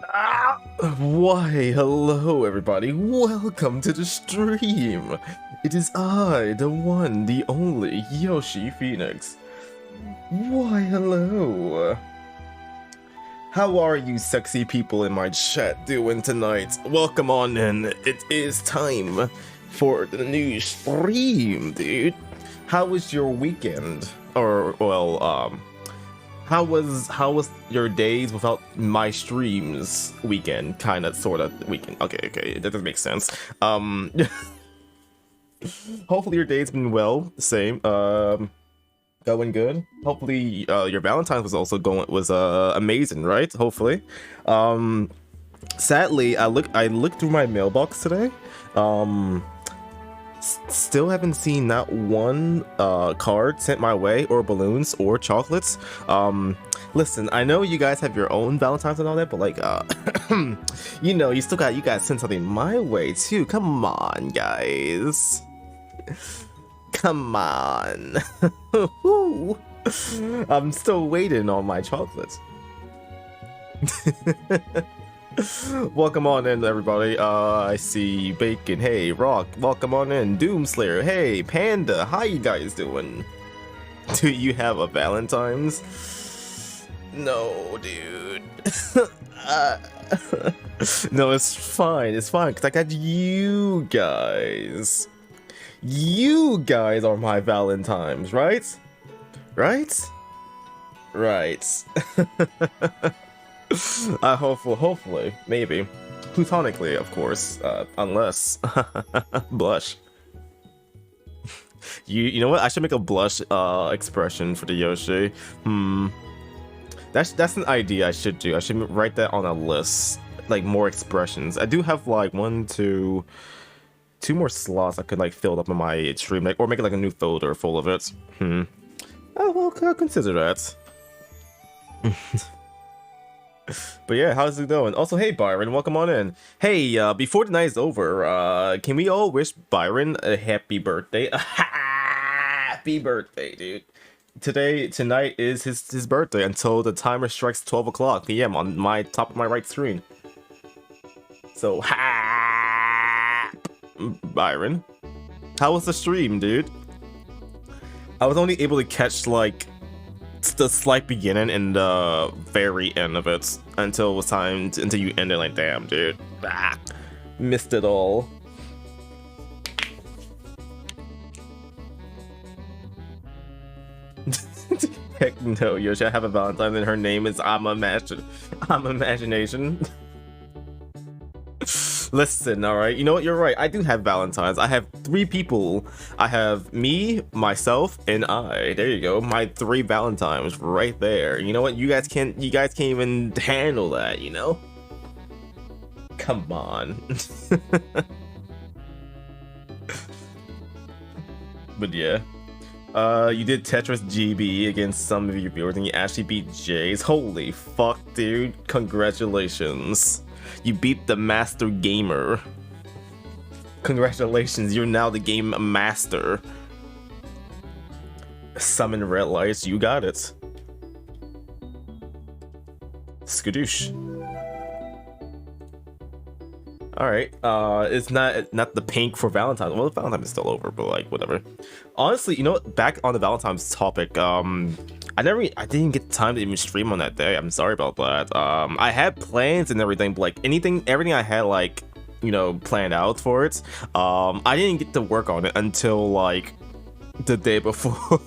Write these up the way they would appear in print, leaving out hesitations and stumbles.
Why, hello everybody, welcome to the stream! It is I, the one, the only, YoshiPhoenix. Why, hello! How are you sexy people in my chat doing tonight? Welcome on in, it is time for the new stream, dude. How was your weekend? Or, well, how was your days without my streams weekend? Kinda, sorta weekend. Okay, that doesn't make sense. Hopefully your day's been well. Same. Going good. Hopefully, your Valentine's was also amazing, right? Hopefully. Sadly, I looked through my mailbox today. Still haven't seen that one card sent my way, or balloons, or chocolates. Listen, I know you guys have your own Valentine's and all that, but like, you know, you guys send something my way too. Come on, guys. Come on. I'm still waiting on my chocolates. Welcome on in, everybody. I see Bacon. Hey, Rock. Welcome on in. Doomslayer. Hey, Panda. How you guys doing? Do you have a Valentine's? No, dude. No, it's fine. It's fine, because I got you guys. You guys are my Valentine's, right? Right? Right. Hopefully, maybe. Platonically, of course, unless blush. You know what? I should make a blush expression for the Yoshi. That's an idea I should do. I should write that on a list, like more expressions. I do have like two more slots I could like fill up in my stream, like, or make it like a new folder full of it. Oh well, I'll consider that. But yeah, how's it going? Also, hey Byron, welcome on in. Hey, before the night is over, can we all wish Byron a happy birthday? A happy birthday, dude. Tonight is his birthday until the timer strikes 12 p.m. on my top of my right screen. So, Byron, how was the stream, dude? I was only able to catch like the slight beginning and the very end of it until it was time until you ended. Like, damn, dude, missed it all. Heck no, Yoshi, I have a Valentine and her name is I'm Imagination. Listen, alright, you know what, you're right, I do have Valentines. I have 3 people. I have me, myself, and I. There you go, my 3 Valentines right there. You know what, you guys can't even handle that, you know? Come on. But yeah. You did Tetris GB against some of your viewers and you actually beat Jays. Holy fuck, dude. Congratulations. You beat the master gamer. Congratulations, you're now the game master. Summon red lights, you got it. Skadoosh. Alright, it's not the pink for Valentine's. Well, Valentine's is still over, but like, whatever. Honestly, you know what, back on the Valentine's topic, I didn't get time to even stream on that day. I'm sorry about that. I had plans and everything, but like everything I had like, you know, planned out for it, I didn't get to work on it until like the day before.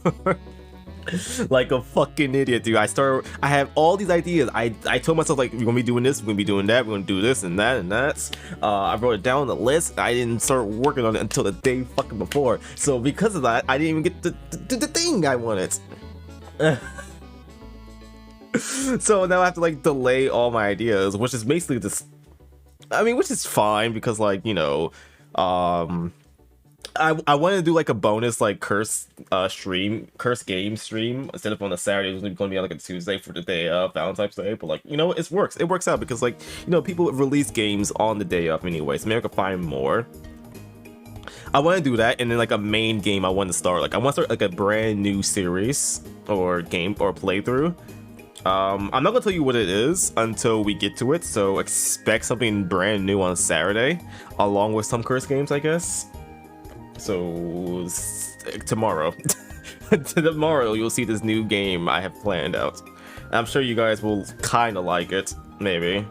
Like a fucking idiot, dude. I have all these ideas. I told myself like, we're gonna be doing this, we're gonna be doing that, we're gonna do this and that and that. I wrote it down on the list. I didn't start working on it until the day fucking before. So because of that, I didn't even get to do the thing I wanted. So now I have to like delay all my ideas, which is basically this. I mean, which is fine because like, you know, I wanted to do like a bonus like curse game stream instead of on a Saturday. It was going to be on like a Tuesday for the day of Valentine's Day, but like, you know, it works out because like, you know, people release games on the day of anyway, so maybe I could find more. I want to do that, and then like a main game I want to start, like I want to start like a brand new series or game or playthrough I'm not gonna tell you what it is until we get to it, so expect something brand new on Saturday, along with some curse games, I guess. So tomorrow, tomorrow you'll see this new game I have planned out. I'm sure you guys will kind of like it, maybe.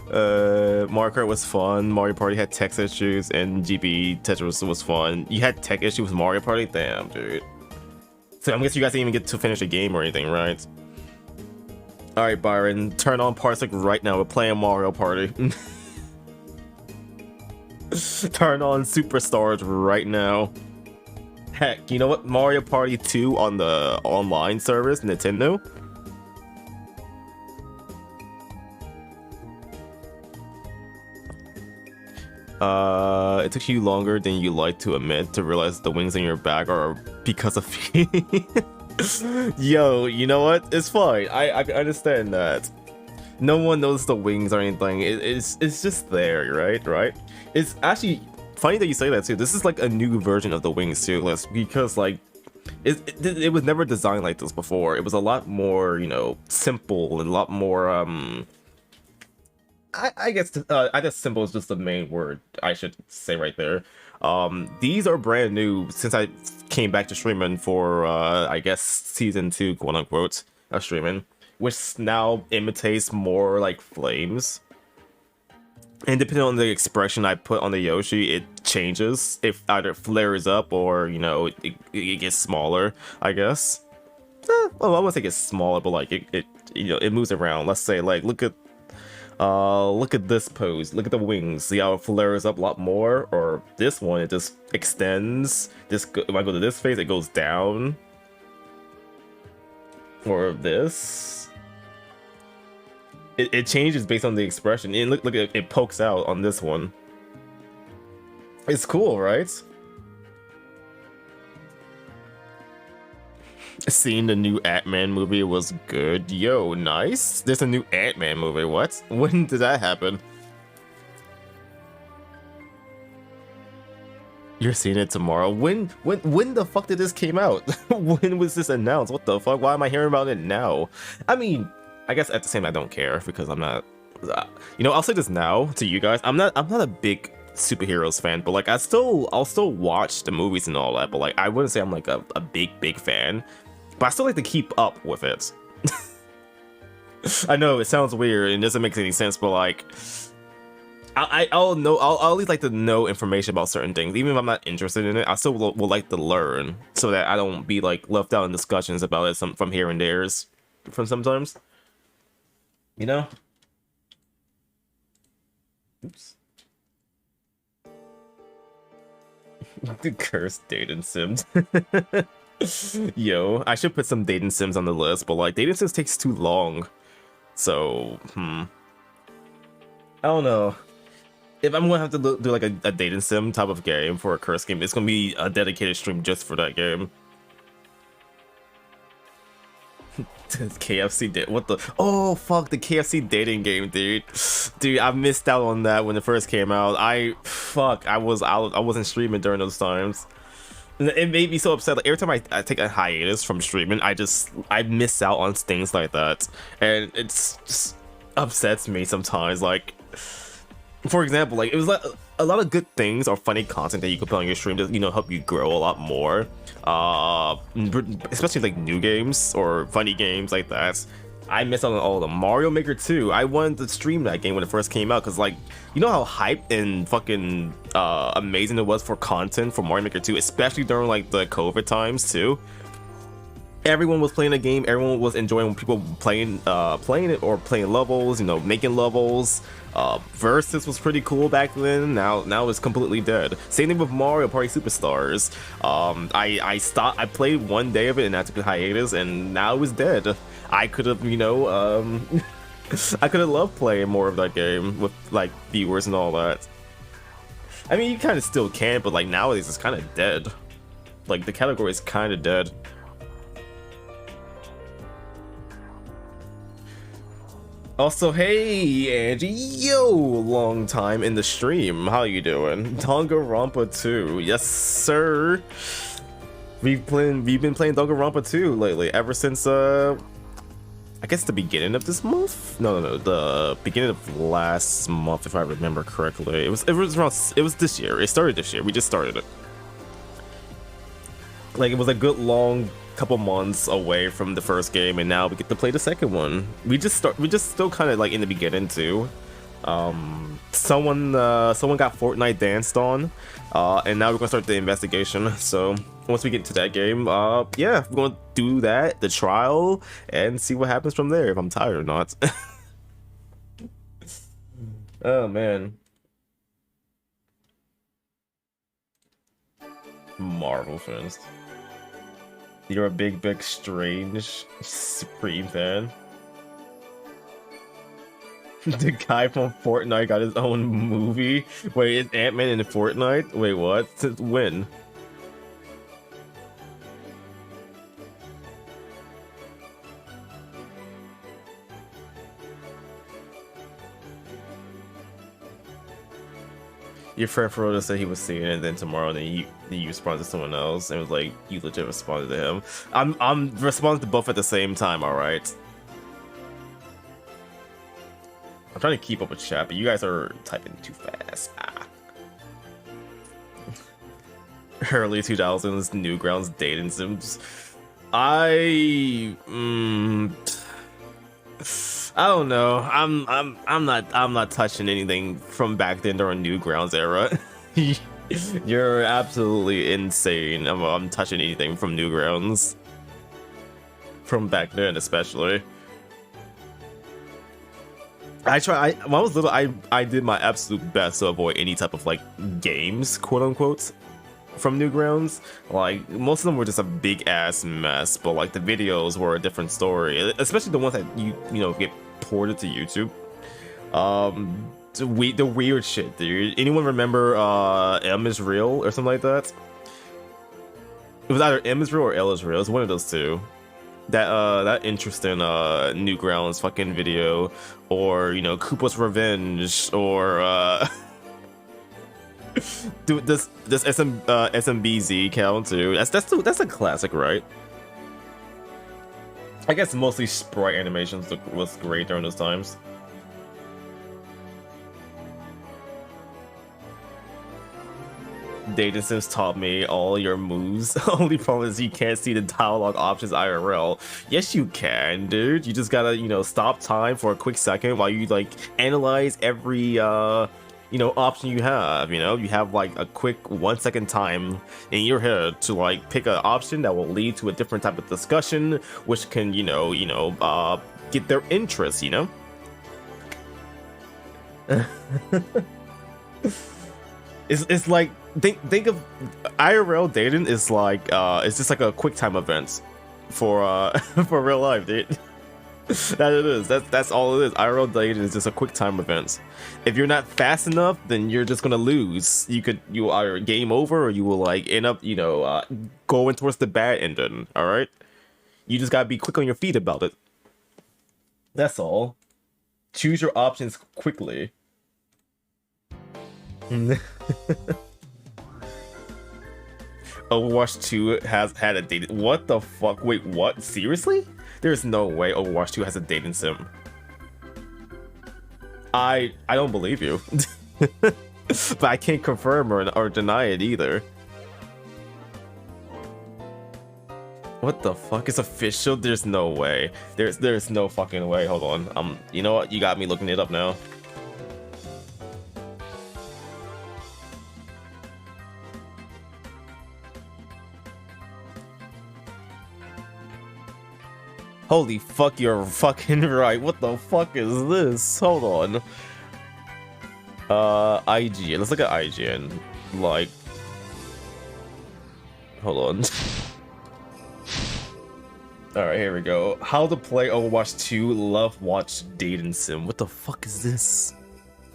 Mario Kart was fun. Mario Party had tech issues, and GB Tetris was fun. You had tech issues with Mario Party? Damn, dude. So I guess you guys didn't even get to finish a game or anything, right? Alright, Byron, turn on Parsec right now. We're playing Mario Party. Turn on Superstars right now. Heck, you know what? Mario Party 2 on the online service, Nintendo. It took you longer than you like to admit to realize the wings in your bag are because of you. Yo, you know what? It's fine. I understand that. No one knows the wings or anything. It's just there, right? It's actually funny that you say that too. This is like a new version of the wings too, because like it was never designed like this before. It was a lot more, you know, simple and a lot more I guess simple is just the main word I should say right there. These are brand new since I came back to streaming for I guess season 2, quote unquote, of streaming, which now imitates more like flames. And depending on the expression I put on the Yoshi, it changes. It either flares up or, you know, it gets smaller, I guess. Well, I wouldn't say it gets smaller, but like it you know, it moves around. Let's say like look at this pose. Look at the wings. See how it flares up a lot more? Or this one, it just extends. If I go to this phase, it goes down. Or this. It changes based on the expression. And look, it pokes out on this one. It's cool, right? Seeing the new Ant-Man movie was good. Yo, nice. There's a new Ant-Man movie. What? When did that happen? You're seeing it tomorrow. When the fuck did this came out? When was this announced? What the fuck? Why am I hearing about it now? I mean, I guess at the same time I don't care because I'm not. You know, I'll say this now to you guys. I'm not a big superheroes fan, but like I'll still watch the movies and all that. But like I wouldn't say I'm like a big fan. But I still like to keep up with it. I know it sounds weird and doesn't make any sense, but like, I'll at least like to know information about certain things, even if I'm not interested in it. I still will like to learn so that I don't be like left out in discussions about it from here and there's from sometimes. You know? Oops. The cursed dating sims. Yo, I should put some dating sims on the list, but like dating sims takes too long. So, I don't know. If I'm gonna have to do like a dating sim type of game for a curse game, it's gonna be a dedicated stream just for that game. KFC date. What the? Oh fuck, the KFC dating game, dude. Dude, I missed out on that when it first came out. I wasn't streaming during those times. It made me so upset. Like, every time I take a hiatus from streaming, I miss out on things like that, and it's just upsets me sometimes. Like, for example, like it was like a lot of good things or funny content that you could put on your stream to, you know, help you grow a lot more. Especially like new games or funny games like that. I missed out on all of them. Mario Maker 2, I wanted to stream that game when it first came out because, like, you know how hyped and fucking amazing it was for content for Mario Maker 2, especially during like the COVID times too. Everyone was playing the game. Everyone was enjoying people playing it or playing levels. You know, making levels. Versus was pretty cool back then. Now it's completely dead. Same thing with Mario Party Superstars. I played one day of it and I took a hiatus, and now it's dead. I could have, you know, I could have loved playing more of that game with like viewers and all that. I mean, you kind of still can, but like nowadays it's kind of dead. Like the category is kind of dead. Also, hey Angie, yo, long time in the stream. How you doing? Danganronpa 2, yes sir. We've been playing Danganronpa 2 lately, ever since I guess the beginning of this month? No, the beginning of last month, if I remember correctly. It was this year. It started this year. We just started it. Like, it was a good long couple months away from the first game, and now we get to play the second one. We just still kind of like in the beginning too. Someone got Fortnite danced on, and now we're gonna start the investigation. So once we get to that game, yeah, we're gonna do that, the trial, and see what happens from there, if I'm tired or not. Oh man. Marvel fans. You're a big strange Supreme fan. The guy from Fortnite got his own movie. Wait, is Ant-Man in Fortnite? Wait, what? Since when? Your friend Frodo said he was seeing it, and then tomorrow, then you responded to someone else, and it was like you legit responded to him. I'm responding to both at the same time. All right. I'm trying to keep up with chat, but you guys are typing too fast. Early 2000s Newgrounds dating sims. I don't know. I'm not touching anything from back then during Newgrounds era. You're absolutely insane. I'm touching anything from Newgrounds from back then, especially. When I was little, I did my absolute best to avoid any type of like games, quote unquote, from Newgrounds. Like most of them were just a big ass mess, but like the videos were a different story, especially the ones that you know get ported to YouTube. The weird shit, dude. Anyone remember M is Real or something like that? It was either M is Real or L is Real. It was one of those two. That interesting Newgrounds fucking video, or you know Koopa's Revenge, or dude, this SMBZ count too. That's a classic, right? I guess mostly sprite animations was great during those times. Dating Sims taught me all your moves. Only problem is you can't see the dialogue options IRL. Yes, you can, dude. You just gotta, you know, stop time for a quick second while you like analyze every you know, option you have. You know, you have like a quick 1 second time in your head to like pick an option that will lead to a different type of discussion, which can, you know, get their interest. You know. It's like think of IRL dating is like it's just like a quick time event for for real life, dude. That it is. That's all it is. IRL dating is just a quick time event. If you're not fast enough, then you're just gonna lose. You either game over or you will like end up, you know, going towards the bad ending. All right. You just gotta be quick on your feet about it. That's all. Choose your options quickly. Overwatch 2 has had a dating. What the fuck? Wait, what? Seriously? There's no way Overwatch 2 has a dating sim. I don't believe you. But I can't confirm or deny it either. What the fuck is official? There's no way. There's no fucking way. Hold on. You know what? You got me looking it up now. Holy fuck, you're fucking right. What the fuck is this? Hold on. IGN. Let's look at IGN. Like, hold on. Alright, here we go. How to play Overwatch 2 Love Watch Dating Sim. What the fuck is this?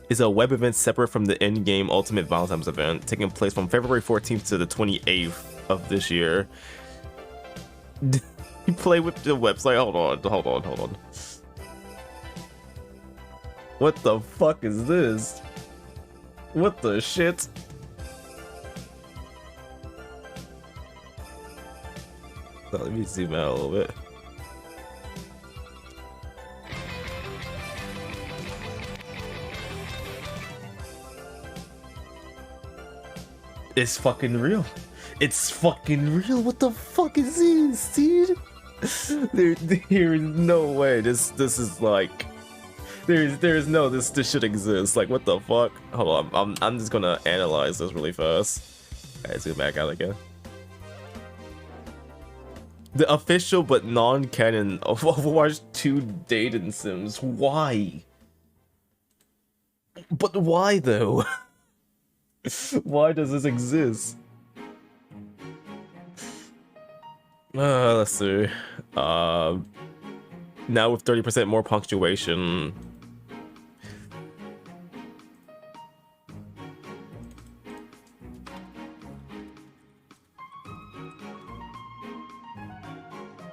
It's a web event separate from the in-game Ultimate Valentine's event, taking place from February 14th to the 28th of this year. You play with the website. Hold on. What the fuck is this? What the shit? Let me zoom out a little bit. It's fucking real. It's fucking real. What the fuck is this, dude? There is no way this is like there's no this should exist. Like, what the fuck? Hold on, I'm just gonna analyze this really fast. Alright, zoom back out again. The official but non-canon of Overwatch 2 dating sims. Why? But why though? Why does this exist? Let's see. Now with 30% more punctuation.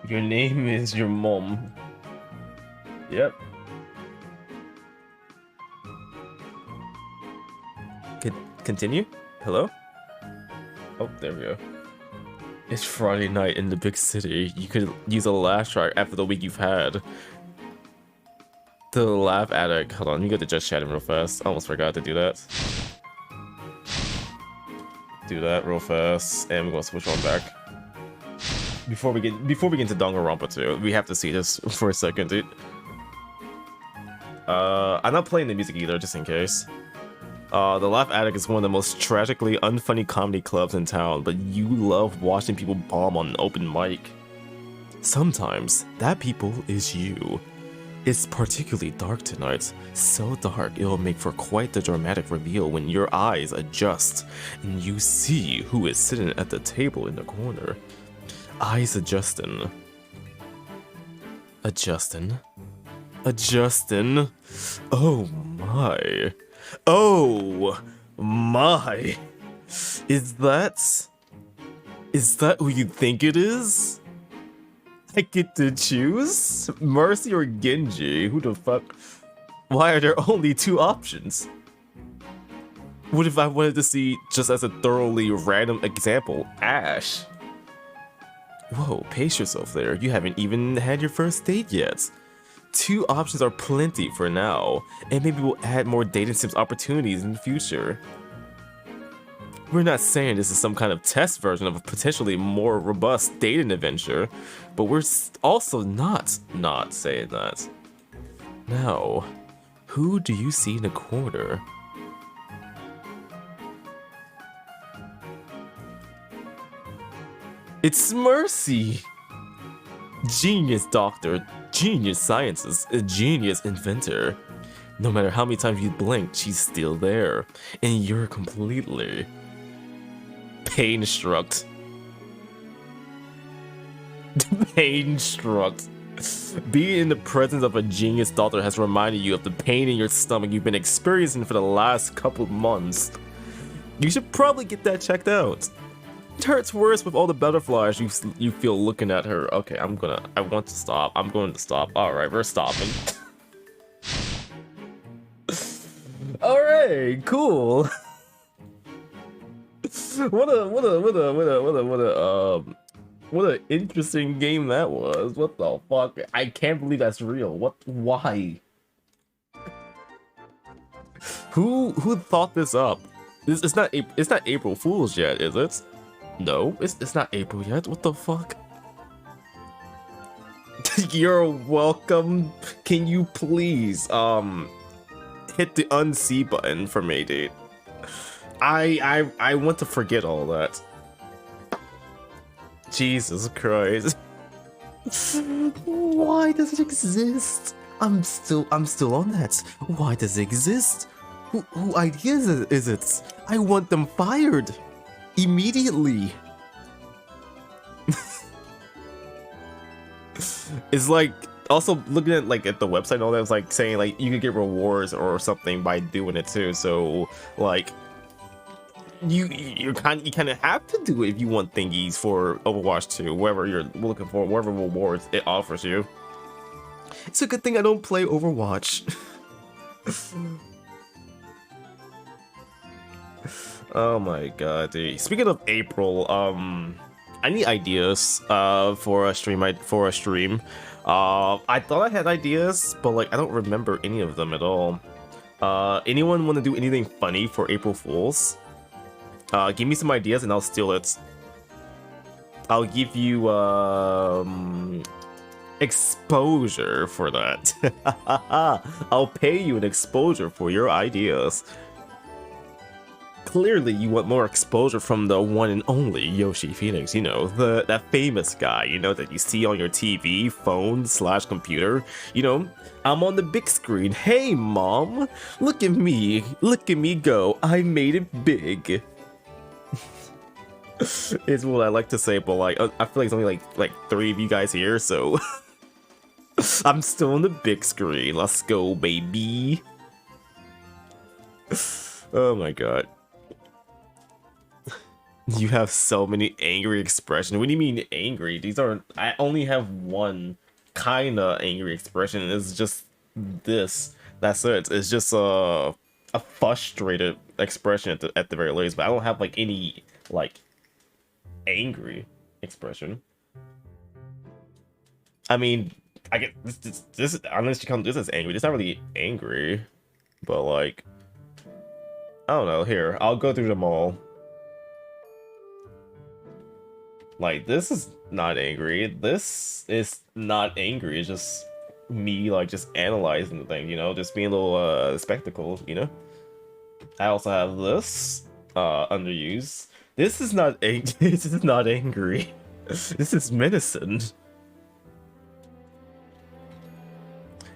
Your name is your mom. Yep. Continue? Hello? Oh, there we go. It's Friday night in the big city. You could use a laugh track after the week you've had. The laugh addict. Hold on, you got to just chat him real fast. I almost forgot to do that. Do that real fast, and we're gonna switch on back. Before we get into Danganronpa 2, we have to see this for a second, dude. I'm not playing the music either, just in case. The Laugh Attic is one of the most tragically unfunny comedy clubs in town, but you love watching people bomb on an open mic. Sometimes, that people is you. It's particularly dark tonight, so dark it'll make for quite the dramatic reveal when your eyes adjust and you see who is sitting at the table in the corner. Eyes adjusting. Adjusting? Adjusting? Oh my. Oh my. Is that who you think it is? I get to choose? Mercy or Genji? Who the fuck? Why are there only two options? What if I wanted to see, just as a thoroughly random example, Ash? Whoa, pace yourself there. You haven't even had your first date yet. Two options are plenty for now, and maybe we'll add more dating sims opportunities in the future. We're not saying this is some kind of test version of a potentially more robust dating adventure, but we're also not saying that. Now, who do you see in the corner? It's Mercy! Genius doctor, genius scientist, a genius inventor. No matter how many times you blink, she's still there, and you're completely pain-struck. Pain-struck. Being in the presence of a genius doctor has reminded you of the pain in your stomach you've been experiencing for the last couple of months. You should probably get that checked out. It hurts worse with all the butterflies you feel looking at her. Okay, I want to stop. I'm going to stop. Alright, we're stopping. Alright, cool. What an interesting game that was. What the fuck? I can't believe that's real. Why? Who thought this up? It's not April Fool's yet, is it? No, it's not April yet. What the fuck? You're welcome. Can you please hit the unsee button for me, dude? I want to forget all that. Jesus Christ. Why does it exist? I'm still on that. Why does it exist? Who ideas is it? I want them fired. Immediately. It's like also looking at at the website and all that, it's like saying like you could get rewards or something by doing it too. So like you kind of have to do it if you want thingies for Overwatch 2, wherever you're looking for, whatever rewards it offers you. It's a good thing I don't play Overwatch. Oh my god, dude. Speaking of April, I need ideas for a stream. I thought I had ideas, but like I don't remember any of them at all. Anyone want to do anything funny for April Fools? Give me some ideas and I'll steal it. I'll give you exposure for that. I'll pay you an exposure for your ideas. Clearly, you want more exposure from the one and only YoshiPhoenix, you know, that famous guy, you know, that you see on your TV, phone / computer. You know, I'm on the big screen. Hey, mom, look at me go. I made it big. Is what I like to say, but like, I feel like it's only like 3 of you guys here, so I'm still on the big screen. Let's go, baby. Oh my god. You have so many angry expressions. What do you mean angry? These are, I only have one kinda angry expression, and it's just this. That's it. It's just a frustrated expression at the very least, but I don't have like any like angry expression. I mean, I get this unless you count this as angry. It's not really angry, but like, I don't know. Here, I'll go through them all. Like, this is not angry. This is not angry. It's just me, like, just analyzing the thing, you know? Just being a little, spectacle, you know? I also have this, underused. This is not this is not angry. This is menacing.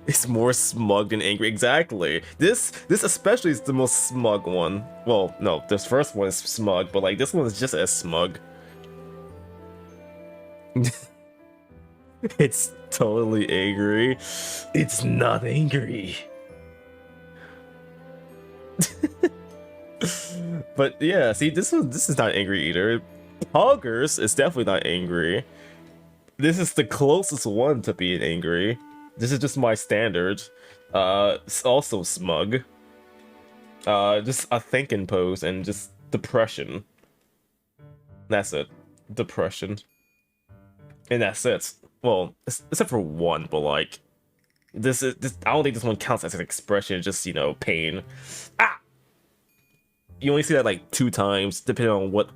It's more smug than angry. Exactly. This especially is the most smug one. Well, no, this first one is smug, but, like, this one is just as smug. It's totally angry. It's not angry. But yeah, see, this is not angry either. Poggers is definitely not angry. This is the closest one to being angry. This is just my standard. It's also smug. Just a thinking pose and just depression. That's it. Depression. And that's it. Well, except for one, but like, this I don't think this one counts as an expression. It's just, you know, pain. Ah. You only see that like 2 times, depending on what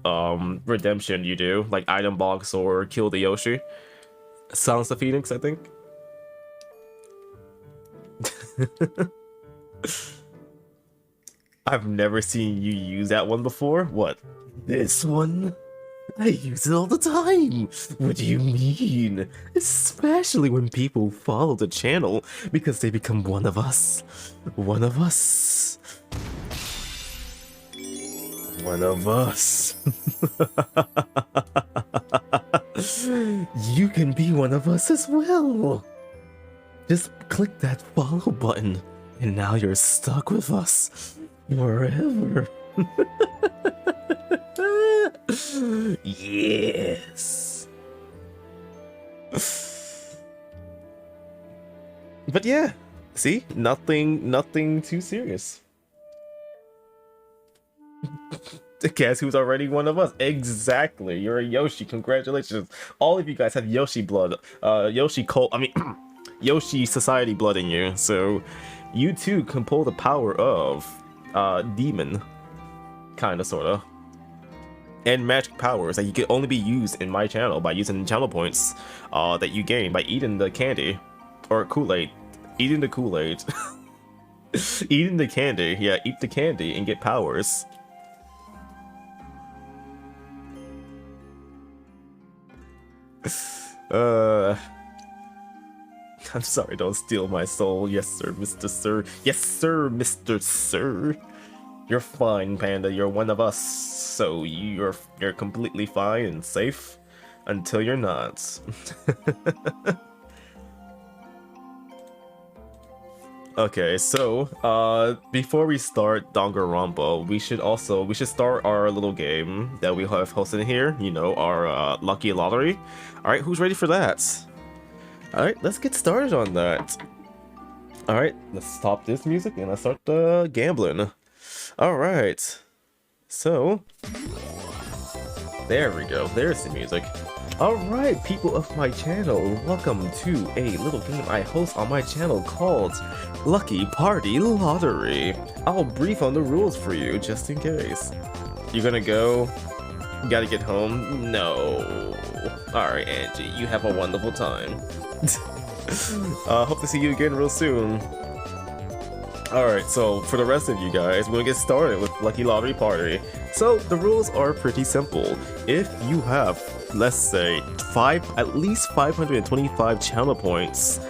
redemption you do, like item box or kill the Yoshi. Silence the Phoenix, I think. I've never seen you use that one before. What? This one? I use it all the time. What do you mean? Especially when people follow the channel because they become one of us. One of us. One of us. You can be one of us as well. Just click that follow button, and now you're stuck with us forever. Yes. But yeah, see, nothing too serious. Guess who's already one of us? Exactly, you're a Yoshi. Congratulations, all of you guys have Yoshi blood. Yoshi cult. I mean, Yoshi society blood in you. So you too can pull the power of demon, kinda, sorta. And magic powers that you can only be used in my channel by using channel points that you gain by eating the candy or Kool-Aid. Eating the Kool-Aid. Eating the candy. Yeah, eat the candy and get powers. I'm sorry, don't steal my soul. Yes, sir, Mr. Sir. Yes, sir, Mr. Sir. You're fine, Panda. You're one of us, so you're completely fine and safe until you're not. Okay, so before we start Danganronpa, we should start our little game that we have hosted here. You know, our lucky lottery. All right, who's ready for that? All right, let's get started on that. All right, let's stop this music and let's start gambling. All right, so There we go. There's the music. Alright, people of my channel, welcome to a little game I host on my channel called Lucky Party Lottery. I'll brief on the rules for you, just in case. You're gonna go? You gotta get home? No. Alright, Angie, you have a wonderful time. Hope to see you again real soon. Alright, so for the rest of you guys, we're gonna get started with Lucky Lottery Party. So the rules are pretty simple. If you have, let's say, at least 525 channel points,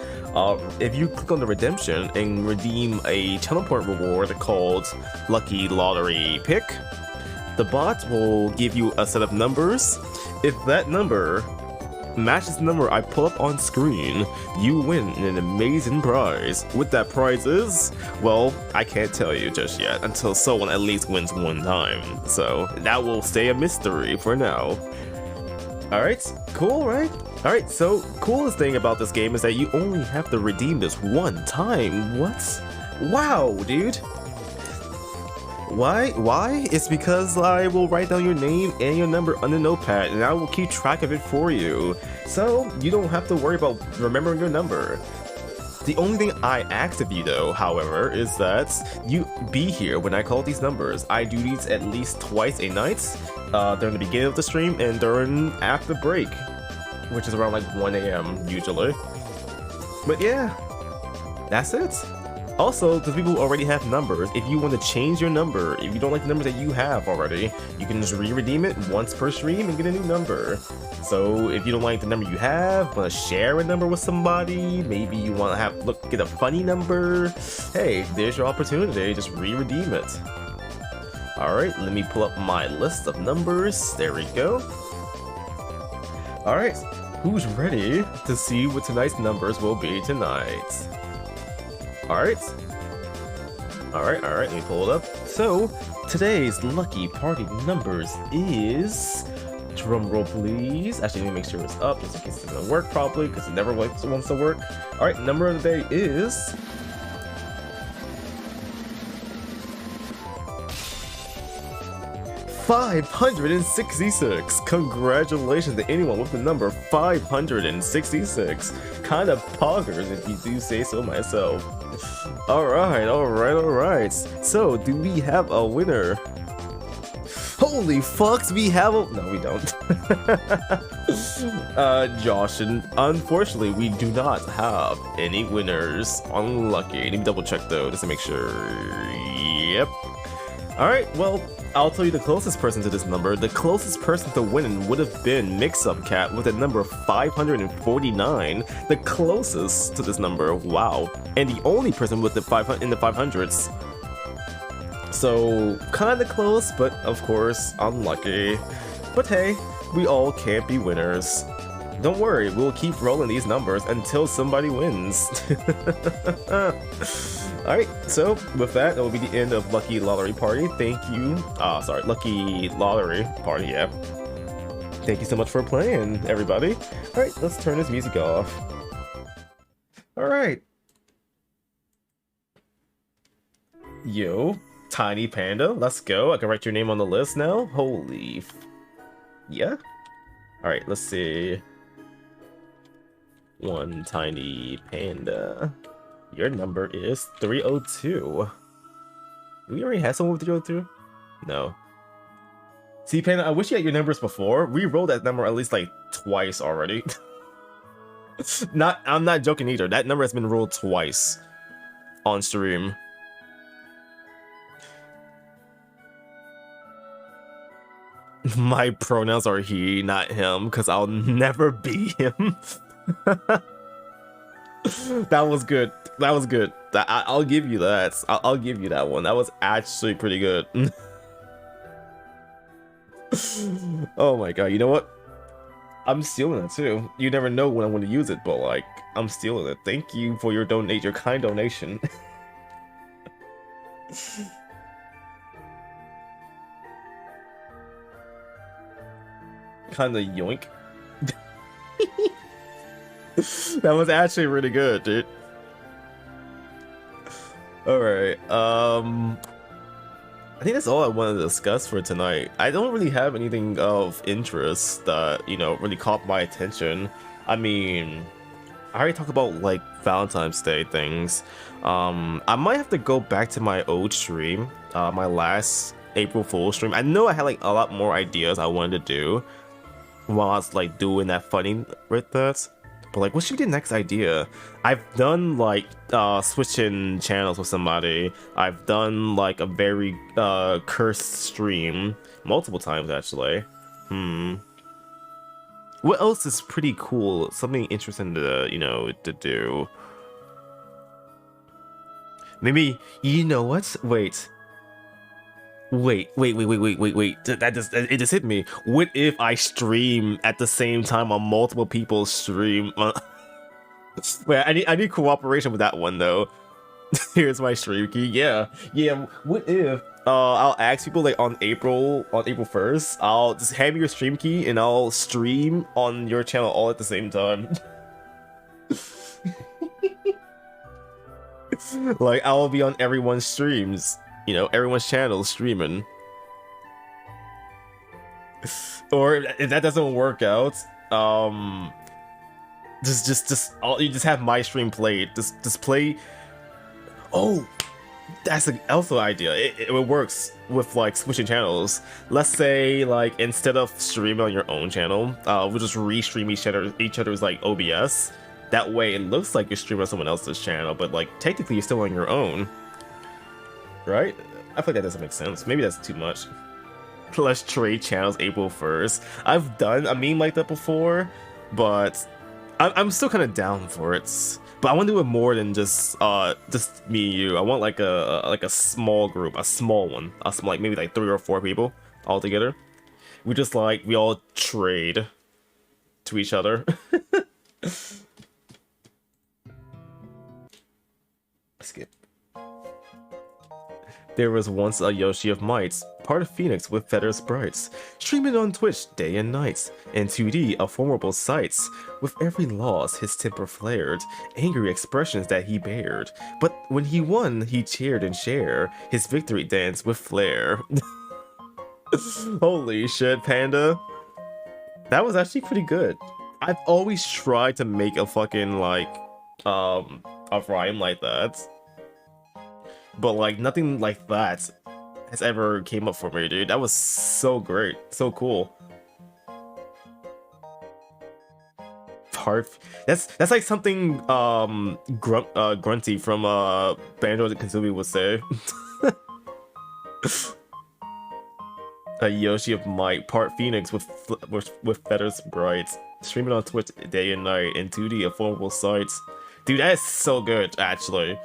if you click on the redemption and redeem a channel point reward called Lucky Lottery Pick, the bot will give you a set of numbers. If that number matches the number I pull up on screen, you win an amazing prize. What that prize is, well, I can't tell you just yet until someone at least wins one time. So that will stay a mystery for now. Alright, cool, right? Alright, so coolest thing about this game is that you only have to redeem this one time. What? Wow, dude. Why? It's because I will write down your name and your number on the notepad and I will keep track of it for you. So you don't have to worry about remembering your number. The only thing I ask of you though, however, is that you be here when I call these numbers. I do these at least twice a night, during the beginning of the stream and during after break, which is around like 1 AM usually. But yeah, that's it. Also, to people who already have numbers, if you want to change your number, if you don't like the numbers that you have already, you can just re-redeem it once per stream and get a new number. So if you don't like the number you have, want to share a number with somebody, maybe you want to get a funny number, hey, there's your opportunity, just re-redeem it. Alright, let me pull up my list of numbers, there we go. Alright, who's ready to see what tonight's numbers will be tonight? Alright, let me pull it up. So, today's lucky party numbers is... Drumroll please. Actually, let me make sure it's up just in case it doesn't work properly, because it never wants to work. Alright, number of the day is... 566! Congratulations to anyone with the number 566. Kind of poggers if you do say so myself. Alright. So, do we have a winner? Holy fucks, we have a... No, we don't. Josh, and unfortunately, we do not have any winners. Unlucky. Let me double check though, just to make sure. Yep. Alright, well, I'll tell you the closest person to this number. The closest person to winning would have been Mix-Up Cat with a number 549. The closest to this number, wow. And the only person with the 500 in the 500s. So, kinda close, but of course, unlucky. But hey, we all can't be winners. Don't worry, we'll keep rolling these numbers until somebody wins. Alright, so with that will be the end of Lucky Lottery Party. Thank you. Lucky Lottery Party, yeah. Thank you so much for playing, everybody. Alright, let's turn this music off. Alright. Yo, Tiny Panda, let's go. I can write your name on the list now. Holy yeah. Alright, let's see. One Tiny Panda. Your number is 302. We already had someone with 302? No. See, Panda, I wish you had your numbers before. We rolled that number at least like twice already. I'm not joking either. That number has been rolled twice on stream. My pronouns are he, not him, because I'll never be him. That was good. That was good. I'll give you that. I'll give you that one. That was actually pretty good. Oh my god, you know what? I'm stealing it too. You never know when I'm going to use it, but like, I'm stealing it. Thank you for your kind donation. Kinda yoink. That was actually really good, dude. Alright, I think that's all I wanted to discuss for tonight. I don't really have anything of interest that, really caught my attention. I mean, I already talked about like Valentine's Day things. I might have to go back to my old stream, my last April Fool's stream. I know I had like a lot more ideas I wanted to do while I was like doing that funny with that. But like, what should be the next idea? I've done like switching channels with somebody. I've done like a very cursed stream multiple times actually. What else is pretty cool? Something interesting to to do. Maybe you know what? Wait. It just hit me. What if I stream at the same time on multiple people's stream? Wait, I need cooperation with that one though. Here's my stream key. Yeah. What if I'll ask people like on April 1st, I'll just hand me your stream key and I'll stream on your channel all at the same time. Like I'll be on everyone's streams, everyone's channel streaming. Or if that doesn't work out, you just have my stream played. Just play. Oh, that's also an idea. It works with like switching channels. Let's say like instead of streaming on your own channel, we'll just restream each other's like OBS. That way it looks like you're streaming on someone else's channel, but like technically you're still on your own, right? I feel like that doesn't make sense. Maybe that's too much. Let's trade channels April 1st. I've done a meme like that before, but I'm still kind of down for it. But I want to do it more than just me and you. I want like a small group, a small one, like maybe like 3 or 4 people all together. We all trade to each other. Skip. There was once a Yoshi of Mites, part of Phoenix with feathers sprites, streaming on Twitch day and night, in 2D of formidable sights. With every loss his temper flared, angry expressions that he bared. But when he won, he cheered and shared his victory dance with flair. Holy shit, Panda. That was actually pretty good. I've always tried to make a fucking like a rhyme like that, but like nothing like that has ever came up for me, dude. That was so great, so cool. That's like something Grunty from Banjo Kazooie would say. A Yoshi of Might, part Phoenix with feathers bright, streaming on Twitch day and night in 2D of formidable sights. Dude, that is so good, actually.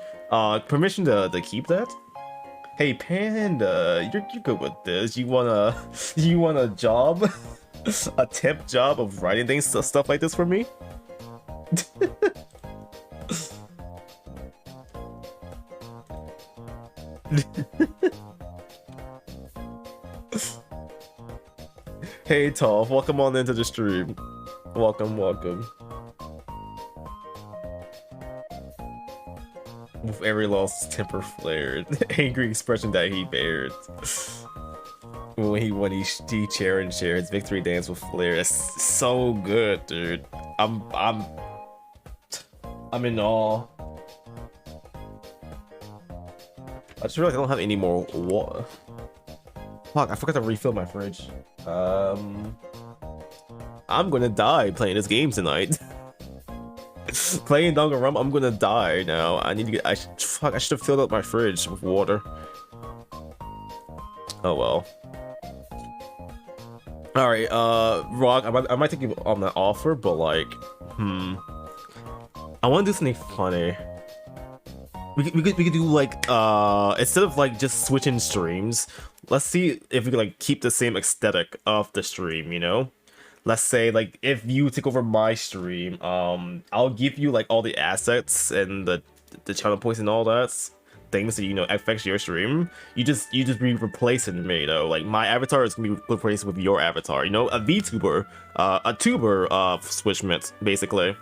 Permission to keep that? Hey Panda, you're good with this. You want a job? A temp job of writing things, stuff like this for me? Hey Toph, welcome on into the stream. Welcome. With every loss, his temper flared. Angry expression that he bared. When he cheered and shared his victory dance with flair. That's so good, dude. I'm in awe. I just realized I don't have any more water. Fuck, I forgot to refill my fridge. I'm gonna die playing this game tonight. Playing Danganronpa, I'm gonna die now. I need to get. I should have filled up my fridge with water. Oh well. All right, Rock. I might take you on that offer, but like, I want to do something funny. We could do like instead of like just switching streams, let's see if we could like keep the same aesthetic of the stream, you know? Let's say like if you take over my stream, I'll give you like all the assets and the channel points and all that things that affects your stream. You just be replacing me though. Like my avatar is gonna be replaced with your avatar, you know? A VTuber, a tuber switchment basically.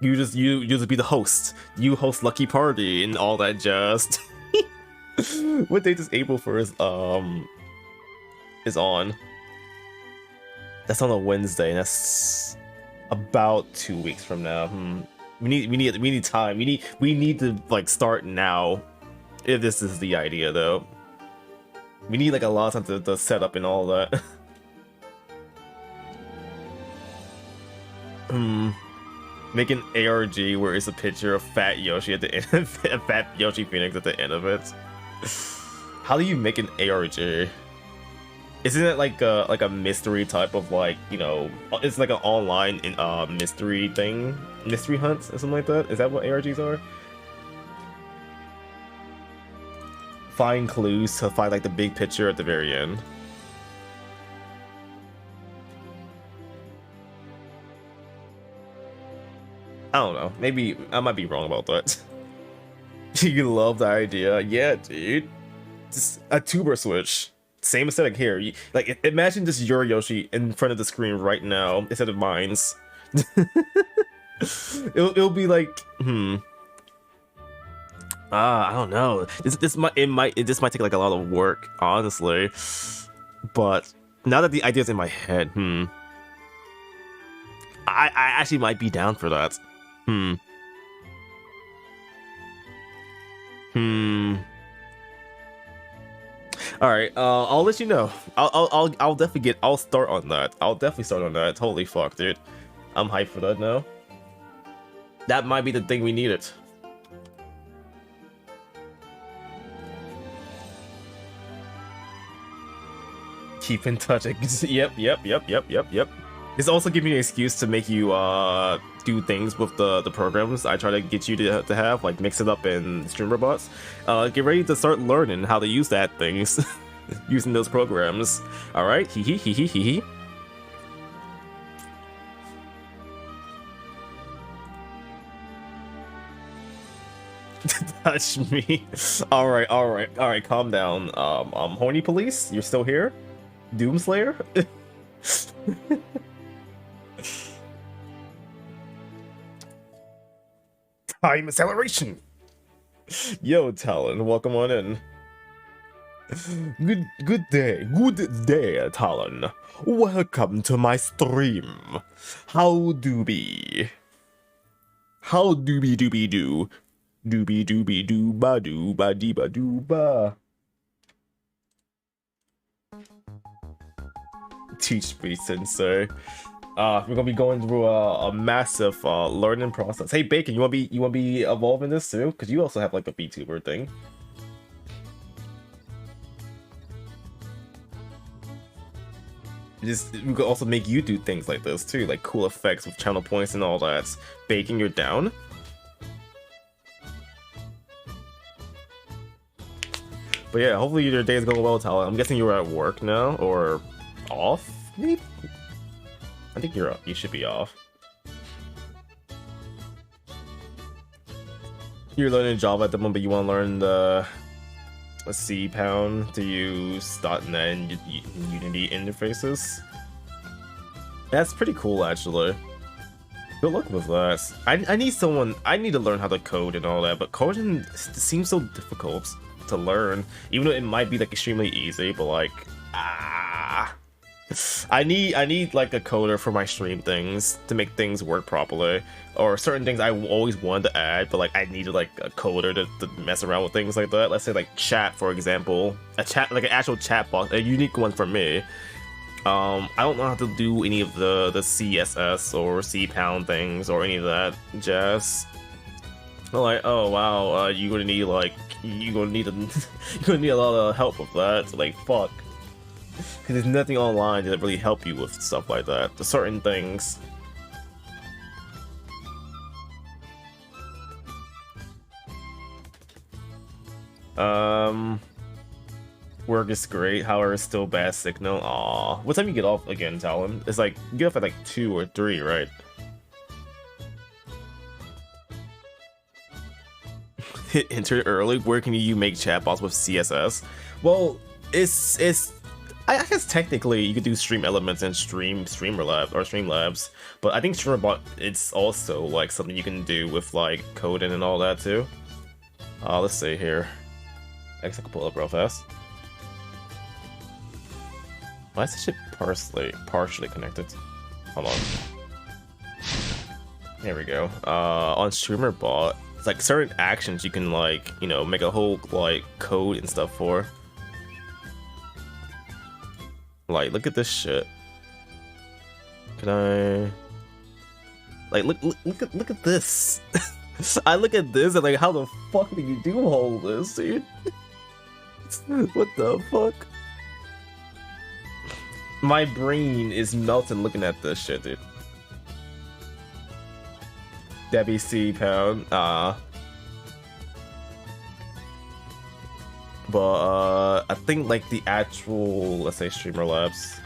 You just be the host. You host Lucky Party and all that jazz. What date is April 1st? Is on. That's on a Wednesday. That's about 2 weeks from now. We need time. We need to like start now. If this is the idea, though, we need like a lot of time to set up and all that. Make an ARG where it's a picture of Fat Yoshi at the end, Fat YoshiPhoenix at the end of it. How do you make an ARG? Isn't it like a mystery type of, like, you know, it's like an online mystery thing, mystery hunts or something like that? Is that what ARGs are? Find clues to find like the big picture at the very end. I don't know. Maybe I might be wrong about that. You love the idea, yeah, dude. Just a tuber switch. Same aesthetic here. Like, imagine just your Yoshi in front of the screen right now instead of mine's. it'll be like, I don't know. This might take like a lot of work, honestly. But now that the idea's in my head, I actually might be down for that. All right, I'll let you know. I'll definitely I'll start on that. I'll definitely start on that. Holy fuck, dude. I'm hyped for that now. That might be the thing we needed. Keep in touch. Yep. This also gives me an excuse to make you do things with the programs I try to get you to have, like mix it up in stream robots. Get ready to start learning how to use that things using those programs. All right, hee. Touch me. All right. Calm down. Horny police, you're still here? Doomslayer. Time acceleration. Yo, Talon, welcome on in. Good day, Talon. Welcome to my stream. How doobie doo. Doobie doo ba doo ba dee ba doo ba. Teach me, sensei. We're gonna be going through a massive learning process. Hey, Bacon, you wanna be involved in this too? Because you also have like a VTuber thing. We could also make you do things like this too, like cool effects with channel points and all that. Bacon, you're down? But yeah, hopefully your day is going well, Talon. I'm guessing you're at work now, or off, maybe? I think you should be off. You're learning Java at the moment, but you want to learn the C pound to use .NET and Unity interfaces. That's pretty cool, actually. Good luck with that. I need to learn how to code and all that, but coding seems so difficult to learn, even though it might be like extremely easy, but like, I need like a coder for my stream things to make things work properly, or certain things I always wanted to add, but like I needed like a coder to mess around with things like that. Let's say like chat, for example, like an actual chat box, a unique one for me. I don't know how to do any of the CSS or C pound things or any of that jazz. I'm like, oh wow, you're gonna need a lot of help with that. So, like, fuck. Because there's nothing online that really help you with stuff like that. There's certain things. Work is great, however, it's still bad signal. Aw. What time you get off again, Talon? It's like, you get off at like 2 or 3, right? Hit enter early. Where can you make chatbots with CSS? Well, I guess technically you could do stream elements and Streamlabs, but I think Streamerbot, it's also like something you can do with like coding and all that too. Let's see here. I guess I can pull it up real fast. Why is this shit partially connected? Hold on. There we go. On streamer bot, it's like certain actions you can like, you know, make a whole like code and stuff for. Like, look at this shit. Can I like look at this? I look at this and like, how the fuck do you do all this, dude? What the fuck? My brain is melting looking at this shit, dude. Debbie C pound. But I think like the actual, let's say, streamer labs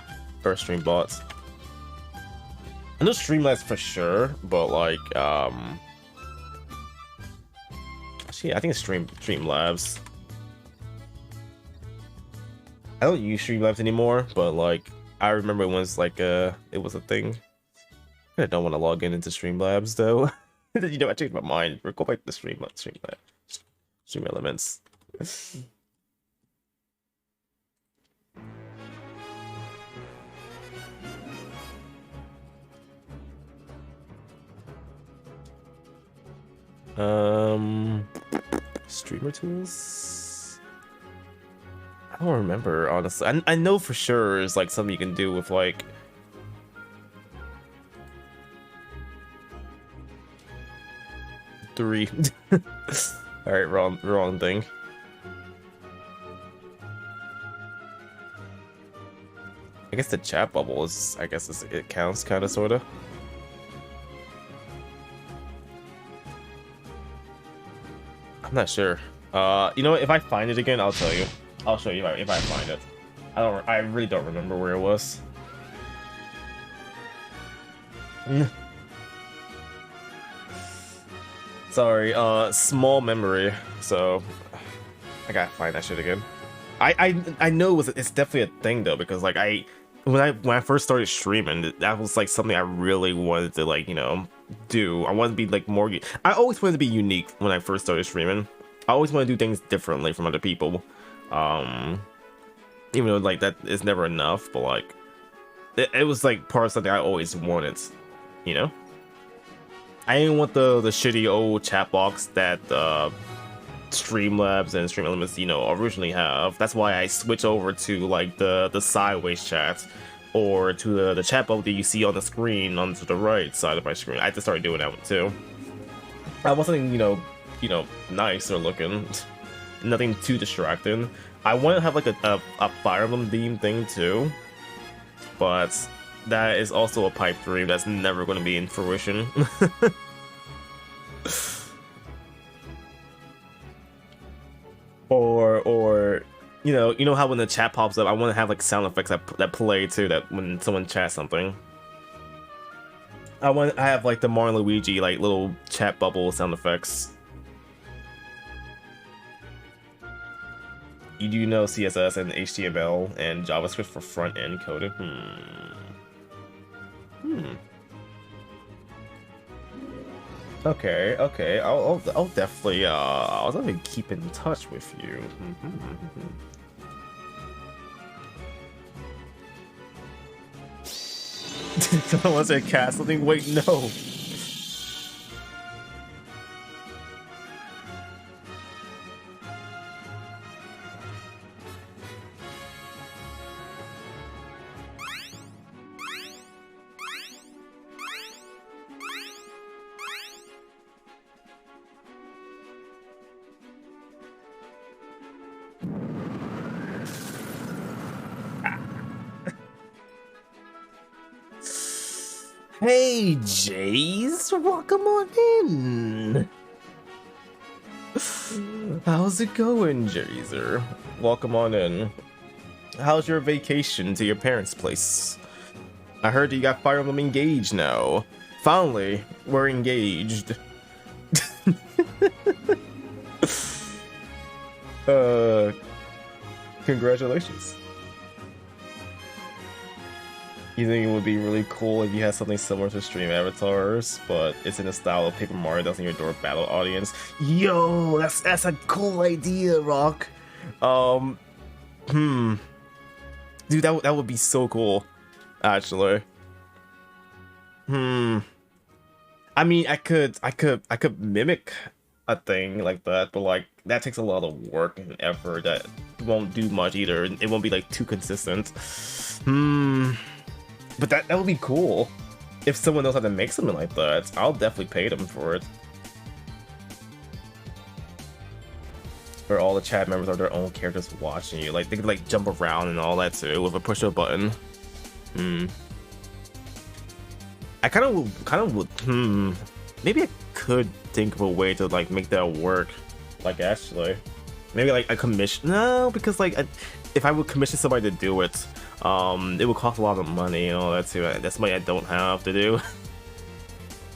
or stream bots. I know Streamlabs for sure, but like actually I think it's Streamlabs. I don't use Streamlabs anymore, but like I remember it was like it was a thing. I don't want to log into Streamlabs though. You know, I changed my mind. We're going back to Stream Elements. Streamer tools? I don't remember, honestly. I know for sure it's like something you can do with like three. Alright, wrong thing. I guess the chat bubble is, I guess it counts kinda sorta. I'm not sure. You know what? If I find it again, I'll tell you. I'll show you if I find it. I really don't remember where it was. Sorry, small memory. So I gotta find that shit again. I know it's definitely a thing though, because like when I first started streaming, that was like something I really wanted to like, you know, do. I wanted to be like more. I always wanted to be unique when I first started streaming. I always want to do things differently from other people. Even though like that is never enough, but like it was like part of something I always wanted, you know. I didn't want the shitty old chat box that Streamlabs and Stream Elements, you know, originally have. That's why I switch over to like the sideways chat, or to the chat bubble that you see on the screen onto the right side of my screen. I had to start doing that one too. I wasn't, you know, nice or looking, nothing too distracting. I want to have like a Fire Emblem theme thing too, but that is also a pipe dream that's never going to be in fruition. or you know how when the chat pops up, I want to have like sound effects that play too, that when someone chats something. I have like the Mario and Luigi like little chat bubble sound effects. You do know CSS and HTML and JavaScript for front end coding? Okay. I'll definitely keep in touch with you. Someone said cast something. Wait, no. Hey, Jays, welcome on in. How's it going, Jazer? Welcome on in. How's your vacation to your parents' place? I heard you got Fire Emblem engaged now. Finally, we're engaged. Congratulations. You think it would be really cool if you had something similar to Stream Avatars, but it's in the style of Paper Mario doesn't your door battle audience? Yo, that's a cool idea, Rock. Um, dude, that would be so cool, actually. I mean, I could mimic a thing like that, but like that takes a lot of work and effort that won't do much either. It won't be like too consistent. But that would be cool. If someone knows how to make something like that, I'll definitely pay them for it. Where all the chat members are their own characters watching you. Like they could like jump around and all that too with a push of a button. I kind of would. Maybe I could think of a way to like make that work. Like actually, maybe like a commission. No, because like if I would commission somebody to do it, it would cost a lot of money and all that too. That's money I don't have to do.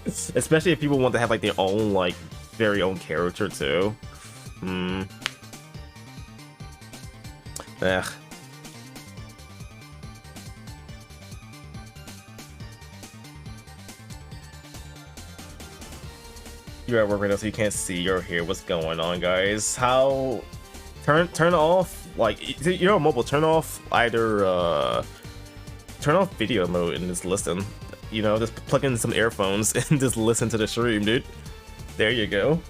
Especially if people want to have like their own like very own character too. Ugh. You're at work right now, so you can't see or hear what's going on, guys. How? Turn off like you're on mobile. Turn off either turn off video mode and just listen. You know, just plug in some earphones and just listen to the stream, dude. There you go.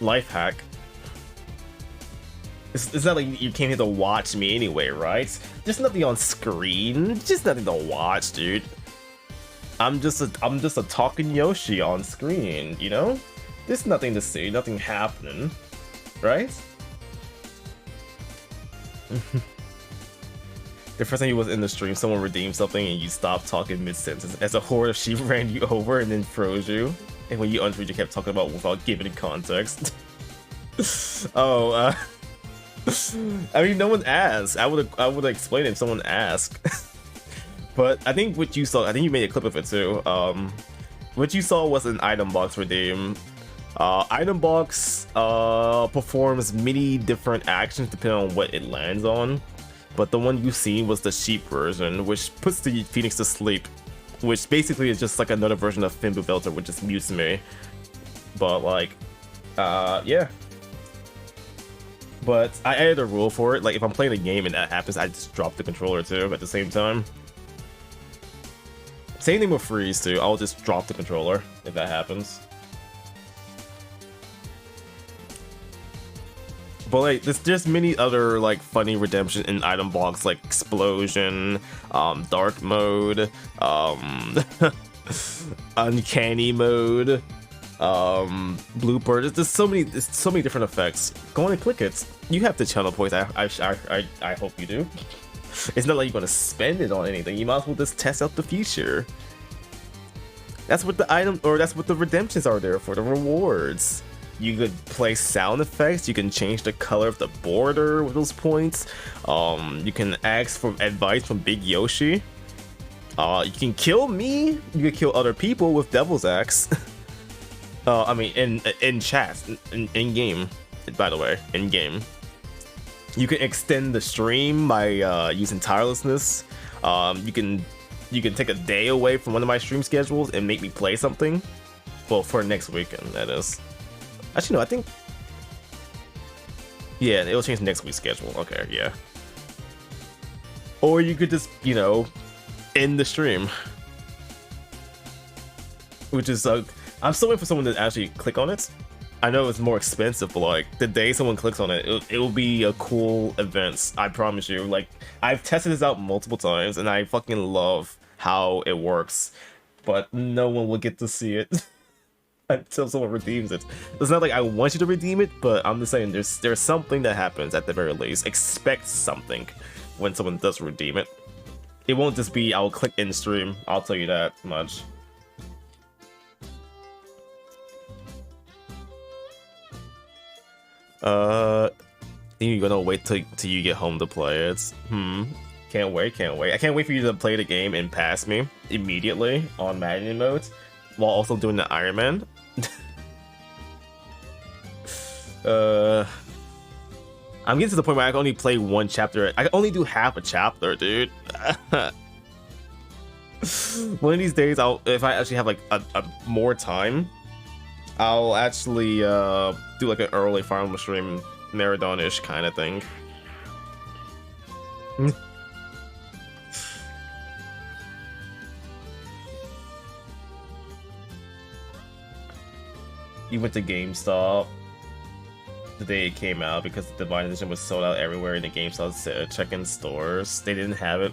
Life hack. It's not like you came here to watch me anyway, right? There's nothing on screen. Just nothing to watch, dude. I'm just a talking Yoshi on screen, you know? There's nothing to see, nothing happening, right? The first time you was in the stream, someone redeemed something and you stopped talking mid-sentence as a horde of sheep ran you over and then froze you. And when you unfreeze, you kept talking about without giving context. Oh, I mean, no one asked. I would explain it if someone asked. But I think what you saw, I think you made a clip of it too. What you saw was an item box redeem. Item box performs many different actions depending on what it lands on. But the one you've seen was the sheep version, which puts the Phoenix to sleep. Which basically is just like another version of Finbu Belter, which just mutes me. But like, yeah. But I added a rule for it. Like if I'm playing a game and that happens, I just drop the controller too at the same time. Same thing with freeze too. I'll just drop the controller if that happens. But like, there's many other like funny redemption in item box, like explosion, dark mode, uncanny mode, blooper. There's so many different effects. Go on and click it. You have the channel points. I hope you do. It's not like you're gonna spend it on anything. You might as well just test out the future. That's what the item, or that's what the redemptions are there for, the rewards. You could play sound effects, you can change the color of the border with those points. You can ask for advice from Big Yoshi. You can kill me, you can kill other people with Devil's Axe. I mean, in chat, in game, by the way, in game. You can extend the stream by using tirelessness. You can take a day away from one of my stream schedules and make me play something. Well, for next weekend, that is. Actually, no, I think... Yeah, it'll change next week's schedule. Okay, yeah. Or you could just, you know, end the stream. Which is, I'm still waiting for someone to actually click on it. I know it's more expensive, but like, the day someone clicks on it, it will be a cool event. I promise you. Like, I've tested this out multiple times, and I fucking love how it works. But no one will get to see it. Until someone redeems it. It's not like I want you to redeem it, but I'm just saying there's something that happens at the very least. Expect something when someone does redeem it. It won't just be I'll click in stream. I'll tell you that much. You're gonna wait till you get home to play it. Can't wait. I can't wait for you to play the game and pass me immediately on Madden mode, while also doing the Iron Man. I'm getting to the point where I can only play one chapter. I can only do half a chapter, dude. One of these days, if I actually have like a more time, I'll actually do like an early Fire Emblem stream Maradona-ish kind of thing. You went to GameStop the day it came out because the Divine Edition was sold out everywhere in the GameStop check-in stores. They didn't have it.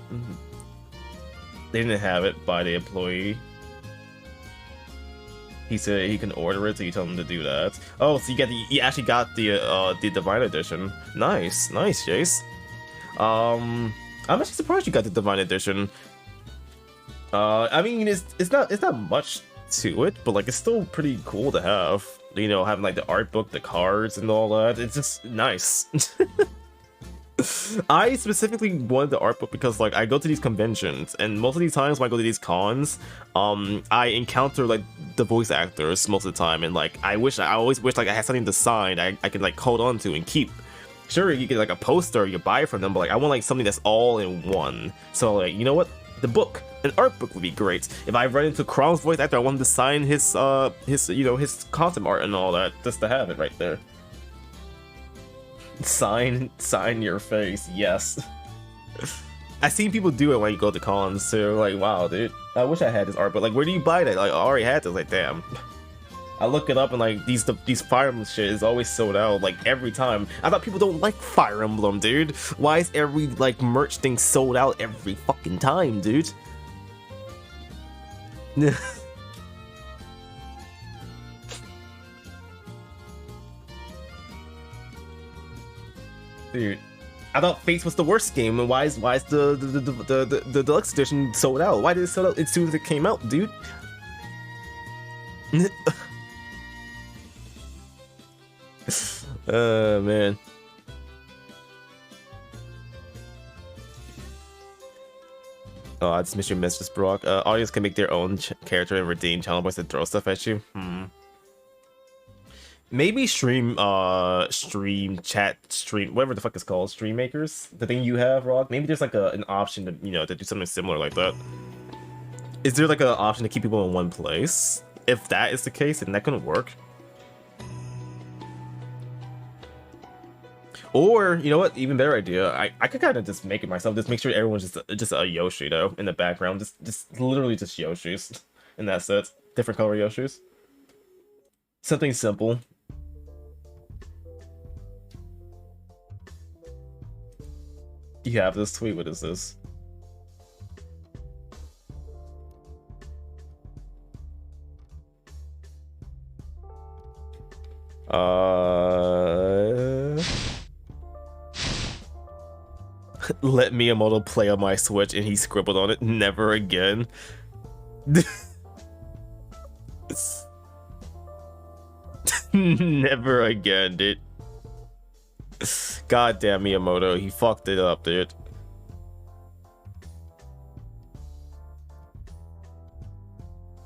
They didn't have it by the employee. He said he can order it, so you tell him to do that. Oh, so you actually got the Divine Edition. Nice, nice, Jace. I'm actually surprised you got the Divine Edition. I mean, it's not much to it, but like it's still pretty cool to have. You know, having like the art book, the cards, and all that. It's just nice. I specifically wanted the art book because like I go to these conventions, and most of these times when I go to these cons, I encounter like the voice actors most of the time, and like I always wish like I had something to sign I could like hold on to and keep. Sure, you get like a poster you buy from them, but like I want like something that's all in one. So like, you know what? The book, an art book would be great. If I run into Crom's voice actor, I want him to sign his you know, his concept art and all that, just to have it right there. Sign your face, yes. I've seen people do it when you go to cons too. Like, wow, dude, I wish I had this art, but like, where do you buy that? Like, I already had this. Like, damn. I look it up and like these Fire Emblem shit is always sold out like every time. I thought people don't like Fire Emblem, dude. Why is every like merch thing sold out every fucking time, dude? Dude, I thought Fates was the worst game, and why is the deluxe edition sold out? Why did it sell out as soon as it came out, dude? Man. Oh, I just missed your message, Brock. Audience can make their own character and redeem channel points to throw stuff at you. Maybe stream chat, whatever the fuck it's called, stream makers. The thing you have, Rock. Maybe there's like an option to, you know, to do something similar like that. Is there like an option to keep people in one place? If that is the case, then that couldn't work. Or, you know what, even better idea, I could kind of just make it myself, just make sure everyone's just a Yoshi though in the background, just literally just Yoshis, and that's it. Different color Yoshis. Something simple. You have this tweet, what is this? Let Miyamoto play on my Switch, and he scribbled on it, never again. Never again, dude. Goddamn Miyamoto, he fucked it up, dude.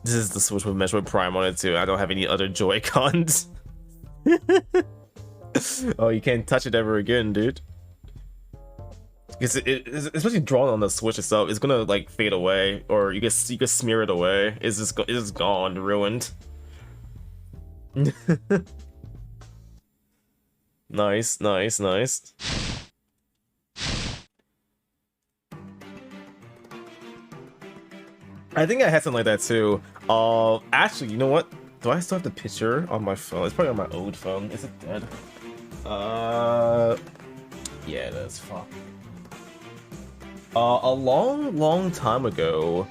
This is the Switch with Metroid Prime on it too. I don't have any other Joy-Cons. Oh, you can't touch it ever again, dude. Because especially drawn on the Switch itself, it's gonna like fade away, or you can smear it away. It's just gone, ruined. Nice, nice, nice. I think I had something like that too. Actually, you know what? Do I still have the picture on my phone? It's probably on my old phone. Is it dead? Yeah, it is. Fuck. A long time ago,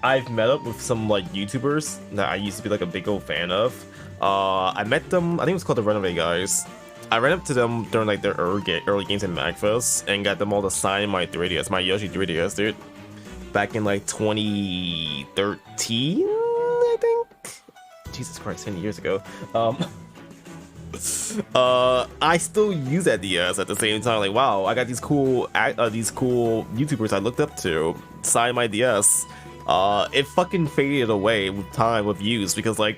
I've met up with some like YouTubers that I used to be like a big old fan of. I met them, I think it was called the Runaway Guys. I ran up to them during like their early games in MagFest and got them all to sign my 3DS, my Yoshi 3DS, dude. Back in like 2013, I think? Jesus Christ, 10 years ago. I still use that DS at the same time. Like, wow, I got these cool YouTubers I looked up to sign my DS. It fucking faded away with time, with use, because like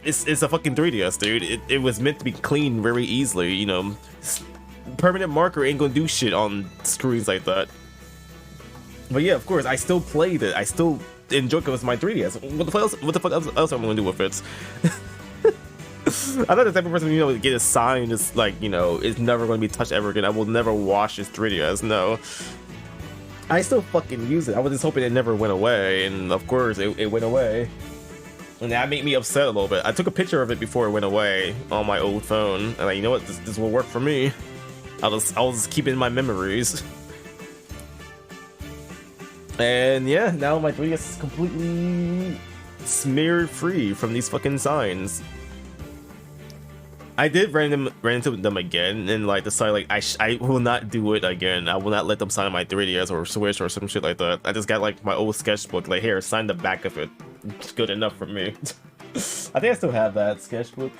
it's a fucking 3DS, dude. It was meant to be cleaned very easily, you know. Permanent marker ain't gonna do shit on screens like that. But yeah, of course, I still played it. I still enjoy it because it's my 3DS. What the fuck else am I gonna do with it? I'm not the type of person, you know, get a sign just like, you know, it's never going to be touched ever again. I will never wash this 3DS. No. I still fucking use it. I was just hoping it never went away, and of course it went away. And that made me upset a little bit. I took a picture of it before it went away on my old phone, and like, you know what, this will work for me. I'll just keep it in my memories. And yeah, now my 3DS is completely smeared free from these fucking signs. I did run into them again, and like decided like I will not do it again. I will not let them sign my 3DS or Switch or some shit like that. I just got like my old sketchbook, like here, sign the back of it. It's good enough for me. I think I still have that sketchbook.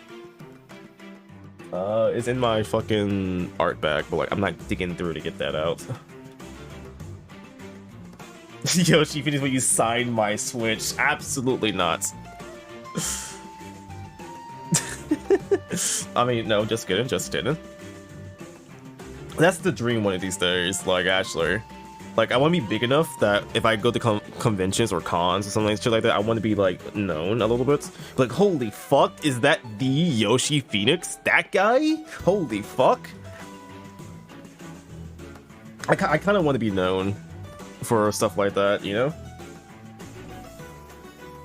It's in my fucking art bag, but like I'm not digging through to get that out. YoshiPhoenix, will you sign my Switch? Absolutely not. I mean, no, just kidding, just kidding. That's the dream one of these days, like, actually. Like, I want to be big enough that if I go to conventions or cons or something like shit like that, I want to be, like, known a little bit. Like, holy fuck, is that the YoshiPhoenix? That guy? Holy fuck. I kind of want to be known for stuff like that, you know?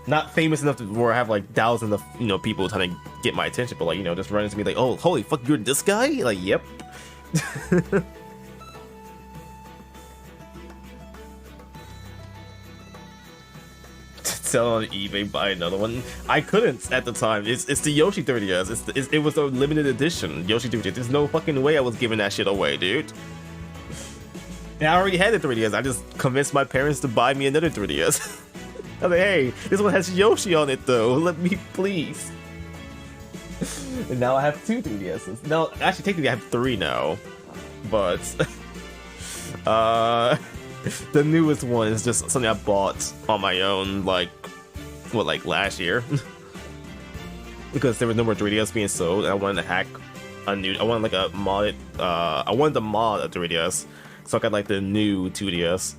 Not famous enough to where I have like thousands of, you know, people trying to get my attention, but like, you know, just running to me like, oh, holy fuck, you're this guy? Like, yep. Sell on eBay, buy another one. I couldn't at the time. It's the Yoshi 3DS. It was a limited edition Yoshi 3DS. There's no fucking way I was giving that shit away, dude. And I already had the 3DS. I just convinced my parents to buy me another 3DS. I was like, hey, this one has Yoshi on it though. Let me please. And now I have 2 3DSs. No, actually, technically I have 3 now. But the newest one is just something I bought on my own, like what, like last year, because there was no more 3DS being sold, and I wanted to hack a new. I wanted like a modded. I wanted to mod a 3DS, so I got like the new 2DS.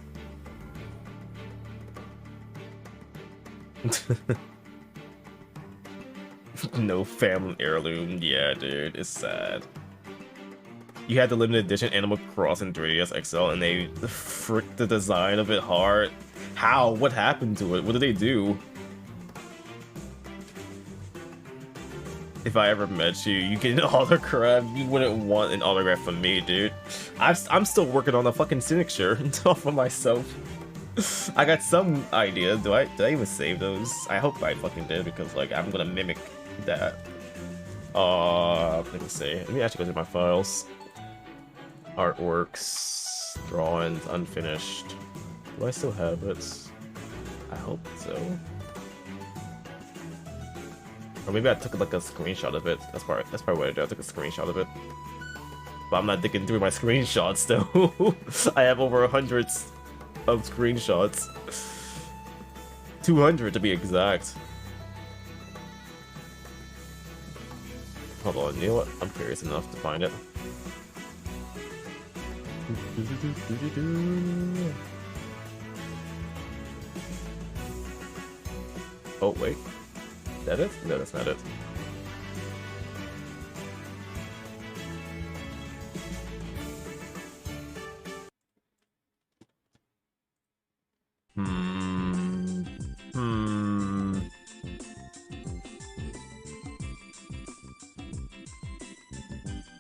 No family heirloom. Yeah, dude, it's sad. You had the limited edition Animal Crossing 3DS XL, and they fricked the design of it hard. How? What happened to it? What did they do? If I ever met you, you get an autograph. You wouldn't want an autograph from me, dude. I'm still working on a fucking signature for myself. I got some idea. Did I even save those? I hope I fucking did, because like I'm gonna mimic that. Let me see. Let me actually go to my files. Artworks, drawings, unfinished. Do I still have it? I hope so. Or maybe I took like a screenshot of it. That's probably what I did. I took a screenshot of it. But I'm not digging through my screenshots though. I have over 100 of screenshots. 200 to be exact. Hold on, you know what? I'm curious enough to find it. Oh wait, is that it? No, that's not it.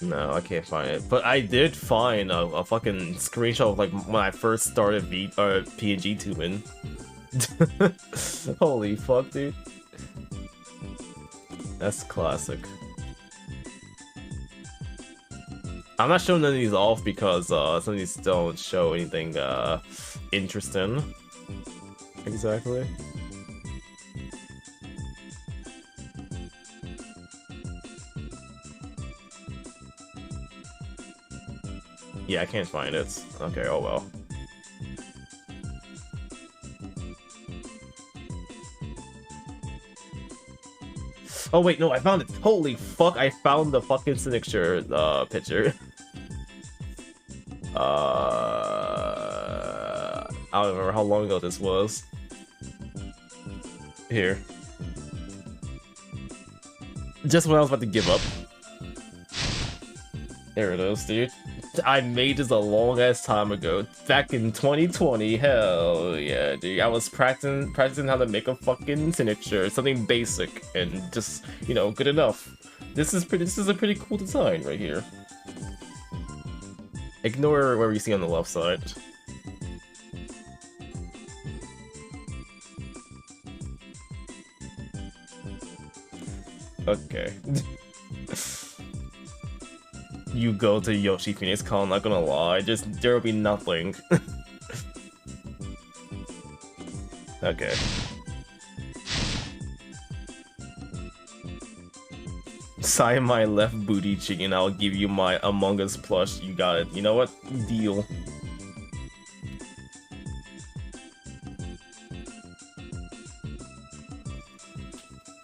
No, I can't find it. But I did find a fucking screenshot of like when I first started PNG tubing. Holy fuck, dude. That's classic. I'm not showing none of these off because some of these don't show anything interesting. Exactly. Yeah, I can't find it. Okay, oh well. Oh wait, no, I found it. Holy fuck, I found the fucking signature picture. I don't remember how long ago this was. Here. Just when I was about to give up. There it is, dude. I made this a long ass time ago. Back in 2020. Hell yeah, dude. I was practicing how to make a fucking signature, something basic and just, you know, good enough. This is a pretty cool design right here. Ignore where you see on the left side. Okay. You go to YoshiPhoenix Con, not gonna lie, just there will be nothing. Okay. Sign my left booty cheek and I'll give you my Among Us plush. You got it. You know what? Deal.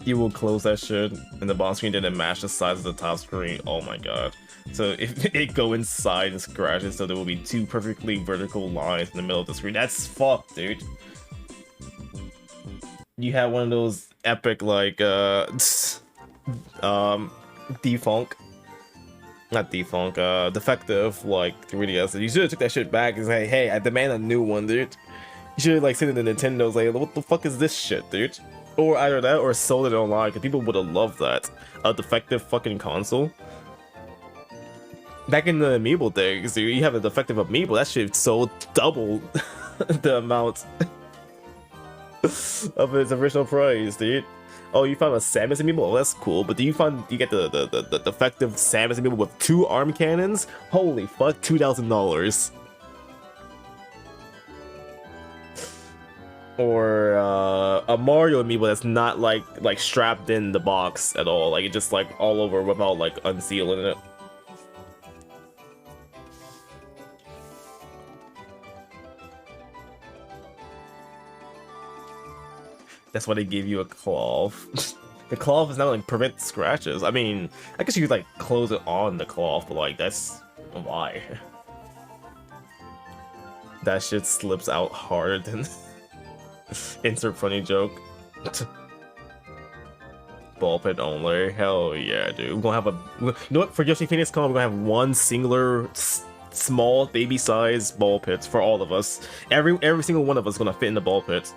You will close that shit in the bottom screen and then match the size of the top screen. Oh my god. So if it go inside and scratch it, so there will be two perfectly vertical lines in the middle of the screen. That's fucked, dude. You had one of those epic like defective like 3DS. You should have took that shit back and say, hey, I demand a new one, dude. You should have like sent it to Nintendo's like, what the fuck is this shit, dude? Or either that or sold it online, because people would have loved that. A defective fucking console. Back in the Amiibo days, dude, you have a defective Amiibo, that shit sold double the amount of its original price, dude. Oh, you found a Samus Amiibo? Oh, that's cool. But do you get the defective Samus Amiibo with 2 arm cannons? Holy fuck, $2,000. Or a Mario Amiibo that's not like strapped in the box at all. Like it just like all over without like unsealing it. That's why they gave you a cloth. The cloth is not like prevent scratches. I mean, I guess you could like close it on the cloth, but like that's why. That shit slips out harder than insert funny joke. Ball pit only. Hell yeah, dude. We're gonna have you know what? For YoshiPhoenix Con, we're gonna have one singular small baby size ball pit for all of us. Every single one of us is gonna fit in the ball pit.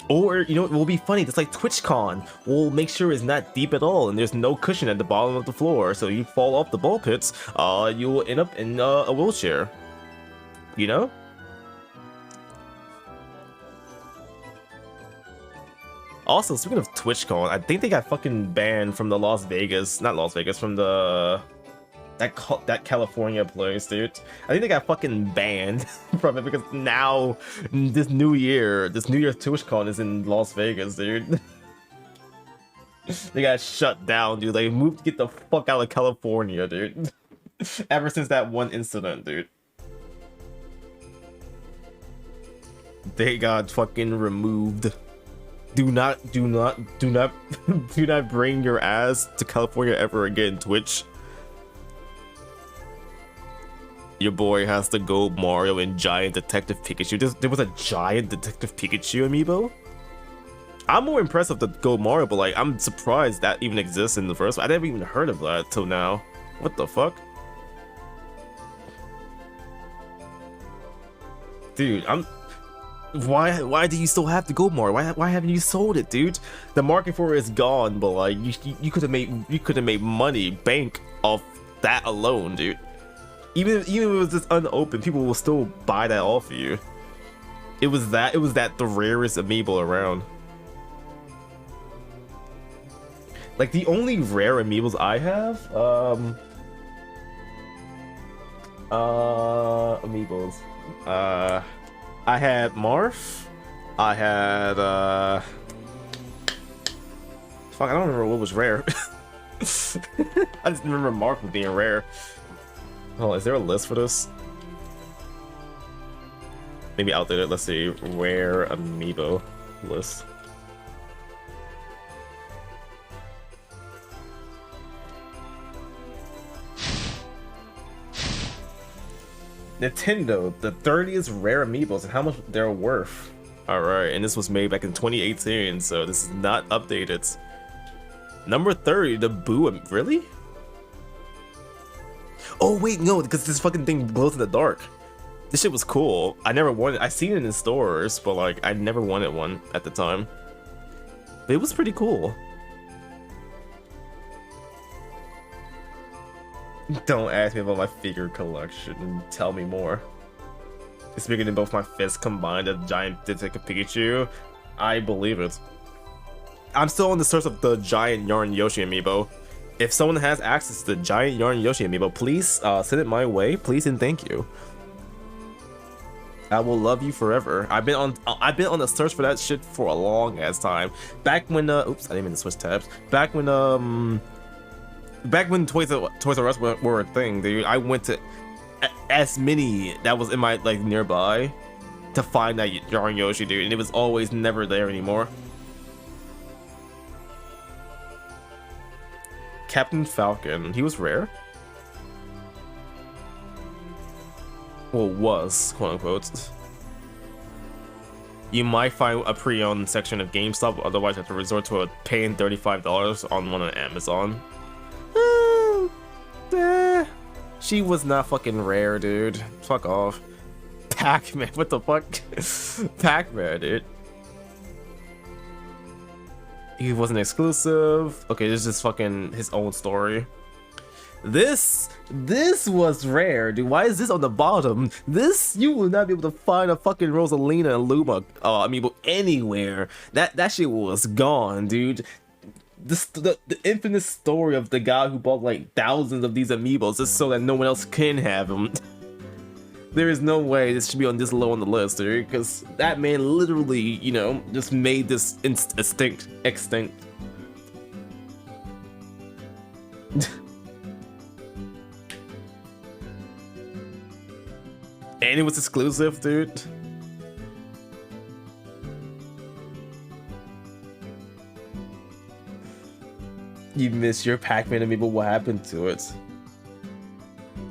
Or, you know, it will be funny, it's like TwitchCon. We'll make sure it's not deep at all, and there's no cushion at the bottom of the floor, so you fall off the ball pits, you will end up in a wheelchair. You know? Also, speaking of TwitchCon, I think they got fucking banned from the Las Vegas, not Las Vegas, from the that California place, dude. I think they got fucking banned from it because now this New Year's TwitchCon is in Las Vegas, dude. They got shut down, dude. They moved to get the fuck out of California, dude. Ever since that one incident, dude. They got fucking removed. Do not bring your ass to California ever again, Twitch. Your boy has to go Mario and Giant Detective Pikachu. There was a Giant Detective Pikachu amiibo? I'm more impressed with the Go Mario, but like, I'm surprised that even exists in the first one. I never even heard of that till now. What the fuck? Dude, why do you still have to Go Mario? Why haven't you sold it, dude? The market for it is gone, but like, you could have made money, bank off that alone, dude. Even if it was just unopened, people will still buy that off of you. It was that the rarest amiibo around. Like the only rare amiibos I have, amiibos. I had Marth. I had fuck, I don't remember what was rare. I just remember Marth being rare. Oh, is there a list for this? Maybe outdated. Let's see. Rare amiibo list. Nintendo, the 30th rare amiibos and how much they're worth. Alright, and this was made back in 2018, so this is not updated. Number 30, the Boo. Really? Oh wait, no, because this fucking thing glows in the dark. This shit was cool. I never wanted. I seen it in stores, but like I never wanted one at the time. But it was pretty cool. Don't ask me about my figure collection. Tell me more. It's bigger than both my fists combined. A giant Detective Pikachu. I believe it. I'm still on the search of the giant Yarn Yoshi amiibo. If someone has access to the giant Yarn Yoshi amiibo, please send it my way. Please and thank you. I will love you forever. I've been on the search for that shit for a long ass time. Back when oops, I didn't mean to switch tabs. Back when Toys R Us were a thing, dude. I went to as many that was in my like nearby to find that Yarn Yoshi, dude, and it was always never there anymore. Captain Falcon, he was rare. Well, was, quote unquote. You might find a pre-owned section of GameStop, otherwise you have to resort to paying $35 on one on Amazon. She was not fucking rare, dude. Fuck off. Pac-Man, what the fuck? Pac-Man, dude. He wasn't exclusive. Okay, this is just fucking his own story. This was rare, dude. Why is this on the bottom? This, you will not be able to find a fucking Rosalina and Luma amiibo anywhere. That shit was gone, dude. The infinite story of the guy who bought like thousands of these amiibos just so that no one else can have them. There is no way this should be on this low on the list, dude, because that man literally, you know, just made this extinct. And it was exclusive, dude. You missed your Pac-Man amiibo. What happened to it?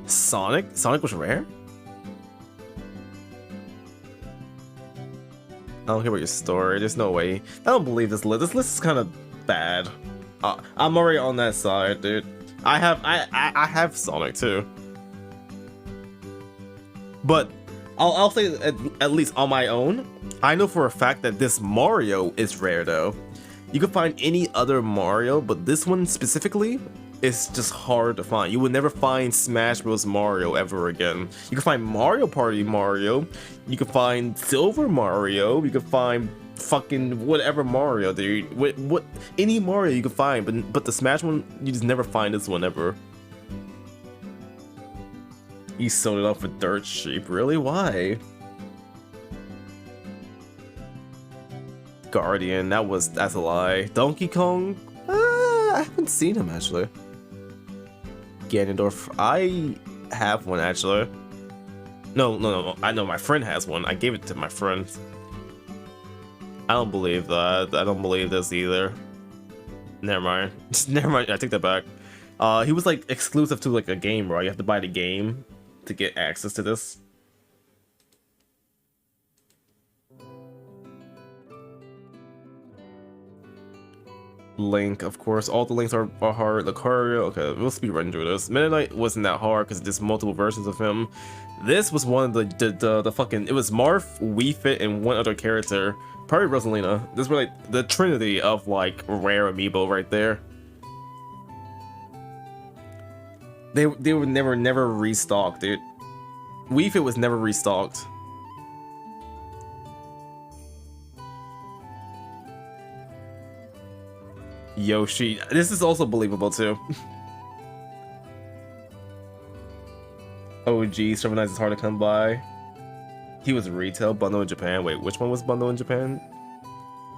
Sonic? Sonic was rare? I don't care about your story. There's no way. I don't believe this list. This list is kind of bad. I'm already on that side, dude. I have Sonic too. But I'll say at least on my own, I know for a fact that this Mario is rare though. You can find any other Mario, but this one specifically is just hard to find. You will never find Smash Bros. Mario ever again. You can find Mario Party Mario, you can find Silver Mario, you can find fucking whatever Mario, dude. What any Mario you can find, but the Smash one, you just never find this one ever. You sold it off for dirt cheap, really? Why? Guardian, that's a lie. Donkey Kong? I haven't seen him actually. Ganondorf, I have one actually. No, I know my friend has one. I gave it to my friend. I don't believe that. I don't believe this either. Never mind. Never mind, I take that back. He was like exclusive to like a game, right? You have to buy the game to get access to this. Link, of course. All the links are hard. Lucario, okay, we'll speed run through this. Meta Knight wasn't that hard because there's multiple versions of him. This was one of the fucking, it was Marth, Wii Fit, and one other character. Probably Rosalina. This was like the trinity of like rare amiibo right there. They were never restocked, dude. Wii Fit was never restocked. Yoshi, this is also believable too. OG, Sermonize is hard to come by. He was retail bundle in Japan. Wait, which one was bundle in Japan?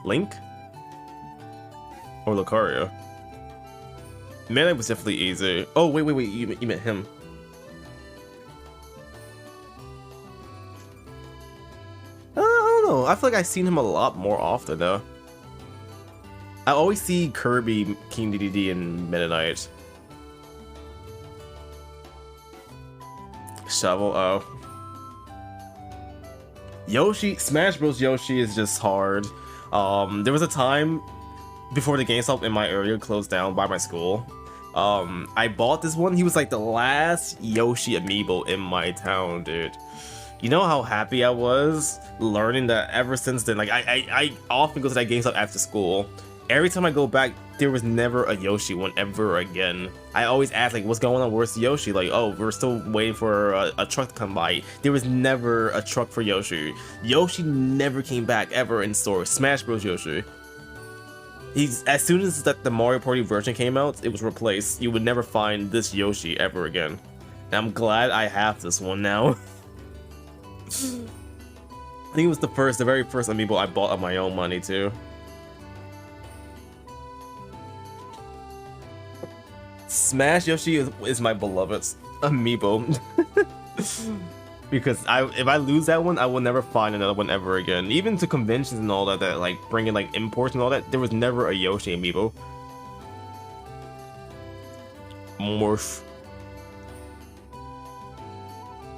Link? Or Lucario? Man, it was definitely easy. Oh, wait, you meant him. I don't know. I feel like I've seen him a lot more often though. I always see Kirby, King DDD, and Meta Knight. Shovel, oh. Yoshi, Smash Bros. Yoshi is just hard. There was a time before the GameStop in my area closed down by my school. I bought this one. He was like the last Yoshi amiibo in my town, dude. You know how happy I was learning that ever since then. Like I often go to that GameStop after school. Every time I go back, there was never a Yoshi one ever again. I always ask like, what's going on? Where's Yoshi? Like, oh, we're still waiting for a truck to come by. There was never a truck for Yoshi. Yoshi never came back ever in stores. Smash Bros. Yoshi. He's as soon as that the Mario Party version came out, it was replaced. You would never find this Yoshi ever again. And I'm glad I have this one now. I think it was the very first amiibo I bought on my own money too. Smash Yoshi is my beloved amiibo. Because if I lose that one, I will never find another one ever again. Even to conventions and all that, like bringing like imports and all that, there was never a Yoshi amiibo. Morph.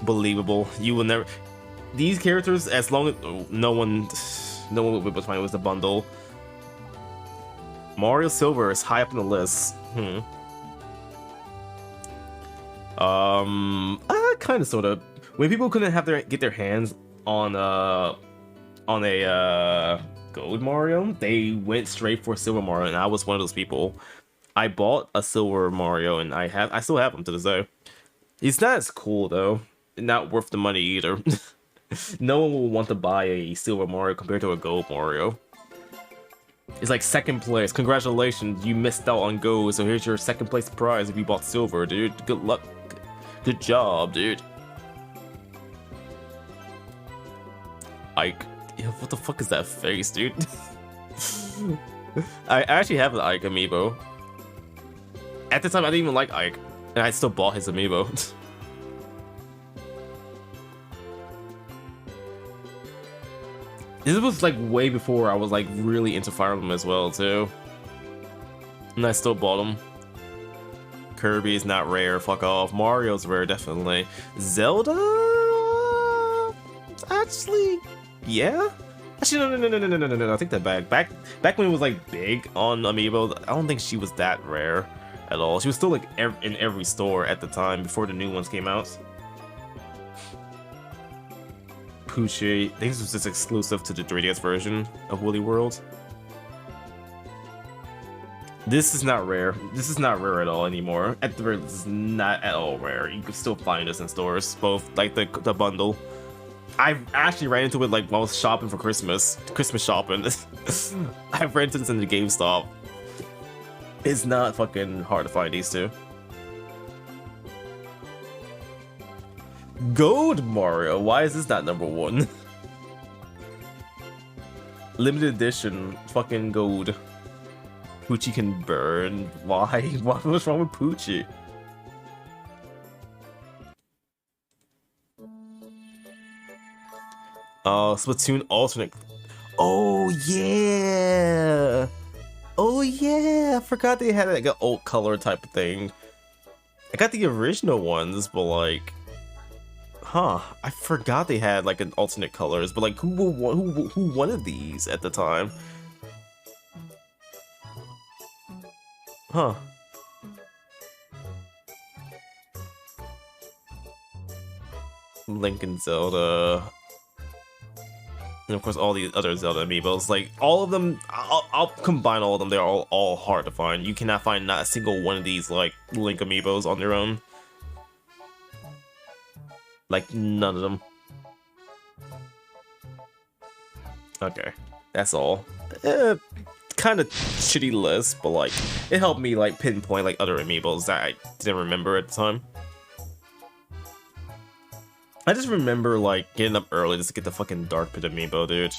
Believable. You will never. These characters, as long as no one will be able to find it, was the bundle. Mario Silver is high up on the list. Kind of, sort of. When people couldn't have get their hands on a Gold Mario, they went straight for Silver Mario, and I was one of those people. I bought a Silver Mario, and I still have him to this day. He's not as cool though, not worth the money either. No one will want to buy a Silver Mario compared to a Gold Mario. It's like second place. Congratulations, you missed out on Gold, so here's your second place prize if you bought Silver, dude. Good luck. Good job, dude. Ike. Yeah, what the fuck is that face, dude? I actually have an Ike amiibo. At the time, I didn't even like Ike, and I still bought his amiibo. This was like way before I was like really into Fire Emblem as well too, and I still bought them. Kirby is not rare. Fuck off. Mario's rare, definitely. Zelda, actually, yeah. Actually, no. I think that back when it was like big on Amiibo, I don't think she was that rare at all. She was still like in every store at the time before the new ones came out. Poochie. I think this was just exclusive to the 3DS version of Woolly World. This is not rare. This is not rare at all anymore. At the very least, this is not at all rare. You can still find this in stores, both like the bundle. I actually ran into it like when I was shopping for Christmas shopping. I ran into this in the GameStop. It's not fucking hard to find these two. Gold Mario, why is this not number one? Limited edition, fucking gold. Poochie can burn. Why? What's wrong with Poochie? Splatoon alternate. Oh yeah. Oh yeah. I forgot they had like an old color type of thing. I got the original ones, but like, huh? I forgot they had like an alternate colors. But like, who wanted these at the time? Huh. Link and Zelda. And of course all the other Zelda amiibos. Like all of them, I'll combine all of them. They're all hard to find. You cannot find not a single one of these like Link amiibos on their own. Like none of them. Okay, that's all. Kind of shitty list, but like it helped me like pinpoint like other amiibos that I didn't remember at the time. I just remember like getting up early just to get the fucking Dark Pit amiibo, dude.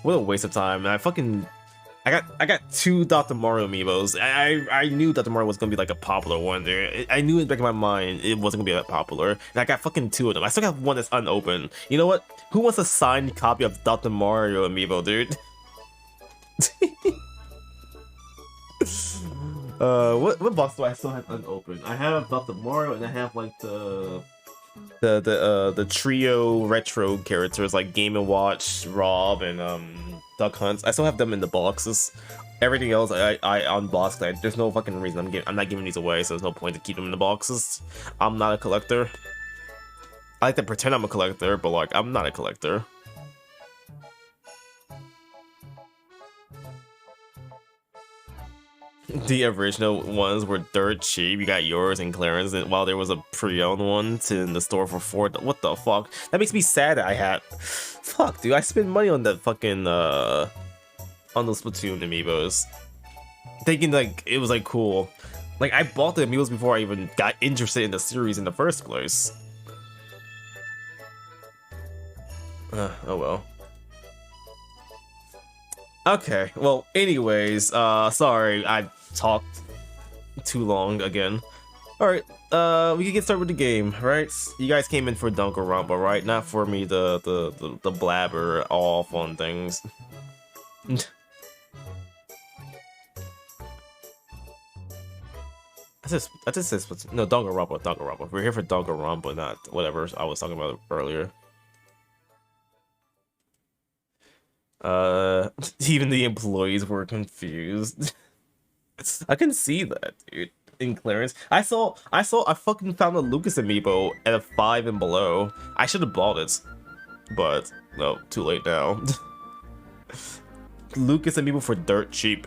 What a waste of time. And I got two Dr. Mario amiibos. I knew Dr. Mario was gonna be like a popular one, dude. I knew in the back of my mind it wasn't gonna be that popular. And I got fucking two of them. I still got one that's unopened. You know what? Who wants a signed copy of Dr. Mario amiibo, dude? What box do I still have unopened? I have Dr. Mario and I have like the trio retro characters like Game & Watch, Rob, and Duck Hunts. I still have them in the boxes. Everything else I unboxed. There's no fucking reason I'm not giving these away, so there's no point to keep them in the boxes. I'm not a collector. I like to pretend I'm a collector, but like I'm not a collector. The original ones were dirt cheap. You got yours in clearance, and while there was a pre-owned one in the store for $4. What the fuck? That makes me sad that I had. Fuck, dude. I spent money on that fucking on those Splatoon amiibos, thinking like it was like cool. Like I bought the amiibos before I even got interested in the series in the first place. Oh well. Okay, well, anyways, sorry, I talked too long again. Alright, we can get started with the game, right? You guys came in for Danganronpa, right? Not for me the blabber all fun things. I just said no, Danganronpa. We're here for Danganronpa, not whatever I was talking about earlier. Even the employees were confused. I can see that, dude. In clearance, I fucking found a Lucas amiibo at a 5 and below. I should have bought it, but no, too late now. Lucas amiibo for dirt cheap.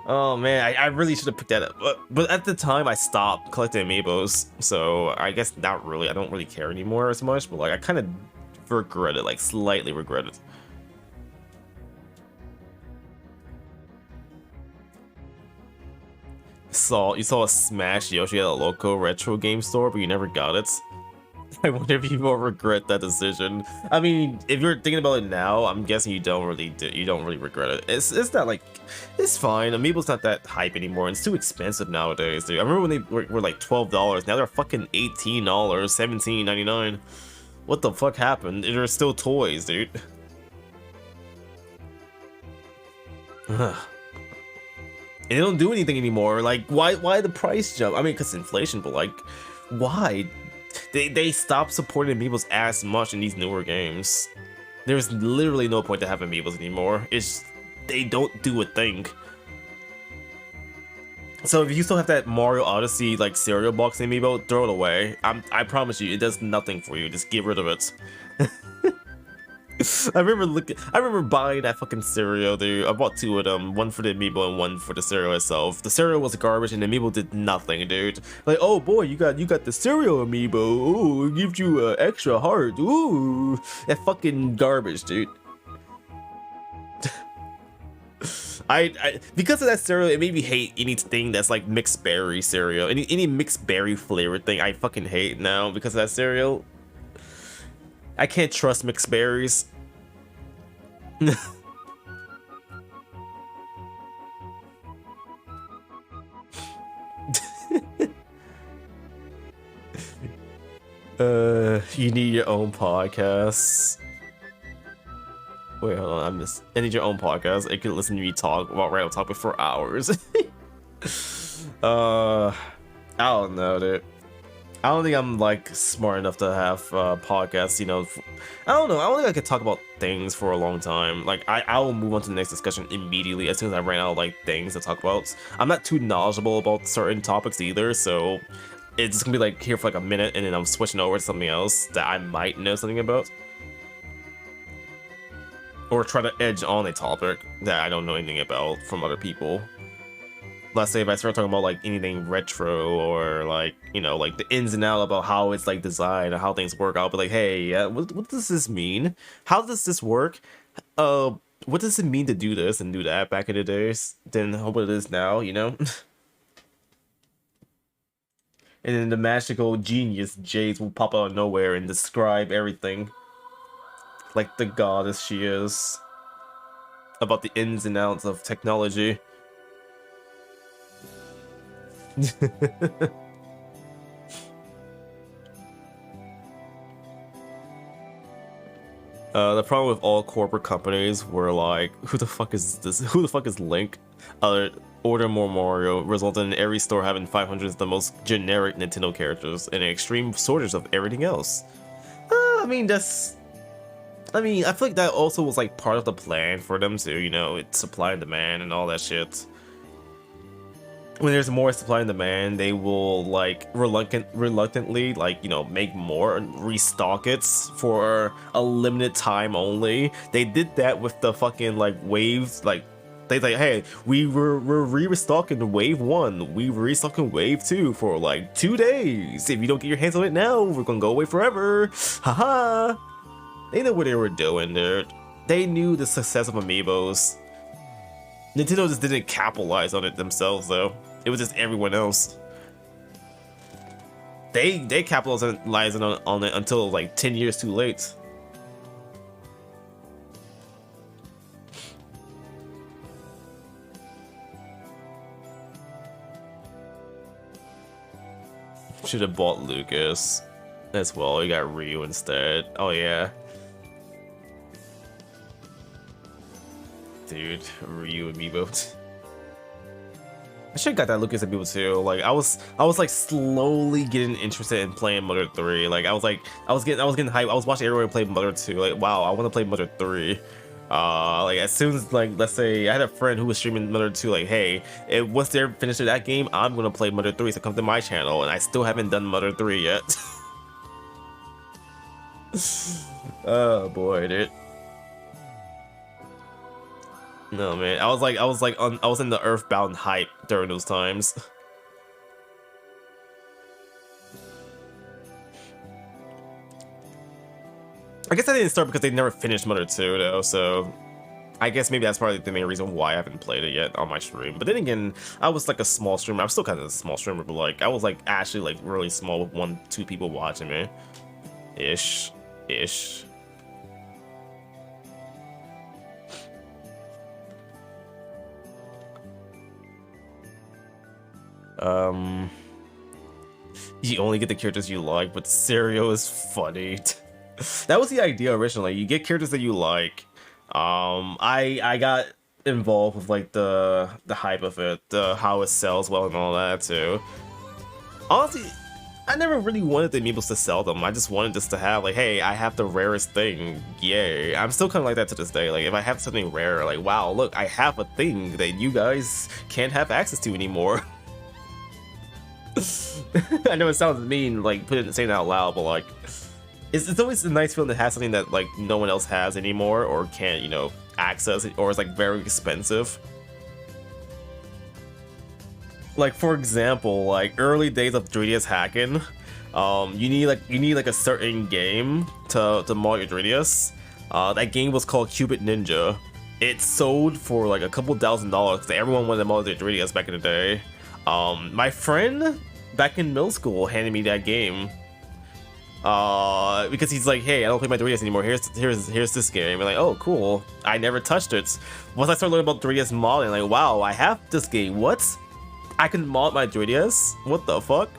Oh man, I really should have picked that up, but at the time I stopped collecting amiibos, so I guess not really. I don't really care anymore as much, but like I kind of regret it, like slightly regret it. You saw a Smash Yoshi at a local retro game store, but you never got it. I wonder if you will regret that decision. I mean, if you're thinking about it now, I'm guessing you don't really regret it. It's not like, it's fine. Amiibo's not that hype anymore. And it's too expensive nowadays, dude. I remember when they were like $12. Now they're fucking $18, $17.99. What the fuck happened? They're still toys, dude. And they don't do anything anymore. Like, why the price jump? I mean, because inflation, but like, why? They stopped supporting amiibos as much in these newer games. There's literally no point to have amiibos anymore. It's they don't do a thing. So if you still have that Mario Odyssey like cereal box amiibo, throw it away. I promise you, it does nothing for you. Just get rid of it. I remember buying that fucking cereal, dude. I bought 2 of them, one for the amiibo and one for the cereal itself. The cereal was garbage and the amiibo did nothing, dude. Like, oh boy, you got the cereal amiibo. Ooh, it gives you an extra heart. Ooh, that fucking garbage, dude. Because of that cereal, it made me hate anything that's like mixed berry cereal. Any mixed berry flavored thing, I fucking hate now because of that cereal. I can't trust mixed berries. You need your own podcast. Wait, hold on, I need your own podcast. It could listen to me talk about random topic for hours. I don't know, dude. I don't think I'm like smart enough to have podcasts, you know. I don't know. I don't think I could talk about things for a long time. Like I will move on to the next discussion immediately as soon as I ran out of like things to talk about. I'm not too knowledgeable about certain topics either, so it's just gonna be like here for like a minute and then I'm switching over to something else that I might know something about. Or try to edge on a topic that I don't know anything about from other people. Let's say if I start talking about like anything retro or like, you know, like the ins and outs about how it's like designed or how things work, I'll be like, hey, what does this mean? How does this work? What does it mean to do this and do that back in the days than what it is now, you know? And then the magical genius Jade will pop out of nowhere and describe everything like the goddess she is about the ins and outs of technology. The problem with all corporate companies were like, who the fuck is this? Who the fuck is Link? Order more Mario, resulting in every store having 500 of the most generic Nintendo characters and an extreme shortage of everything else. I mean, that's. I mean, I feel like that also was like part of the plan for them to, you know, it's supply and demand and all that shit. When there's more supply and demand, they will like reluctantly like, you know, make more and restock it for a limited time only. They did that with the fucking like waves, like they like, hey, we're restocking wave 1, we restocking wave 2 for like 2 days. If you don't get your hands on it now, we're gonna go away forever. Haha. They know what they were doing, dude. They knew the success of Amiibos. Nintendo just didn't capitalize on it themselves, though. It was just everyone else. They capitalized on it until like 10 years too late. Should have bought Lucas as well. You got Ryu instead. Oh yeah. Dude, Ryu amiibo. I should have got that Lucas amiibo too. Like I was like slowly getting interested in playing Mother 3. Like I was getting hype. I was watching everyone play Mother 2. Like wow, I want to play Mother 3. Like as soon as like let's say I had a friend who was streaming Mother 2. Like hey, once they're finished with that game, I'm gonna play Mother 3. So come to my channel, and I still haven't done Mother 3 yet. Oh boy, dude. No man, I was in the Earthbound hype during those times. I guess I didn't start because they never finished Mother 2 though, so I guess maybe that's probably the main reason why I haven't played it yet on my stream. But then again, I was like a small streamer. I'm still kind of a small streamer, but like I was like actually like really small with 1-2 people watching me, ish. You only get the characters you like, but Serio is funny. That was the idea originally. You get characters that you like. I got involved with like the hype of it, how it sells well and all that too. Honestly, I never really wanted the amiibos to sell them. I just wanted this to have like, hey, I have the rarest thing. Yay. I'm still kind of like that to this day. Like if I have something rare, like wow, look, I have a thing that you guys can't have access to anymore. I know it sounds mean, like saying it out loud, but like, it's always a nice feeling to have something that like no one else has anymore or can't, you know, access it, or it's like very expensive. Like for example, like early days of 3DS hacking, you need like a certain game to mod your 3DS. That game was called Cubit Ninja. It sold for like a couple $1,000 because everyone wanted to mod their 3DS back in the day. My friend back in middle school handed me that game because he's like, hey, I don't play my 3DS anymore, here's this game. I'm like, oh cool. I never touched it. Once I started learning about 3DS modding, like wow, I have this game. What? I can mod my 3DS? What the fuck?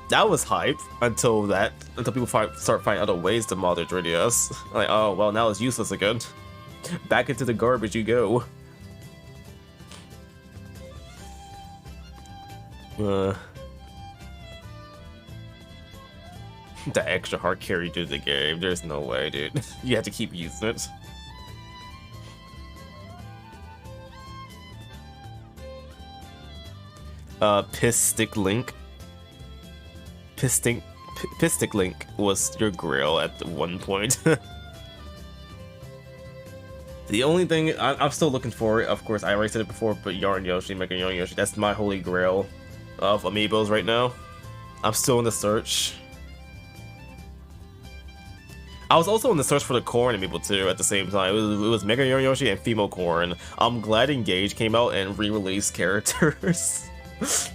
That was hype until people start finding other ways to mod their 3DS. Like, oh well, now it's useless again. Back into the garbage you go. The extra hard carry to the game. There's no way, dude. You have to keep using it. Pistic Link. Pistic Link was your grill at one point. The only thing I'm still looking for, of course, I already said it before, but Yarn Yoshi, Mega Yarn Yoshi, that's my holy grail of amiibos right now. I'm still in the search. I was also in the search for the Corn amiibo too at the same time. It was Mega Yarn Yoshi and Female Corn. I'm glad Engage came out and re-released characters.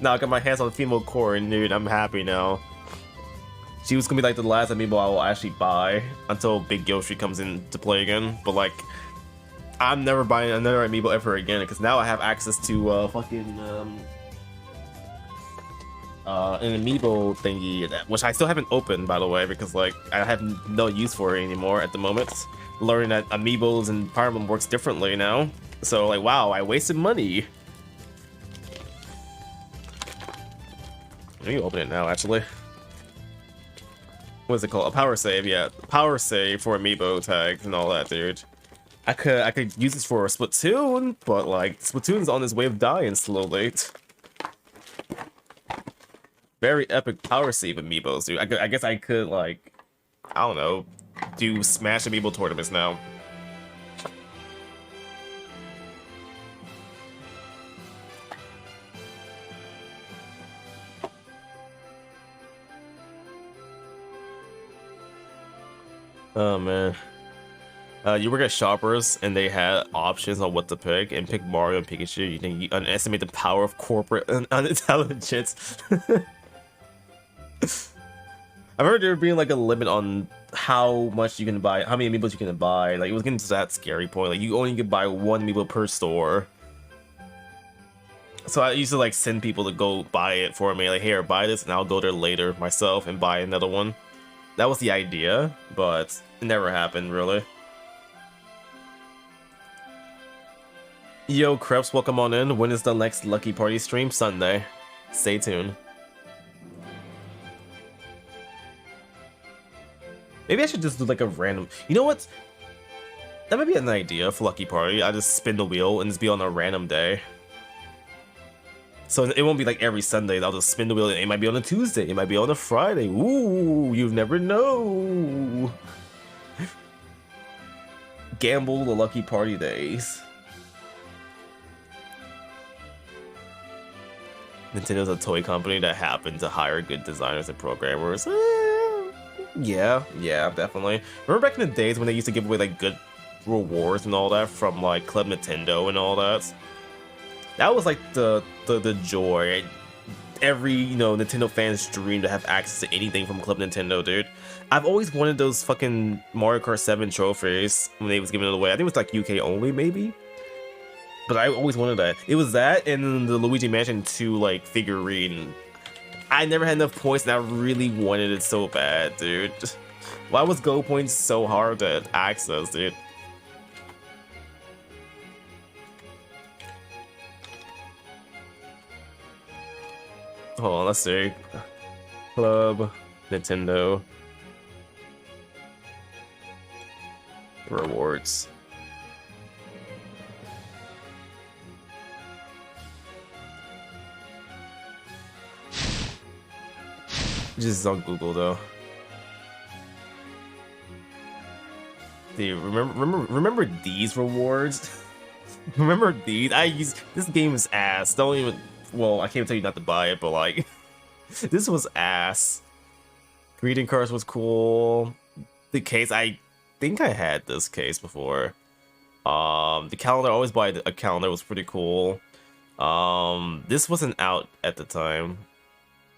Now I got my hands on Female Corn, dude. I'm happy now. She was gonna be like the last amiibo I will actually buy until Big Yoshi comes into play again. But like, I'm never buying another amiibo ever again because now I have access to an amiibo thingy, which I still haven't opened, by the way, because like I have no use for it anymore at the moment. Learning that amiibos and Fire Emblem works differently now, so like wow, I wasted money. Let me open it now, actually. What's it called? A power save, yeah. Power save for amiibo tags and all that, dude. I could use this for a Splatoon, but like Splatoon's on his way of dying slowly. Very epic power save amiibos, dude. I guess I could like, I don't know, do Smash amiibo tournaments now. Oh man. You work at Shoppers and they had options on what to pick, and pick Mario and Pikachu. You think you underestimate the power of corporate unintelligence. I remember there being like a limit on how much you can buy, how many amiibos you can buy. Like it was getting to that scary point. Like you only could buy one amiibo per store. So I used to like send people to go buy it for me. Like, here, buy this, and I'll go there later myself and buy another one. That was the idea, but it never happened really. Yo, Krebs, welcome on in. When is the next Lucky Party stream? Sunday. Stay tuned. Maybe I should just do like a random... You know what? That might be an idea for Lucky Party. I just spin the wheel and just be on a random day. So it won't be like every Sunday. I'll just spin the wheel. It might be on a Tuesday. It might be on a Friday. Ooh, you never know. Gamble the Lucky Party days. Nintendo's a toy company that happened to hire good designers and programmers. Yeah, definitely. Remember back in the days when they used to give away like good rewards and all that from like Club Nintendo and all that? That was like the joy. Every, you know, Nintendo fan's dream to have access to anything from Club Nintendo, dude. I've always wanted those fucking Mario Kart 7 trophies when they was giving it away. I think it was like UK only, maybe? But I always wanted that. It was that and the Luigi Mansion 2 like figurine. I never had enough points and I really wanted it so bad, dude. Why was Go Points so hard to access, dude? Hold on, let's see. Club Nintendo rewards. This is on Google though. Dude, remember these rewards? Remember these? This game is ass. Don't even. Well, I can't tell you not to buy it, but like, this was ass. Greeting cards was cool. The case, I think I had this case before. The calendar, I always buy a calendar, was pretty cool. This wasn't out at the time,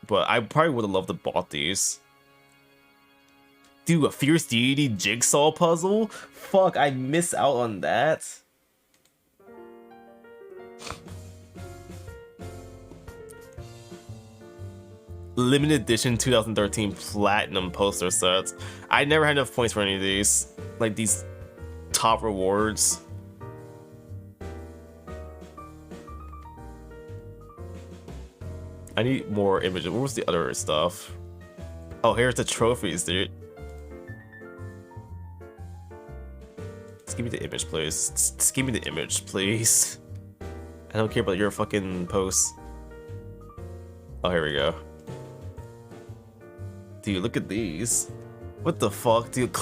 but I probably would have loved to bought these. Dude, a Fierce Deity jigsaw puzzle? Fuck, I miss out on that. Limited edition 2013 platinum poster sets. I never had enough points for any of these. Like these top rewards. I need more images. What was the other stuff? Oh, here's the trophies, dude. Just give me the image, please. Just give me the image, please. I don't care about your fucking posts. Oh, here we go. Dude, look at these. What the fuck, dude?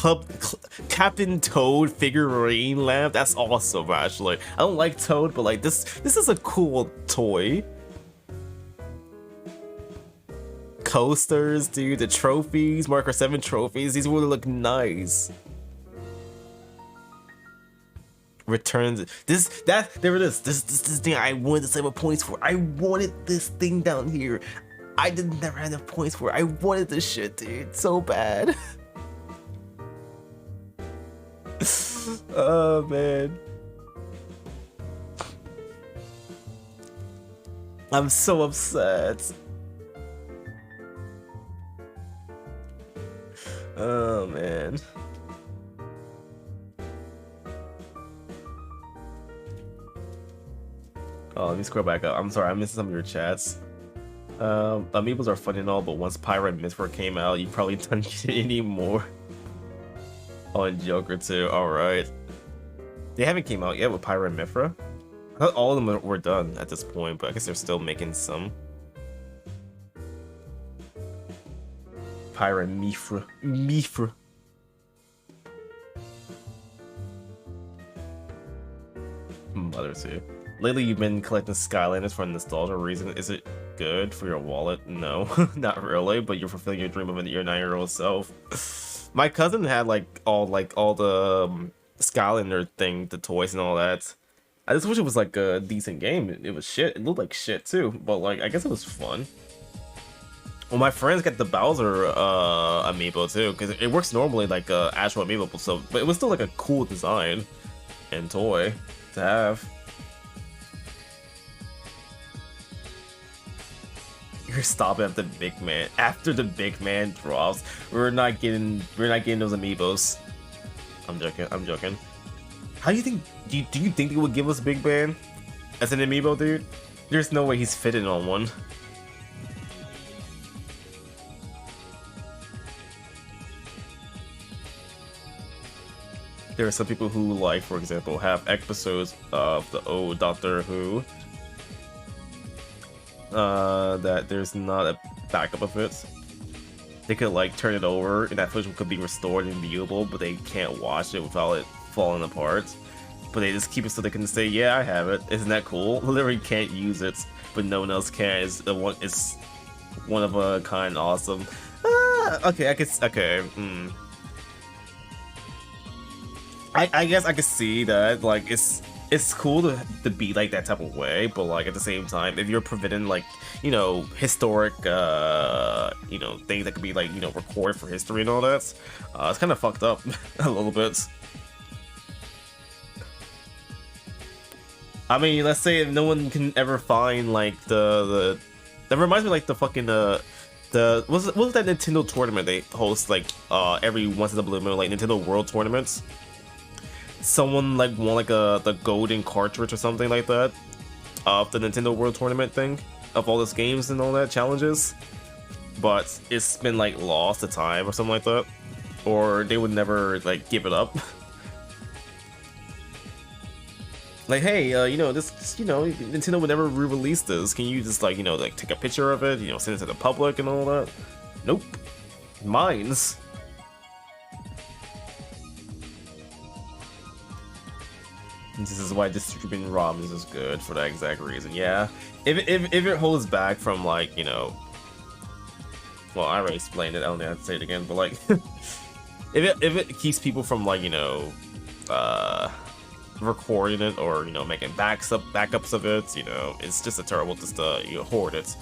Captain Toad figurine lamp? That's awesome, actually. I don't like Toad, but like this is a cool toy. Coasters, dude, the trophies, Mario Kart 7 trophies, these would look nice. Returns, there it is. This thing I wanted to save my points for. I wanted this thing down here. I never had enough points for it. I wanted this shit, dude, so bad. Oh man, I'm so upset. Oh man. Oh, let me scroll back up. I'm sorry, I'm missing some of your chats. Amiibos are fun and all, but once Pyra and Mithra came out, you probably don't get it anymore. Oh, and Joker too. Alright. They haven't came out yet with Pyra and Mithra. I thought all of them were done at this point, but I guess they're still making some. Pyra and Mithra. Mother too. Lately, you've been collecting Skylanders for a nostalgia reason. Is it good for your wallet? No, not really. But you're fulfilling your dream of your 9-year-old self. My cousin had all the Skylander thing, the toys and all that. I just wish it was like a decent game. It was shit. It looked like shit too, but like I guess it was fun. Well, my friends got the Bowser amiibo too, because it works normally like actual amiibo, so but it was still like a cool design and toy to have. You're stopping at the big man. After the big man drops, we're not getting those amiibos. I'm joking. How do you think? Do you think they would give us Big Man as an amiibo, dude? There's no way he's fitting on one. There are some people who, like, for example, have episodes of the old Doctor Who that there's not a backup of it. They could like turn it over and that footage could be restored and viewable, but they can't watch it without it falling apart. But they just keep it so they can say, yeah, I have it. Isn't that cool? Literally can't use it, but no one else can. It's one of a kind, awesome. Okay, I guess, okay. I guess I could see that, like, it's cool to be like that type of way, but like at the same time, if you're preventing like, you know, historic you know, things that could be like, you know, recorded for history and all that, it's kind of fucked up a little bit. I mean, let's say if no one can ever find like that reminds me like the fucking what was that Nintendo tournament they host like every once in a blue moon, like Nintendo World Tournaments? Someone like won like the golden cartridge or something like that of the Nintendo World Tournament thing of all those games and all that challenges, but it's been like lost to time or something like that, or they would never like give it up. Like, hey, you know, this, you know, Nintendo would never re-release this. Can you just like, you know, like take a picture of it, you know, send it to the public and all that? Nope, mines. This is why distributing ROMs is good for that exact reason. Yeah, if it holds back from like, you know, well, I already explained it. I don't have to say it again, but like, if it keeps people from like, you know, recording it or, you know, making backups of it, you know, it's just a terrible just to, you know, hoard it.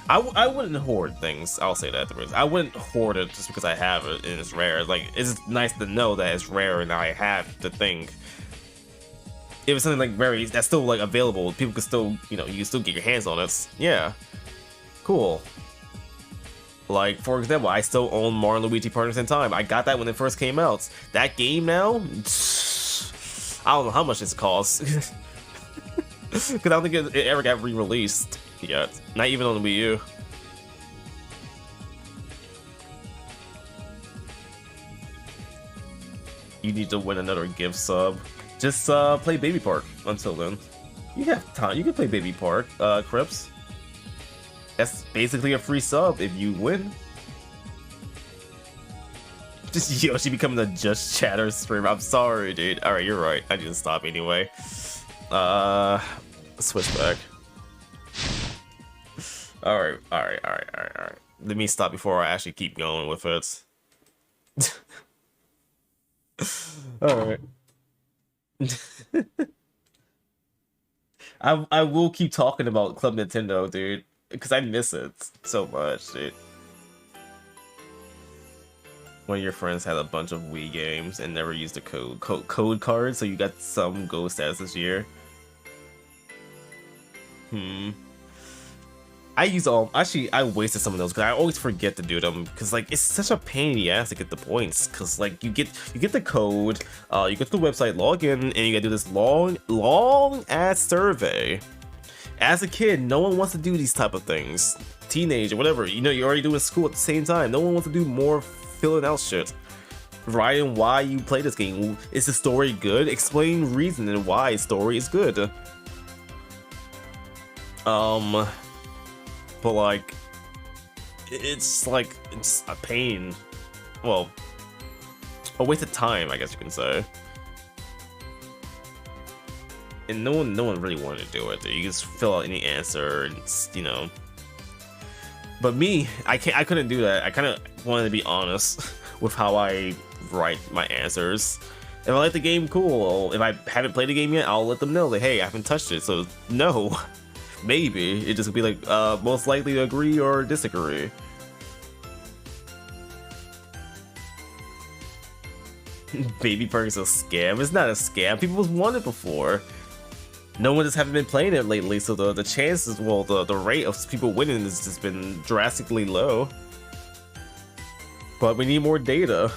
I wouldn't hoard things. I'll say that. I wouldn't hoard it just because I have it and it's rare. Like, it's nice to know that it's rare and I have the thing. If it's something like that's still like available, people can still, you know, you can still get your hands on it. Yeah, cool. Like, for example, I still own Mario & Luigi Partners in Time. I got that when it first came out. That game now, I don't know how much it costs. Because I don't think it ever got re-released yet. Not even on the Wii U. You need to win another gift sub. Just play Baby Park until then. You have time. You can play Baby Park, Crips. That's basically a free sub if you win. Just Yoshi becoming a Just Chatter streamer. I'm sorry, dude. Alright, you're right. I need to stop anyway. Switch back. Alright. Let me stop before I actually keep going with it. Alright. I will keep talking about Club Nintendo, dude, because I miss it so much, dude. One of your friends had a bunch of Wii games and never used the code card, so you got some gold status this year. I wasted some of those because I always forget to do them because like it's such a pain in the ass to get the points because like you get the code, you get to the website, log in, and you gotta do this long ass survey. As a kid, no one wants to do these type of things. teenage or whatever. You know, you're already doing school at the same time. No one wants to do more filling out shit. Writing why you play this game. Is the story good? Explain reason and why story is good. But like, it's like, it's a pain. Well, a waste of time, I guess you can say. And no one really wanted to do it. You just fill out any answer, and it's, you know. But me, I couldn't do that. I kind of wanted to be honest with how I write my answers. If I like the game, cool. If I haven't played the game yet, I'll let them know that, hey, I haven't touched it. So no, maybe it just would be like most likely to agree or disagree. Baby Perk is a scam. It's not a scam. People have won it before. No one just haven't been playing it lately, so the chances, well, the rate of people winning has just been drastically low. But we need more data.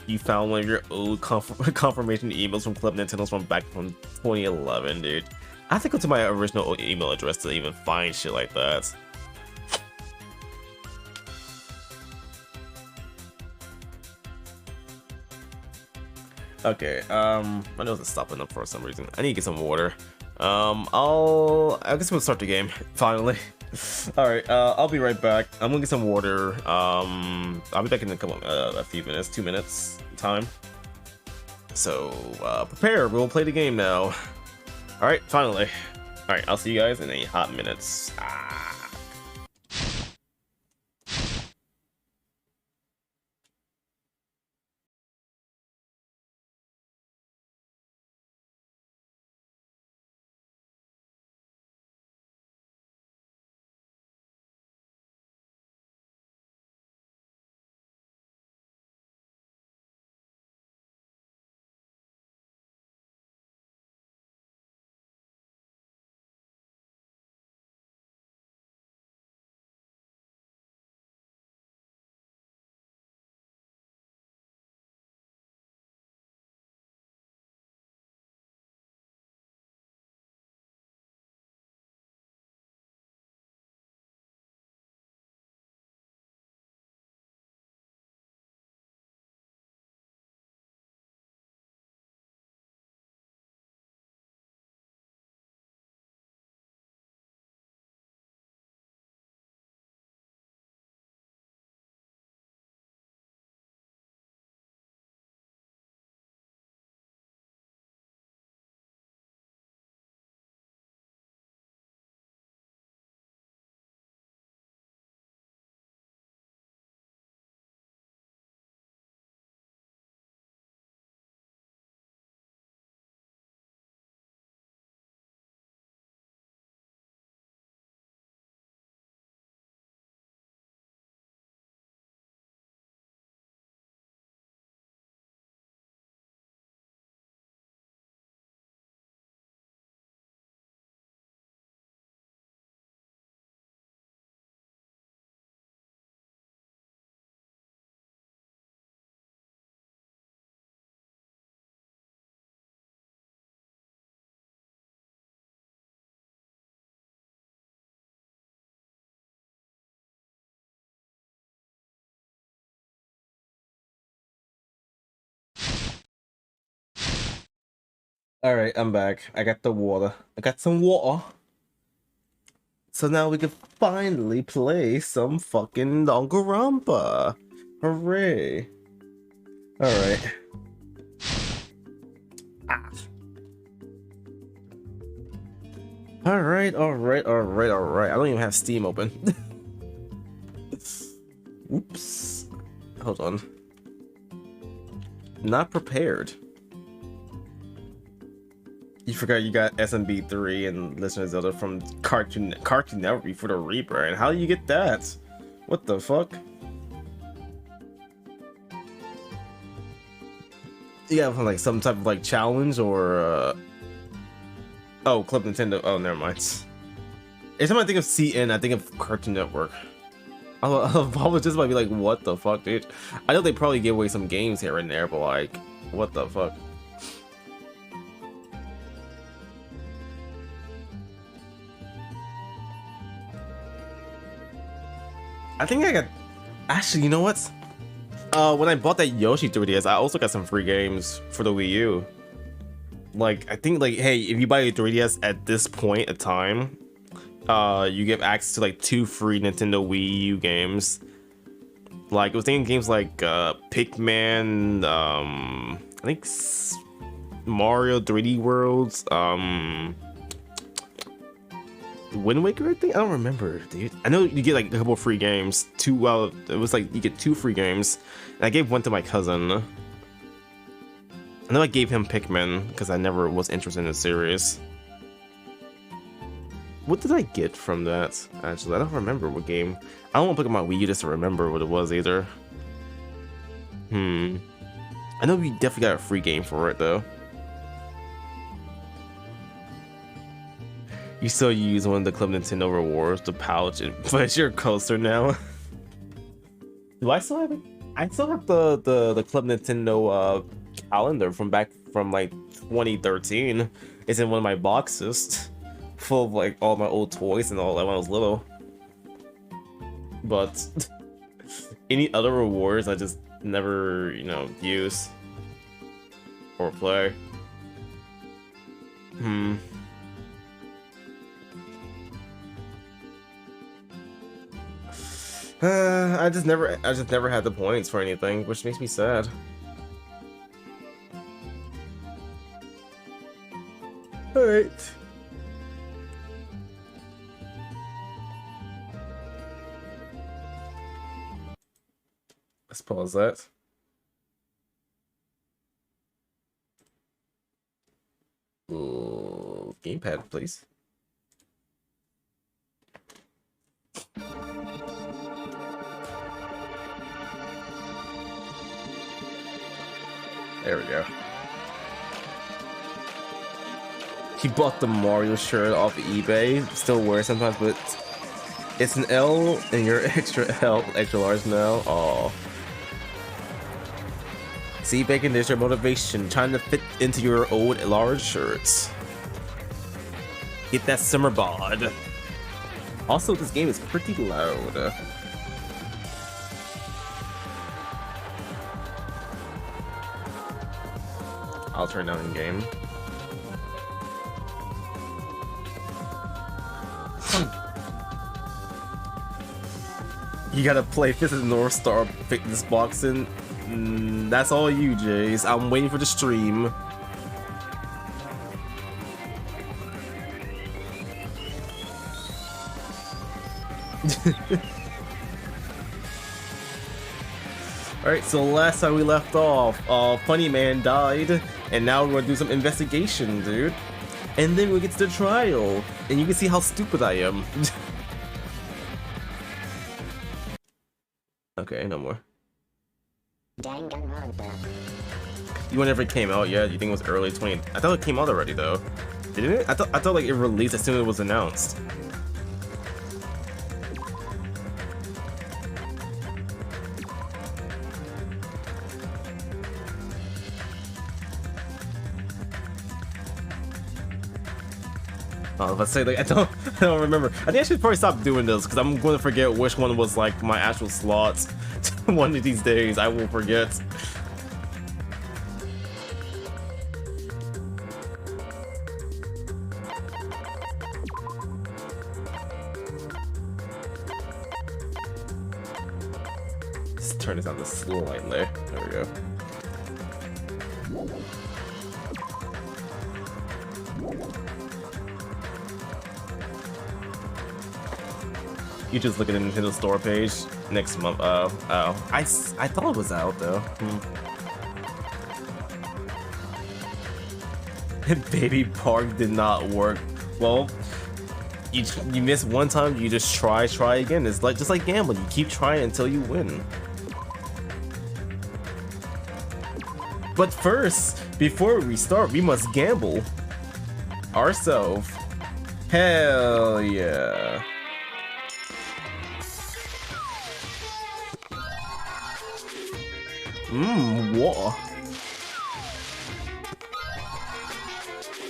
You found one of your old confirmation emails from Club Nintendo's from back from 2011, dude. I have to go to my original email address to even find shit like that. Okay, my nose is stopping up for some reason. I need to get some water. I guess we'll start the game, finally. Alright, I'll be right back. I'm gonna get some water. I'll be back in a few minutes, 2 minutes time. So, prepare, we'll play the game now. Alright, finally. Alright, I'll see you guys in a hot minutes. Alright, I'm back. I got the water. I got some water. So now we can finally play some fucking Danganronpa. Hooray. Alright. Alright. I don't even have Steam open. Oops. Hold on. Not prepared. You forgot you got SMB3 and Legend of Zelda from Cartoon Network before the rebrand. How do you get that? What the fuck? You have like some type of like challenge or oh, Club Nintendo. Oh, never mind. Every time I think of CN, I think of Cartoon Network. I was just about to be like, what the fuck, dude? I know they probably give away some games here and there, but like, what the fuck? I think I got. Actually, you know what? When I bought that Yoshi 3DS, I also got some free games for the Wii U. Like, I think, like, hey, if you buy a 3DS at this point in time, you get access to like 2 free Nintendo Wii U games. Like, I was thinking games like Pikmin, I think Mario 3D Worlds, Wind Waker, I think? I don't remember, dude. I know you get like a couple free games. It was like you get 2 free games. And I gave one to my cousin. I know I gave him Pikmin because I never was interested in the series. What did I get from that? Actually, I don't remember what game. I don't want to pick up my Wii U just to remember what it was either. I know we definitely got a free game for it though. You still use one of the Club Nintendo rewards, the pouch, but you're coaster now. Do I still have it? I still have the Club Nintendo calendar from like 2013. It's in one of my boxes, full of like all my old toys and all that when I was little. But any other rewards I just never, you know, use or play. I just never had the points for anything, which makes me sad. All right. Let's pause that. Ooh, gamepad, please. There we go. He bought the Mario shirt off eBay. Still wear it sometimes, but it's an L and you're extra large now. Oh. See, Bacon, there's your motivation, trying to fit into your old large shirts. Get that summer bod. Also, this game is pretty loud. I'll turn down in game. You gotta play Fist of North Star Fitness Boxing. That's all you, Jays. I'm waiting for the stream. Alright, so last time we left off, Funny Man died, and now we're gonna do some investigation, dude. And then we get to the trial, and you can see how stupid I am. Okay, no more. Danganronpa. You whenever it came out, yeah? You think it was early 20? I thought it came out already though. Didn't it? I thought like it released as soon as it was announced. Let's say like I don't remember. I think I should probably stop doing this because I'm going to forget which one was like my actual slots. One of these days I will forget. Let's turn this on the slightly. There we go. You just look at the Nintendo Store page next month. Oh, I thought it was out though. Baby Park did not work. Well, you miss one time, you just try again. It's like just like gambling. You keep trying until you win. But first, before we start, we must gamble ourselves. Hell yeah. What?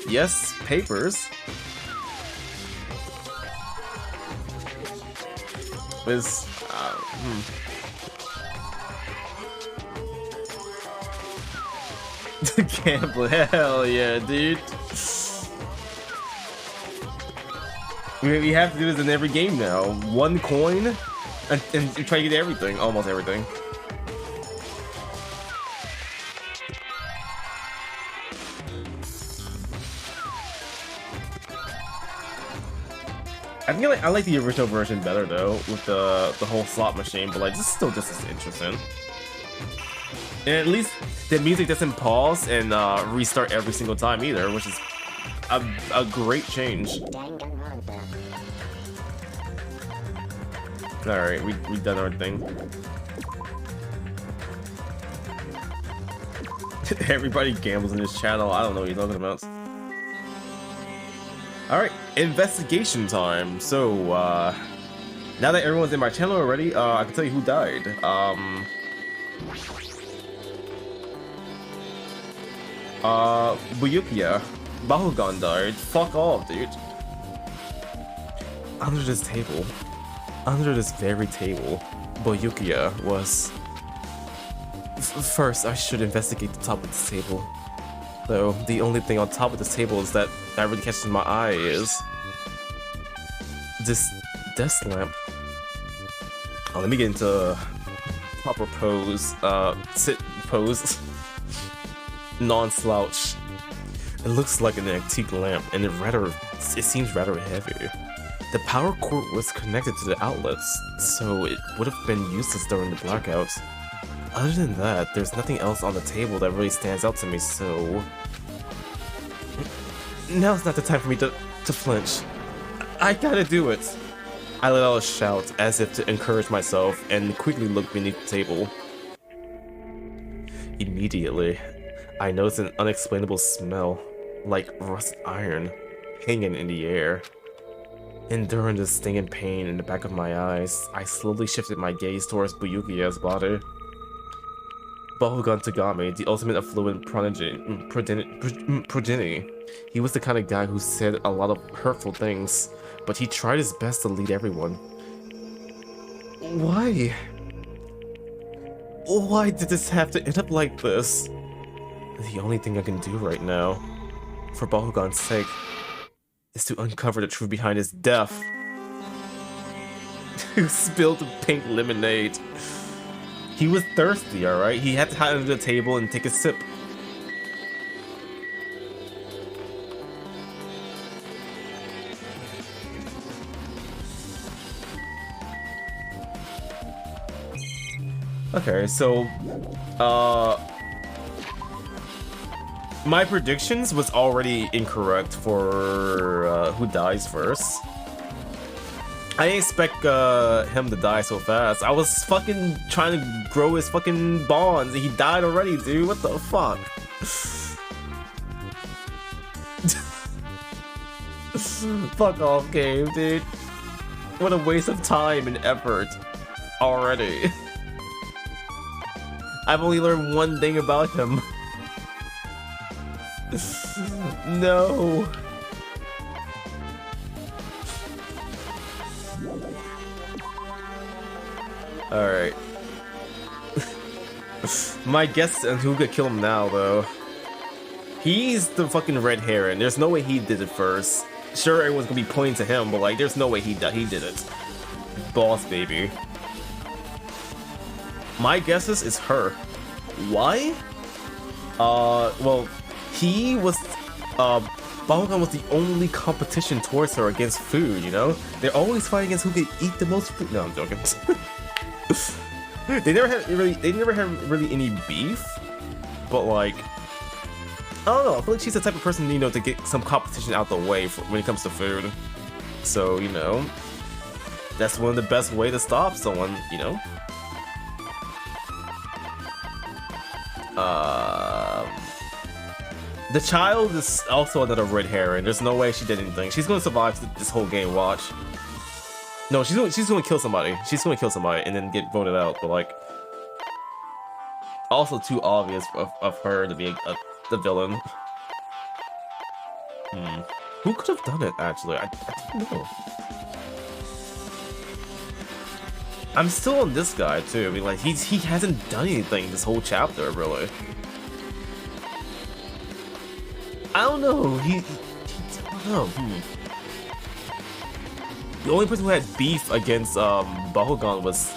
Yes, papers. Is Gambling, hell yeah, dude. We have to do this in every game now. One coin, and you try to get everything, almost everything. I think I like the original version better though, with the whole slot machine, but like this is still just as interesting. And at least the music doesn't pause and restart every single time either, which is a great change. Alright, we done our thing. Everybody gambles in this channel, I don't know what you're talking about. Alright, investigation time. So, now that everyone's in my channel already, I can tell you who died. Buyukia. Bakugan died. Fuck off, dude. Under this table, under this very table, Buyukia was... First, I should investigate the top of this table. Though, the only thing on top of this table is that really catches my eye is... this desk lamp. Oh, let me get into proper pose. Sit pose. Non-slouch. It looks like an antique lamp, and it seems rather heavy. The power cord was connected to the outlets, so it would have been useless during the blackouts. Other than that, there's nothing else on the table that really stands out to me, so... Now's not the time for me to flinch. I gotta do it! I let out a shout, as if to encourage myself, and quickly looked beneath the table. Immediately, I noticed an unexplainable smell, like rusted iron, hanging in the air. Enduring the stinging pain in the back of my eyes, I slowly shifted my gaze towards Buyukiya's body. Bakugan Tagami, the ultimate affluent progeny. He was the kind of guy who said a lot of hurtful things, but he tried his best to lead everyone. Why? Why did this have to end up like this? The only thing I can do right now, for Bakugan's sake, is to uncover the truth behind his death. Who spilled the pink lemonade? He was thirsty, alright? He had to hide under the table and take a sip. Okay, so, my predictions was already incorrect for who dies first. I didn't expect him to die so fast. I was fucking trying to grow his fucking bonds and he died already, dude. What the fuck? Fuck off, game, dude. What a waste of time and effort already. I've only learned one thing about him. No. Alright. My guess on who could kill him now, though. He's the fucking red heron. There's no way he did it first. Sure, everyone's gonna be pointing to him, but like, there's no way he did it. Boss baby. My guess is her. Why? Well, he was, Bakugan was the only competition towards her against food, you know? They're always fighting against who can eat the most food. No, I'm joking. They never had really any beef, but like, I don't know, I feel like she's the type of person, you know, to get some competition out the way when it comes to food. So, you know, that's one of the best way to stop someone, you know? The child is also another red herring. There's no way she did anything. She's gonna survive this whole game, watch. No, she's gonna kill somebody. She's gonna kill somebody and then get voted out, but like, also too obvious of her to be the villain. Who could have done it, actually? I don't know. I'm still on this guy too. I mean, like he hasn't done anything this whole chapter, really. I don't know. I don't know. The only person who had beef against Bakugan was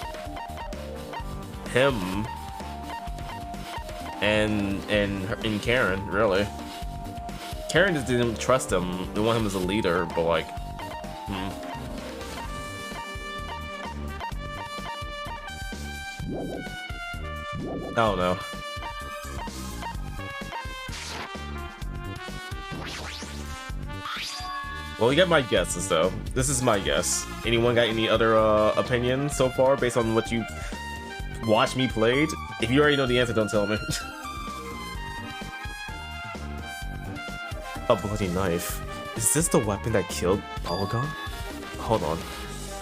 him and Karen, really. Karen just didn't trust him. They want him as a leader, but like, I don't know. Well, you got my guesses though. This is my guess. Anyone got any other opinions so far based on what you watched me played? If you already know the answer, don't tell me. A bloody knife. Is this the weapon that killed Bakugan? Hold on.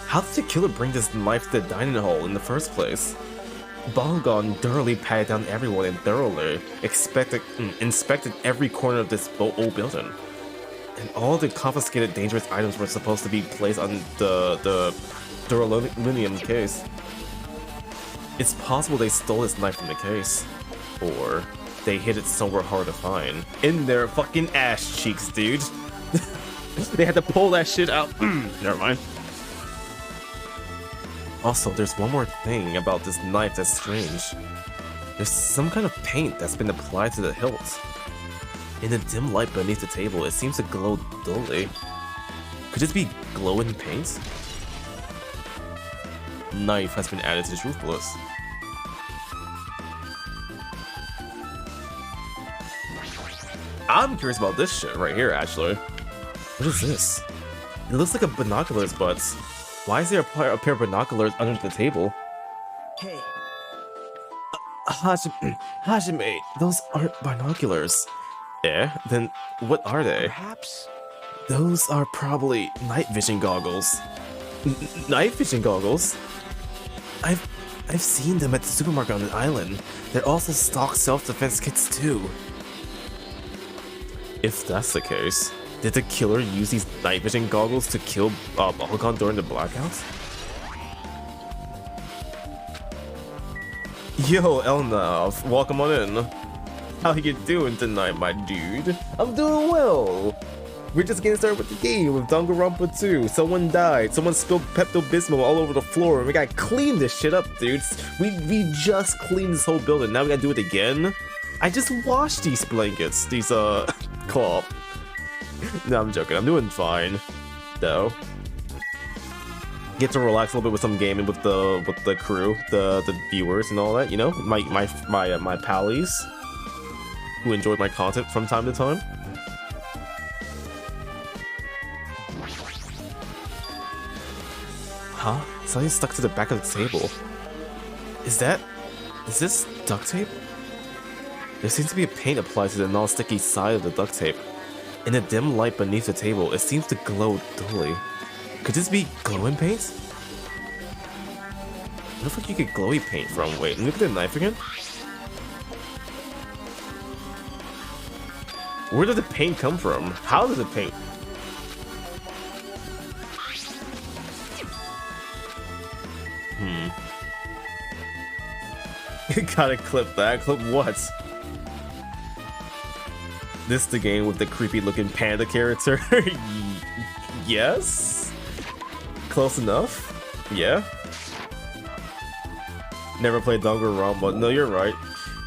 How did the killer bring this knife to the dining hall in the first place? Bakugan thoroughly patted down everyone and thoroughly inspected every corner of this old building. And all the confiscated dangerous items were supposed to be placed on the duraluminium case. It's possible they stole this knife from the case. Or they hid it somewhere hard to find. In their fucking ass cheeks, dude. They had to pull that shit out. Never mind. Also, there's one more thing about this knife that's strange. There's some kind of paint that's been applied to the hilt. In the dim light beneath the table, it seems to glow dully. Could this be glowing paint? Knife has been added to the truth bullets. I'm curious about this shit right here, actually. What is this? It looks like a binoculars, but why is there a pair of binoculars under the table? Hey. Hajime, those aren't binoculars. Yeah, then what are they? Perhaps? Those are probably night vision goggles. Night vision goggles? I've seen them at the supermarket on the island. They also stock self-defense kits too. If that's the case, did the killer use these night vision goggles to kill Bakugan during the blackouts? Yo, Elnav, welcome on in. How you doing tonight, my dude? I'm doing well. We're just getting started with the game with Danganronpa 2. Someone died. Someone spilled Pepto-Bismol all over the floor. We gotta clean this shit up, dudes. We just cleaned this whole building. Now we gotta do it again? I just washed these blankets. These, cloth. No, I'm joking. I'm doing fine, though. Get to relax a little bit with some gaming with the crew, the viewers and all that. You know, my pallies who enjoyed my content from time to time. Huh? Something stuck to the back of the table. Is this duct tape? There seems to be a paint applied to the non-sticky side of the duct tape. In the dim light beneath the table, it seems to glow dully. Could this be glowing paint? Where the fuck you get glowy paint from? Wait, look at the knife again. Where did the paint come from? How did the paint? Gotta clip that. Clip what? This the game with the creepy looking panda character? Yes? Close enough? Yeah? Never played Danganronpa. No, you're right.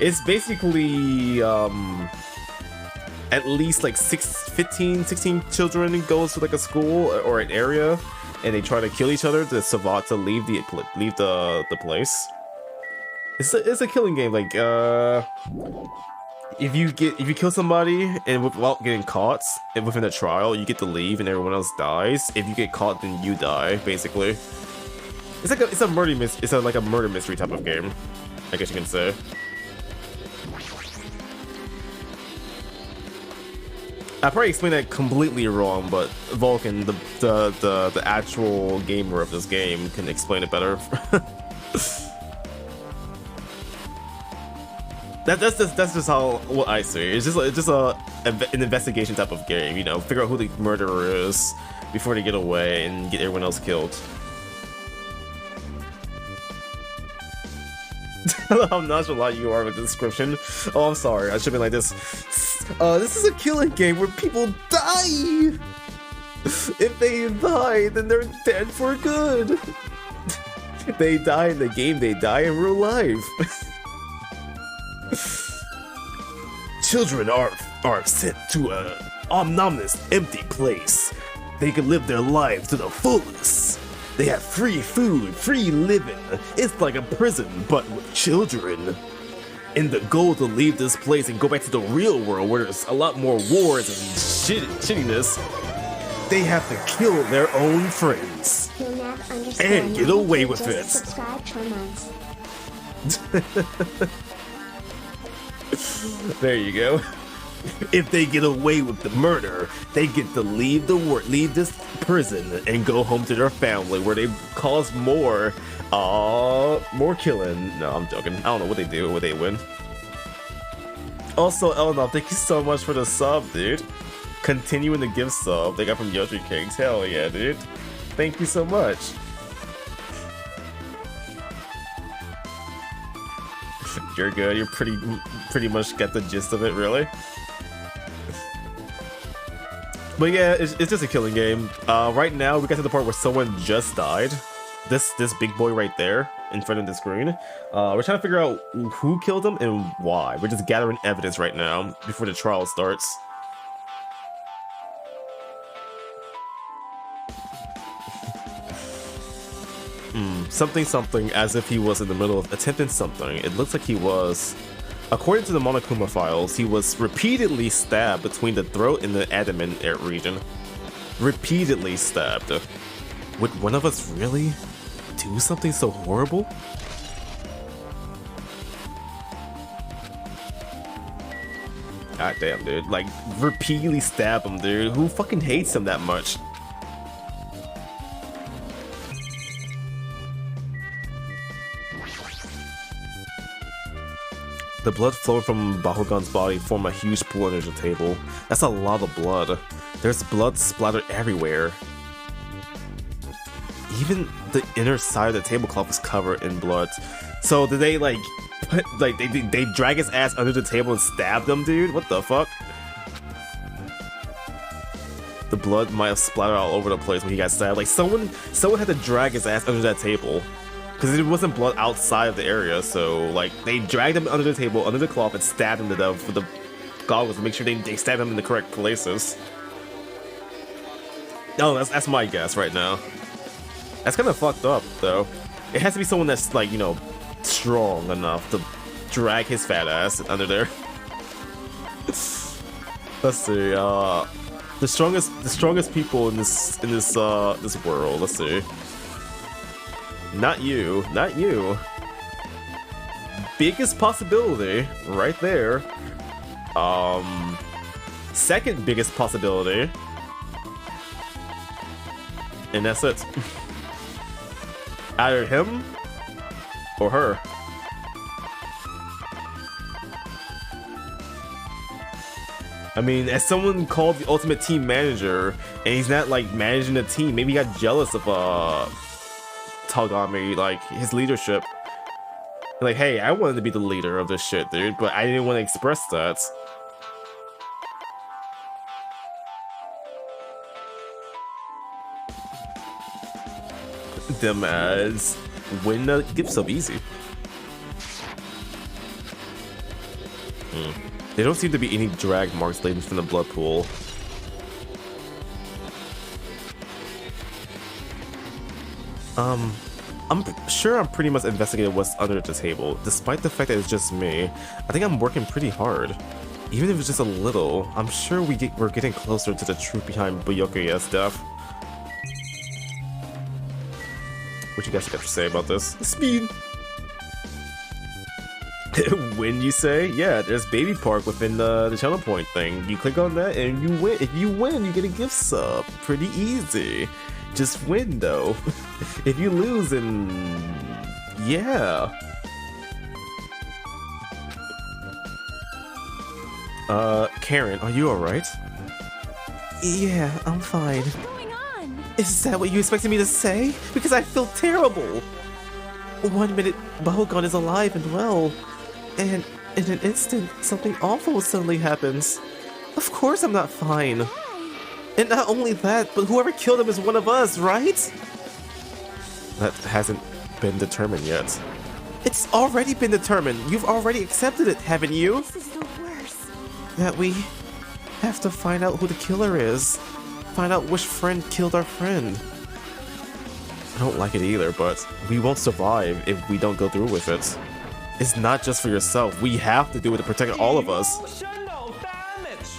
It's basically, at least like 16 children goes to like a school or an area, and they try to kill each other to survive, to leave the place. It's a killing game. Like if you kill somebody and without getting caught and within a trial, you get to leave and everyone else dies. If you get caught, then you die. Basically, it's a murder mystery type of game, I guess you can say. I probably explained that completely wrong, but Vulcan, the actual gamer of this game, can explain it better. That's just what I see. It's just an investigation type of game, you know, figure out who the murderer is before they get away and get everyone else killed. I love how nonchalant you are with the description. Oh, I'm sorry. I should have been like this. This is a killing game where people die. If they die, then they're dead for good. They die in the game, they die in real life. Children are sent to a ominous, empty place. They can live their lives to the fullest. They have free food, free living. It's like a prison, but with children. In the goal to leave this place and go back to the real world where there's a lot more wars and shittiness, they have to kill their own friends. And get away with it. Subscribe for months. There you go. If they get away with the murder, they get to leave this prison and go home to their family where they cause more killing. No, I'm joking. I don't know what they do, what they win. Also, Elnov, thank you so much for the sub, dude. Continuing the gift sub they got from YoshiPhoenix. Hell yeah, dude. Thank you so much. You're good. You're pretty much get the gist of it, really. But yeah, it's just a killing game. Right now, we got to the part where someone just died. This big boy right there in front of the screen. We're trying to figure out who killed him and why. We're just gathering evidence right now before the trial starts. Something as if he was in the middle of attempting something. It looks like he was. According to the Monokuma files, he was repeatedly stabbed between the throat and the abdomen region. Repeatedly stabbed. Would one of us really do something so horrible? God damn, dude. Like, repeatedly stab him, dude. Who fucking hates him that much? The blood flowing from Bakugan's body formed a huge pool under the table. That's a lot of blood. There's blood splattered everywhere. Even the inner side of the tablecloth is covered in blood. So did they like put they drag his ass under the table and stab them, dude? What the fuck? The blood might have splattered all over the place when he got stabbed. Like someone had to drag his ass under that table. Because it wasn't blood outside of the area, so like they dragged him under the table, under the cloth, and stabbed him to death with the goggles to make sure they stabbed him in the correct places. No, that's my guess right now. That's kind of fucked up, though. It has to be someone that's like, you know, strong enough to drag his fat ass under there. Let's see. The strongest people in this world. Let's see. Not you. Biggest possibility, right there. Second biggest possibility. And that's it. Either him or her. I mean, as someone called the ultimate team manager, and he's not like managing the team, maybe he got jealous of Tagami, like his leadership. Like, hey, I wanted to be the leader of this shit, dude, but I didn't want to express that. Them as win the gift sub easy. There don't seem to be any drag marks leading from the blood pool. I'm sure I'm pretty much investigated what's under the table, despite the fact that it's just me. I think I'm working pretty hard. Even if it's just a little, I'm sure we're getting closer to the truth behind Byakuya's death. What you guys got to say about this? Speed! Win, you say? Yeah, there's Baby Park within the channel point thing. You click on that and you win. If you win, you get a gift sub. Pretty easy. Just win, though. If you lose, then yeah. Karen, are you alright? Yeah, I'm fine. What's going on? Is that what you expected me to say? Because I feel terrible. 1 minute, Bahogon is alive and well, and in an instant, something awful suddenly happens. Of course I'm not fine. And not only that, but whoever killed him is one of us, right? That hasn't been determined yet. It's already been determined. You've already accepted it, haven't you? This is the worst. That we have to find out who the killer is. Find out which friend killed our friend. I don't like it either, but we won't survive if we don't go through with it. It's not just for yourself. We have to do it to protect all of us. Emotional damage.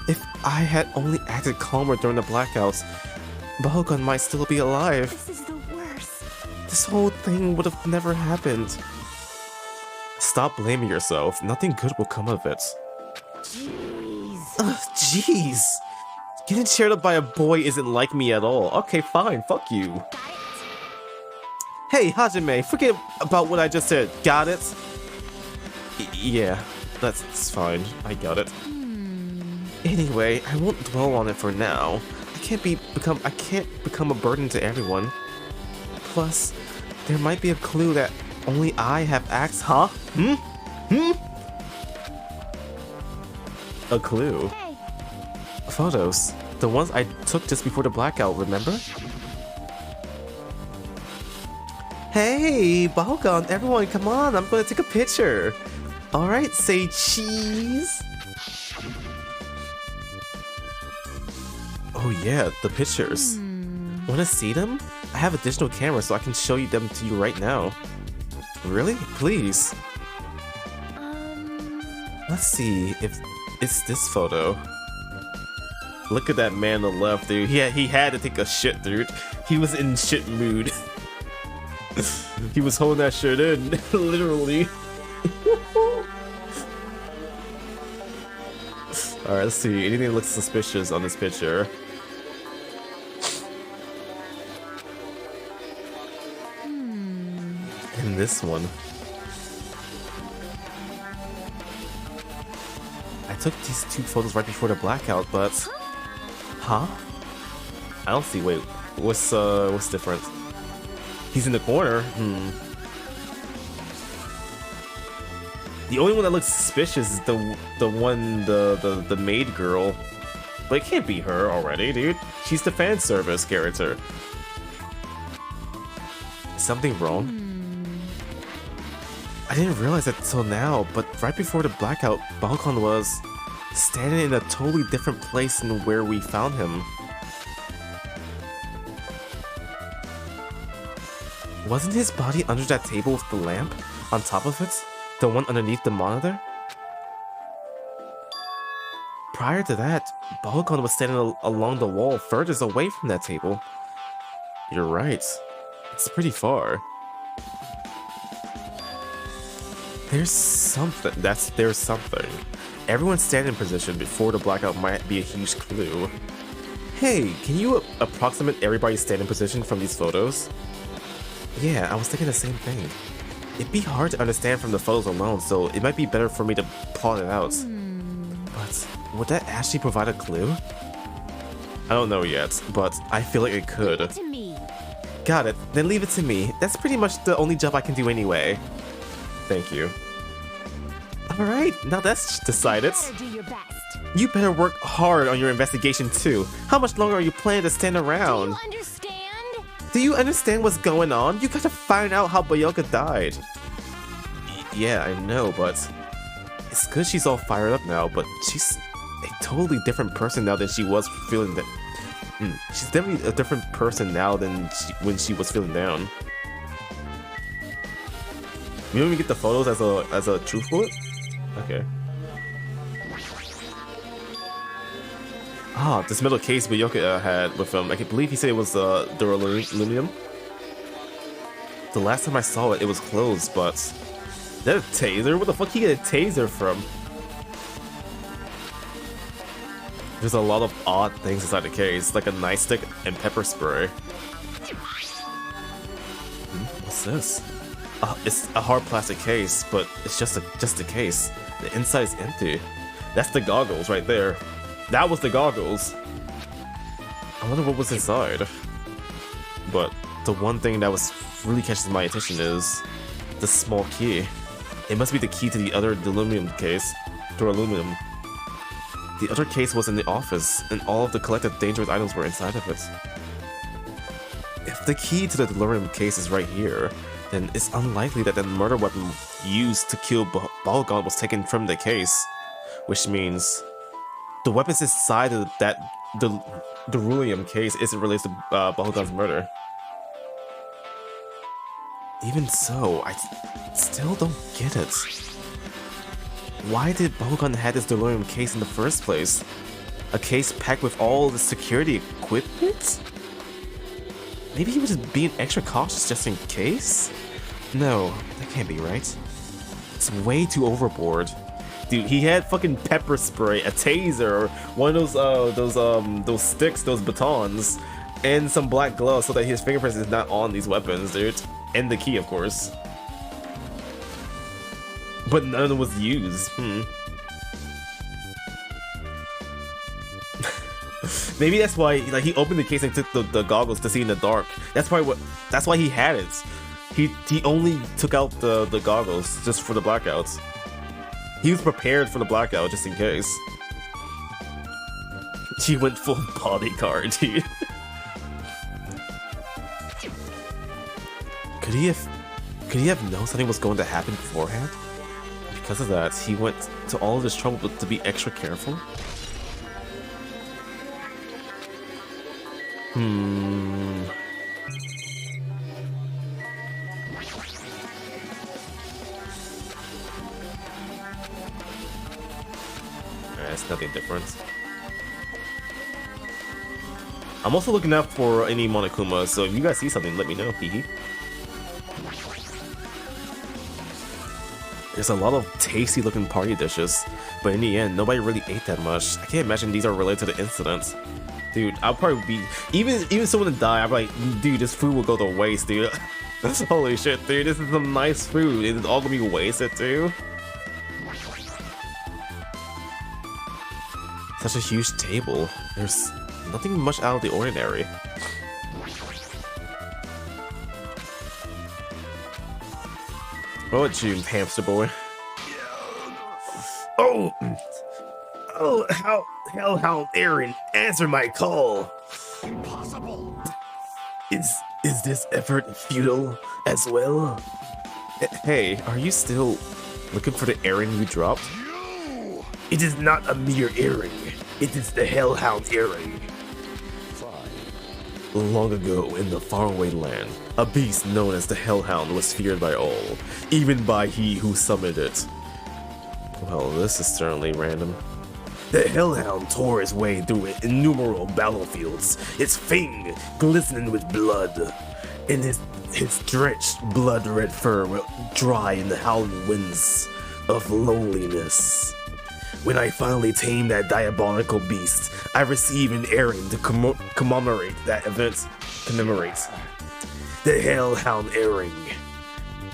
If I had only acted calmer during the blackouts, Bahogon might still be alive. This is the worst. This whole thing would have never happened. Stop blaming yourself. Nothing good will come of it. Jeez. Ugh, jeez. Getting cheered up by a boy isn't like me at all. Okay, fine. Fuck you. Got it? Hey, Hajime, forget about what I just said. Got it? Yeah, that's fine. I got it. Anyway, I won't dwell on it for now. I can't become a burden to everyone. Plus, there might be a clue that only I have access. Huh? A clue? Hey. Photos. The ones I took just before the blackout, remember? Hey, Bahogon, everyone, come on, I'm gonna take a picture. Alright, say cheese. Oh yeah, the pictures. Wanna see them? I have additional cameras so I can show them to you right now. Really? Please. Let's see if it's this photo. Look at that man on the left, dude. He had to take a shit, dude. He was in shit mood. He was holding that shit in, literally. Alright, let's see. Anything that looks suspicious on this picture. And this one. I took these two photos right before the blackout, but... Huh? I don't see. Wait, what's different? He's in the corner. The only one that looks suspicious is the maid girl. But it can't be her already, dude. She's the fan service character. Is something wrong? I didn't realize it till now, but right before the blackout, Bahogon was standing in a totally different place than where we found him. Wasn't his body under that table with the lamp on top of it? The one underneath the monitor? Prior to that, Bahogon was standing along the wall furthest away from that table. You're right. It's pretty far. There's something. There's something. Everyone's standing position before the blackout might be a huge clue. Hey, can you approximate everybody's standing position from these photos? Yeah, I was thinking the same thing. It'd be hard to understand from the photos alone, so it might be better for me to plot it out. But would that actually provide a clue? I don't know yet, but I feel like it could. To me. Got it. Then leave it to me. That's pretty much the only job I can do anyway. Thank you. Alright, now that's decided. You better do your best. You better work hard on your investigation too. How much longer are you planning to stand around? Do you understand? Do you understand what's going on? You gotta find out how Bayoka died. Yeah, I know, but it's good she's all fired up now, but she's a totally different person now than she was feeling that. She's definitely a different person now than when she was feeling down. We don't even get the photos as a truth bullet? Okay. Ah, this metal case Bayoka had with him. I can believe he said it was duraluminium. The last time I saw it, it was closed, but... Is that a taser? What the fuck did he get a taser from? There's a lot of odd things inside the case, like a nightstick and pepper spray. What's this? it's a hard plastic case, but it's just a case. The inside is empty. That's the goggles right there. That was the goggles. I wonder what was inside. But the one thing that was really catches my attention is the small key. It must be the key to the other aluminum case. To aluminum. The other case was in the office, and all of the collected dangerous items were inside of it. If the key to the aluminum case is right here, then it's unlikely that the murder weapon used to kill Balgon was taken from the case, which means the weapons inside of the beryllium case isn't related to Balgon's murder. Even so, I still don't get it. Why did Balgon have this delirium case in the first place? A case packed with all the security equipment? Maybe he was just being extra cautious just in case? No, that can't be right. It's way too overboard. Dude, he had fucking pepper spray, a taser, one of those sticks, those batons, and some black gloves so that his fingerprints is not on these weapons, dude. And the key, of course. But none of them was used. Maybe that's why, like, he opened the case and took the goggles to see in the dark. That's why he had it. He only took out the goggles just for the blackouts. He was prepared for the blackout just in case. He went full bodyguard, dude. Could he have known something was going to happen beforehand? Because of that, he went to all of this trouble to be extra careful? It's nothing different. I'm also looking out for any Monokuma, so if you guys see something, let me know. Hee. There's a lot of tasty looking party dishes, but in the end, nobody really ate that much. I can't imagine these are related to the incident. Dude, I'll probably be... Even if someone die, I'm like, dude, this food will go to waste, dude. Holy shit, dude, this is some nice food. It's all gonna be wasted, too. Such a huge table. There's nothing much out of the ordinary. What about you, hamster boy? Oh, how Hellhound Aaron, answer my call. Impossible. Is this effort futile as well? Hey, are you still looking for the Aaron you dropped? It is not a mere earring. It is the Hellhound earring. Long ago, in the faraway land, a beast known as the Hellhound was feared by all, even by he who summoned it. Well, this is certainly random. The Hellhound tore his way through innumerable battlefields, its fang glistening with blood, and his drenched, blood-red fur will dry in the howling winds of loneliness. When I finally tamed that diabolical beast, I received an errand to commemorate that event. The Hellhound Earring,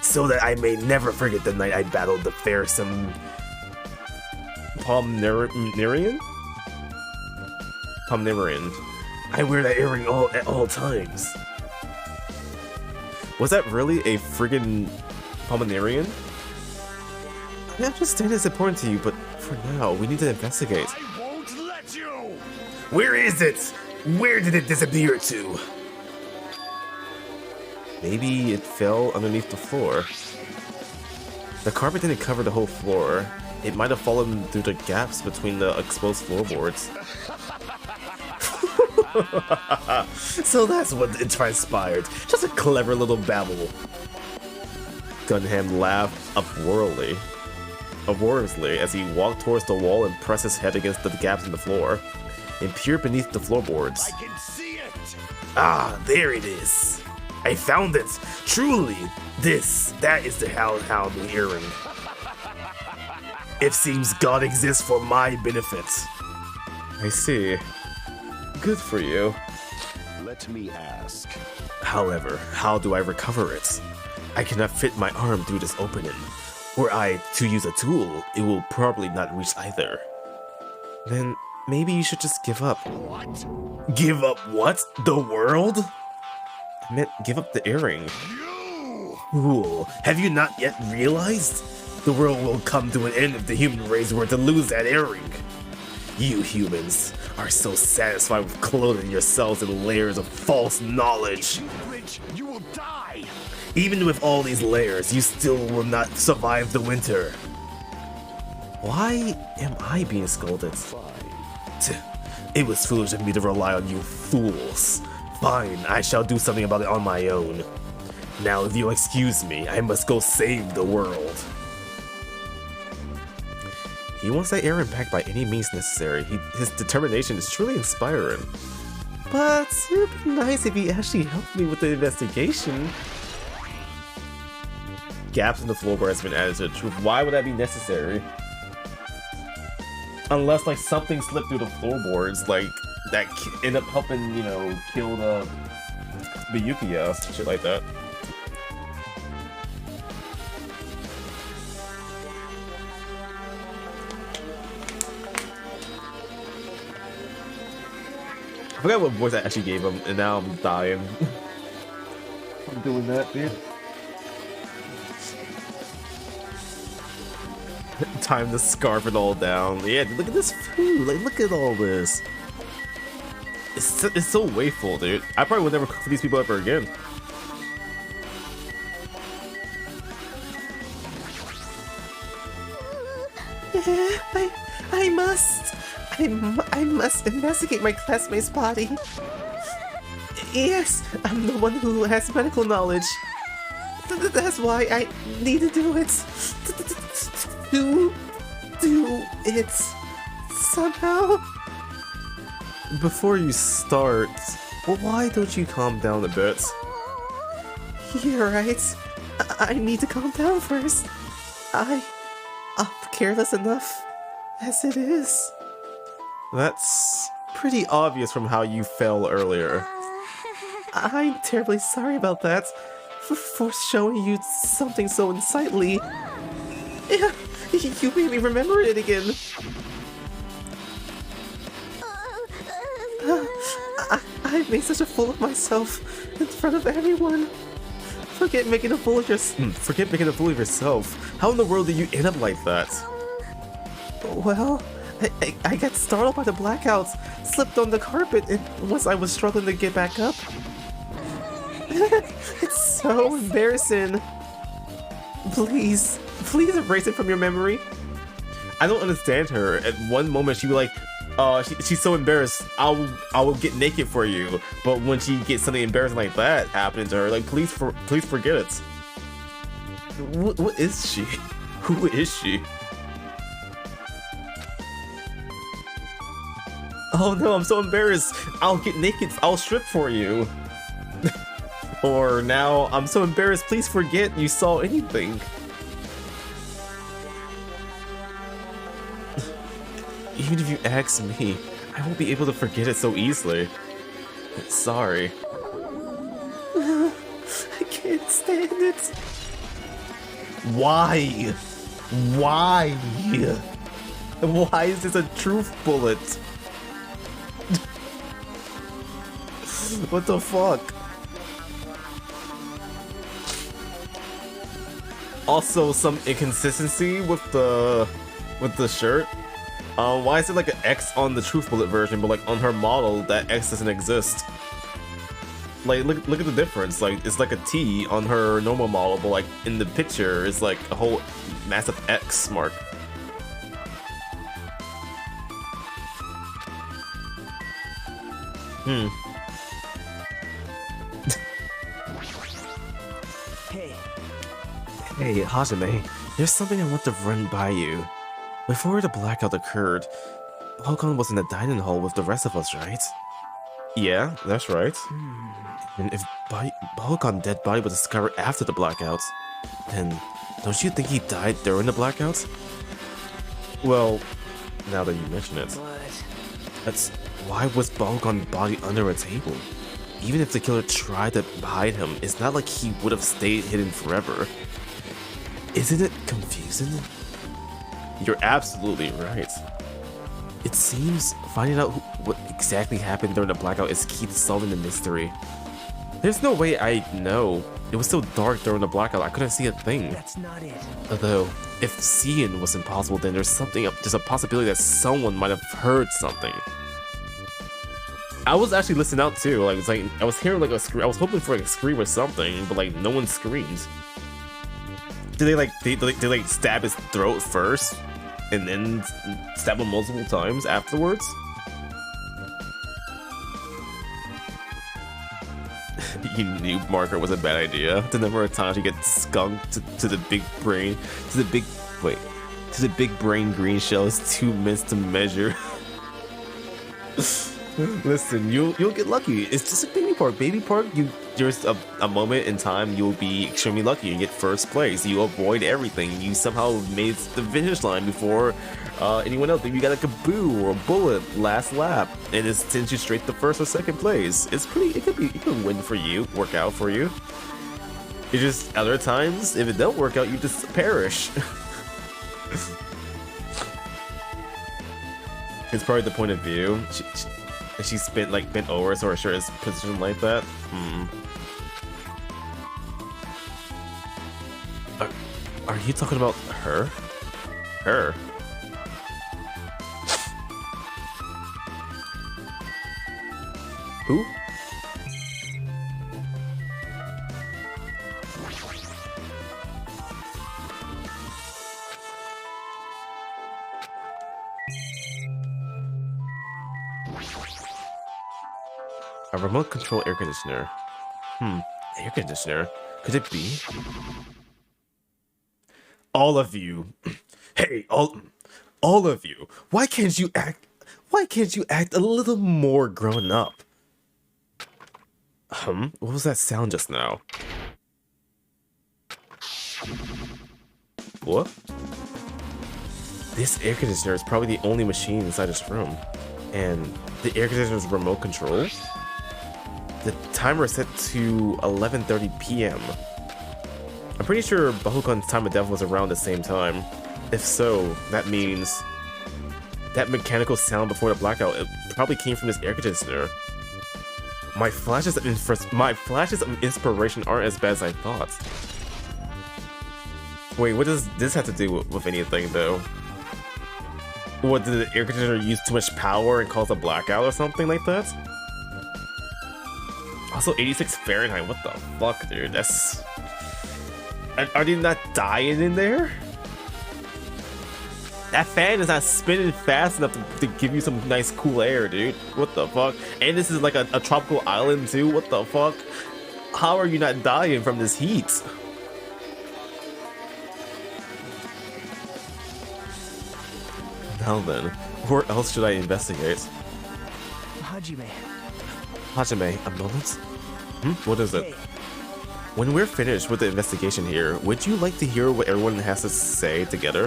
so that I may never forget the night I battled the fearsome Pomnerian? Pomnerian. I wear that earring at all times. Was that really a friggin' Pomnerian? I understand it's important to you, but for now, we need to investigate. I won't let you. Where is it? Where did it disappear to? Maybe it fell underneath the floor. The carpet didn't cover the whole floor. It might have fallen through the gaps between the exposed floorboards. So that's what it transpired. Just a clever little babble. Gunham laughed uproariously as he walked towards the wall and pressed his head against the gaps in the floor and peered beneath the floorboards. I can see it. Ah, there it is. I found it. Truly, that is the Hellhound earring. It seems God exists for my benefit. I see. Good for you. Let me ask. However, how do I recover it? I cannot fit my arm through this opening. Were I to use a tool, it will probably not reach either. Then maybe you should just give up. What? Give up what? The world? I meant give up the earring. You! Fool, have you not yet realized? The world will come to an end if the human race were to lose that earring. You humans are so satisfied with clothing yourselves in layers of false knowledge. Bridge, you will die! Even with all these layers, you still will not survive the winter. Why am I being scolded? It was foolish of me to rely on you fools. Fine, I shall do something about it on my own. Now, if you'll excuse me, I must go save the world. He wants that earring back by any means necessary. His determination is truly inspiring. But it would be nice if he actually helped me with the investigation. Gaps in the floorboard has been added to the truth. Why would that be necessary? Unless like something slipped through the floorboards, like that end up helping, you know, kill the Yukiya, shit like that. I forgot what voice I actually gave him, and now I'm dying. I'm doing that, dude. Time to scarf it all down. Yeah, dude, look at this food. Like, look at all this. It's so wasteful, dude. I probably would never cook for these people ever again. I must investigate my classmate's body. Yes, I'm the one who has medical knowledge. That's why I need to do it. Do it somehow. Before you start, well, why don't you calm down a bit? You're right. I need to calm down first. I'm careless enough as it is. That's pretty obvious from how you fell earlier. I'm terribly sorry about that. For showing you something so unsightly. Yeah, you made me remember it again. I made such a fool of myself in front of everyone. Forget making a fool of yourself. How in the world did you end up like that? Well, I got startled by the blackouts, slipped on the carpet, and once I was struggling to get back up. It's so embarrassing. Please erase it from your memory. I don't understand her. At one moment she was like, she's so embarrassed, I will get naked for you. But when she gets something embarrassing like that happening to her, like please forget it. What is she? Who is she? Oh no, I'm so embarrassed. I'll get naked. I'll strip for you. Or now, I'm so embarrassed. Please forget you saw anything. Even if you ask me, I won't be able to forget it so easily. Sorry. I can't stand it. Why? Why? Why is this a truth bullet? What the fuck? Also, some inconsistency with the shirt. Why is it like an X on the truth bullet version, but like on her model that X doesn't exist? Like, look at the difference. Like, it's like a T on her normal model, but like in the picture, it's like a whole massive X mark. Hey, Hajime, there's something I want to run by you. Before the blackout occurred, Balkan was in the dining hall with the rest of us, right? Yeah, that's right. And if Balkan's dead body was discovered after the blackout, then don't you think he died during the blackout? Well, now that you mention it. That's why was Balkan's body under a table? even if the killer tried to hide him, it's not like he would have stayed hidden forever. Isn't it confusing? You're absolutely right. It seems finding out what exactly happened during the blackout is key to solving the mystery. There's no way I know. It was so dark during the blackout, I couldn't see a thing. That's not it. Although, if seeing was impossible, then there's a possibility that someone might have heard something. I was actually listening out too. Like, it's like I was hearing like a scream. I was hoping for like a scream or something, but like no one screamed. Did they like stab his throat first, and then stab him multiple times afterwards? You knew marker was a bad idea. The number of times you get skunked to the big brain, to the big brain green shell is too minutes to measure. Listen, you'll get lucky. It's just a baby park. Baby park, there's a moment in time you'll be extremely lucky and get first place. You avoid everything. You somehow made the finish line before anyone else. Maybe you got a kaboo or a bullet last lap, and it sends you straight to first or second place. It's pretty. It could win for you, work out for you. It's just other times, if it don't work out, you just perish. It's probably the point of view. She's been like bent over, so her shirt is positioned like that. Are you talking about her? Her? Who? A remote control air conditioner. Air conditioner? Could it be? All of you. Hey, all of you. Why can't you act a little more grown up? What was that sound just now? What? This air conditioner is probably the only machine inside this room. And the air conditioner is remote control? The timer is set to 11:30 p.m. I'm pretty sure Bakugan's time of death was around the same time. If so, that means that mechanical sound before the blackout, it probably came from this air conditioner. My flashes of inspiration aren't as bad as I thought. Wait, what does this have to do with anything, though? What, did the air conditioner use too much power and cause a blackout or something like that? Also, 86 Fahrenheit, what the fuck, dude? That's... Are they not dying in there? That fan is not spinning fast enough to give you some nice cool air, dude. What the fuck? And this is like a tropical island too, what the fuck? How are you not dying from this heat? Now then, where else should I investigate? Hajime, a moment? What is it? When we're finished with the investigation here, would you like to hear what everyone has to say together?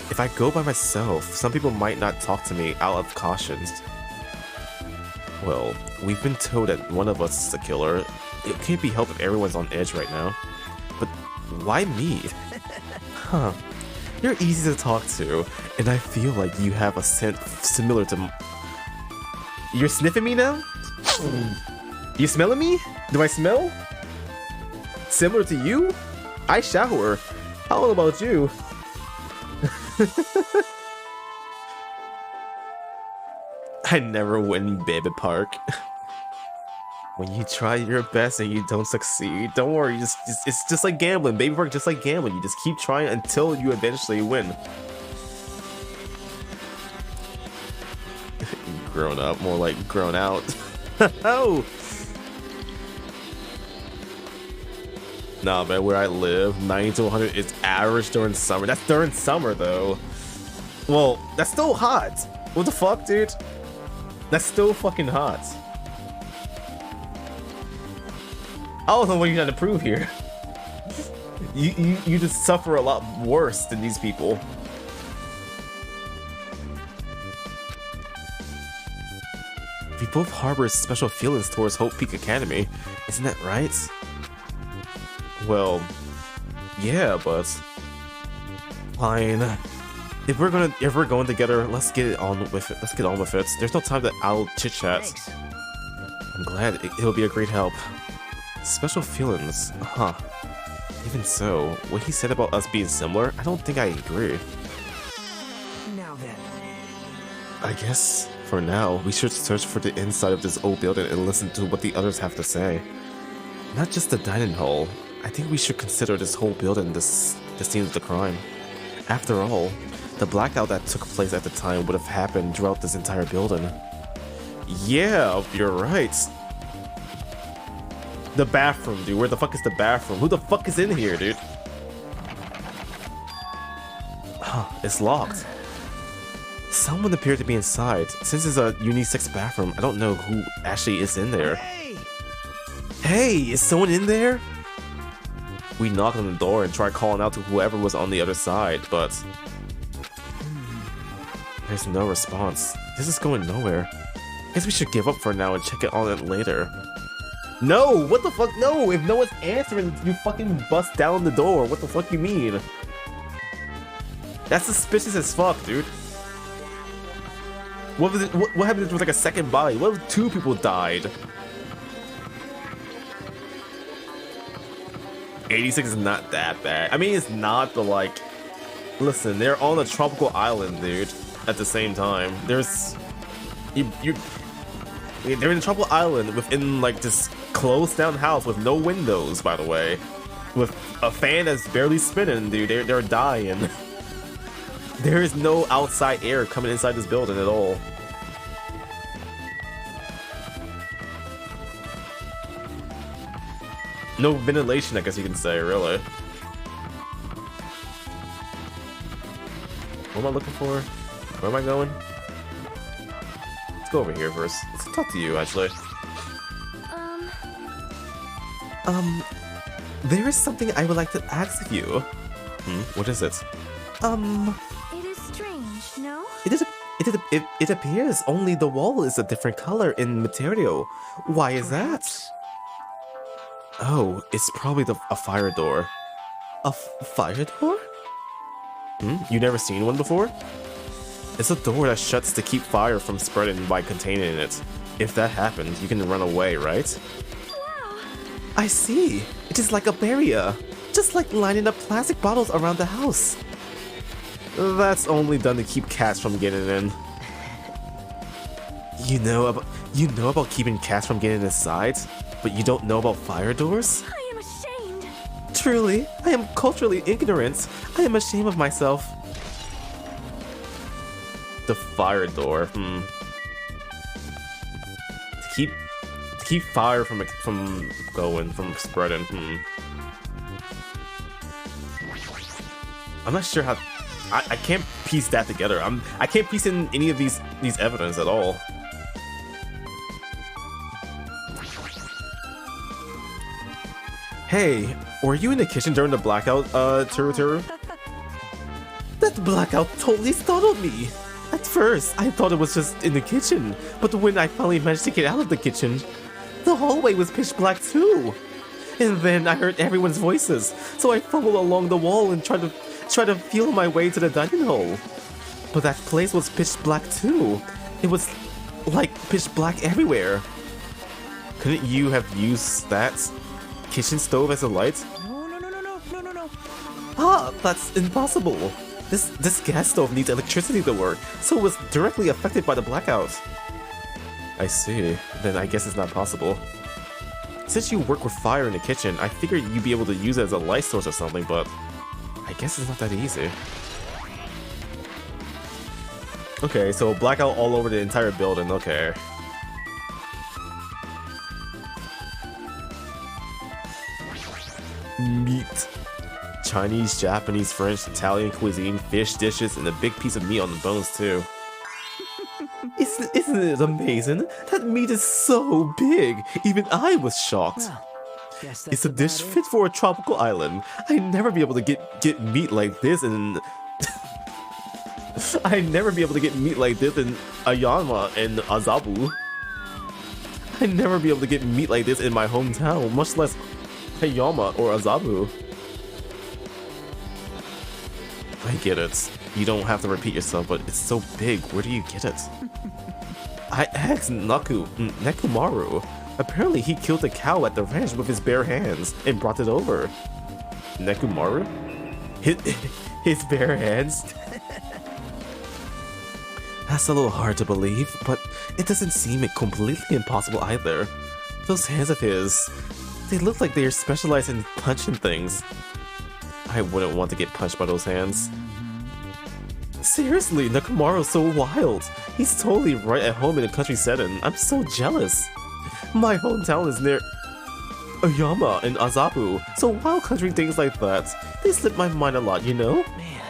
If I go by myself, some people might not talk to me out of caution. Well, we've been told that one of us is the killer. It can't be helped if everyone's on edge right now. But why me? Huh. You're easy to talk to, and I feel like you have a scent similar to... You're sniffing me now? You smelling me? Do I smell? Similar to you? I shower. How about you? I never win Baby Park. When you try your best and you don't succeed, don't worry, it's just like gambling. Baby Park, just like gambling. You just keep trying until you eventually win. Grown up, more like grown out. Oh! Nah, man, where I live, 90 to 100 is average during summer. That's during summer, though. Well, that's still hot. What the fuck, dude? That's still fucking hot. I don't know what you're trying to prove here. You just suffer a lot worse than these people. If you both harbor special feelings towards Hope Peak Academy. Isn't that right? Well, yeah, but fine. If we're going together, let's get on with it. Let's get on with it. There's no time to idle chit chat. I'm glad it'll be a great help. Special feelings, huh? Even so, what he said about us being similar, I don't think I agree. Now then. I guess, for now, we should search for the inside of this old building and listen to what the others have to say. Not just the dining hall. I think we should consider this whole building the scene of the crime. After all, the blackout that took place at the time would have happened throughout this entire building. Yeah, you're right. The bathroom, dude. Where the fuck is the bathroom? Who the fuck is in here, dude? Huh, it's locked. Someone appeared to be inside. Since it's a unisex bathroom, I don't know who actually is in there. Hey! Hey, is someone in there? We knocked on the door and tried calling out to whoever was on the other side, but there's no response. This is going nowhere. Guess we should give up for now and check it on it later. No! What the fuck? No! If no one's answering, you fucking bust down the door. What the fuck you mean? That's suspicious as fuck, dude. What was it? What happened if there was like a second body? What if 2 people died? 86 is not that bad. I mean, it's not the like... Listen, they're on a tropical island, dude. At the same time. There's... They're in a tropical island within like this closed down house with no windows, by the way. With a fan that's barely spinning, dude. They're dying. There is no outside air coming inside this building at all. No ventilation, I guess you can say, really. What am I looking for? Where am I going? Let's go over here first. Let's talk to you, actually. There is something I would like to ask of you. What is it? It is strange, no? It appears only the wall is a different color in material. Why is that? Oh, it's probably a fire door. A fire door? You never seen one before? It's a door that shuts to keep fire from spreading by containing it. If that happens, you can run away, right? Wow. I see. It is like a barrier. Just like lining up plastic bottles around the house. That's only done to keep cats from getting in. You know about keeping cats from getting inside, but you don't know about fire doors? I am ashamed. Truly, I am culturally ignorant. I am ashamed of myself. The fire door. To keep fire from spreading. I'm not sure how. I can't piece that together. I can't piece in any of these evidence at all. Hey, were you in the kitchen during the blackout, Turu? That blackout totally startled me. At first, I thought it was just in the kitchen, but when I finally managed to get out of the kitchen, the hallway was pitch black too. And then I heard everyone's voices, so I fumbled along the wall and tried to feel my way to the dining hall. But that place was pitch black too. It was like pitch black everywhere. Couldn't you have used that kitchen stove as a light? No. Ah, that's impossible. This gas stove needs electricity to work, so it was directly affected by the blackout. I see. Then I guess it's not possible. Since you work with fire in the kitchen, I figured you'd be able to use it as a light source or something, but I guess it's not that easy. Okay, so blackout all over the entire building, okay. Meat. Chinese, Japanese, French, Italian cuisine, fish dishes, and a big piece of meat on the bones too. Isn't it amazing? That meat is so big. Even I was shocked. Well, guess that's It's a dish about it. fit for a tropical island. I'd never be able to get meat like this in... I'd never be able to get meat like this in Ayama and Azabu. I'd never be able to get meat like this in my hometown, much less Hayama or Azabu. I get it. You don't have to repeat yourself, but it's so big. Where do you get it? I asked Nekumaru. Apparently he killed a cow at the ranch with his bare hands and brought it over. Nekumaru? His bare hands? That's a little hard to believe, but it doesn't seem completely impossible either. Those hands of his, they look like they are specialized in punching things. I wouldn't want to get punched by those hands. Seriously, Nekumaru's so wild. He's totally right at home in a country setting. I'm so jealous. My hometown is near Oyama and Azabu, so wild country things like that, they slip my mind a lot, you know? Man.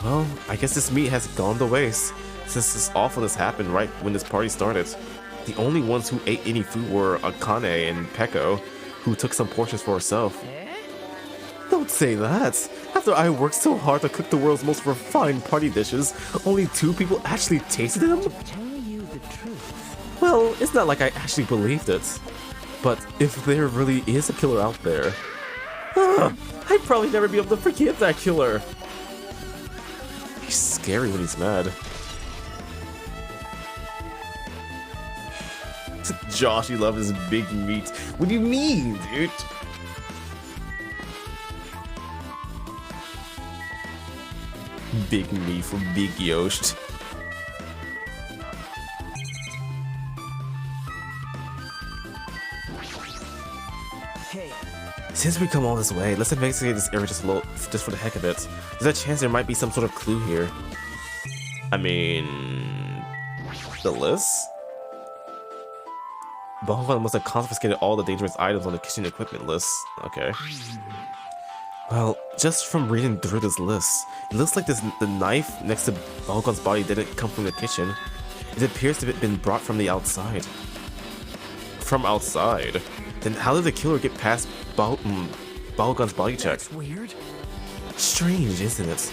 Well, I guess this meat has gone to waste, since this awfulness happened right when this party started. The only ones who ate any food were Akane and Peko, who took some portions for herself. Don't say that! After I worked so hard to cook the world's most refined party dishes, only 2 people actually tasted them? Tell you the truth. Well, it's not like I actually believed it. But if there really is a killer out there, I'd probably never be able to forgive that killer. He's scary when he's mad. Josh, you love his big meat. What do you mean, dude? Big meat for Big Yost. Hey, Since we come all this way, let's investigate this area just a little, just for the heck of it. There's a chance there might be some sort of clue here. I mean, the list? Bakugan must have confiscated all the dangerous items on the kitchen equipment list. Okay. Well, just from reading through this list, it looks like the knife next to Bakugan's body didn't come from the kitchen. It appears to have been brought from the outside. From outside? Then how did the killer get past Bakugan's body check? that's weird. Strange, isn't it?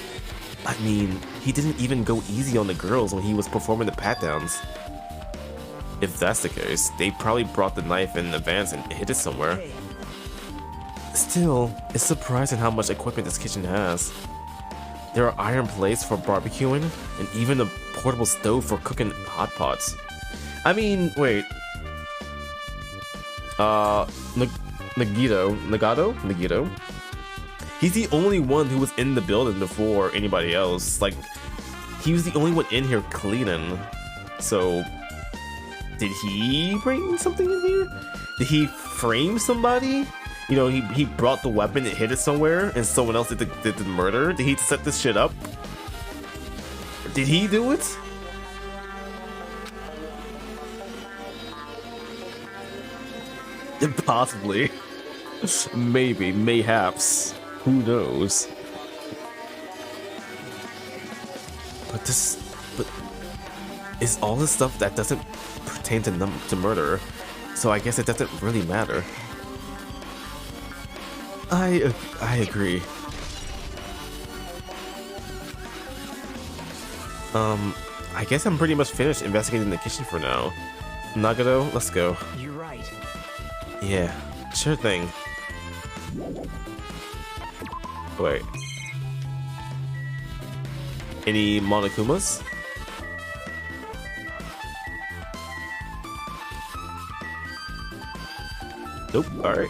I mean, he didn't even go easy on the girls when he was performing the pat-downs. If that's the case, they probably brought the knife in advance and hid it somewhere. Hey, Still, it's surprising how much equipment this kitchen has. There are iron plates for barbecuing, and even a portable stove for cooking hot pots. I mean, wait. Nagito? He's the only one who was in the building before anybody else. Like, he was the only one in here cleaning. So, did he bring something in here? Did he frame somebody? You know, he brought the weapon and hid it somewhere, and someone else did the murder? Did he set this shit up? Did he do it? Possibly. Maybe, mayhaps. Who knows? But it's all this stuff that doesn't pertain to murder, so I guess it doesn't really matter. I agree. I guess I'm pretty much finished investigating the kitchen for now. Nagato, let's go. you're right. Yeah, sure thing. Wait. Any Monokumas? Nope, alright.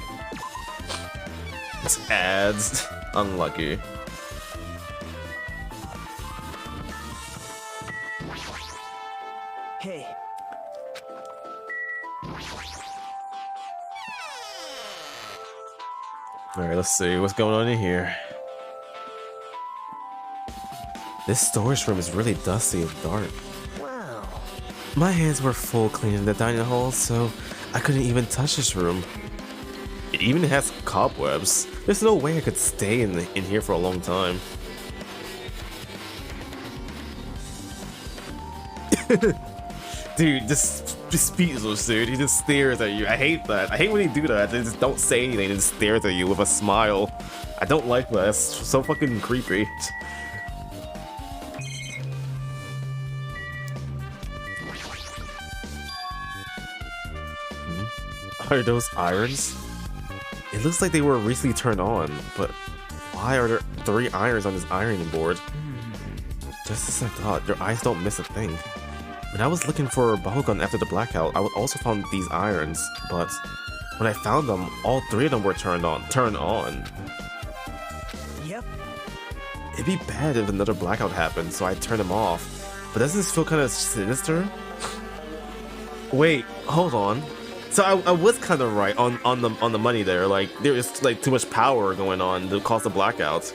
It's ads. Unlucky. Hey, Alright, let's see what's going on in here. This storage room is really dusty and dark. wow. My hands were full cleaning the dining hall, so I couldn't even touch this room. It even has cobwebs. There's no way I could stay in here for a long time. Dude, just speechless, dude. He just stares at you. I hate that. I hate when he do that. They just don't say anything. They just stares at you with a smile. I don't like that. It's so fucking creepy. Are those irons? It looks like they were recently turned on, but why are there 3 irons on this ironing board? Just as I thought, their eyes don't miss a thing. When I was looking for a bubblegum after the blackout, I also found these irons, but when I found them, all 3 of them were turned on. Yep. It'd be bad if another blackout happened, so I turned them off. But doesn't this feel kind of sinister? Wait, hold on. So I was kind of right on the money there. Like there is like too much power going on to cause the blackouts.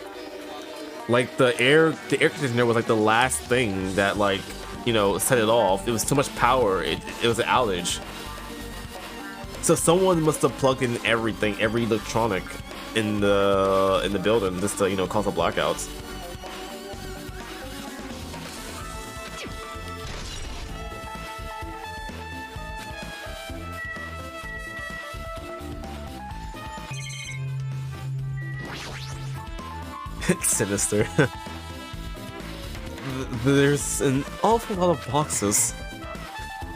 Like the air conditioner was like the last thing that like, you know, set it off. It was too much power. It was an outage. So someone must have plugged in everything, every electronic in the building just to, you know, cause the blackouts. Sinister. There's an awful lot of boxes.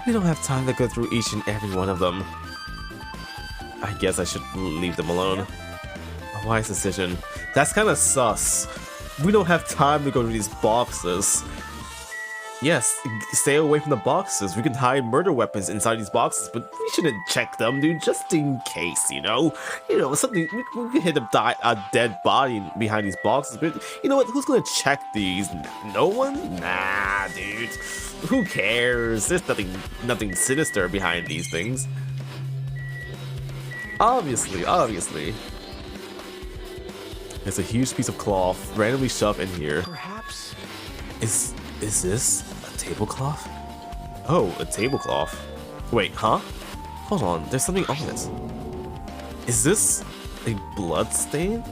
We don't have time to go through each and every one of them. I guess I should leave them alone. A wise decision. That's kind of sus. We don't have time to go through these boxes. Yes, stay away from the boxes. We can hide murder weapons inside these boxes, but we shouldn't check them, dude, just in case, you know? You know, something, we can hit a dead body behind these boxes, but you know what? Who's gonna check these? No one? Nah, dude. Who cares? There's nothing sinister behind these things. Obviously. There's a huge piece of cloth randomly shoved in here. Perhaps. Is this a tablecloth? Oh, a tablecloth. Wait, huh? Hold on, there's something on this. Is this a blood stain?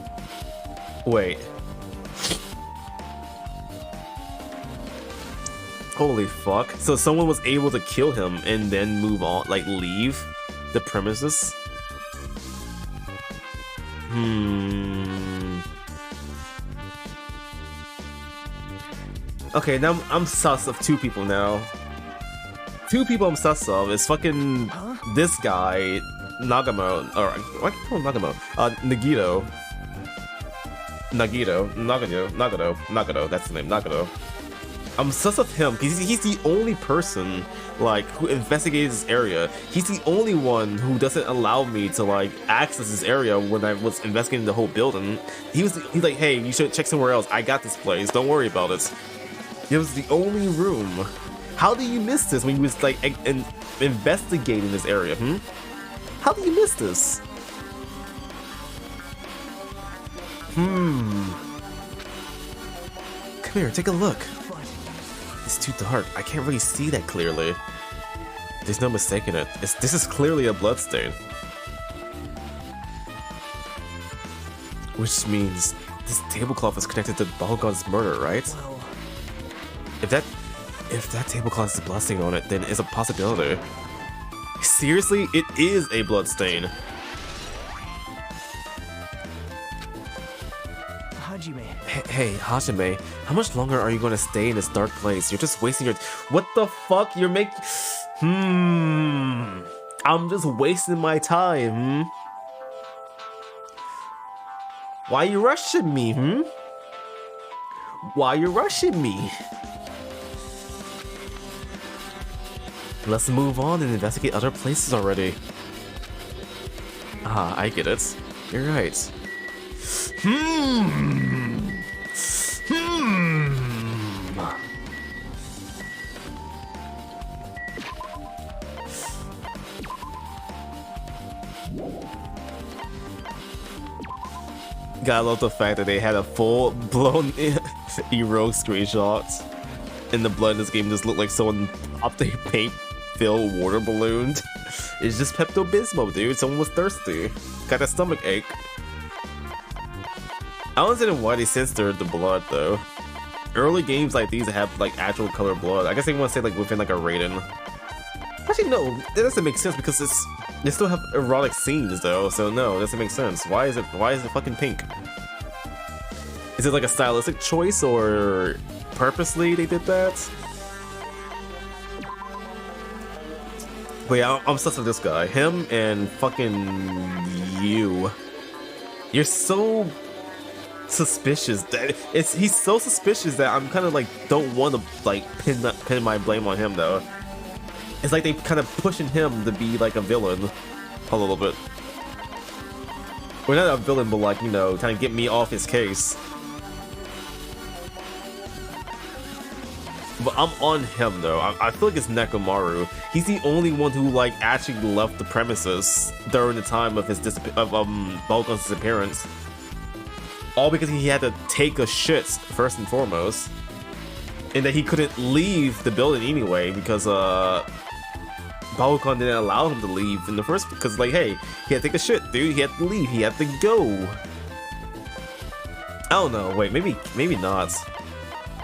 Wait. Holy fuck. So someone was able to kill him and then move on, like leave the premises? Okay, now I'm sus of 2 people now. 2 people I'm sus of is fucking this guy, Nagamo, or what can I call him Nagamo? Nagano, that's the name, Nagano. I'm sus of him because he's the only person like who investigated this area. He's the only one who doesn't allow me to like access this area when I was investigating the whole building. He's like, hey, you should check somewhere else. I got this place. Don't worry about it. It was the only room. How do you miss this when you was like investigating this area? How do you miss this? Come here, take a look. It's too dark. I can't really see that clearly. There's no mistaking it. This is clearly a bloodstain. Which means this tablecloth is connected to Balgon's murder, right? Well, If that tablecloth has a bloodstain on it, then it's a possibility. Seriously, it is a bloodstain. Hajime. Hey, Hajime, how much longer are you going to stay in this dark place? You're just wasting your... What the fuck? You're making... I'm just wasting my time, Why you rushing me, Why you rushing me? Let's move on and investigate other places already. Ah, I get it. You're right. Gotta love the fact that they had a full-blown Eero screenshot. And the blood in this game just looked like someone popped a paint-filled water balloon. It's just Pepto-Bismol, dude. Someone was thirsty. Got a stomach ache. I don't understand why they censored the blood, though. Early games like these have, like, actual color blood. I guess they want to say, like, within, like, a rating. Actually, no. That doesn't make sense because they still have erotic scenes, though. So, no, it doesn't make sense. Why is it fucking pink? Is it, like, a stylistic choice, or purposely they did that? But yeah, I'm obsessed with this guy. Him and fucking you. You're so suspicious. He's so suspicious that I'm kind of like don't want to like pin my blame on him though. It's like they kind of pushing him to be like a villain a little bit. Well, not a villain, but like, you know, kind of get me off his case. But I'm on him though. I feel like it's Nekomaru. He's the only one who like actually left the premises during the time of his Bakugan's disappearance. All because he had to take a shit first and foremost, and that he couldn't leave the building anyway because Bakugan didn't allow him to leave in the first. Because like, hey, he had to take a shit, dude. He had to leave. He had to go. I don't know. Wait, maybe not.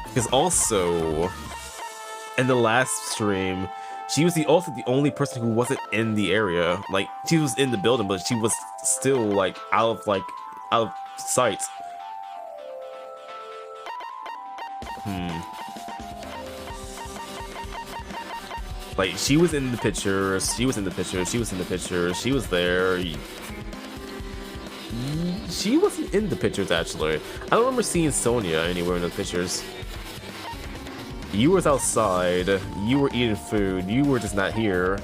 Because also, in the last stream, she was also the only person who wasn't in the area. Like, she was in the building, but she was still like out of sight. Like, she was in the picture. She was in the picture. She was in the picture. She was there. She wasn't in the pictures actually. I don't remember seeing Sonya anywhere in the pictures. You was outside, you were eating food, you were just not here.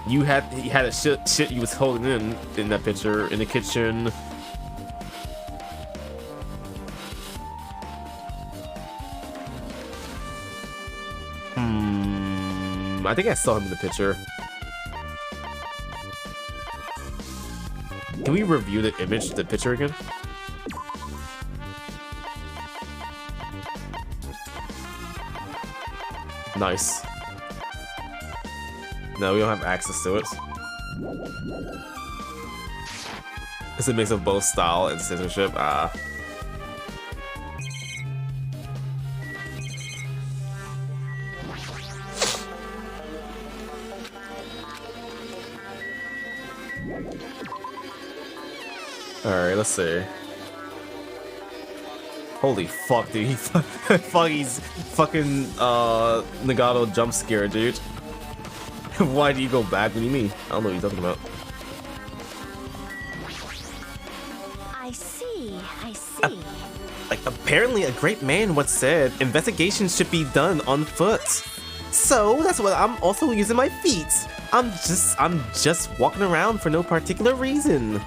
You had a shit you was holding in that picture, in the kitchen. I think I saw him in the picture. Can we review the image, the picture again? Nice. No, we don't have access to it. It's a mix of both style and censorship. Alright, let's see. Holy fuck, dude. He's fucking Nagato jump scare, dude. Why do you go back? What do you mean? I don't know what you're talking about. I see. Like, apparently a great man once said, investigations should be done on foot. So that's what I'm also using my feet. I'm just walking around for no particular reason.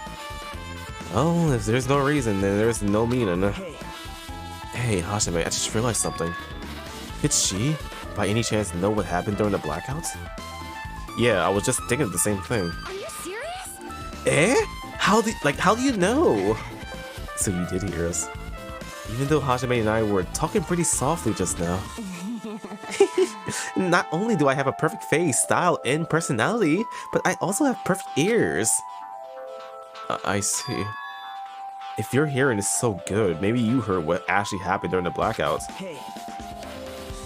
Oh, if there's no reason, then there's no meaning. Hey, Hashime, I just realized something. Did she, by any chance, know what happened during the blackouts? Yeah, I was just thinking the same thing. Are you serious? Eh? How do you know? So you did hear us. Even though Hashime and I were talking pretty softly just now. Not only do I have a perfect face, style, and personality, but I also have perfect ears. I see. If your hearing is so good, maybe you heard what actually happened during the blackouts. Hey.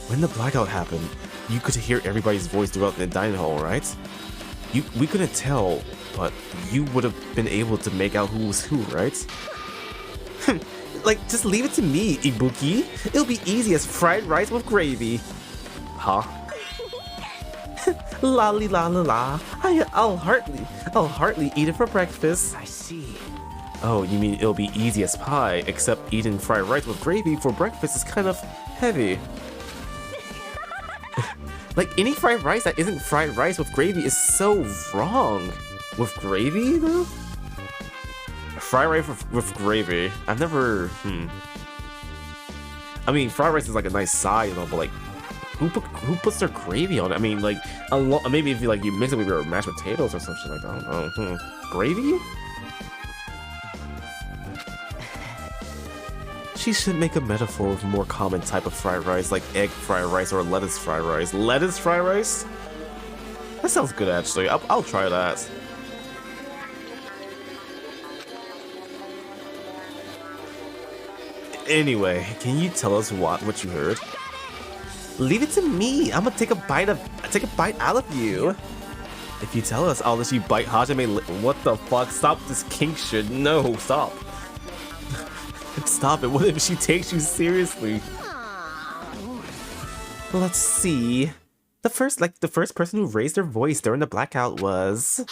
When the blackout happened, you could hear everybody's voice throughout the dining hall, right? We couldn't tell, but you would have been able to make out who was who, right? Like, just leave it to me, Ibuki. It'll be easy as fried rice with gravy. Huh? La li la la la. I'll hardly eat it for breakfast. I see. Oh, you mean it'll be easy as pie, except eating fried rice with gravy for breakfast is kind of heavy. Like, any fried rice that isn't fried rice with gravy is so wrong. With gravy, though? Fried rice with gravy. I've never, I mean, fried rice is like a nice side, you know, but like, who puts their gravy on it? I mean, like, maybe if you mix it with your mashed potatoes or something like that. I don't know. Gravy? She should make a metaphor with a more common type of fried rice, like egg fried rice or lettuce fried rice. Lettuce fried rice? That sounds good, actually. I'll try that. Anyway, can you tell us what you heard? Leave it to me. I'm gonna take a bite out of you. If you tell us, I'll let you bite Hajime. What the fuck? Stop this kink shit. No, stop. Stop it. What if she takes you seriously? Let's see. The first person who raised their voice during the blackout was...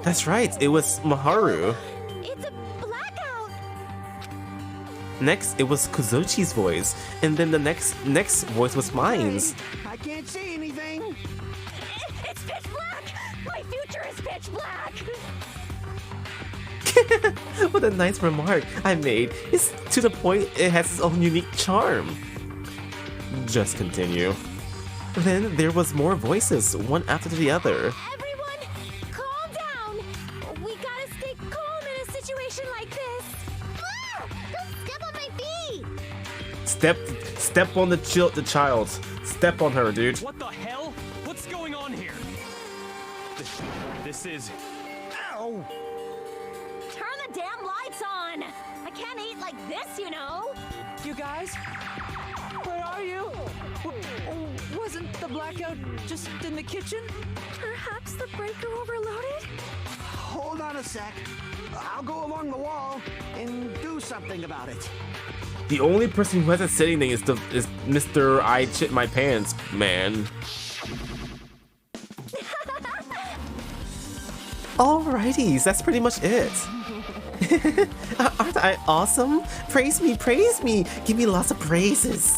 That's right, it was Maharu. It's a blackout. Next, it was Kozuchi's voice, and then the next voice was mine's. I can't see anything. It's pitch black. My future is pitch black. What a nice remark I made. It's to the point it has its own unique charm. Just continue. Then there was more voices, one after the other. Everyone, calm down. We gotta stay calm in a situation like this. Ah! Don't step on my feet. Step on the child. Step on her, dude. What the hell? What's going on here? This is... Ow! Turn the damn lights on. I can't eat like this, you know. You guys? Where are you? Wasn't the blackout just in the kitchen? Perhaps the breaker overloaded? Hold on a sec. I'll go along the wall and do something about it. The only person who hasn't said anything is Mr. I shit my pants man. Alrighties, that's pretty much it. Aren't I awesome? Praise me, give me lots of praises.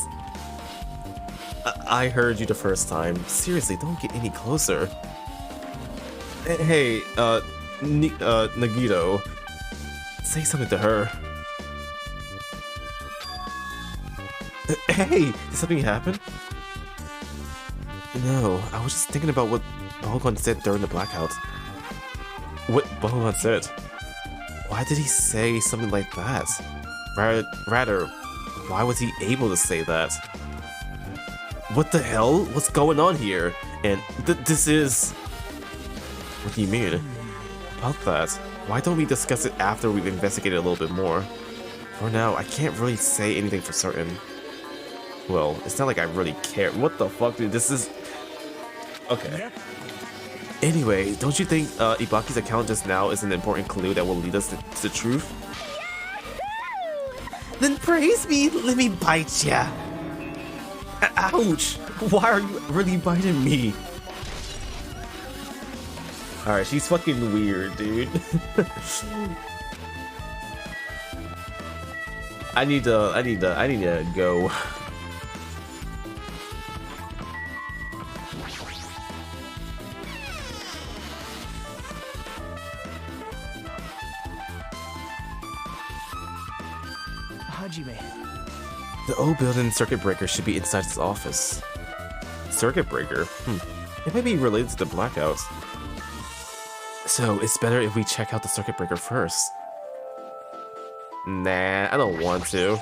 I heard you the first time. Seriously, don't get any closer. Hey, Nagito, say something to her. Hey, did something happen? No, I was just thinking about what Bakugan said during the blackout. What Bakugan said? Why did he say something like that? Rather, why was he able to say that? What the hell? What's going on here? And this is... What do you mean? About that, why don't we discuss it after we've investigated a little bit more? For now, I can't really say anything for certain. Well, it's not like I really care. What the fuck, dude? This is... Okay. Anyway, don't you think Ibaki's account just now is an important clue that will lead us to the truth? Then praise me, let me bite ya! Ouch! Why are you really biting me? Alright, she's fucking weird, dude. I need to go. Hajime. The old building circuit breaker should be inside his office. Circuit breaker? It may be related to the blackouts. So it's better if we check out the circuit breaker first. Nah, I don't want to.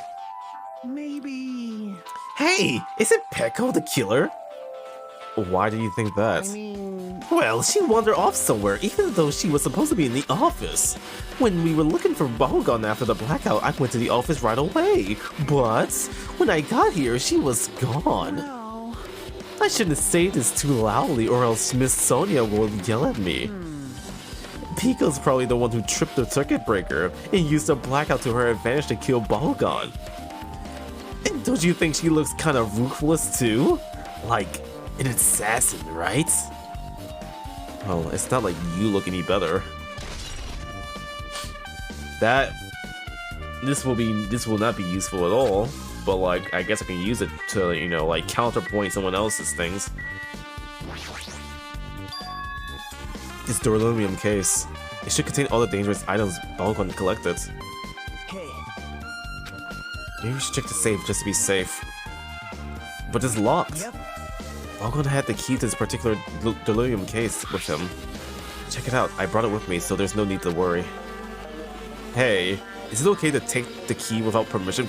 Maybe... Hey, isn't Peko the killer? Why do you think that? I mean... Well, she wandered off somewhere, even though she was supposed to be in the office. When we were looking for Bakugan after the blackout, I went to the office right away. But when I got here, she was gone. No. I shouldn't say this too loudly, or else Miss Sonia will yell at me. Pico's probably the one who tripped the circuit breaker and used the blackout to her advantage to kill Bakugan. And don't you think she looks kind of ruthless too? Like an assassin, right? Well, it's not like you look any better. This will not be useful at all, but like I guess I can use it to, you know, like counterpoint someone else's things. It's the aluminum case. It should contain all the dangerous items Bakugan collected. Hey, Maybe we should check the safe just to be safe. But it's locked. yep. Bakugan had the key to this particular delirium case with him. Check it out, I brought it with me, so there's no need to worry. Hey, is it okay to take the key without permission?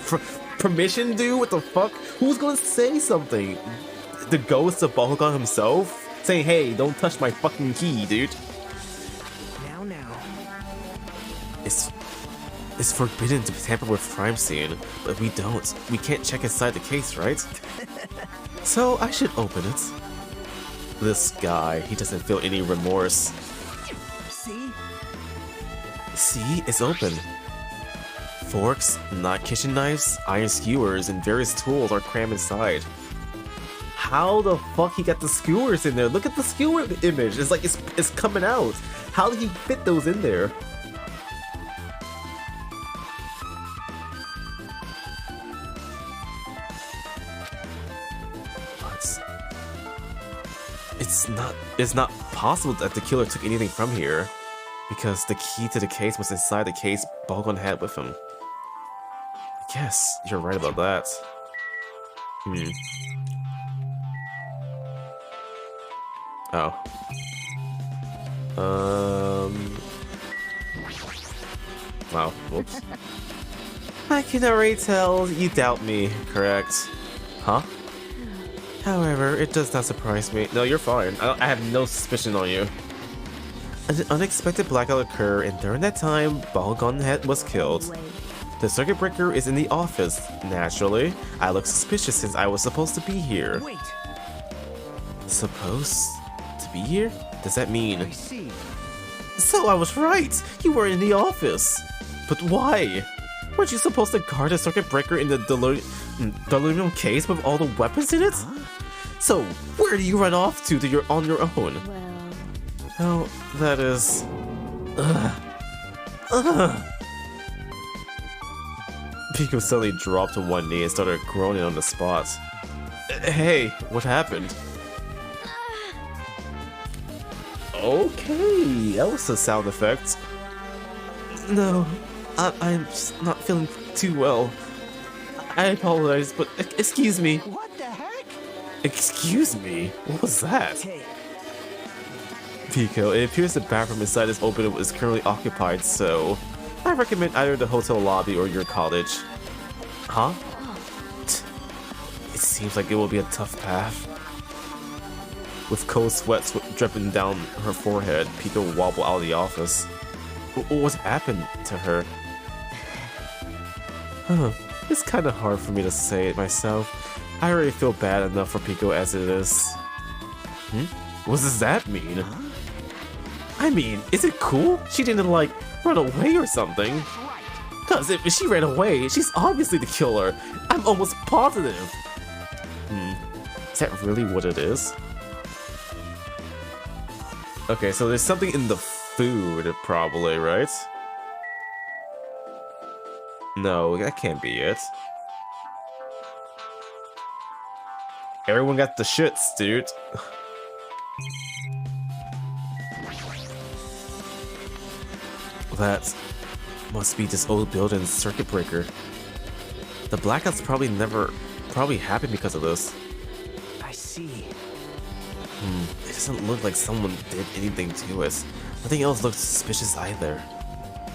Permission, dude? What the fuck? Who's gonna say something? The ghost of Bakugan himself? Saying, hey, don't touch my fucking key, dude. Now. It's forbidden to tamper with crime scene, but we don't. We can't check inside the case, right? So I should open it. This guy, he doesn't feel any remorse. See? See, it's open. Forks, kitchen knives, iron skewers, and various tools are crammed inside. how the fuck he got the skewers in there. Look at the skewer image. It's like it's coming out. How did he fit those in there? What? It's not possible that the killer took anything from here, because the key to the case was inside the case Balgon had with him. I guess you're right about that. Oh. Wow. Whoops. I can already tell you doubt me, correct? Huh? However, it does not surprise me. No, you're fine. I have no suspicion on you. An unexpected blackout occurred, and during that time, Balgon was killed. The circuit breaker is in the office. Naturally, I look suspicious since I was supposed to be here. Wait, Supposed to be here? Does that mean? I see. So I was right! You were in the office! But why? Weren't you supposed to guard the circuit breaker in the delirium case with all the weapons in it? So, where do you run off to you're on your own? Oh, that is... Pico suddenly dropped to one knee and started groaning on the spot. Hey, what happened? Okay, that was a sound effect. No, I'm just not feeling too well. I apologize, but excuse me. What the heck? Excuse me? What was that? Hey, Pico, it appears the bathroom inside this open is currently occupied, so I recommend either the hotel lobby or your cottage. Huh? It seems like it will be a tough path. With cold sweat dripping down her forehead, Pico wobbled out of the office. What's happened to her? It's kind of hard for me to say it myself. I already feel bad enough for Pico as it is. What does that mean? I mean, is it cool? She didn't, like, run away or something. Cause if she ran away, she's obviously the killer. I'm almost positive. Is that really what it is? Okay, so there's something in the food, probably, right? No, that can't be it. Everyone got the shits, dude. That must be this old building's circuit breaker. The blackouts probably happened because of this. I see. It doesn't look like someone did anything to it. Nothing else looks suspicious either.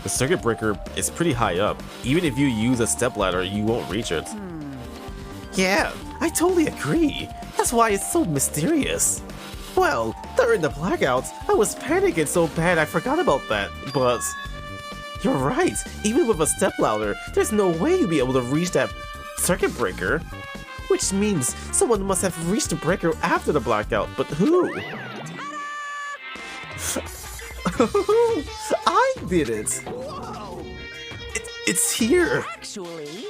The circuit breaker is pretty high up. Even if you use a stepladder, you won't reach it. Yeah, I totally agree. That's why it's so mysterious. Well, during the blackouts, I was panicking so bad I forgot about that, but... You're right, even with a stepladder, there's no way you'll be able to reach that circuit breaker. Which means someone must have reached the breaker after the blackout, but who? I did it! Whoa! It's here! Actually,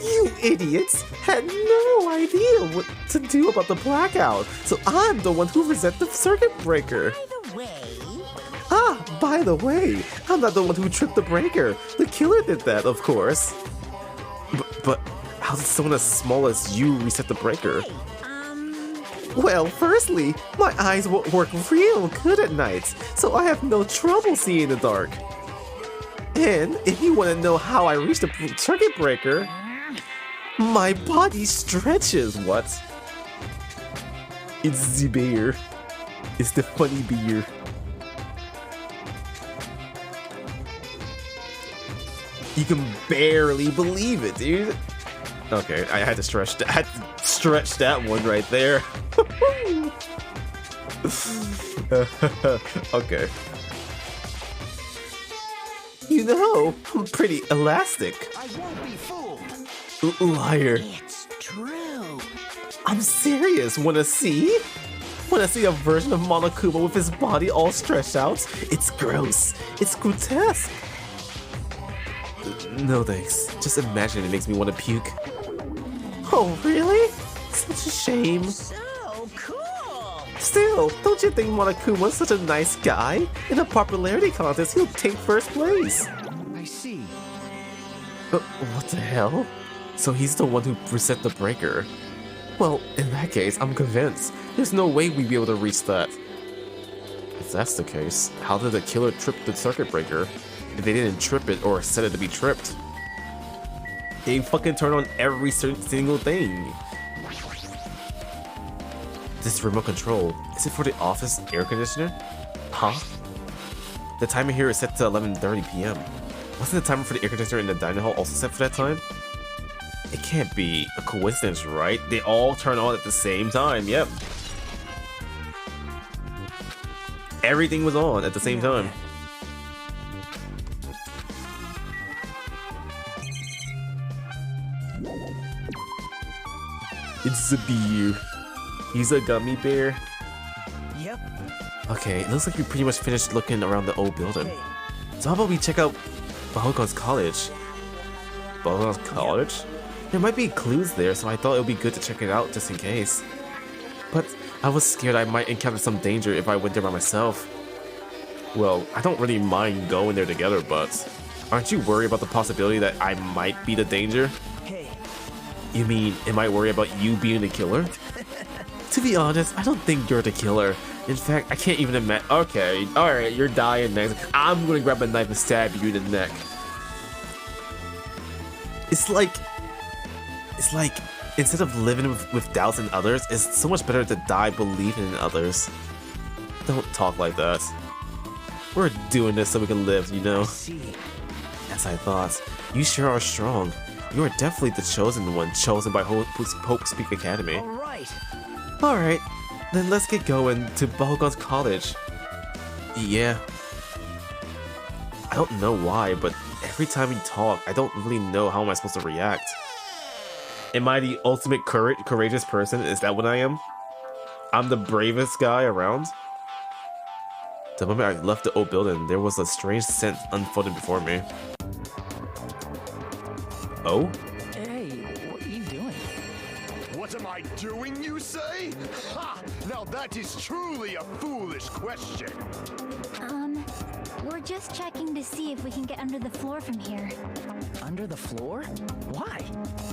You idiots had no idea what to do about the blackout, so I'm the one who reset the circuit breaker. by the way, Ah, by the way, I'm not the one who tripped the breaker. The killer did that, of course. But how did someone as small as you reset the breaker? Well, firstly, my eyes work real good at night, so I have no trouble seeing in the dark. And if you want to know how I reached the circuit breaker, my body stretches. What? It's the bear. It's the funny bear. You can barely believe it, dude. Okay, I had to stretch that one right there. Okay. You know, I'm pretty elastic. I won't be fooled. Liar. it's true. I'm serious. Wanna see? Wanna see a version of Monokuma with his body all stretched out? It's gross. It's grotesque. No thanks. Just imagine it makes me want to puke. Oh, really? Such a shame. So, Still, don't you think Monokuma's such a nice guy? In a popularity contest, he'll take first place. I see. What the hell? So he's the one who reset the breaker. Well, in that case, I'm convinced. There's no way we'd be able to reach that. If that's the case, how did the killer trip the circuit breaker if they didn't trip it or set it to be tripped? They fucking turn on every single thing. This remote control, is it for the office air conditioner? Huh? The timer here is set to 11:30 p.m. Wasn't the timer for the air conditioner in the dining hall also set for that time? It can't be a coincidence, right? They all turn on at the same time, yep. Everything was on at the same time. It's a beer. He's a gummy bear. Yep. Okay, it looks like we pretty much finished looking around the old building. So how about we check out Bahogon's college? Bahogon's college? There might be clues there, so I thought it would be good to check it out just in case. But I was scared I might encounter some danger if I went there by myself. Well, I don't really mind going there together, but aren't you worried about the possibility that I might be the danger? Hey. You mean, am I worried about you being the killer? To be honest, I don't think you're the killer. In fact, I can't even imagine. Okay, alright, you're dying next. I'm gonna grab a knife and stab you in the neck. It's like, instead of living with doubts in others, it's so much better to die believing in others. Don't talk like that. We're doing this so we can live, you know? See. As I thought, you sure are strong. You are definitely the chosen one, chosen by Hope Speak Academy. All right. Alright, then let's get going to Bahogon's college. Yeah. I don't know why, but every time we talk, I don't really know how am I supposed to react. Am I the ultimate courageous person? Is that what I am? I'm the bravest guy around? The moment I left the old building, there was a strange scent unfolding before me. Oh? Hey, what are you doing? What am I doing, you say? Ha! Now that is truly a foolish question. We're just checking to see if we can get under the floor from here. Under the floor? Why?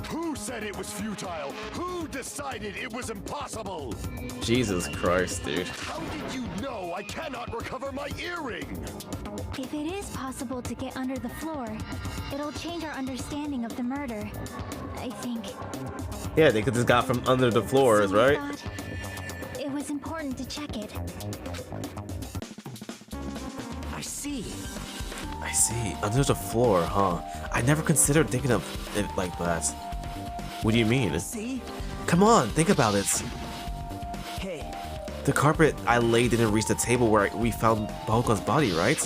Who said it was futile? Who decided it was impossible? Jesus Christ, dude. How did you know I cannot recover my earring? If it is possible to get under the floor, it'll change our understanding of the murder, I think. Yeah, they could just got from under the floors, So we right? thought it was important to check it. I see. I see, under the floor, huh? I never considered thinking of it like that. What do you mean? See? Come on, think about it. Hey. The carpet I laid didn't reach the table where we found Bahogon's body, right?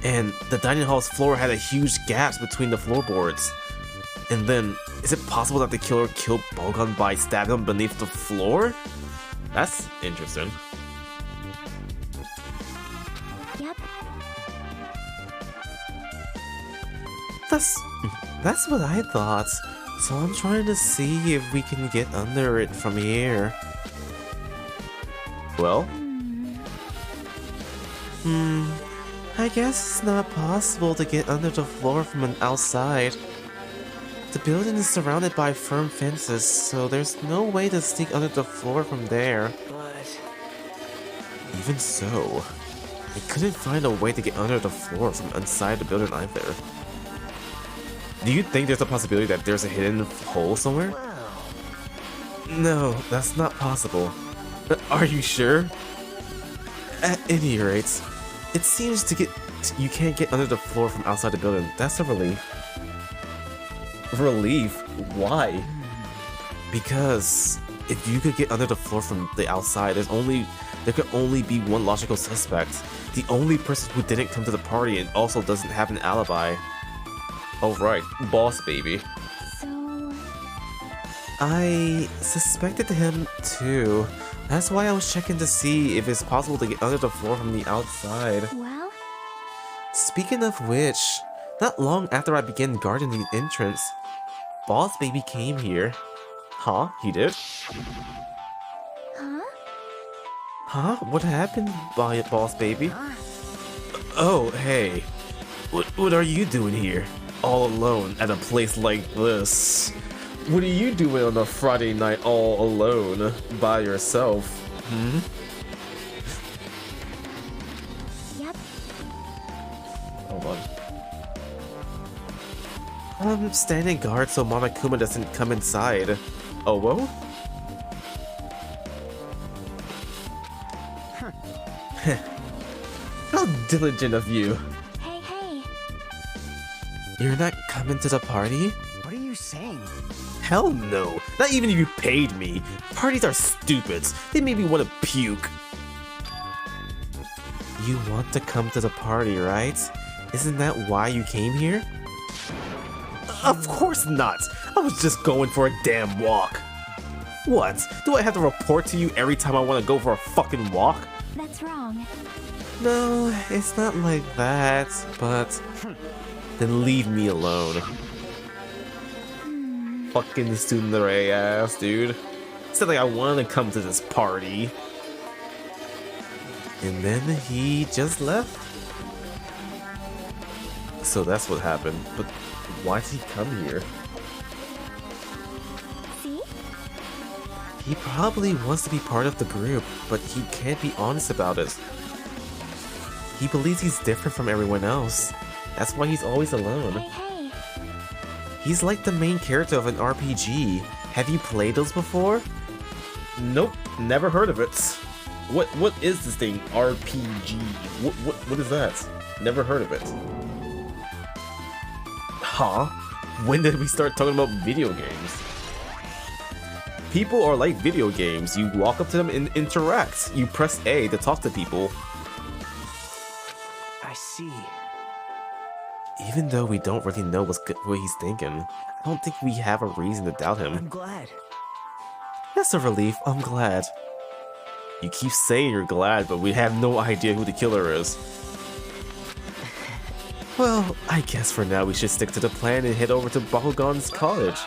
And the dining hall's floor had a huge gaps between the floorboards. And then, is it possible that the killer killed Bahogon by stabbing him beneath the floor? That's interesting. Yep. That's what I thought. So I'm trying to see if we can get under it from here. Well, I guess it's not possible to get under the floor from an outside. The building is surrounded by firm fences, so there's no way to sneak under the floor from there. But Even so, I couldn't find a way to get under the floor from inside the building either. do you think there's a possibility that there's a hidden hole somewhere? No, that's not possible. Are you sure? At any rate, it seems you can't get under the floor from outside the building. That's a relief. Relief? Why? Because if you could get under the floor from the outside, there could only be one logical suspect. The only person who didn't come to the party and also doesn't have an alibi. Oh right, boss baby. So, I suspected him too. That's why I was checking to see if it's possible to get under the floor from the outside. well, Speaking of which, not long after I began guarding the entrance, Boss Baby came here. Huh? He did? huh? Huh? What happened, boss baby? Oh, hey. What are you doing here? All alone at a place like this? What are you doing on a Friday night all alone by yourself? Hmm? Yep. Hold on. I'm standing guard so Monokuma doesn't come inside. Oh, whoa? How diligent of you. Hey, hey. You're not coming to the party? What are you saying? Hell no. Not even if you paid me. Parties are stupid. They make me want to puke. You want to come to the party, right? Isn't that why you came here? Of course not. I was just going for a damn walk. What? Do I have to report to you every time I want to go for a fucking walk? That's wrong. No, it's not like that, but then leave me alone. Fucking tsundere ass, dude. Said like I wanted to come to this party. And then he just left. So that's what happened. But why did he come here? See? He probably wants to be part of the group, but he can't be honest about it. He believes he's different from everyone else. That's why he's always alone. Hey, hey. He's like the main character of an RPG. Have you played those before? Nope, never heard of it. What is this thing? RPG? What is that? Never heard of it. Huh? When did we start talking about video games? People are like video games. You walk up to them and interact. You press A to talk to people. I see. Even though we don't really know what he's thinking, I don't think we have a reason to doubt him. I'm glad. That's a relief. I'm glad. You keep saying you're glad, but we have no idea who the killer is. Well, I guess for now we should stick to the plan and head over to Bakugan's cottage.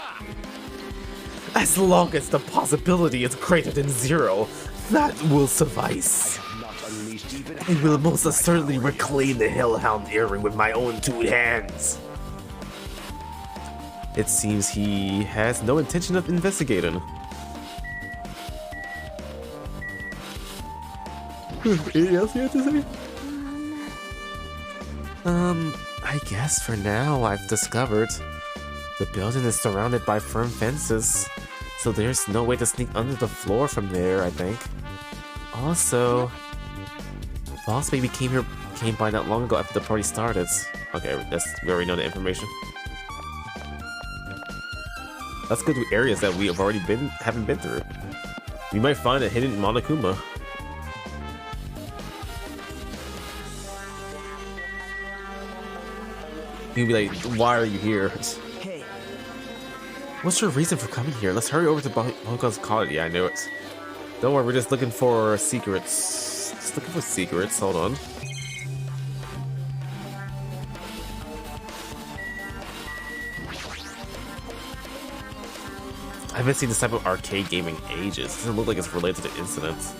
As long as the possibility is greater than 0, that will suffice. Not unleashed even. I will most certainly reclaim the Hellhound earring with my own 2 hands. It seems he has no intention of investigating. Anything else you have to say? I guess for now I've discovered the building is surrounded by firm fences, so there's no way to sneak under the floor from there, I think. Also, Boss Baby came by not long ago after the party started. Okay, we already know the information. Let's go to areas that we have already haven't been through. We might find a hidden Monokuma. You'd be like, why are you here? Hey, What's your reason for coming here? Let's hurry over to Bakugan's cottage. Yeah, I knew it. Don't worry, we're just looking for secrets. Just looking for secrets. Hold on. I haven't seen this type of arcade game in ages. It doesn't look like it's related to incidents.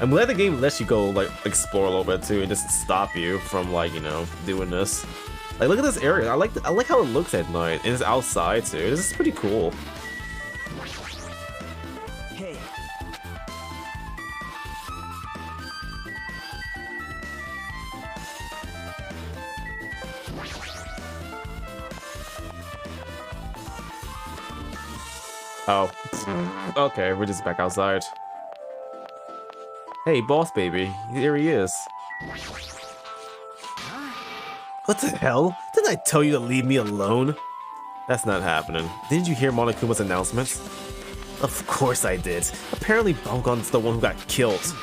I'm glad the game lets you go, like, explore a little bit too, and just stop you from, like, you know, doing this. Like, look at this area. I like how it looks at night, and it's outside too. This is pretty cool. hey. Oh, okay, we're just back outside. Hey, boss baby, here he is. What the hell? Didn't I tell you to leave me alone? That's not happening. Didn't you hear Monokuma's announcements? Of course I did. Apparently Bakugan's the one who got killed.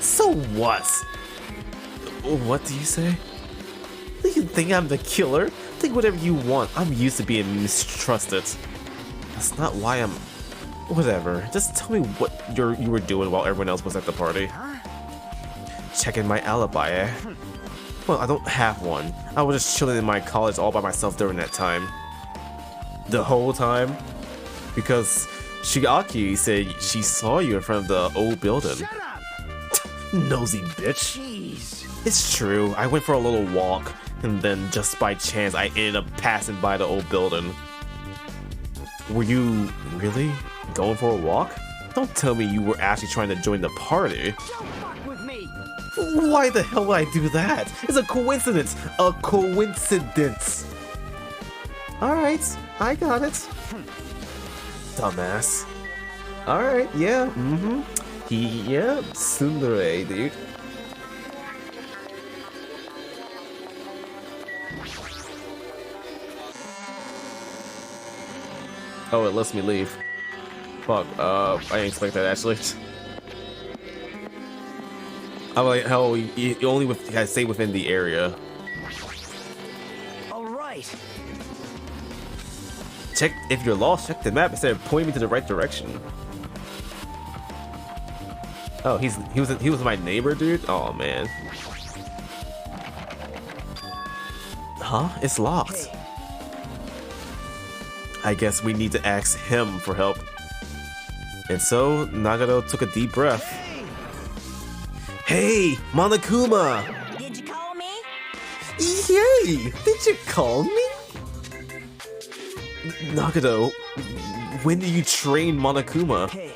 So what? What do you say? Do you think I'm the killer? Think whatever you want. I'm used to being mistrusted. That's not why I'm... Whatever. Just tell me what you were doing while everyone else was at the party. Checking my alibi, eh? Well, I don't have one. I was just chilling in my college all by myself during that time. The whole time? Because Shigeaki said she saw you in front of the old building. Shut up! Nosy bitch. Jeez. It's true, I went for a little walk, and then just by chance I ended up passing by the old building. Were you really going for a walk? Don't tell me you were actually trying to join the party. Don't fuck with me! Why the hell would I do that? It's a coincidence! A coincidence! Alright, I got it. Dumbass. Alright, yeah, yeah, tsundere, dude. Oh, it lets me leave. Fuck, I didn't expect that actually. I'm like, hell, you only gotta stay within the area. All right. Check if you're lost. Check the map instead of pointing me to the right direction. Oh, he was my neighbor, dude. Oh man. Huh? It's locked. Hey. I guess we need to ask him for help. And so Nagano took a deep breath. Hey, Monokuma! Did you call me? Yay! Did you call me? Nagano, when did you train Monokuma? Hey.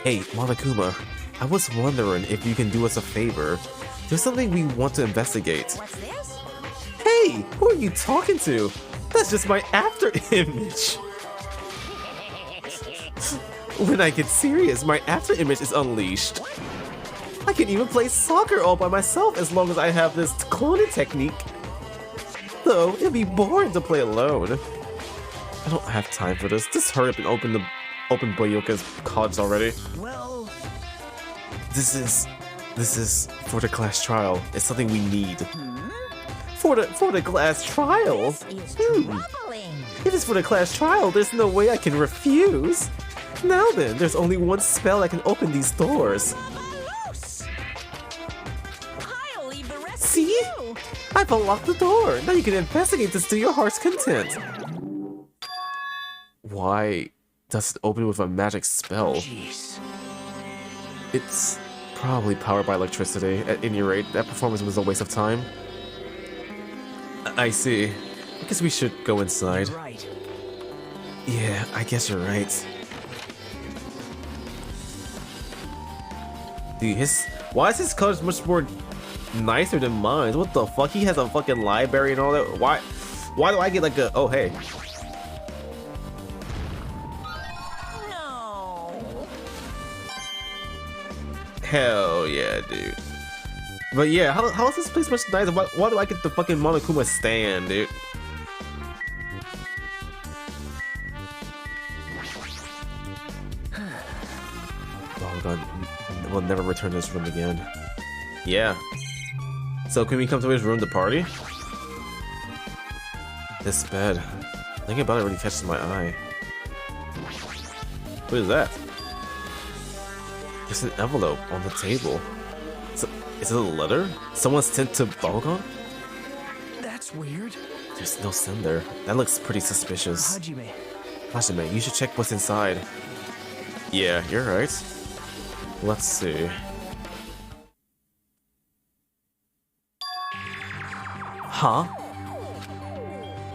Hey, Monokuma, I was wondering if you can do us a favor. There's something we want to investigate. What's this? Hey, who are you talking to? That's just my after image. When I get serious, my after image is unleashed. I can even play soccer all by myself as long as I have this cloning technique. Though, it'd be boring to play alone. I don't have time for this. Just hurry up and open Boyoka's cards already. Well, This is for the class trial. It's something we need. For the class trial? This is troubling. If it's for the class trial, there's no way I can refuse. Now then, there's only one spell that can open these doors. I'll leave the rest See? to you. I've unlocked the door. Now you can investigate this to your heart's content. Why does it open with a magic spell? jeez. It's probably powered by electricity. At any rate, that performance was a waste of time. I see. I guess we should go inside. Right. Yeah, I guess you're right. Dude, why is his colors much more nicer than mine? What the fuck? He has a fucking library and all that. Why do I get like a, oh hey. No. Hell yeah, dude. But yeah, how is this place much nicer? Why do I get the fucking Monokuma stand, dude? Oh god, we'll never return to this room again. Yeah. So can we come to his room to party? This bed. Thinking about it really catches my eye. What is that? There's an envelope on the table. Is it a letter? Someone sent to Balgon? That's weird. There's no sender. That looks pretty suspicious. Hajime. Hajime, you should check what's inside. Yeah, you're right. Let's see. Huh?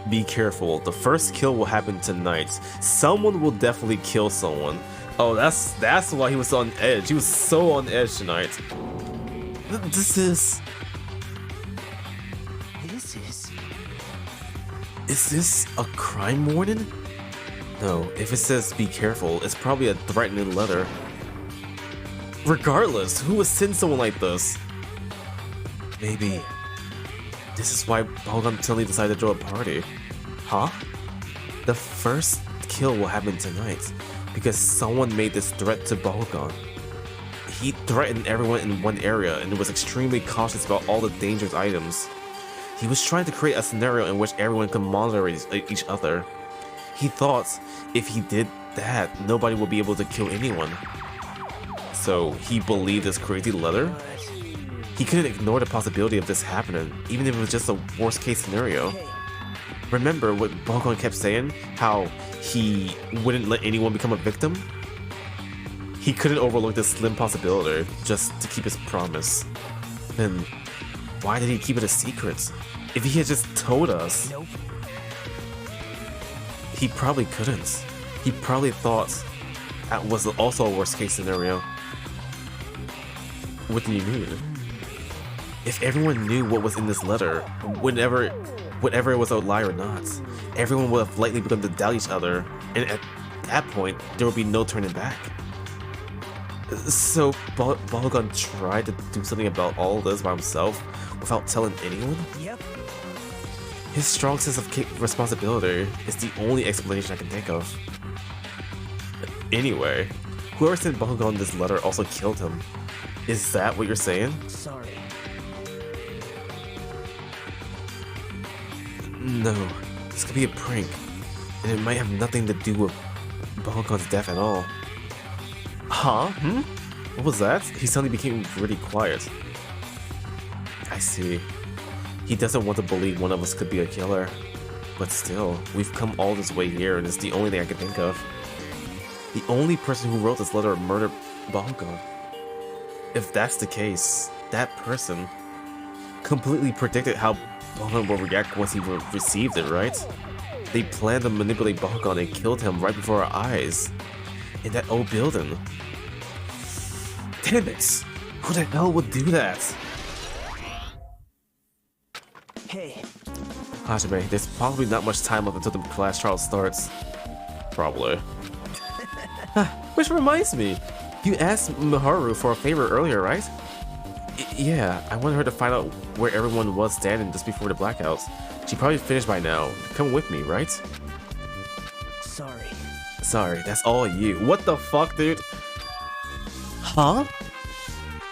Be careful. The first kill will happen tonight. Someone will definitely kill someone. Oh, that's why he was on edge. He was so on edge tonight. This is... Is this a crime warning? No, if it says be careful, it's probably a threatening letter. Regardless, who would send someone like this? Maybe this is why Balgon suddenly decided to throw a party. Huh? The first kill will happen tonight because someone made this threat to Balgon. He threatened everyone in one area and was extremely cautious about all the dangerous items. He was trying to create a scenario in which everyone could monitor each other. He thought if he did that, nobody would be able to kill anyone. So he believed this crazy letter? He couldn't ignore the possibility of this happening, even if it was just a worst case scenario. Remember what Bakugan kept saying? How he wouldn't let anyone become a victim? He couldn't overlook this slim possibility just to keep his promise. Then why did he keep it a secret? If he had just told us... Nope. He probably couldn't. He probably thought that was also a worst case scenario. What do you mean? If everyone knew what was in this letter, whatever it was a lie or not, everyone would have likely begun to doubt each other, and at that point, there would be no turning back. So, Bakugan tried to do something about all this by himself without telling anyone? Yep. His strong sense of responsibility is the only explanation I can think of. Anyway, whoever sent Bakugan this letter also killed him. Is that what you're saying? Sorry. No, this could be a prank, and it might have nothing to do with Bakugan's death at all. Huh? What was that? He suddenly became really quiet. I see. He doesn't want to believe one of us could be a killer. But still, we've come all this way here, and it's the only thing I can think of. The only person who wrote this letter murdered Bakugan. If that's the case, that person completely predicted how Bakugan will react once he received it, right? They planned to manipulate Bakugan and killed him right before our eyes. In that old building. Damn it! Who the hell would do that? Hey. Hajime, there's probably not much time left until the class trial starts. Probably. Which reminds me, you asked Miharu for a favor earlier, right? Yeah, I wanted her to find out where everyone was standing just before the blackouts. She probably finished by now. Come with me, right? Sorry. Sorry, that's all you. What the fuck, dude? Huh?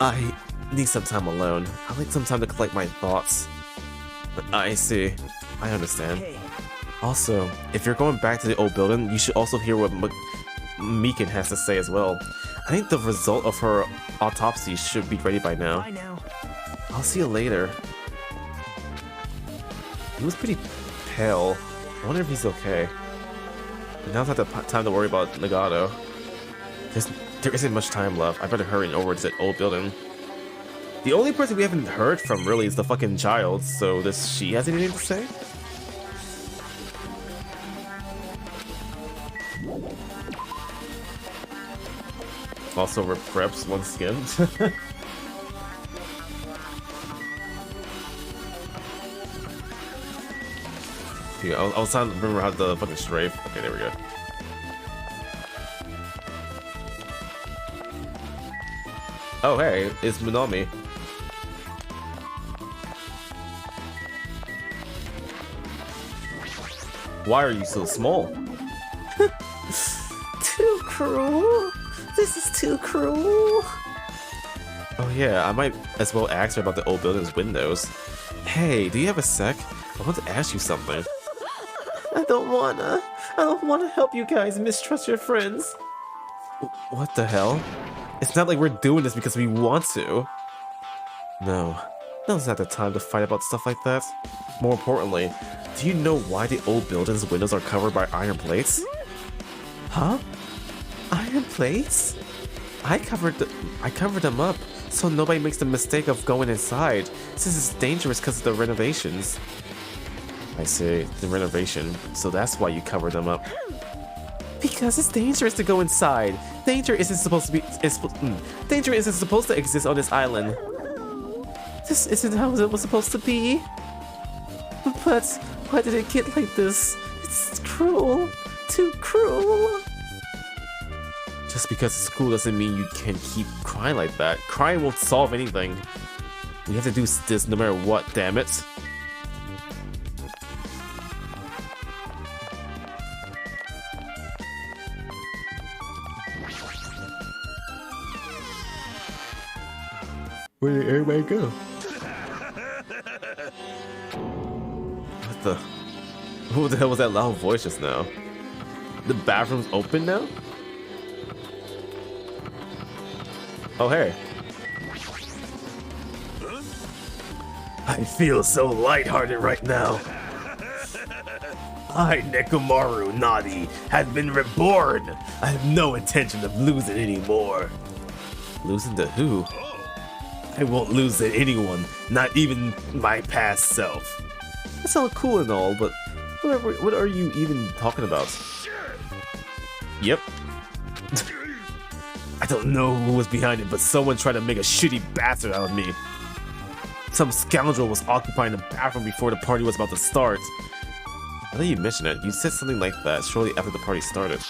I need some time alone. I need some time to collect my thoughts. I see. I understand. Hey. Also, if you're going back to the old building, you should also hear what Mikan has to say as well. I think the result of her autopsy should be ready by now. Bye now. I'll see you later. He was pretty pale. I wonder if he's okay. But now's not the time to worry about Nagato. There isn't much time left. I better hurry over to that old building. The only person we haven't heard from really is the fucking child, so does she have anything to say? Also, we're preps once again. Yeah, I was trying to remember how the fucking strafe. Okay, there we go. Oh, hey, it's Minami. Why are you so small? Too cruel. This is too cruel. Oh yeah, I might as well ask her about the old building's windows. Hey, do you have a sec? I want to ask you something. I don't wanna help you guys mistrust your friends. What the hell? It's not like we're doing this because we want to. No, now's not the time to fight about stuff like that. More importantly, do you know why the old building's windows are covered by iron plates? Huh? Iron plates? I covered them up so nobody makes the mistake of going inside, since it's dangerous because of the renovations. I see, the renovation, so that's why you covered them up. Because it's dangerous to go inside. Danger isn't supposed to exist on this island. This isn't how it was supposed to be. But why did it get like this? It's cruel. Too cruel. Just because it's cool doesn't mean you can keep crying like that. Crying won't solve anything. We have to do this no matter what, damn it. Where did everybody go? What the? Who the hell was that loud voice just now? The bathroom's open now? Oh, hey. I feel so lighthearted right now. I, Nekomaru Nadi, have been reborn. I have no intention of losing anymore. Losing to who? I won't lose to anyone, not even my past self. That's all cool and all, but what are you even talking about? Yep. I don't know who was behind it, but someone tried to make a shitty bastard out of me. Some scoundrel was occupying the bathroom before the party was about to start. Now that you mention it, you said something like that shortly after the party started.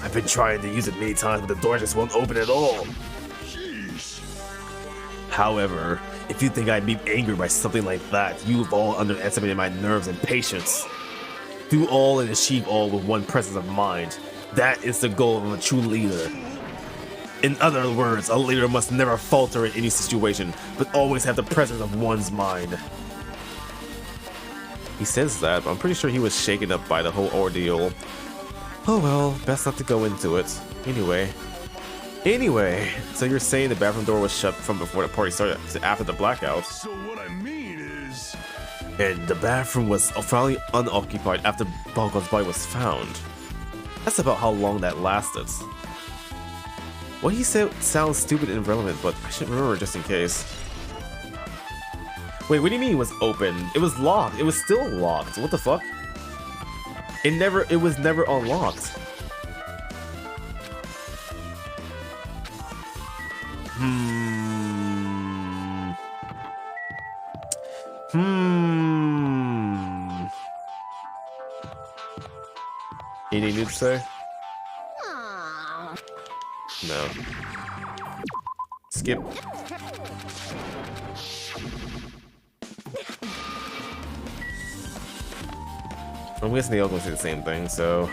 I've been trying to use it many times, but the door just won't open at all. However, if you think I'd be angered by something like that, you've all underestimated my nerves and patience. Do all and achieve all with one presence of mind. That is the goal of a true leader. In other words, a leader must never falter in any situation, but always have the presence of one's mind. He says that, but I'm pretty sure he was shaken up by the whole ordeal. Oh well, best not to go into it. Anyway, so you're saying the bathroom door was shut from before the party started to after the blackout? So what I mean is... And the bathroom was finally unoccupied after Balgon's body was found. That's about how long that lasted. What he said sounds stupid and irrelevant, but I should remember just in case. Wait, what do you mean it was open? It was locked. It was still locked. What the fuck? It was never unlocked. Anything new to say? Aw. No. Skip. I'm guessing they all gonna say the same thing, so.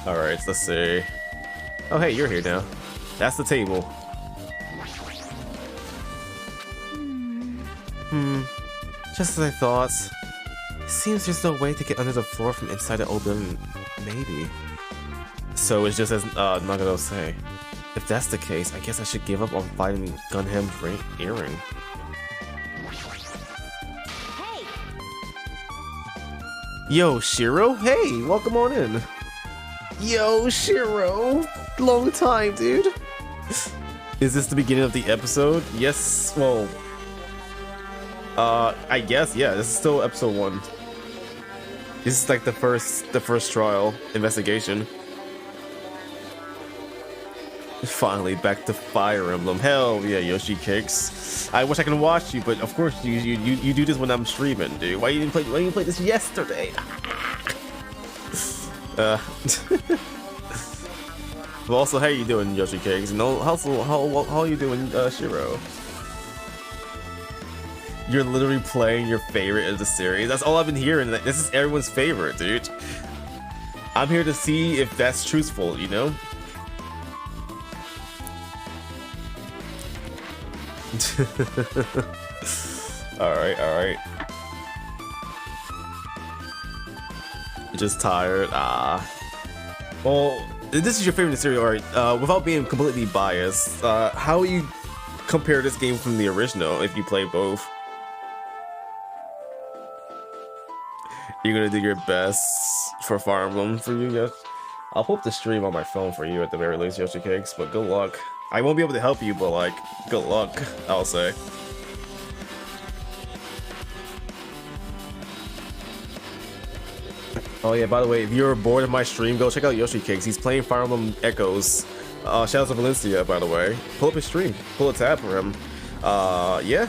Alright, let's see. Oh hey, you're here now. That's the table. Just as I thought. It seems there's no way to get under the floor from inside the old building. Maybe. So it's just as Nagano say. If that's the case, I guess I should give up on fighting Gunham's earring. Hey, Yo, Shiro? Hey, welcome on in. Yo, Shiro. Long time, dude. Is this the beginning of the episode? Yes, well... I guess, yeah, this is still episode 1. This is like the first trial investigation. Finally back to Fire Emblem. Hell yeah, Yoshi Cakes. I wish I could watch you, but of course you do this when I'm streaming, dude. Why you didn't play this yesterday? But also, how you doing, Yoshi Cakes? And also, how are you doing, Shiro? You're literally playing your favorite of the series. That's all I've been hearing. This is everyone's favorite, dude. I'm here to see if that's truthful, you know? Alright. Just tired. Well, this is your favorite series, alright. Without being completely biased, how will you compare this game from the original if you play both? You're gonna do your best for Fire Emblem for you, yes? I'll pull up the stream on my phone for you at the very least, Yoshi Cakes, but good luck. I won't be able to help you, but like, good luck, I'll say. Oh yeah, by the way, if you're bored of my stream, go check out Yoshi Cakes. He's playing Fire Emblem Echoes. Shadows of Valencia, by the way. Pull up his stream. Pull a tab for him. Yeah.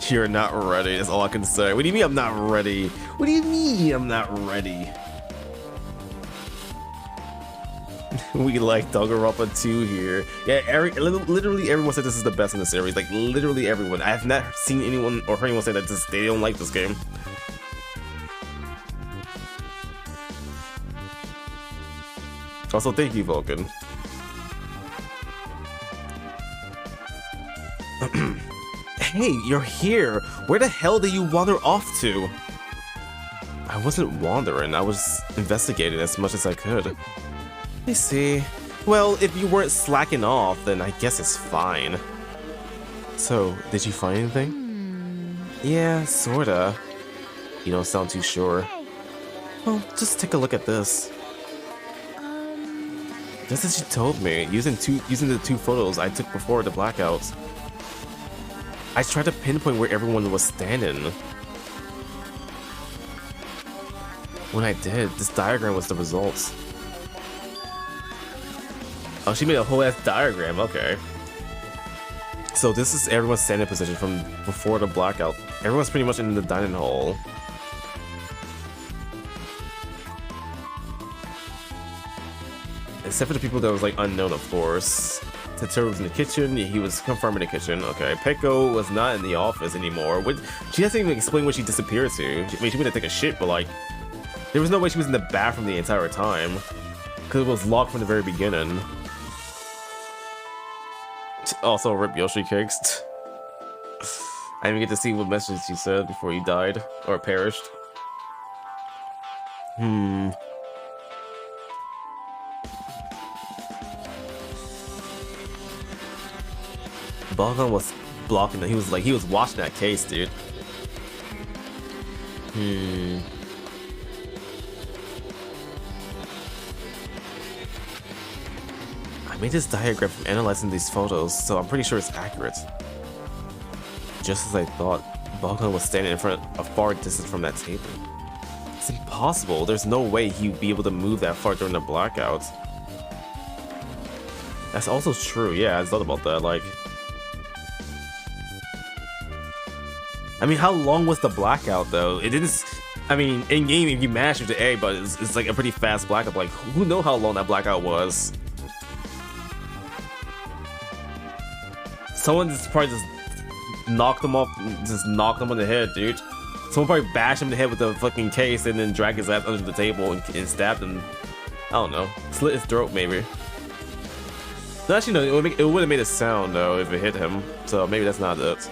You're not ready, that's all I can say. What do you mean I'm not ready? What do you mean I'm not ready? We like Danganronpa 2 here. Yeah, literally everyone said this is the best in the series. Like, literally everyone. I have not seen anyone or heard anyone say that they don't like this game. Also, thank you, Vulcan. Hey, you're here. Where the hell did you wander off to? I wasn't wandering. I was investigating as much as I could. Let me see. Well, if you weren't slacking off, then I guess it's fine. So, did you find anything? Yeah, sorta. You don't sound too sure. Hey, Well, just take a look at this. Just as you told me, using the two photos I took before the blackouts. I tried to pinpoint where everyone was standing. When I did, this diagram was the results. Oh, she made a whole ass diagram, okay. So this is everyone's standing position from before the blackout. Everyone's pretty much in the dining hall. Except for the people that was like unknown, of course. Tetsuo was in the kitchen. He was confirmed in the kitchen. Okay, Peko was not in the office anymore. She hasn't even explained where she disappeared to. I mean, she went to take a shit, but like, there was no way she was in the bathroom the entire time, because it was locked from the very beginning. Also, rip Yoshi Cakes. I didn't even get to see what message he said before he died or perished. Balgon was blocking it. He was watching that case, dude. I made this diagram from analyzing these photos, so I'm pretty sure it's accurate. Just as I thought, Balgon was standing in front a far distance from that table. It's impossible. There's no way he'd be able to move that far during the blackout. That's also true. Yeah, I thought about that. Like, I mean, how long was the blackout though? It didn't. I mean, in game, if you mash with the A, but it's like a pretty fast blackout. Like, who knows how long that blackout was? Someone just probably just knocked him off, just knocked him on the head, dude. Someone probably bashed him in the head with the fucking case and then dragged his ass under the table and stabbed him. I don't know, slit his throat maybe. No, actually, no, it would have made a sound though if it hit him. So maybe that's not it.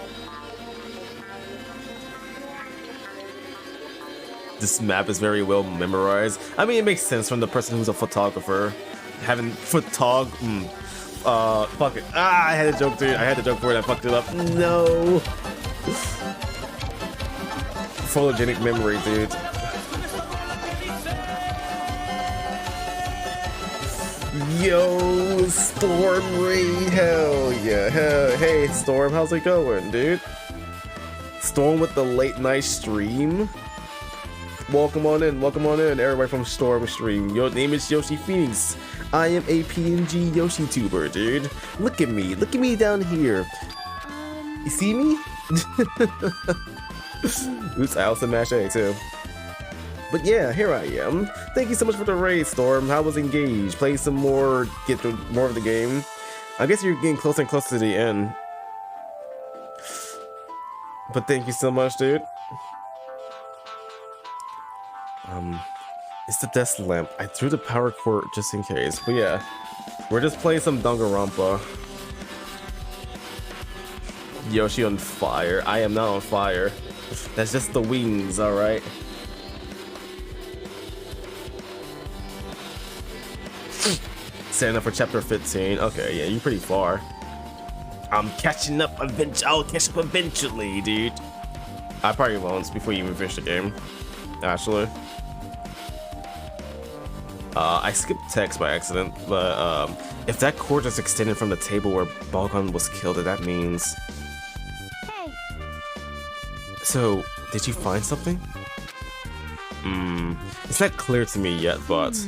This map is very well memorized. I mean, it makes sense from the person who's a photographer. Having fuck it. Ah, I had a joke, dude. I had a joke for it. I fucked it up. No. Photogenic memory, dude. Yo, Storm Raid. Hell yeah. Hey, Storm, how's it going, dude? Storm with the late night stream. Welcome on in, everybody from Storm Stream. Your name is YoshiPhoenix. I am a PNG Yoshi tuber, dude. Look at me down here. You see me? Oops, I also mash A too. But yeah, here I am. Thank you so much for the raid, Storm. How was engaged? Play some more, get through more of the game. I guess you're getting closer and closer to the end. But thank you so much, dude. It's the desk lamp. I threw the power cord just in case. But yeah, we're just playing some Danganronpa. Yoshi on fire. I am not on fire. That's just the wings, alright? Setting up for chapter 15. Okay, yeah, you're pretty far. I'm catching up eventually. I'll catch up eventually, dude. I probably won't before you even finish the game. Actually. I skipped text by accident, but if that cord is extended from the table where Balgon was killed, that means... hey. So, did you find something? It's not clear to me yet, but...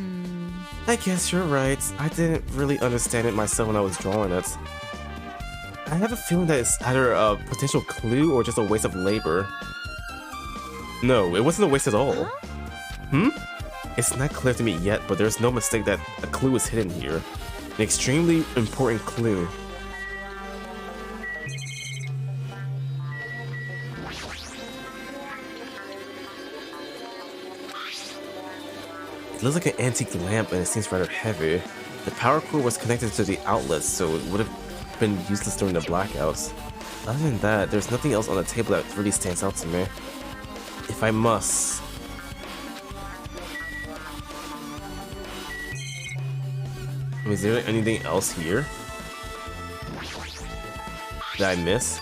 I guess you're right. I didn't really understand it myself when I was drawing it. I have a feeling that it's either a potential clue or just a waste of labor. No, it wasn't a waste at all. It's not clear to me yet, but there's no mistake that a clue is hidden here. An extremely important clue. It looks like an antique lamp and it seems rather heavy. The power cord was connected to the outlet, so it would have been useless during the blackouts. Other than that, there's nothing else on the table that really stands out to me. If I must... Is there anything else here that I miss?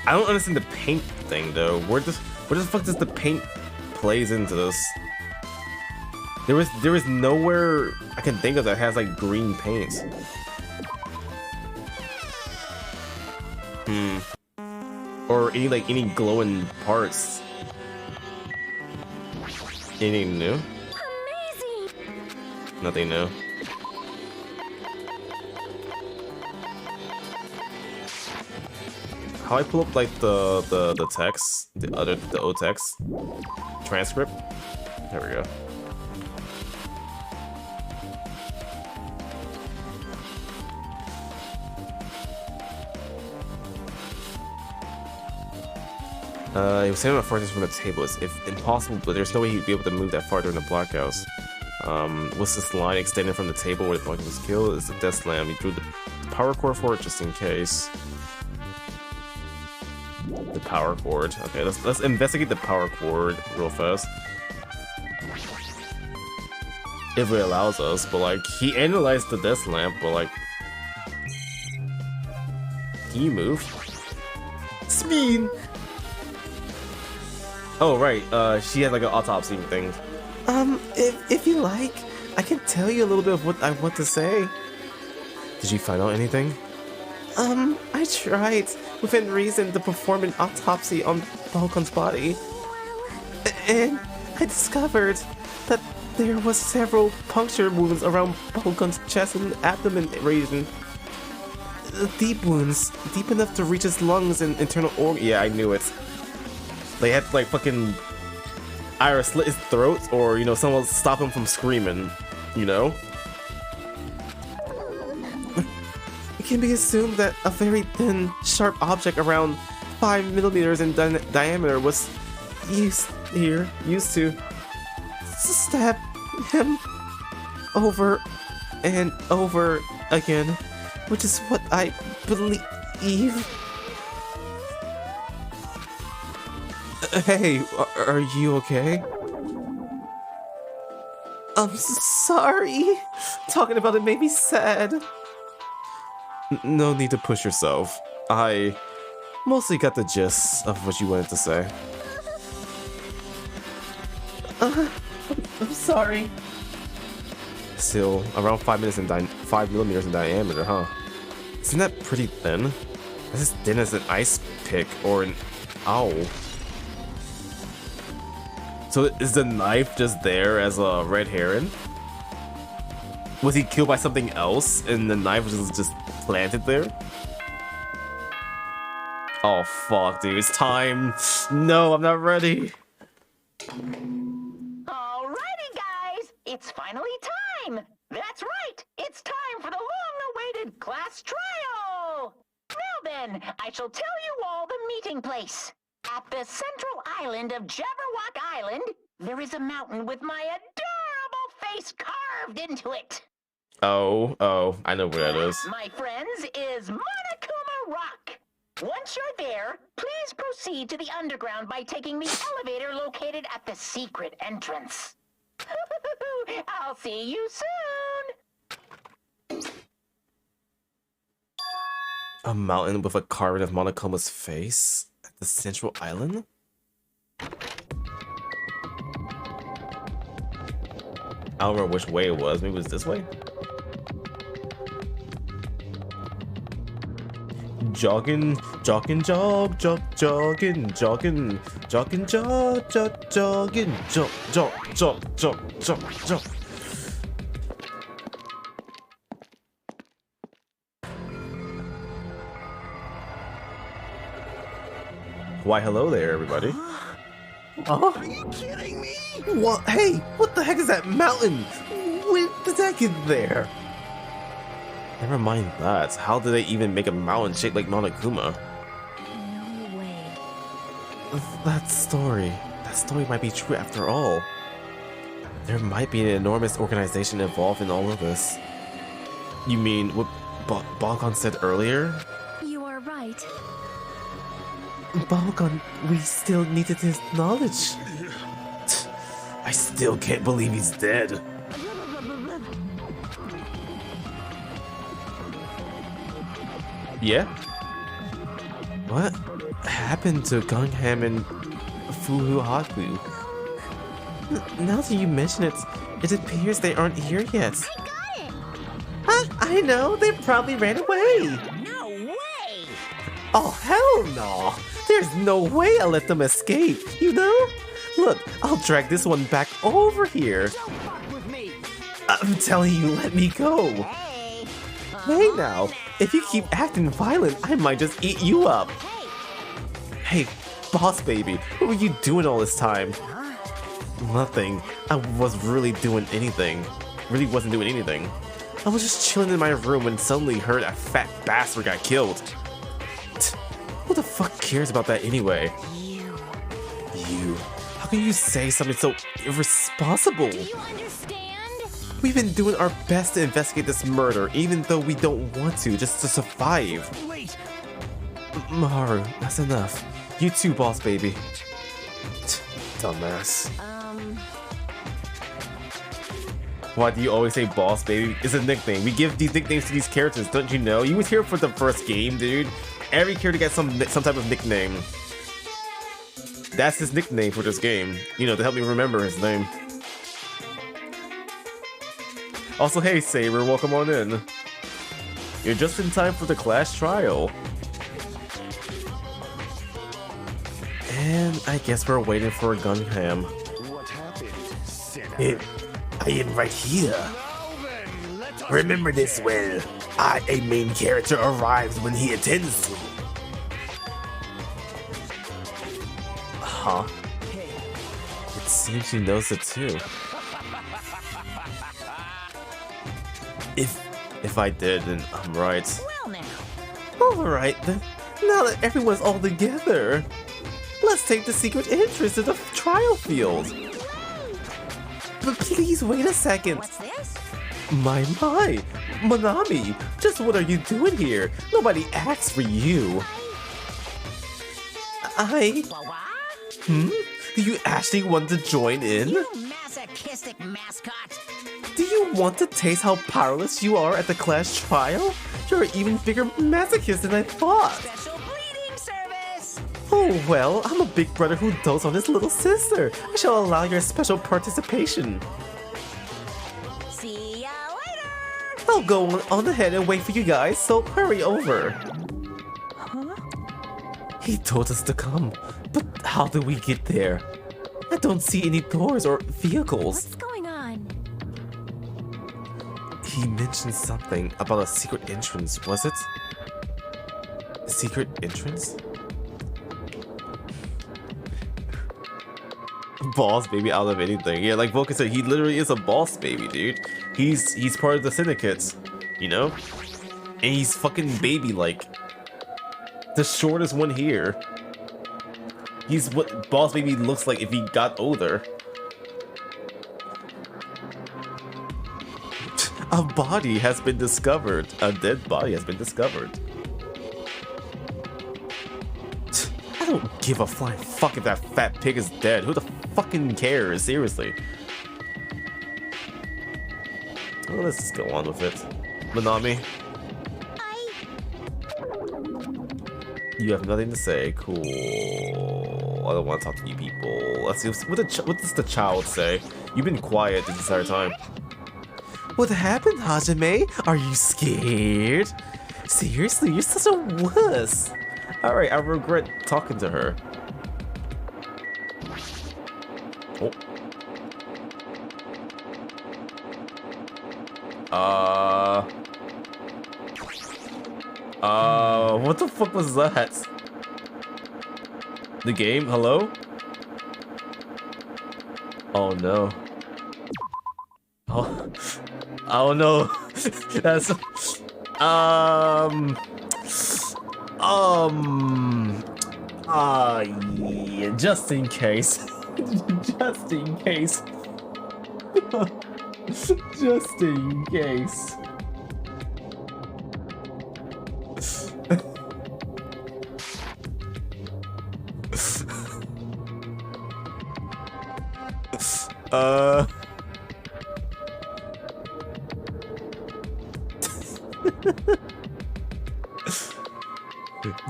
I don't understand the paint thing though. Where the fuck does the paint plays into this? There is nowhere I can think of that has like green paint. Or any glowing parts. Anything new? Amazing! Nothing new. How I pull up like the text, the O text transcript? There we go. He was saying about farthest from the table. It's if impossible, but there's no way he'd be able to move that far during the blackouts. What's this line extending from the table where the blackout was killed? It's the death slam. He drew the power cord for it just in case. The power cord. Okay, let's investigate the power cord real fast. If it allows us, but like he analyzed the death lamp, but like, can you move? Speed. Oh right, she had like an autopsy thing. If you like, I can tell you a little bit of what I want to say. Did you find out anything? I tried, within reason, to perform an autopsy on Balkon's body. And I discovered that there was several puncture wounds around Balkon's chest and abdomen region. Deep wounds, deep enough to reach his lungs and internal organs. Yeah, I knew it. They had to like fucking either slit his throat or, you know, someone stop him from screaming, you know? It can be assumed that a very thin, sharp object around 5 millimeters in diameter was used to stab him over and over again, which is what I believe. Hey, are you okay? I'm sorry. Talking about it made me sad. No need to push yourself. I mostly got the gist of what you wanted to say. I'm sorry. Still, around 5 millimeters in diameter, huh? Isn't that pretty thin? That's as thin as an ice pick or an owl. So is the knife just there as a red herring? Was he killed by something else and the knife was just planted there? Oh fuck, dude, it's time. No, I'm not ready. Alrighty, guys, it's finally time. That's right, it's time for the long-awaited class trial. Now then, I shall tell you all the meeting place. At the central island of Jabberwock Island, there is a mountain with my adorable face carved into it. Oh, I know where that is. My friends, is Monokuma Rock. Once you're there, please proceed to the underground by taking the elevator located at the secret entrance. I'll see you soon. A mountain with a carving of Monokuma's face at the central island? I don't remember which way it was. Maybe it was this way? Jogging, jogging, jogging, jogging, jogging, jogging, jogging, jog. Why, hello there, everybody. Oh? Are you kidding me? What? Hey, what the heck is that mountain? When did that get there? Never mind that. How did they even make a mountain shaped like Monokuma? No way. That story might be true after all. There might be an enormous organization involved in all of this. You mean what Balkan said earlier? You are right. Balkan, we still needed his knowledge. I still can't believe he's dead. Yeah? What happened to Gangham and Fuhu Haku? Now that you mention it, it appears they aren't here yet. I got it! I know, they probably ran away. No way! Oh, hell no! There's no way I'll let them escape, you know? Look, I'll drag this one back over here. Don't fuck with me. I'm telling you, let me go. Hey! Hey now, if you keep acting violent, I might just eat you up. Hey, boss baby, what were you doing all this time? Nothing. I wasn't doing anything. I was just chilling in my room when suddenly heard a fat bastard got killed. Who the fuck cares about that anyway? You. How can you say something so irresponsible? Do you understand? We've been doing our best to investigate this murder, even though we don't want to, just to survive. Wait. Maharu, that's enough. You too, boss baby. Dumbass. Why do you always say boss, baby? It's a nickname. We give these nicknames to these characters, don't you know? You was here for the first game, dude. Every character gets some type of nickname. That's his nickname for this game. You know, to help me remember his name. Also, hey, Saber, welcome on in. You're just in time for the class trial. And I guess we're waiting for Gunham. What happened, sinner? I am right here. Well then, let us Remember this well. A main character arrives when he intends to. Huh? It seems he knows it too. If I did, then I'm right. Well now. Alright then. Now that everyone's all together, let's take the secret entrance to the trial field. But please wait a second. What's this? My, Manami, just what are you doing here? Nobody asked for you. Do you actually want to join in? You masochistic mascot. Do you want to taste how powerless you are at the class trial? You're an even bigger masochist than I thought. Special breeding service. Oh well, I'm a big brother who dotes on his little sister. I shall allow your special participation. See ya later. I'll go on ahead and wait for you guys, so hurry over. He told us to come, but how did we get there? I don't see any doors or vehicles. What's going on? He mentioned something about a secret entrance, was it? A secret entrance? Boss baby out of anything. Yeah, like Vulcan said, he literally is a boss baby, dude. He's part of the syndicates, you know? And he's fucking baby-like. The shortest one here. He's what boss baby looks like if he got older. A body has been discovered. A dead body has been discovered. I don't give a flying fuck if that fat pig is dead. Who the fucking cares? Seriously. Well, let's just go on with it. Manami, you have nothing to say. Cool. I don't want to talk to you people. Let's see. What does the child say? You've been quiet this entire time. What happened, Hajime? Are you scared? Seriously, you're such a wuss. Alright, I regret talking to her. What the fuck was that? The game? Hello? Oh no. Oh no. That's yeah, just in case. Just in case. Just in case.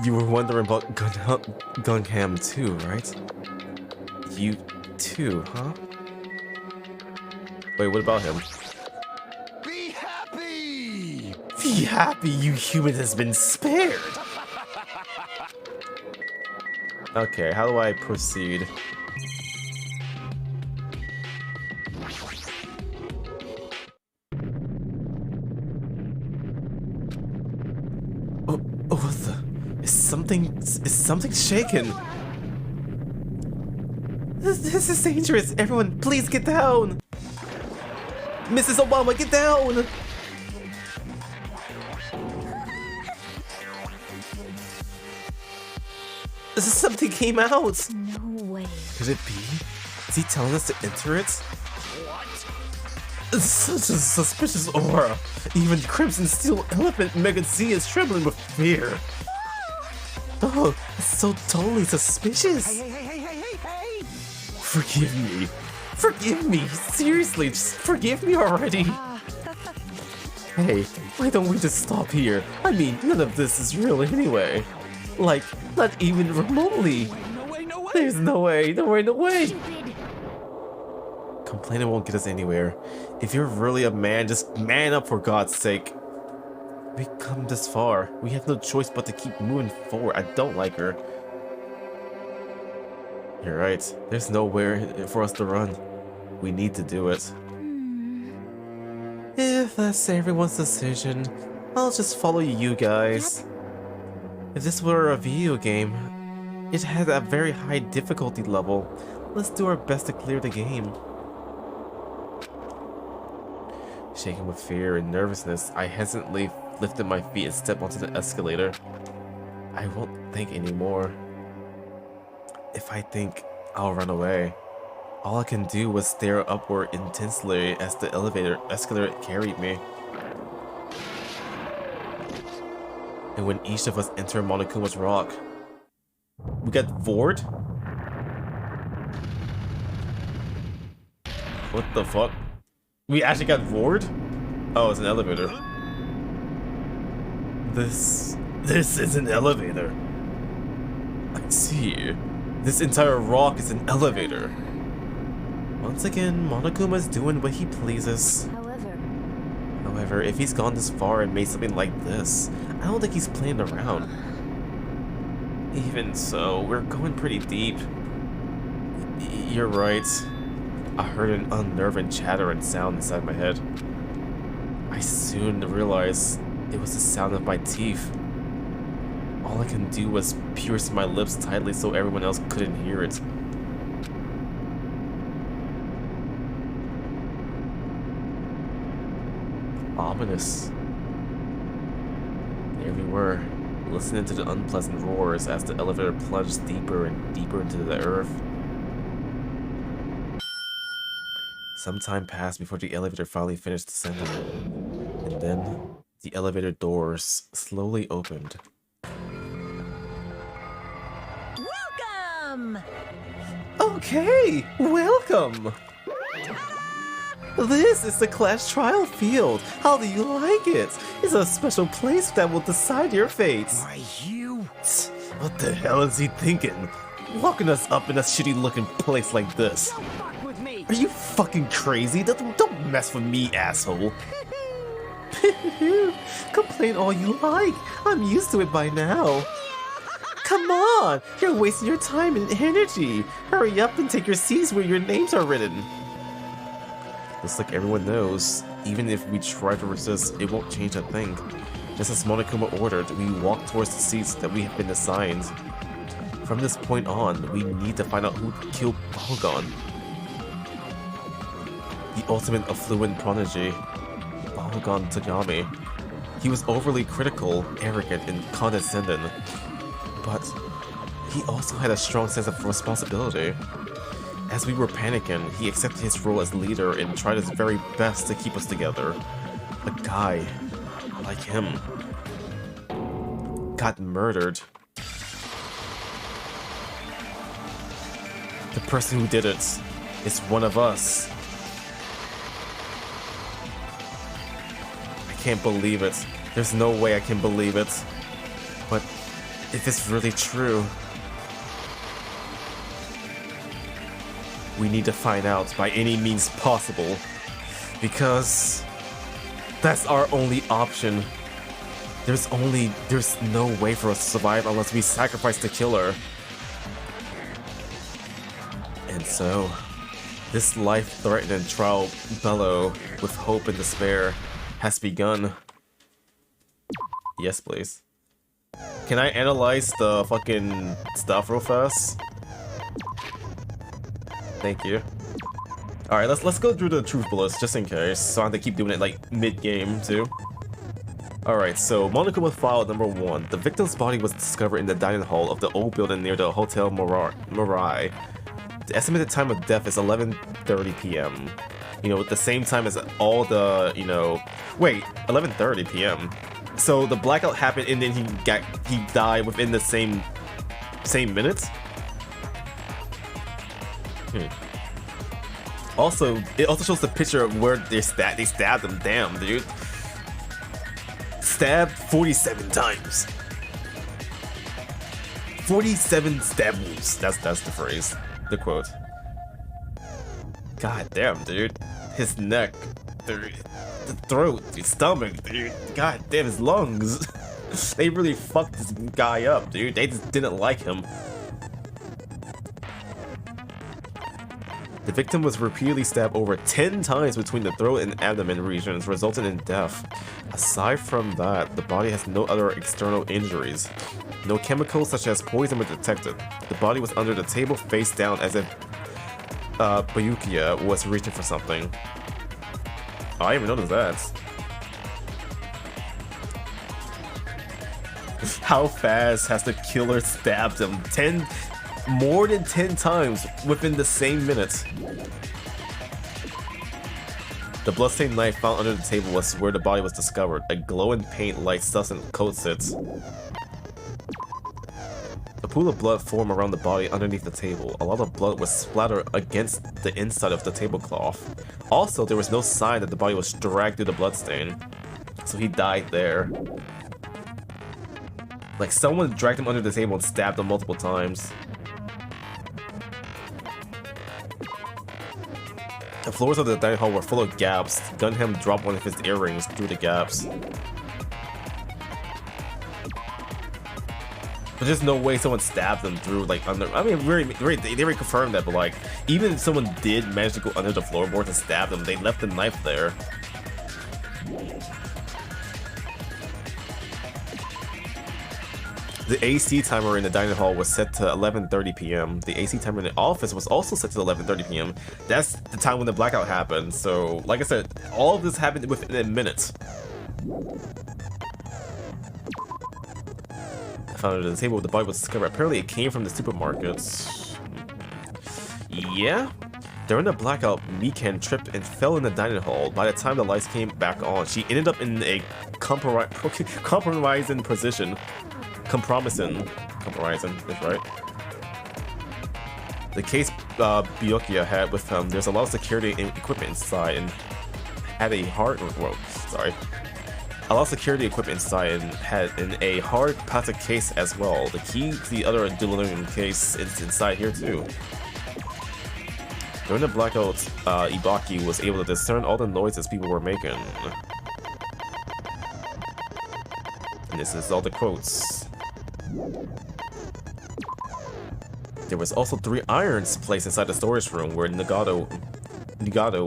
You were wondering about Gunham too, right? You too, huh? Wait, what about him? Be happy! Be happy, you human has been spared. Okay, how do I proceed? Oh, what the? Is something shaken? This is dangerous. Everyone, please get down. Mrs. Obama, get down. Something came out. No way. Could it be? Is he telling us to enter it? What? Such a suspicious aura. Even Crimson Steel Elephant Mega Z is trembling with fear. Oh, it's so totally suspicious. Hey! Forgive me. Forgive me. Seriously, just forgive me already. Hey, why don't we just stop here? I mean, none of this is real anyway. Like, not even remotely. No way! There's no way. Stupid. Complaining won't get us anywhere. If you're really a man, just man up for God's sake. We've come this far. We have no choice but to keep moving forward. I don't like her. You're right. There's nowhere for us to run. We need to do it. If that's everyone's decision, I'll just follow you guys. If this were a video game, it had a very high difficulty level. Let's do our best to clear the game. Shaking with fear and nervousness, I hesitantly lifted my feet and stepped onto the escalator. I won't think anymore. If I think, I'll run away. All I can do was stare upward intensely as the escalator carried me. And when each of us entered Monokuma's rock, we got vored? What the fuck? We actually got vored? Oh, it's an elevator. This is an elevator. I see. This entire rock is an elevator. Once again, Monokuma's doing what he pleases. However, if he's gone this far and made something like this, I don't think he's playing around. Even so, we're going pretty deep. You're right. I heard an unnerving chatter and sound inside my head. I soon realized it was the sound of my teeth. All I can do was pierce my lips tightly so everyone else couldn't hear it. Ominous. There we were, listening to the unpleasant roars as the elevator plunged deeper and deeper into the earth. Some time passed before the elevator finally finished descending, and then the elevator doors slowly opened. Welcome! Okay, welcome! This is the class trial field. How do you like it? It's a special place that will decide your fate. Why, you? What the hell is he thinking? Locking us up in a shitty looking place like this. Don't fuck with me! Are you fucking crazy? Don't mess with me, asshole. Complain all you like. I'm used to it by now. Come on! You're wasting your time and energy. Hurry up and take your seats where your names are written. Looks like everyone knows. Even if we try to resist, it won't change a thing. Just as Monokuma ordered, we walk towards the seats that we have been assigned. From this point on, we need to find out who killed Bakugan. The ultimate affluent prodigy, Bakugan Tagami. He was overly critical, arrogant, and condescending. But he also had a strong sense of responsibility. As we were panicking, he accepted his role as leader and tried his very best to keep us together. A guy like him got murdered. The person who did it It's one of us. I can't believe it. There's no way I can believe it. But if it's really true, we need to find out by any means possible, because that's our only option. There's no way for us to survive unless we sacrifice the killer. And so, this life-threatening trial bellow with hope and despair has begun. Yes, please. Can I analyze the fucking stuff real fast? Thank you. Alright, let's go through the truth bullets just in case, so I have to keep doing it like mid-game too. Alright, so Monaco file number 1. The victim's body was discovered in the dining hall of the old building near the Hotel Morai. The estimated time of death is 11:30 p.m. You know, at the same time as all the, you know... Wait, 11:30 p.m. So the blackout happened and then he died within the same minutes? Also, it also shows the picture of where they stabbed him. Damn, dude. Stabbed 47 times. 47 stab wounds. That's the phrase. The quote. God damn, dude. His neck, the throat, the stomach, dude. God damn, his lungs. They really fucked this guy up, dude. They just didn't like him. The victim was repeatedly stabbed over 10 times between the throat and abdomen regions, resulting in death. Aside from that, the body has no other external injuries. No chemicals such as poison were detected. The body was under the table face down as if Bayukia was reaching for something. Oh, I didn't even notice that. How fast has the killer stabbed him? More than 10 times within the same minute. The bloodstained knife found under the table was where the body was discovered. A glowing paint like substance coats it. A pool of blood formed around the body underneath the table. A lot of blood was splattered against the inside of the tablecloth. Also, there was no sign that the body was dragged through the bloodstain. So he died there. Like someone dragged him under the table and stabbed him multiple times. The floors of the dining hall were full of gaps. Gunham dropped one of his earrings through the gaps. But there's no way someone stabbed them through, like, under... I mean, they already confirmed that, but, like, even if someone did manage to go under the floorboards and stab them, they left the knife there. The AC timer in the dining hall was set to 11:30 p.m. The AC timer in the office was also set to 11:30 p.m. That's the time when the blackout happened. So, like I said, all of this happened within a minute. I found under the table where the body was discovered. Apparently, it came from the supermarkets. Yeah. During the blackout, Mikan tripped and fell in the dining hall. By the time the lights came back on, she ended up in a compromising position. Compromising, that's right. The case Byakuya had with him, there's a lot of security and equipment inside, and had a hard, a lot of security equipment inside, and had a hard plastic case as well. The key to the other aluminum case is inside here too. During the blackout, Ibaki was able to discern all the noises people were making. And this is all the quotes. There was also 3 irons placed inside the storage room where Nagato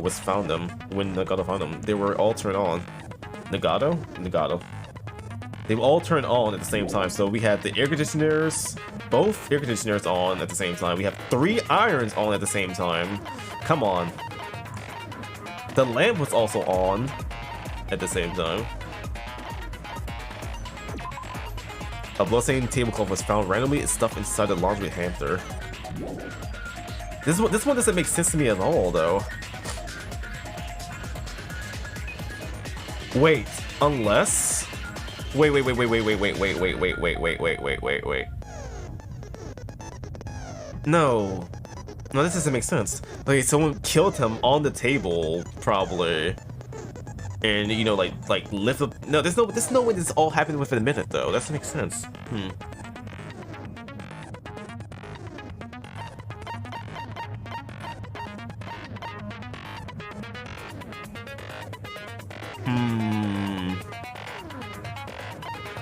was found them. When Nagato found them, they were all turned on. Nagato. They were all turned on at the same time. So we had the air conditioners, both air conditioners on at the same time. We have 3 irons on at the same time. Come on. The lamp was also on at the same time. A bloodstained tablecloth was found randomly stuffed inside the laundry hamper. This one doesn't make sense to me at all, though. Wait, unless... Wait. No. No, this doesn't make sense. Like, someone killed him on the table, probably. And, you know, like lift up. No, there's no way this all happened within a minute, though. That doesn't make sense.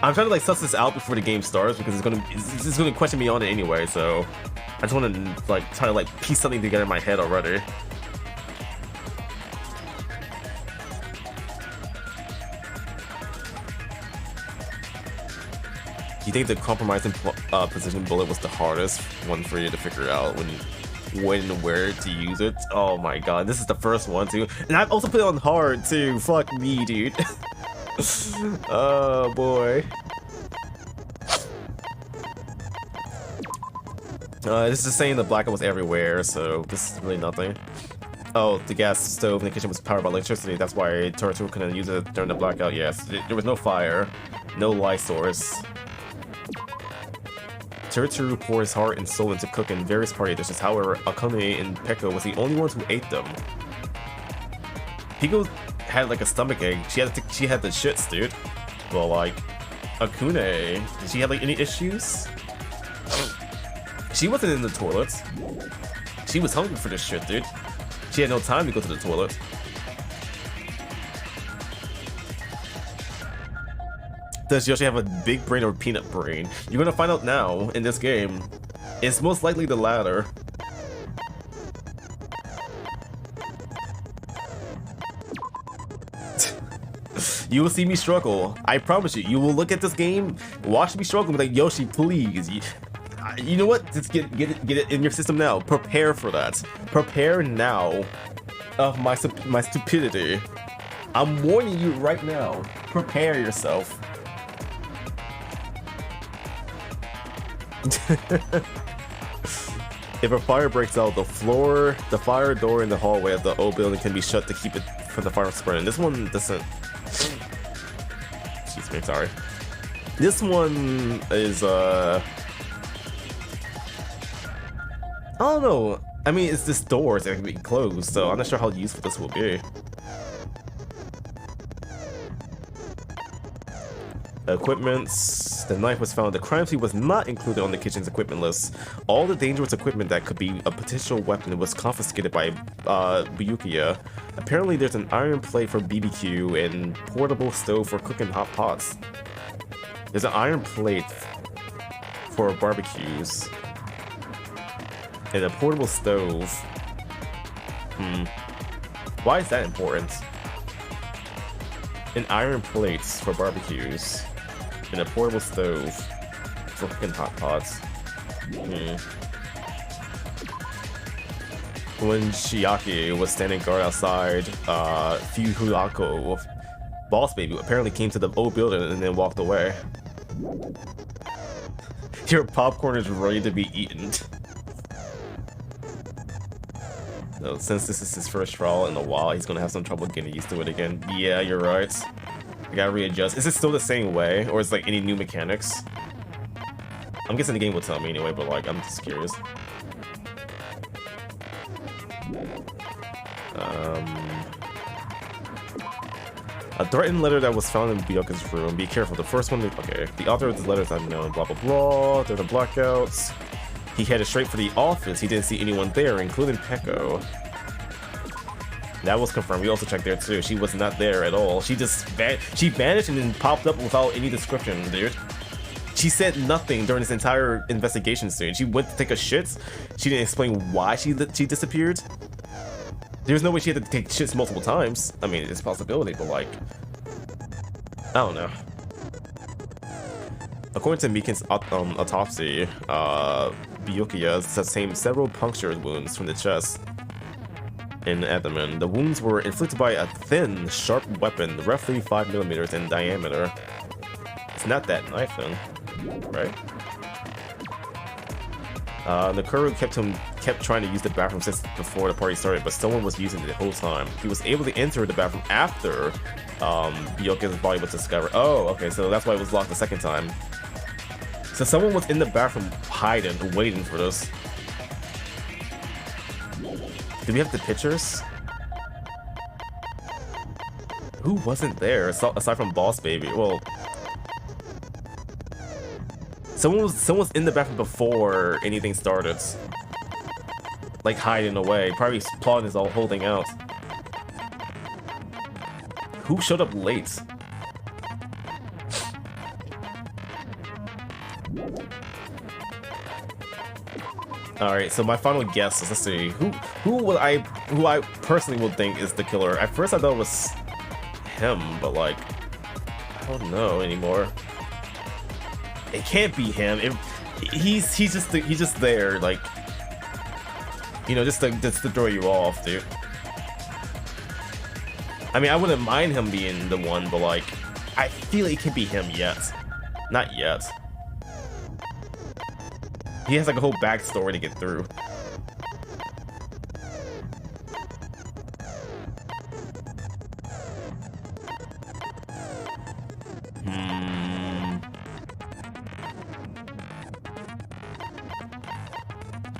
I'm trying to like suss this out before the game starts because it's gonna question me on it anyway. So I just want to like try to like piece something together in my head already. You think the compromising position bullet was the hardest one for you to figure out when and where to use it? Oh my god, this is the first one too, and I've also put it on hard too. Fuck me, dude. Oh boy. This is saying the blackout was everywhere, so this is really nothing. Oh, the gas stove in the kitchen was powered by electricity. That's why Torture couldn't use it during the blackout. Yes, there was no fire, no light source. Torture poured his heart and soul into cooking various party dishes. However, Akane and Peko was the only ones who ate them. Piko had like a stomach ache. She had the shits, dude. Well, like Akune, did she have like any issues? She wasn't in the toilet. She was hungry for this shit, dude. She had no time to go to the toilet. Does Yoshi have a big brain or peanut brain? You're gonna find out now in this game. It's most likely the latter. You will see me struggle. I promise you. You will look at this game, watch me struggle, and be like, Yoshi, please. You know what? Just get it in your system now. Prepare for that. Prepare now of my stupidity. I'm warning you right now. Prepare yourself. If a fire breaks out, the fire door in the hallway of the old building can be shut to keep it from the fire spreading. This one doesn't. Excuse me, sorry. This one is I don't know. I mean, it's this doors that can be closed, so I'm not sure how useful this will be. Equipments. The knife was found. The crime scene was not included on the kitchen's equipment list. All the dangerous equipment that could be a potential weapon was confiscated by Buyukiya. Apparently, there's an iron plate for BBQ and portable stove for cooking hot pots. There's an iron plate for barbecues and a portable stove. Why is that important? An iron plates for barbecues and a portable stove for cooking hot pots. When Shiaki was standing guard outside, Fuhurako, Boss Baby, apparently came to the old building and then walked away. Your popcorn is ready to be eaten. So, since this is his first trial in a while, he's gonna have some trouble getting used to it again. Yeah, you're right. I gotta readjust. Is it still the same way, or is like any new mechanics? I'm guessing the game will tell me anyway, but like, I'm just curious. A threatened letter that was found in Byoka's room. Be careful. The first one. Okay. The author of this letter is unknown. Blah blah blah. There are blackouts. He headed straight for the office. He didn't see anyone there, including Peko. That was confirmed. We also checked there too. She was not there at all. She just vanished and then popped up without any description, dude. She said nothing during this entire investigation scene. She went to take a shit. She didn't explain why she disappeared. There's no way she had to take shits multiple times. I mean, it's a possibility, but like, I don't know. According to Miken's autopsy, Byokiya sustained several punctured wounds from the chest and abdomen. The wounds were inflicted by a thin, sharp weapon, roughly 5mm in diameter. It's not that knife, then, right? The crew kept trying to use the bathroom since before the party started, but someone was using it the whole time. He was able to enter the bathroom after Byokiya's body was discovered. Oh, okay, so that's why it was locked the second time. So someone was in the bathroom hiding, waiting for this. Do we have the pictures? Who wasn't there aside from Boss Baby? Well, someone was in the bathroom before anything started, like hiding away. Probably plotting is all holding out. Who showed up late? All right, so my final guess is, let's see, who I personally would think is the killer. At first I thought it was him, but like I don't know anymore. It can't be him. He's just there, like, you know, just to throw you off, dude. I mean, I wouldn't mind him being the one, but like, I feel it can't be him yet. Not yet. He has like a whole backstory to get through.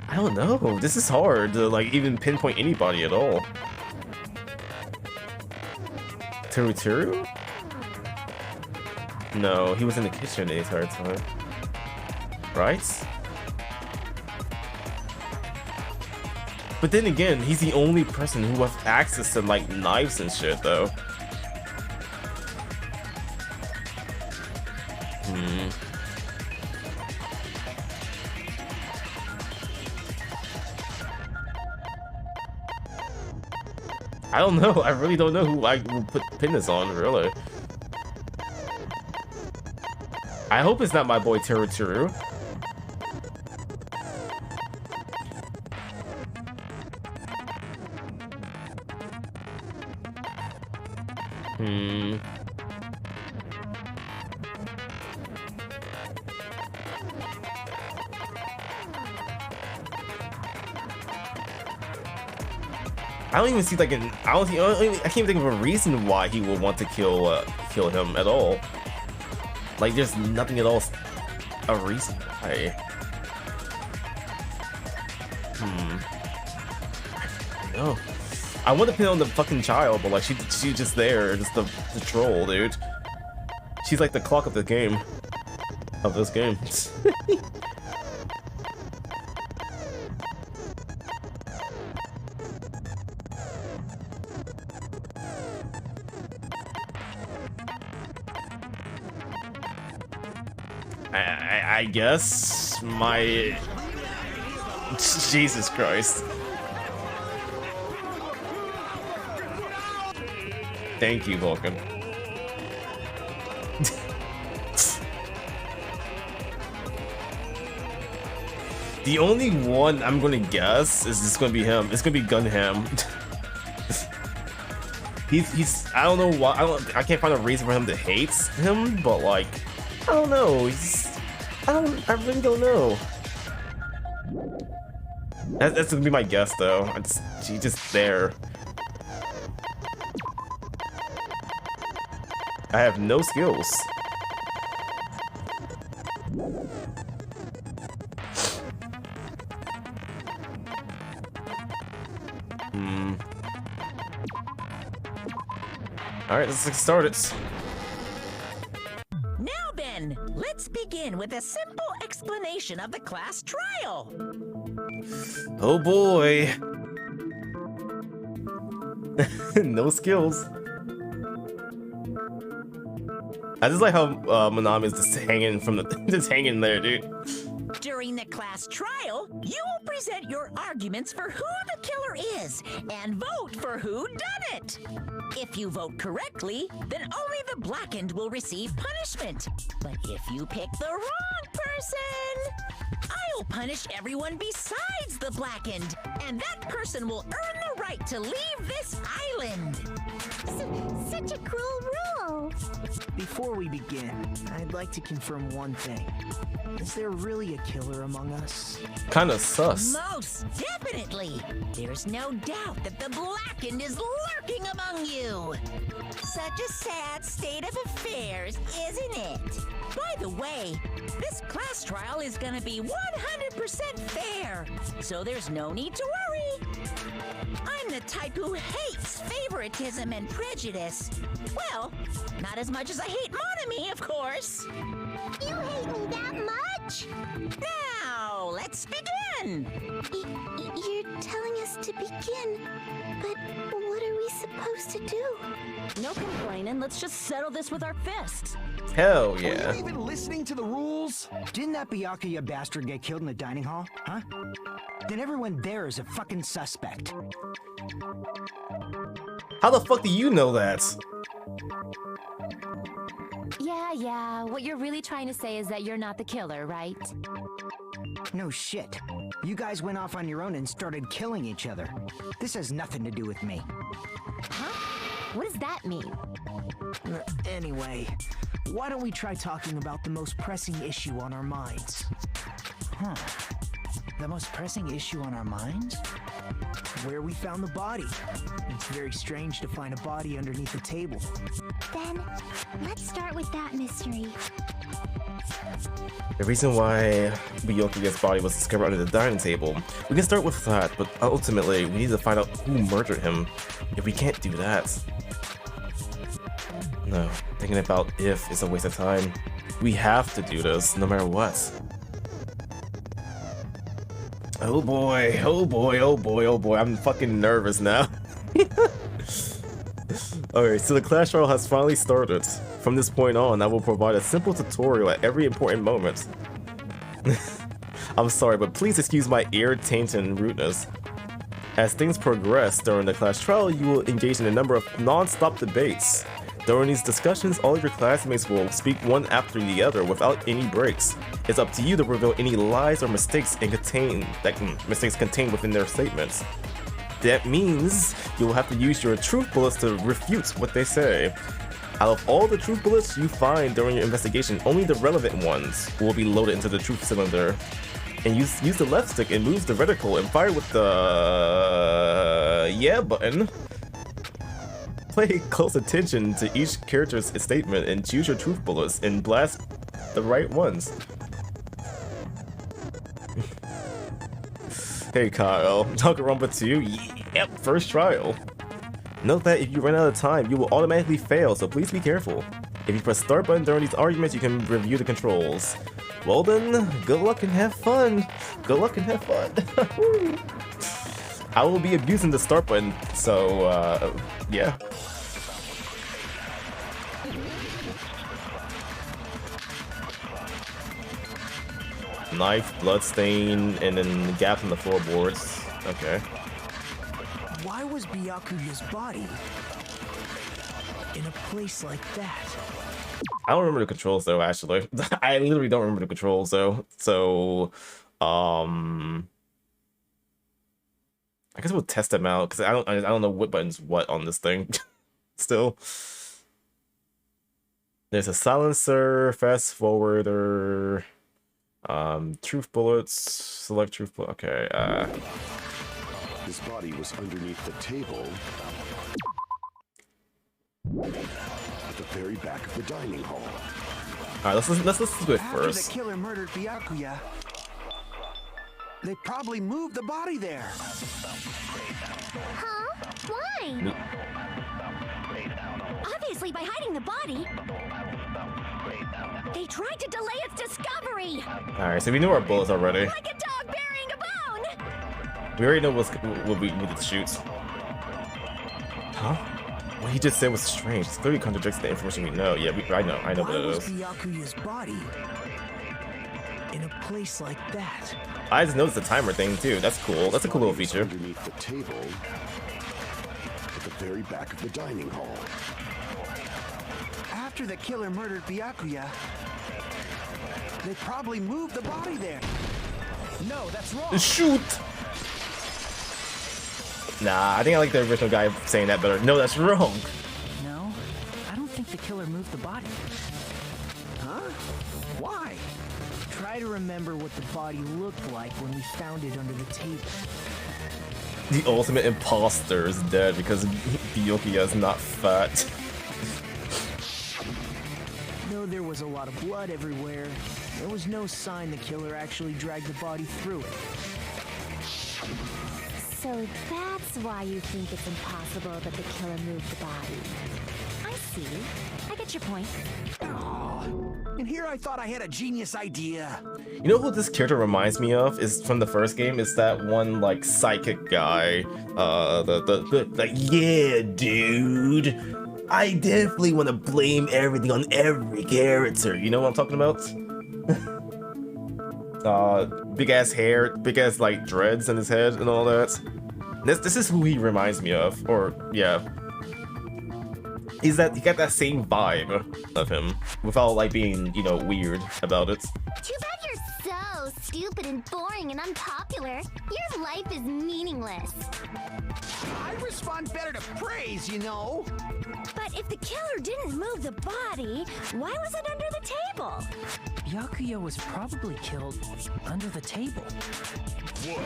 I don't know. This is hard to like even pinpoint anybody at all. Teru? No, he was in the kitchen the entire time. Right? But then again, he's the only person who has access to like knives and shit though. I don't know. I really don't know who I will pin this on, really. I hope it's not my boy Teru. I don't even see like I can't even think of a reason why he would want to kill him at all. Like there's nothing at all a reason why. No. I want to pin on the fucking child, but like she's just there, just the troll, dude. She's like the clock of the game. Of this game. I guess my Jesus Christ. Thank you, Vulcan. The only one I'm gonna guess is just gonna be him. It's gonna be Gunham. he's I don't know why I can't find a reason for him to hate him, but like I don't know. I really don't know. That's gonna be my guess though. She's just there. I have no skills. Alright, let's get started. Now then, let's begin with a simple explanation of the class trial. Oh boy. No skills. I just like how Manami is just hanging just hanging there, dude. During the class trial, you will present your arguments for who the killer is and vote for who done it. If you vote correctly, then only the blackened will receive punishment. But if you pick the wrong person, I'll punish everyone besides the blackened, and that person will earn the right to leave this island. Such a cruel rule. Before we begin, I'd like to confirm one thing. Is there really a killer among us? Kinda sus. Most definitely. There's no doubt that the blackened is lurking among you. Such a sad state of affairs, isn't it? By the way, this class trial is gonna be 100% fair, so there's no need to worry. I'm the type who hates favoritism and prejudice. Well, not as much as I hate Monami, of course. You hate me that much? Now, let's begin. You're telling us to begin, but what are we supposed to do? No complaining. Let's just settle this with our fists. Hell Are yeah. you even listening to the rules? Didn't that Byakuya bastard get killed in the dining hall? Huh? Then everyone there is a fucking suspect. How the fuck do you know that? Yeah. What you're really trying to say is that you're not the killer, right? No shit. You guys went off on your own and started killing each other. This has nothing to do with me. Huh? What does that mean? Anyway, why don't we try talking about the most pressing issue on our minds? The most pressing issue on our minds? Where we found the body. It's very strange to find a body underneath the table. Then, let's start with that mystery. The reason why Byakuya's body was discovered under the dining table. We can start with that, but ultimately we need to find out who murdered him. If we can't do that, no, thinking about if is a waste of time. We have to do this, no matter what. Oh boy, oh boy, oh boy, oh boy, I'm fucking nervous now. Alright, so the class trial has finally started. From this point on, I will provide a simple tutorial at every important moment. I'm sorry, but please excuse my ear-tainted rudeness. As things progress during the class trial, you will engage in a number of non-stop debates. During these discussions, all of your classmates will speak one after the other without any breaks. It's up to you to reveal any lies or mistakes contained within their statements. That means you'll have to use your truth bullets to refute what they say. Out of all the truth bullets you find during your investigation, only the relevant ones will be loaded into the truth cylinder. And use the left stick and move the reticle and fire with the yeah button. Pay close attention to each character's statement and choose your truth bullets and blast the right ones. Hey Kyle, Danganronpa 2? Yep, first trial. Note that if you run out of time, you will automatically fail, so please be careful. If you press start button during these arguments, you can review the controls. Well then, good luck and have fun. Good luck and have fun. I will be abusing the start button, so yeah. Knife, bloodstain, and then gap in the floorboards. Okay. Why was Byakuya's body in a place like that? I don't remember the controls though, actually. I literally don't remember the controls though. So, I guess we'll test them out because I don't know what button's what on this thing. Still, there's a silencer, fast forwarder, truth bullets, select truth bullet. Okay. His body was underneath the table at the very back of the dining hall. All right, let's listen to it After first. the killer murdered Byakuya, they probably moved the body there. Huh? Why? Obviously by hiding the body. They tried to delay its discovery. All right, so we know our bullets already. Like a dog burying a bone. We already know what we need to shoot. Huh? What he just said was strange. It clearly contradicts the information we know. Yeah, I know what it Why was is. Byakuya's body in a place like that? I just noticed the timer thing too. That's cool. That's a cool little feature. Underneath the table at the very back of the dining hall. After the killer murdered Byakuya, they probably moved the body there. No, that's wrong. Shoot! Nah, I think I like the original guy saying that better. No, that's wrong. No, I don't think the killer moved the body. Huh? Why? Try to remember what the body looked like when we found it under the table. The ultimate imposter is dead because Byakuya is not fat. No though there was a lot of blood everywhere, there was no sign the killer actually dragged the body through it. So that's why you think it's impossible that the killer moved the body. I see. I get your point. And here I thought I had a genius idea. You know who this character reminds me of? Is from the first game. Is that one like psychic guy? Yeah, dude. I definitely want to blame everything on every character. You know what I'm talking about? Big ass hair, big ass like dreads in his head and all that. This is who he reminds me of, or yeah. He got that same vibe of him without like being, you know, weird about it. Too bad you're so stupid and boring and unpopular. Your life is meaningless. I respond better to praise, you know. But if the killer didn't move the body, why was it under the table? Byakuya was probably killed under the table. What?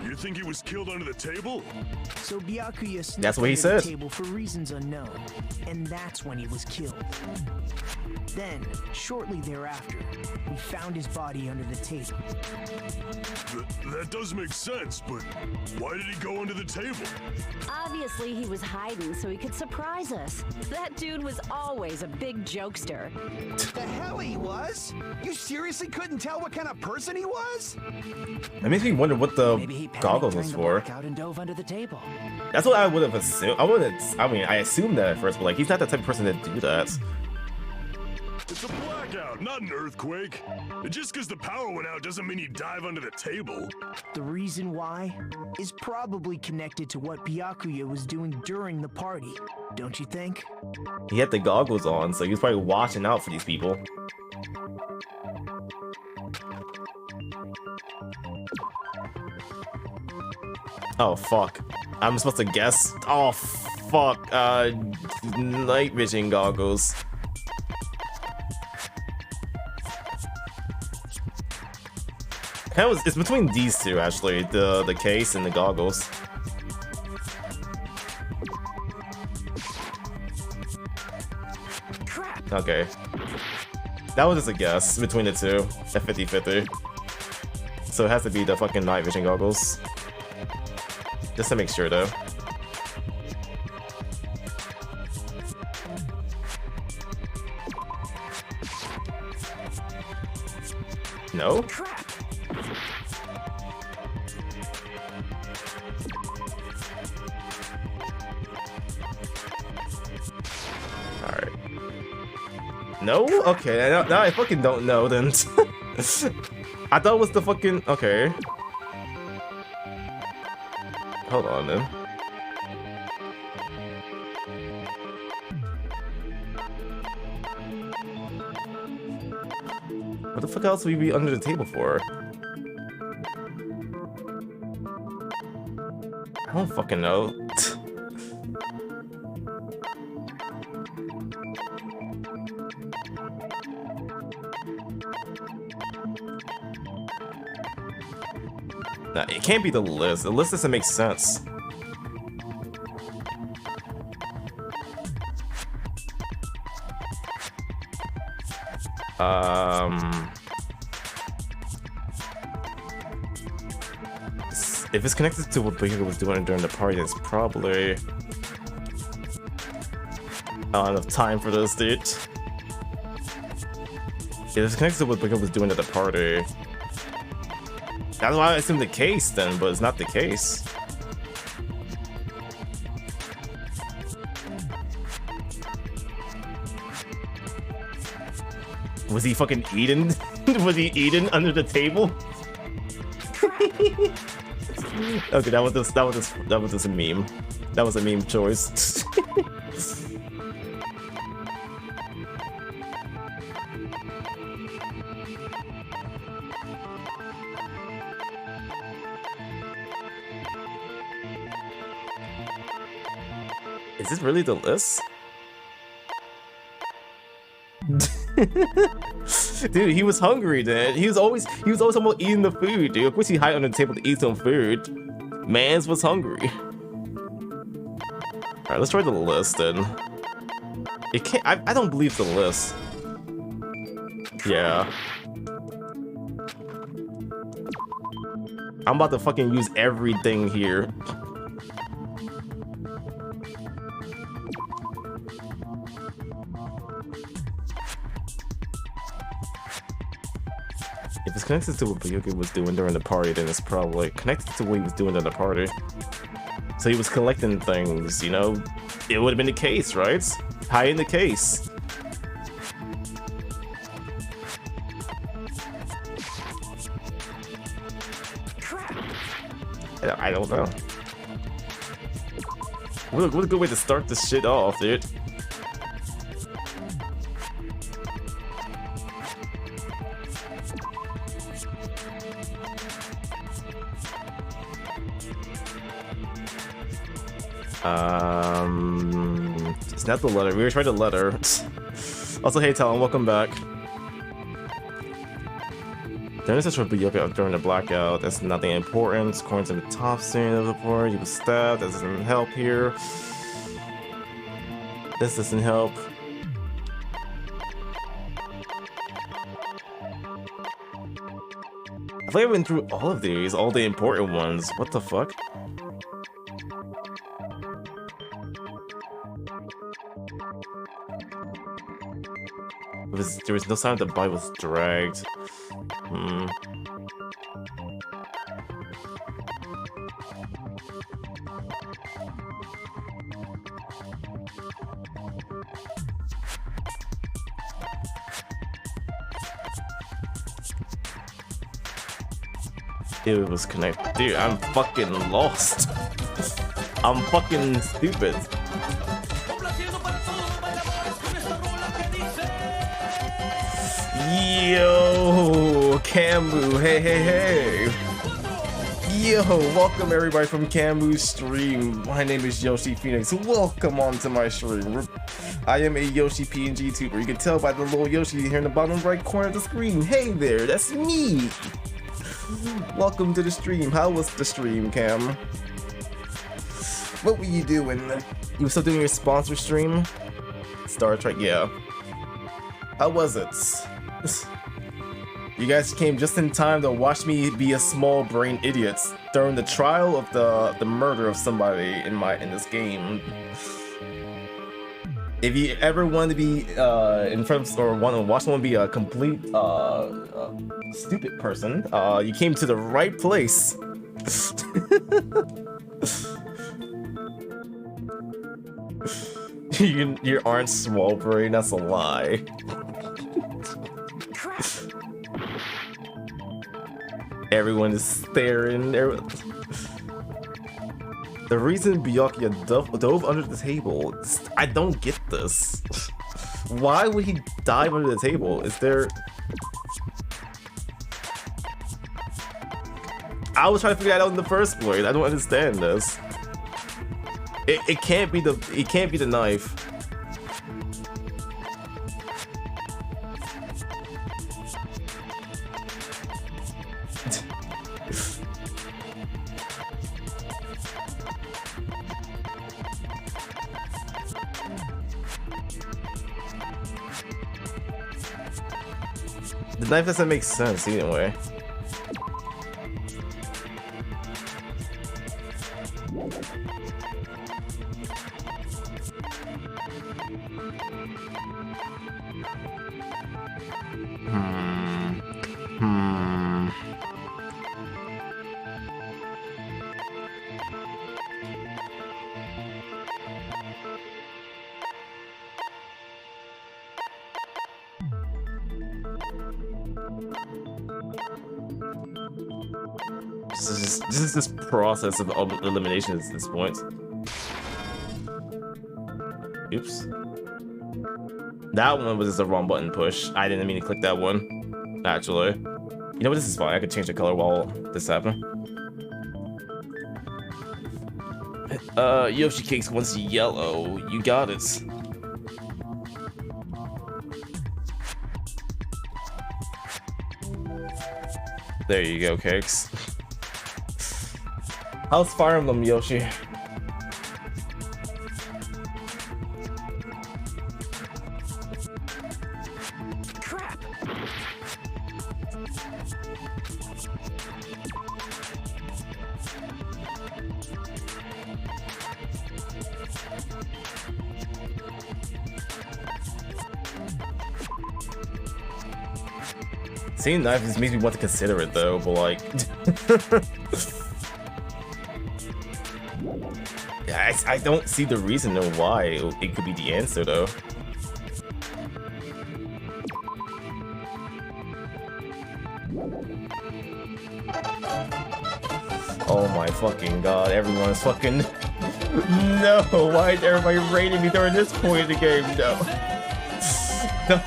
You think he was killed under the table? So Byakuya snuck That's what he under said. the table for reasons unknown, and that's when he was killed. Then, shortly thereafter, we found his body under the table. That does make sense, but why did he go under the table? Obviously, he was hiding so he could surprise us. That dude was always a big jokester. The hell he was? You seriously couldn't tell what kind of person he was? That makes me wonder what the Maybe he panicked goggles during was the for. blackout and dove under the table. That's what I would have assumed. I assumed that at first, but like he's not the type of person to do that. It's a blackout, not an earthquake. And just because the power went out doesn't mean you dive under the table. The reason why is probably connected to what Byakuya was doing during the party, don't you think? He had the goggles on, so he was probably watching out for these people. Oh fuck. I'm supposed to guess. Oh fuck. Night vision goggles. It's between these two actually, the case and the goggles. Crap. Okay. That was just a guess between the two at 50-50. So it has to be the fucking night vision goggles. Just to make sure though. No? Crap. Alright. No? Okay, now I fucking don't know then. I thought it was the fucking... Okay. Hold on then. What the fuck else would we be under the table for? I don't fucking know. Nah, it can't be the list. The list doesn't make sense. If it's connected to what Baker was doing during the party, it's probably... I don't have enough time for this, dude. If it's connected to what Baker was doing at the party... That's why I assumed the case then, but it's not the case. Was he fucking eating? Was he eating under the table? Okay, that was just a meme. That was a meme choice. Is this really the list? Dude, he was hungry then. He was always talking about eating the food, dude. Of course he hid under the table to eat some food. Mans was hungry. Alright, let's try the list then. It can't I don't believe the list. Yeah. I'm about to fucking use everything here. If it's connected to what Byakuya was doing during the party, then it's probably connected to what he was doing during the party. So he was collecting things, you know? It would have been the case, right? High in the case. I don't know. What a good way to start this shit off, dude. It's not the letter. We were trying the letter. Also, hey Talon, welcome back. There is a short Byakuya during the blackout. That's nothing important. According to the top scene of the report, he was stabbed. That doesn't help here. This doesn't help. I think I went through all of these, all the important ones. What the fuck? There was no sign that the body was dragged. It was connected. Dude, I'm fucking lost. I'm fucking stupid. Yo, Camu, hey. Yo, welcome everybody from Camu's stream. My name is YoshiPhoenix. Welcome onto my stream. I am a Yoshi PNG tuber. You can tell by the little Yoshi here in the bottom right corner of the screen. Hey there, that's me. Welcome to the stream. How was the stream, Cam? What were you doing? You were still doing your sponsor stream? Star Trek, yeah. How was it? You guys came just in time to watch me be a small brain idiot during the trial of the murder of somebody in this game. If you ever want to be in front of, or want to watch someone be a complete stupid person, you came to the right place. You aren't small brain, that's a lie. Everyone is staring. The reason Byakuya dove under the table, I don't get this. Why would he dive under the table? Is there... I was trying to figure that out in the first place. I don't understand this. It can't be the knife. The knife doesn't make sense anyway. This is this process of elimination at this point. Oops. That one was just a wrong button push. I didn't mean to click that one, actually. You know what, this is fine. I could change the color while this happened. Yoshi Cakes wants yellow. You got it. There you go, Cakes. How's Fire Emblem, Yoshi? Crap! Seeing knife just makes me want to consider it though, but like, yeah, I don't see the reason or why it could be the answer though. Oh my fucking god, everyone's fucking... No, why is everybody rating me during this point of the game? No. No.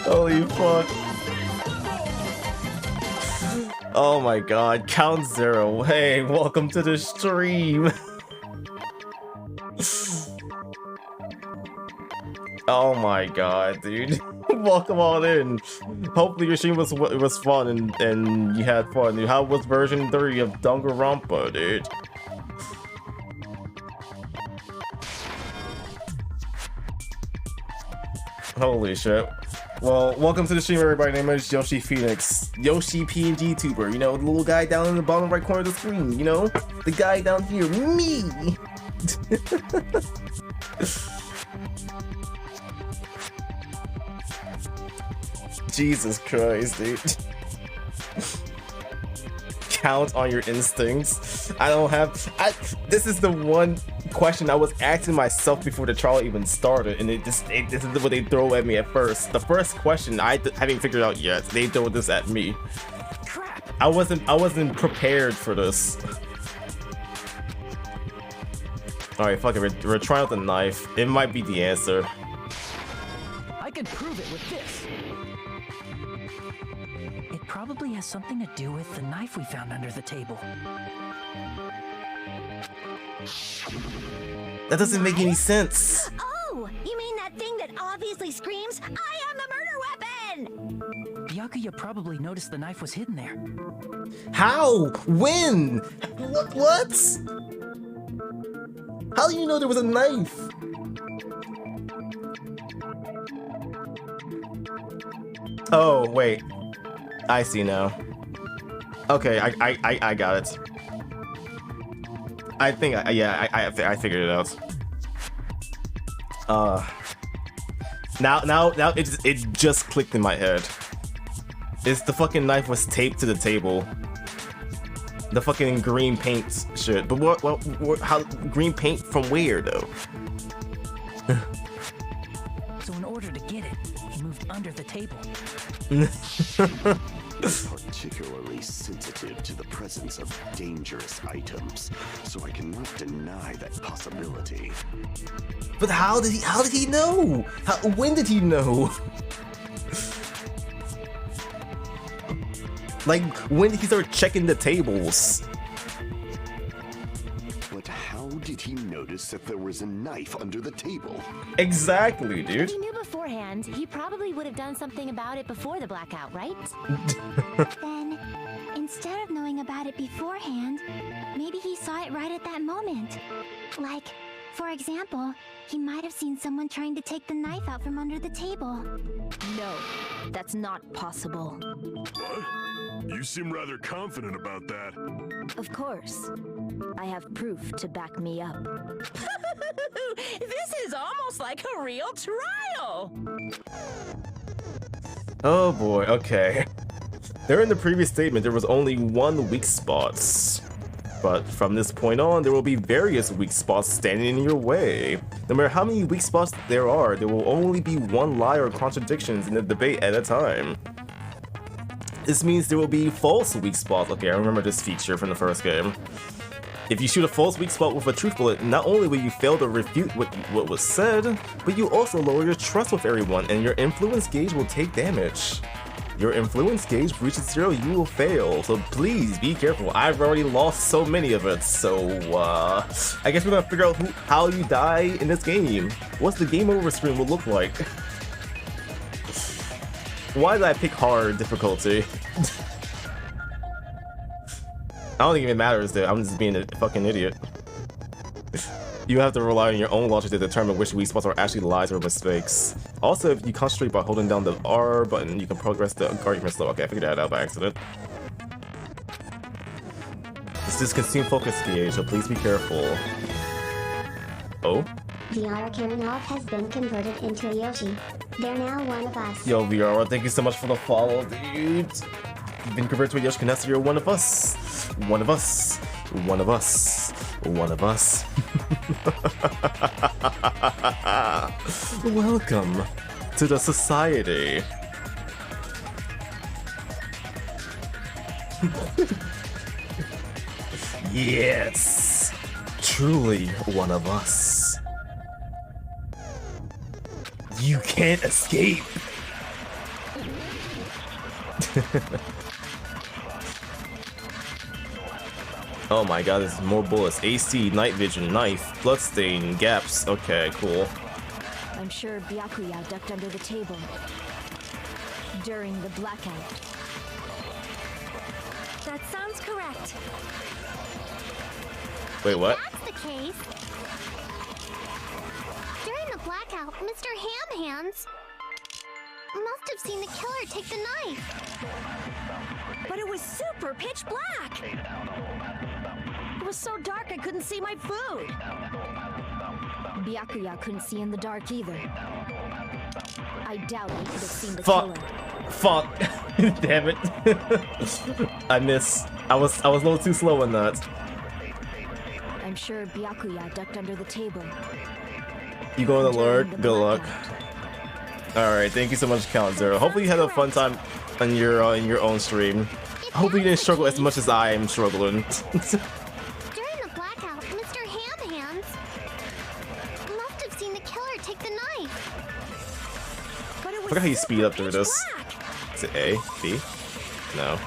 Holy fuck. Oh my god, count 0. Hey, welcome to the stream. Oh my god, dude. Welcome on in. Hopefully your stream was fun and you had fun. Dude, how was version 3 of Danganronpa, dude? Holy shit. Well, welcome to the stream, everybody. My name is YoshiPhoenix, Yoshi PNG tuber. You know, the little guy down in the bottom right corner of the screen. You know, the guy down here, me. Jesus Christ, dude. Count on your instincts. I don't have... this is the one question I was asking myself before the trial even started, and this is what they throw at me at first. The first question I haven't figured out yet. They throw this at me. Crap. I wasn't prepared for this. Alright, fuck it. We're trying out the knife. It might be the answer. I can prove it with this. It probably has something to do with the knife we found under the table. That doesn't make any sense. Oh, you mean that thing that obviously screams, "I am the murder weapon"? Byakuya probably noticed the knife was hidden there. How? When? What? How do you know there was a knife? Oh, wait. I see now. Okay, I got it. I think I figured it out. Now it just clicked in my head. It's the fucking knife was taped to the table. The fucking green paint shit. But what how green paint from where though? So in order to get it, he moved under the table. Particularly sensitive to the presence of dangerous items, so I cannot deny that possibility. But how did he know? When did he know? Like, when did he start checking the tables? But how did he notice that there was a knife under the table? Exactly, dude. If he knew beforehand, he probably would have done something about it before the blackout, right? Then, instead of knowing about it beforehand, maybe he saw it right at that moment. Like, for example, he might have seen someone trying to take the knife out from under the table. No, that's not possible. What? You seem rather confident about that. Of course. I have proof to back me up. This is almost like a real trial. Oh boy, okay. There in the previous statement, there was only one weak spot. But from this point on, there will be various weak spots standing in your way. No matter how many weak spots there will only be one lie or contradictions in the debate at a time. This means there will be false weak spots. Okay, I remember this feature from the first game. If you shoot a false weak spot with a truth bullet, not only will you fail to refute what was said, but you also lower your trust with everyone and your influence gauge will take damage. Your influence gauge reaches 0, you will fail, so please be careful. I've already lost so many of it, so I guess we're gonna figure out how you die in this game. What's the game over screen will look like? Why did I pick hard difficulty? I don't think it even matters though, I'm just being a fucking idiot. You have to rely on your own logic to determine which weak spots are actually lies or mistakes. Also, if you concentrate by holding down the R button, you can progress the argument slow. Okay, I figured that out by accident. This is consume focus gauge, so please be careful. Oh? VR Karanov has been converted into a Yoshi. They're now one of us. Yo, VR, thank you so much for the follow, dude. You've been converted to a Yoshi, so you're one of us. One of us. One of us. One of us. Welcome to the society. Yes, truly one of us. You can't escape. Oh my god, there's more bullets. AC, night vision, knife, bloodstain, gaps. Okay, cool. I'm sure Byakuya ducked under the table during the blackout. That sounds correct. Wait, what? That's the case. During the blackout, Mr. Ham Hands must have seen the killer take the knife. But it was super pitch black. It was so dark I couldn't see my food. Byakuya couldn't see in the dark either. I doubt he could have seen the Fuck. killer. Fuck. Damn it. I miss. I was a little too slow on that. I'm sure Byakuya ducked under the table. You going to Lord? Good luck. Alright, thank you so much, Count Zero. Hopefully you had a fun time on your own stream. Hopefully you didn't struggle as much as I am struggling. During the blackout, Mr. Ham Hands must have seen the killer take the knife. But it I was forgot how you speed up through super this. pitch black. Is it A? B? No.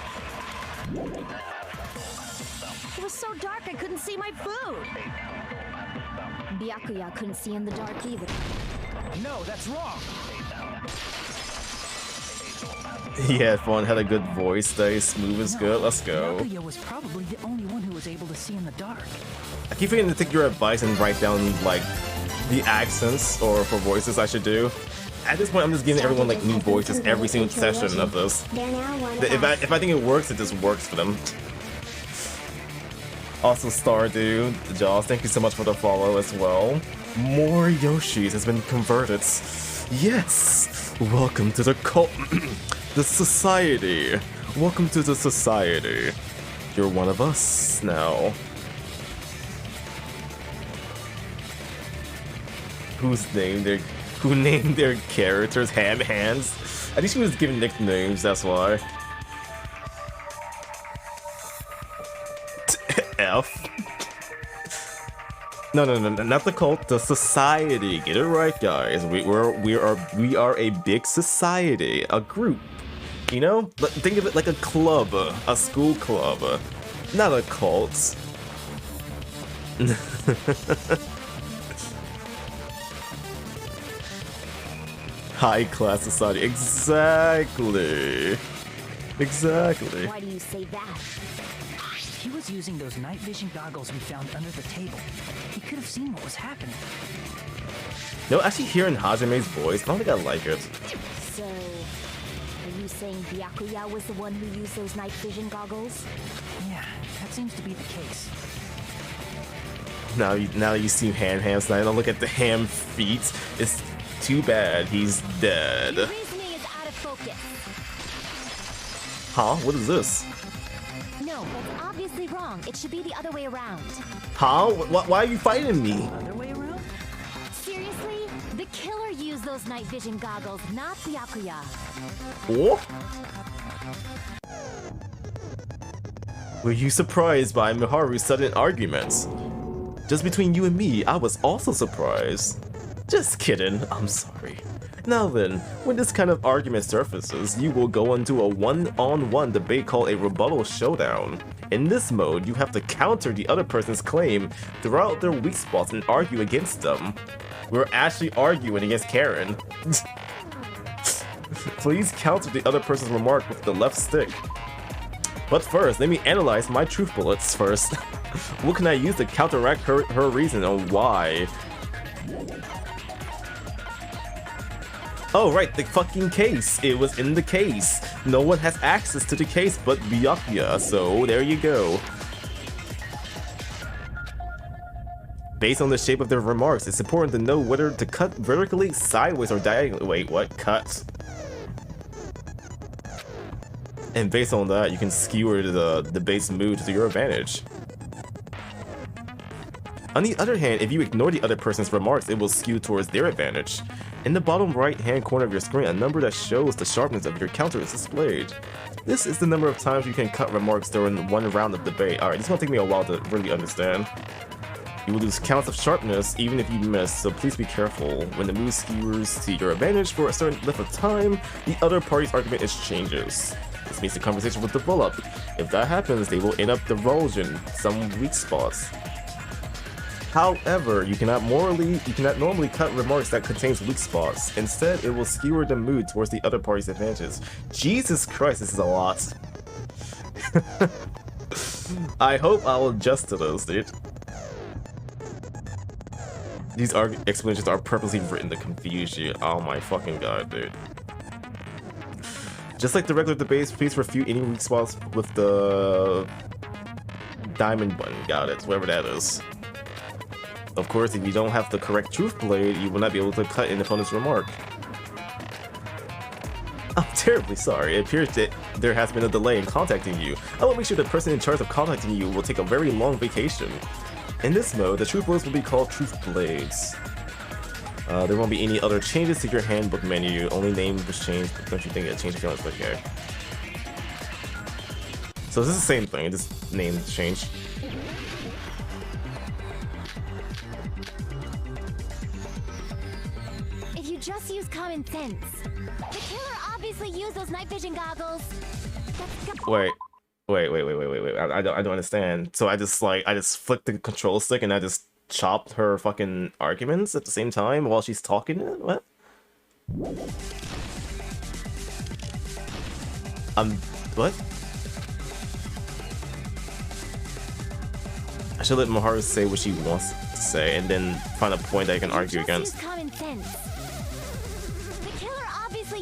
It was so dark I couldn't see my food. Byakuya couldn't see in the dark either. No, that's wrong. He had fun, had a good voice, stay smooth as good. Let's go. Byakuya was probably the only one who was able to see in the dark. I keep forgetting to take your advice and write down like the accents or for voices I should do. At this point, I'm just giving everyone like new voices every single session of this. They're now one of If us. I think it works, it just works for them. Also, Stardew, Jaws, thank you so much for the follow as well. More Yoshis has been converted. Yes! Welcome to the cult. The society. Welcome to the society. You're one of us now. Who named their characters Ham Hands? I think she was given nicknames, that's why. F. No, not the cult, the society. Get it right, guys. We are a big society, a group. You know, think of it like a club, a school club, not a cult. High class society. Exactly. Exactly. Why do you say that? He was using those night vision goggles we found under the table. He could have seen what was happening. No, actually hearing Hajime's voice, I don't think I like it. So, are you saying Byakuya was the one who used those night vision goggles? Yeah, that seems to be the case. Now you see Ham Hands, now look at the ham feet. It's too bad he's dead. Your reasoning is out of focus. Huh? What is this? No, that's obviously wrong. It should be the other way around. Huh? Why are you fighting me? Other way around? Seriously? The killer used those night vision goggles, not Byakuya. Oh? Were you surprised by Miharu's sudden arguments? Just between you and me, I was also surprised. Just kidding, I'm sorry. Now then, when this kind of argument surfaces, you will go into a one-on-one debate called a rebuttal showdown. In this mode, you have to counter the other person's claim, throw out their weak spots, and argue against them. We're actually arguing against Karen. Please counter the other person's remark with the left stick. But first, let me analyze my truth bullets first. What can I use to counteract her reason and why? Oh right, the fucking case. It was in the case. No one has access to the case but Byakuya, so there you go. Based on the shape of their remarks, it's important to know whether to cut vertically, sideways, or diagonally. Wait, what? Cut. And based on that, you can skewer the base mood to your advantage. On the other hand, if you ignore the other person's remarks, it will skew towards their advantage. In the bottom right-hand corner of your screen, a number that shows the sharpness of your counter is displayed. This is the number of times you can cut remarks during one round of debate. Alright, this is gonna take me a while to really understand. You will lose counts of sharpness even if you miss, so please be careful. When the mood skewers to your advantage for a certain length of time, the other party's argument changes. This means the conversation will develop. If that happens, they will end up divulging some weak spots. However, you cannot normally cut remarks that contains weak spots. Instead, it will skewer the mood towards the other party's advantage. Jesus Christ, this is a lot. I hope I will adjust to those, dude. These explanations are purposely written to confuse you. Oh my fucking god, dude. Just like the regular debates, please refute any weak spots with the diamond button. Got it, whatever that is. Of course, if you don't have the correct truth blade, you will not be able to cut an opponent's remark. I'm terribly sorry. It appears that there has been a delay in contacting you. I will make sure the person in charge of contacting you will take a very long vacation. In this mode, the truth blades will be called truth blades. There won't be any other changes to your handbook menu. Only name was changed. Don't you think it changed? Okay. So this is the same thing. Just name changed. Just use common sense. The killer obviously used those night vision goggles. Wait. I don't understand. So I just flicked the control stick and I just chopped her fucking arguments at the same time while she's talking? What? What? I should let Maharu say what she wants to say and then find a point that I can argue against. Common sense.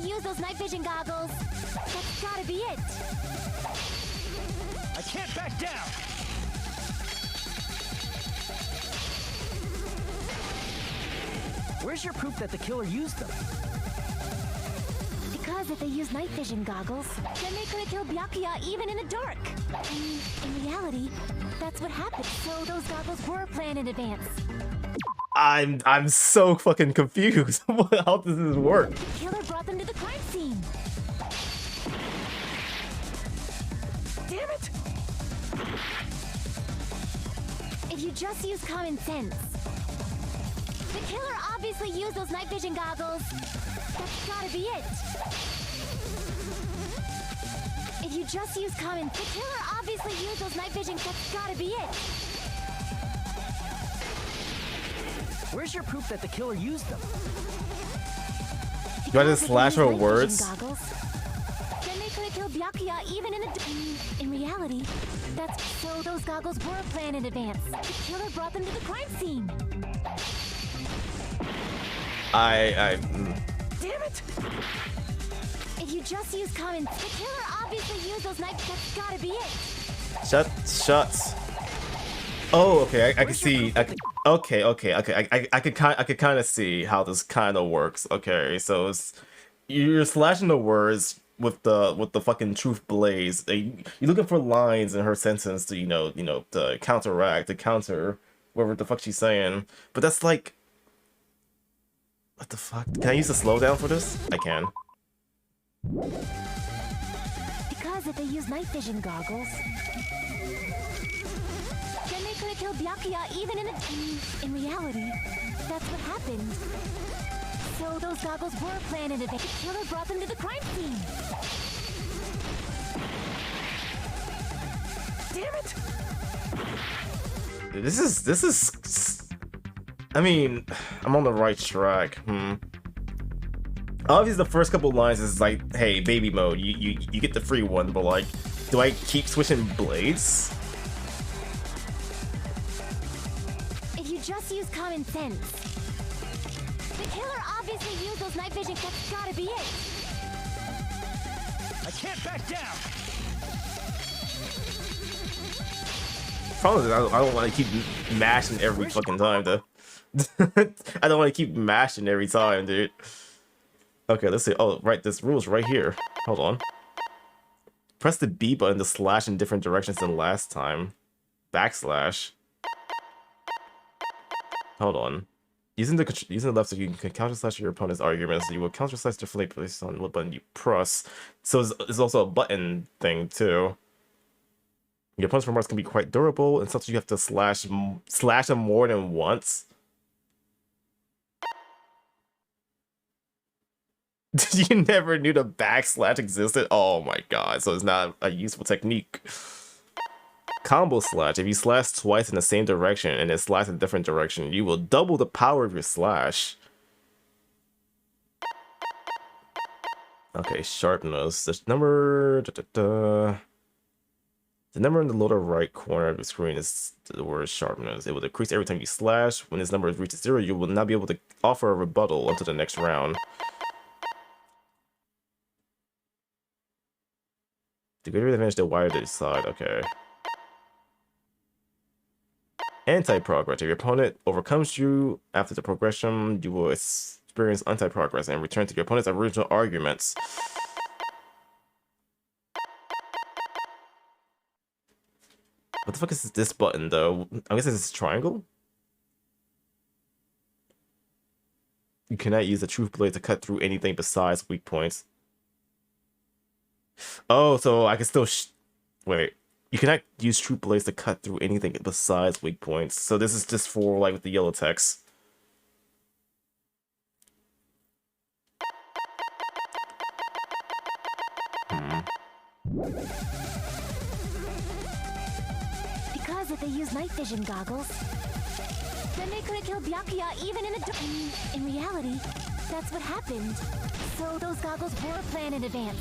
Use those night vision goggles. That's gotta be it. I can't back down. Where's your proof that the killer used them? Because if they use night vision goggles, then they could have killed Byakuya even in the dark. I mean, in reality, that's what happened. So those goggles were planned in advance. I'm so fucking confused. How does this work? The killer brought them to the crime scene. Damn it! If you just use common sense. The killer obviously used those night vision goggles. That's gotta be it. If you just use common... The killer obviously used those night vision... That's gotta be it. Where's your proof that the killer used them? You gotta slash her words? Goggles, then they could have killed Byakuya even in the... In reality, that's... So those goggles were planned in advance. The killer brought them to the crime scene. Damn it! If you just use common... The killer obviously used those night... That's gotta be it. Shut. Oh, okay, I can see... Okay. I could kind of see how this kind of works. Okay, so you're slashing the words with the fucking truth blaze. You're looking for lines in her sentence to to counteract, to counter whatever the fuck she's saying. But that's like, what the fuck? Can I use the slowdown for this? I can. Because if they use night vision goggles, then they could have killed Byakuya even in the... In reality, that's what happened. So those goggles were planned in advance. The killer brought them to the crime scene. Damn it! This is... I mean, I'm on the right track. Obviously, the first couple lines is like, hey, baby mode, you get the free one, but like, do I keep switching blades? If you just use common sense. The killer obviously used those night vision. That's gotta be it. I can't back down. Problem is, I don't want to keep mashing every fucking time, though. I don't want to keep mashing every time, dude. Okay, let's see. Oh, right, this rule's right here. Hold on. Press the B button to slash in different directions than last time. Backslash. Hold on. Using the left stick, you can counter slash your opponent's arguments. You will counter slash differently based on what button you press. So it's also a button thing too. Your opponent's remarks can be quite durable, and sometimes you have to slash them more than once. You never knew the backslash existed? Oh my god, so it's not a useful technique. Combo slash. If you slash twice in the same direction and then slash in a different direction, you will double the power of your slash. Okay, sharpness. The number... The number in the lower right corner of the screen is the word sharpness. It will decrease every time you slash. When this number reaches 0, you will not be able to offer a rebuttal until the next round. The greater advantage, the wider the side. Okay. Anti-progress. If your opponent overcomes you after the progression, you will experience anti-progress and return to your opponent's original arguments. What the fuck is this button, though? I guess it's a triangle? You cannot use the truth blade to cut through anything besides weak points. Oh, so I can still wait. You cannot use truth blades to cut through anything besides weak points. So this is just for, like, with the yellow text. Because if they use night vision goggles, then they could have killed Byakuya even in the in reality, that's what happened. So those goggles were planned in advance.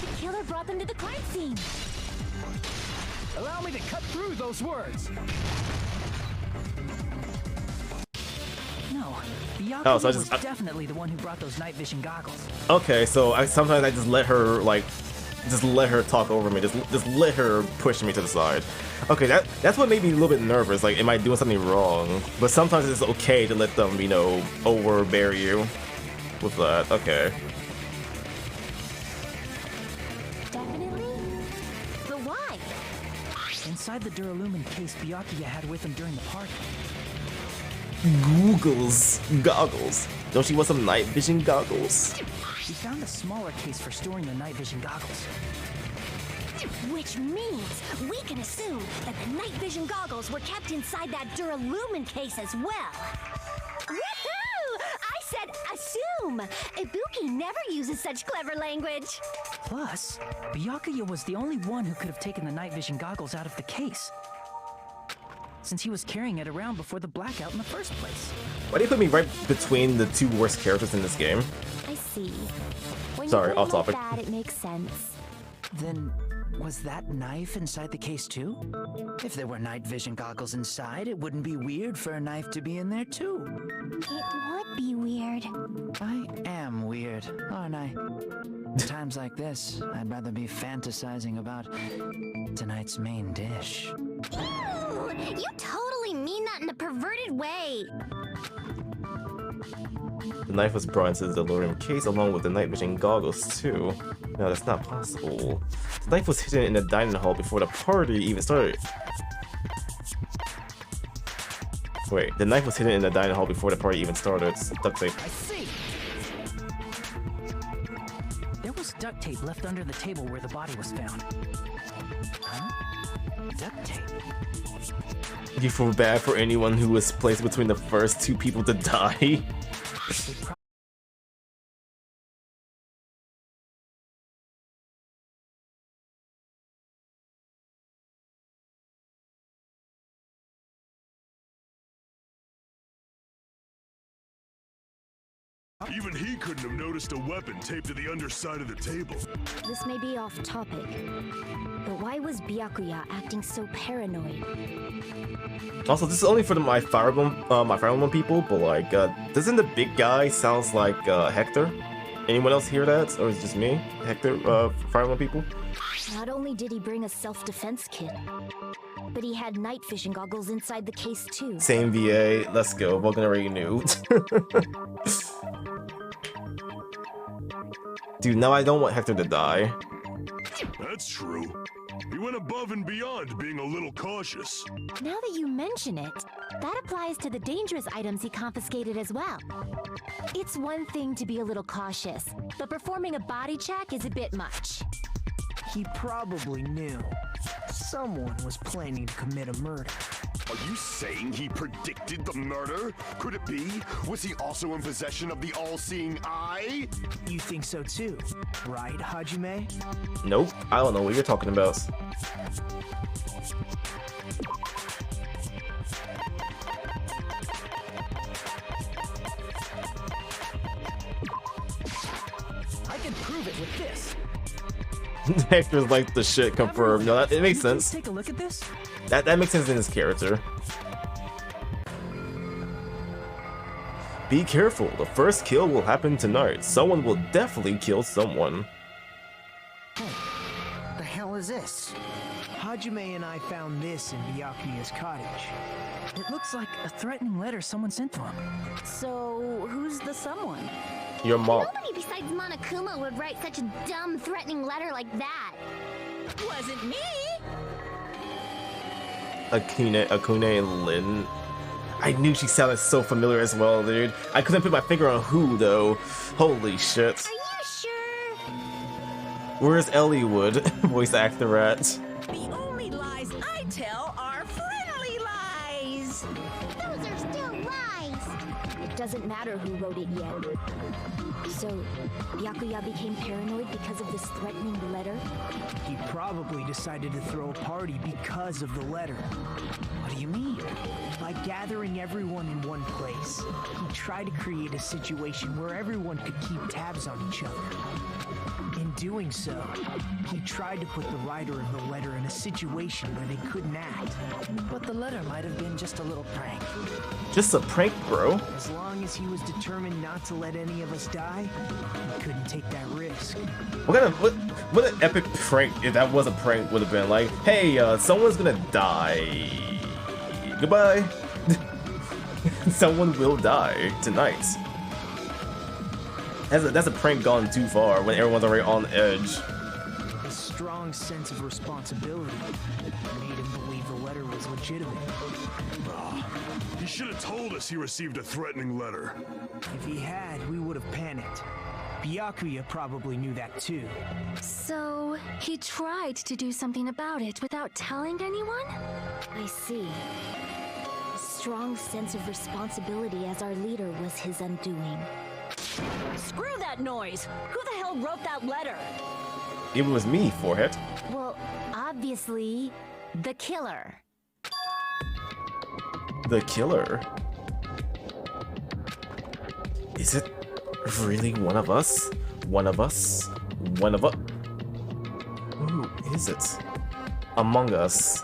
The killer brought them to the crime scene. Allow me to cut through those words. No, Byakuya so was definitely the one who brought those night vision goggles. Okay, so sometimes I just let her, like, talk over me, just let her push me to the side. Okay, that's what made me a little bit nervous. Like, am I doing something wrong? But sometimes it's okay to let them, you know, overbear you with that. Okay. Definitely. But why? Inside the Duralumin case Byakuya had with him during the party. Goggles. Don't you want some night vision goggles? We found a smaller case for storing the night vision goggles. Which means we can assume that the night vision goggles were kept inside that Duralumin case as well. Woohoo! I said assume! Ibuki never uses such clever language. Plus, Byakuya was the only one who could have taken the night vision goggles out of the case, since he was carrying it around before the blackout in the first place. Why do you put me right between the two worst characters in this game? I see. When Sorry, you off topic. Like that, it makes sense. Then, was that knife inside the case too? If there were night vision goggles inside, it wouldn't be weird for a knife to be in there too. It would be weird. I am weird, aren't I? Times like this, I'd rather be fantasizing about tonight's main dish. Ew! You totally mean that in a perverted way. The knife was brought into the Delirium case along with the night vision goggles too. No, that's not possible. The knife was hidden in the dining hall before the party even started. Wait, the knife was hidden in the dining hall before the party even started. It's duct tape. I see. There was duct tape left under the table where the body was found. Huh? Duct tape. You feel bad for anyone who was placed between the first two people to die. Even he couldn't have noticed a weapon taped to the underside of the table. This may be off topic, but why was Byakuya acting so paranoid? Also, this is only for my Fire Emblem people, but like, doesn't the big guy sounds like Hector? Anyone else hear that, or is it just me, Hector, Fire Emblem people? Not only did he bring a self-defense kit, but he had night vision goggles inside the case too. Same VA. Let's go. Vulcan already knew. Dude, now I don't want Hector to die. That's true. He went above and beyond being a little cautious. Now that you mention it, that applies to the dangerous items he confiscated as well. It's one thing to be a little cautious, but performing a body check is a bit much. He probably knew someone was planning to commit a murder. Are you saying he predicted the murder? Could it be? Was he also in possession of the all-seeing eye? You think so too, right, Hajime? Nope, I don't know what you're talking about. I can prove it with this. Hector's like the shit confirmed. No, it makes sense. Take a look at this. That makes sense in his character. Be careful, the first kill will happen tonight. Someone will definitely kill someone. Hey, the hell is this? Hajime and I found this in Byakuya's cottage. It looks like a threatening letter someone sent to him. So, who's the someone? Your mom. Nobody besides Monokuma would write such a dumb, threatening letter like that. Wasn't me! Akune and Lin. I knew she sounded so familiar as well, dude. I couldn't put my finger on who, though. Holy shit. Are you sure? Where's Elliewood, voice actor at? The only lies I tell are friendly lies! Those are still lies. It doesn't matter who wrote it yet. So, Byakuya became paranoid because of this threatening letter? He probably decided to throw a party because of the letter. What do you mean? By gathering everyone in one place, he tried to create a situation where everyone could keep tabs on each other. In doing so, he tried to put the writer of the letter in a situation where they couldn't act. But the letter might have been just a little prank. Just a prank, bro. As long as he was determined not to let any of us die, he couldn't take that risk. What an epic prank, if that was a prank, would have been like, hey, someone's gonna die. Goodbye. Someone will die tonight. That's a prank gone too far when everyone's already on edge. His strong sense of responsibility made him believe the letter was legitimate. He should have told us he received a threatening letter. If he had, we would have panicked. Byakuya probably knew that too. So, he tried to do something about it without telling anyone? I see. A strong sense of responsibility as our leader was his undoing. Screw that noise! Who the hell wrote that letter? It was me, Forehead. Well, obviously, the killer. The killer? Is it really one of us? One of us? One of us? Who is it? Among us.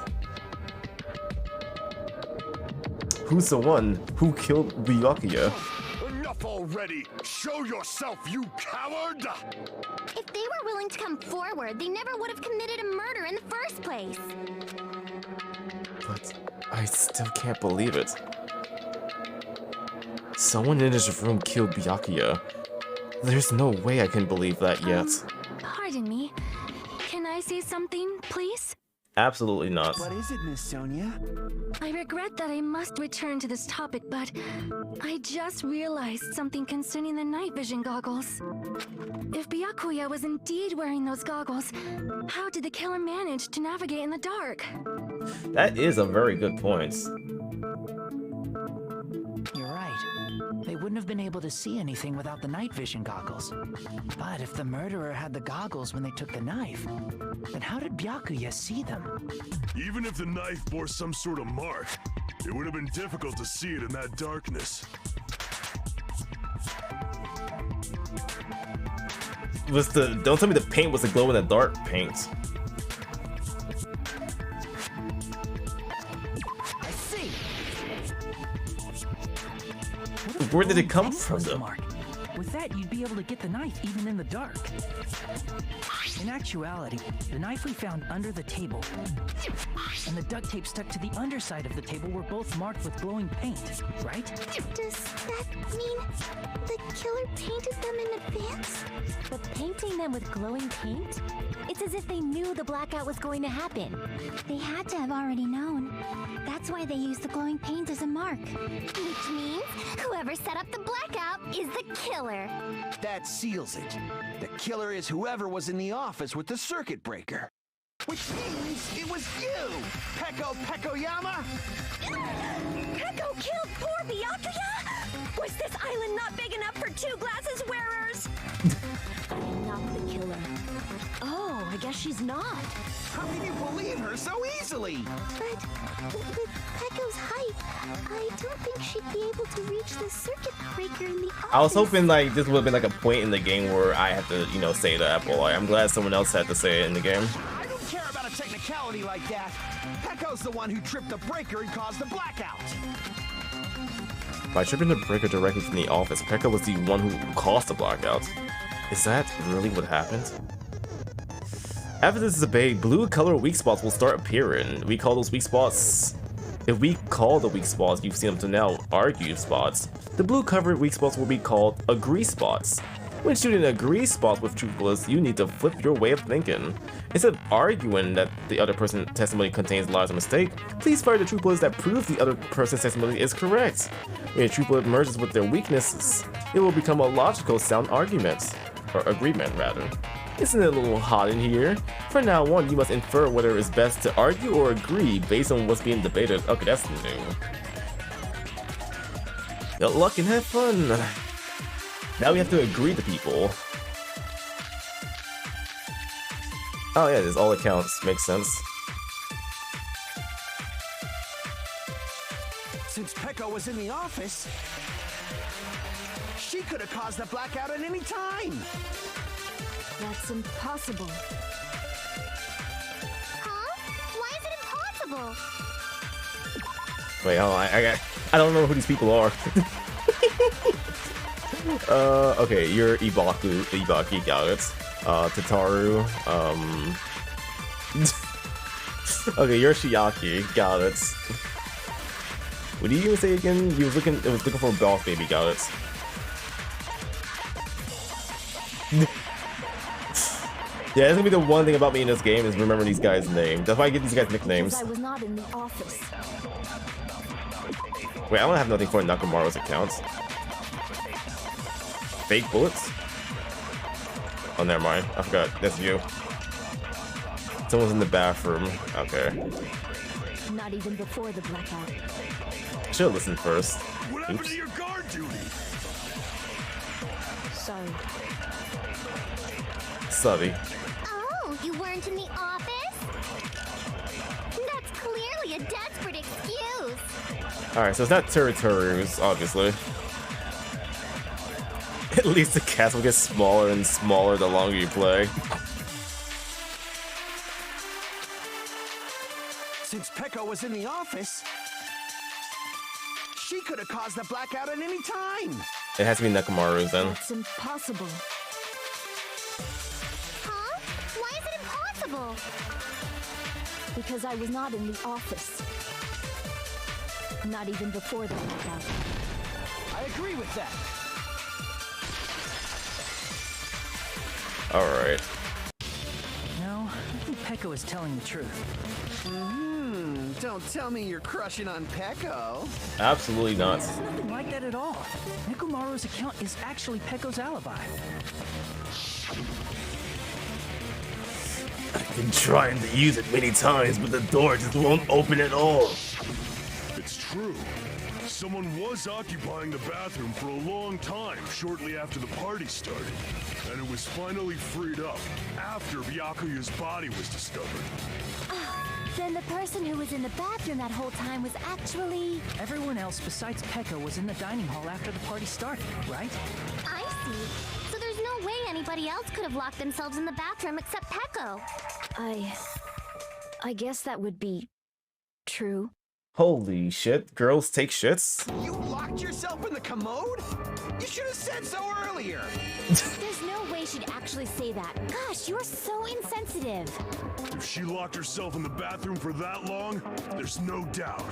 Who's the one who killed Byakuya? Enough already! Show yourself, you coward! If they were willing to come forward, they never would have committed a murder in the first place. But I still can't believe it. Someone in this room killed Byakuya. There's no way I can believe that yet. Pardon me. Can I say something, please? Absolutely not. What is it, Miss Sonia? I regret that I must return to this topic, but I just realized something concerning the night vision goggles. If Byakuya was indeed wearing those goggles, how did the killer manage to navigate in the dark? That is a very good point. You're right. They wouldn't have been able to see anything without the night vision goggles. But if the murderer had the goggles when they took the knife, then how did Byakuya see them? Even if the knife bore some sort of mark, it would have been difficult to see it in that darkness. Don't tell me the paint was a glow in the dark paint. I see. Where did it come from, though? Mark? With that, you'd be able to get the knife even in the dark. In actuality, the knife we found under the table and the duct tape stuck to the underside of the table were both marked with glowing paint, right? Does that mean the killer painted them in advance? But painting them with glowing paint? It's as if they knew the blackout was going to happen. They had to have already known. That's why they used the glowing paint as a mark. Which means whoever set up the blackout is the killer. That seals it. The killer is whoever was in the office with the circuit breaker. Which means it was you, Peko Pekoyama! Peko killed poor Byakuya? Was this island not big enough for two glasses wearers? I'm not the killer. Oh, I guess she's not. How can you believe her so easily? But with Peko's height, I don't think she'd be able to reach the circuit breaker in the office. I was hoping like this would have been like a point in the game where I had to, you know, say that, but like, I'm glad someone else had to say it in the game. I don't care about a technicality like that. Peko's the one who tripped the breaker and caused the blackout. By tripping the breaker directly from the office, Pekka was the one who caused the blackout. Is that really what happened? After this debate, blue color weak spots will start appearing. We call those weak spots... If we call the weak spots you've seen up to now argue spots, the blue covered weak spots will be called agree spots. When shooting agree spots with truth bullets, you need to flip your way of thinking. Instead of arguing that the other person's testimony contains lies or mistake, please fire the truth bullets that prove the other person's testimony is correct. When a truth bullet merges with their weaknesses, it will become a logical sound argument. Or agreement, rather. Isn't it a little hot in here? From now on, you must infer whether it's best to argue or agree based on what's being debated. Okay, that's new. Good luck and have fun! Now we have to agree to people. Oh yeah, this all accounts. Makes sense. Since Peko was in the office, she could have caused the blackout at any time. That's impossible. Huh? Why is it impossible? Wait, I don't know who these people are. Okay, you're Ibaki, got it. Tataru, okay, you're Shiaki, got it. What did you even say again? It was looking for a boss baby, got it. Yeah, that's gonna be the one thing about me in this game is remember these guys' names. That's why I give these guys nicknames. I was not in the office. Wait, I don't have nothing for Nakamaru's account. Fake bullets? Oh, never mind. I forgot. That's you. Someone's in the bathroom. Okay. Not even before the blackout. Should've listened first. What happened to your guard duty? Sorry. Sorry. Oh, you weren't in the office? That's clearly a desperate excuse. Alright, so it's not territories, obviously. At least the castle gets smaller and smaller the longer you play. Since Peko was in the office, she could have caused the blackout at any time. It has to be Nakamaru's then. That's impossible. Huh? Why is it impossible? Because I was not in the office. Not even before the blackout. I agree with that. Alright. No, I think Peko is telling the truth. Don't tell me you're crushing on Peko. Absolutely not. It's nothing like that at all. Nekomaru's account is actually Peko's alibi. I've been trying to use it many times, but the door just won't open at all. It's true. Someone was occupying the bathroom for a long time shortly after the party started. And it was finally freed up after Byakuya's body was discovered. Then the person who was in the bathroom that whole time was actually... Everyone else besides Peko was in the dining hall after the party started, right? I see. So there's no way anybody else could have locked themselves in the bathroom except Peko. I guess that would be true. Holy shit, girls take shits? You locked yourself in the commode? You should have said so earlier. There's no way she'd actually say that. Gosh, you're so insensitive. If she locked herself in the bathroom for that long, there's no doubt.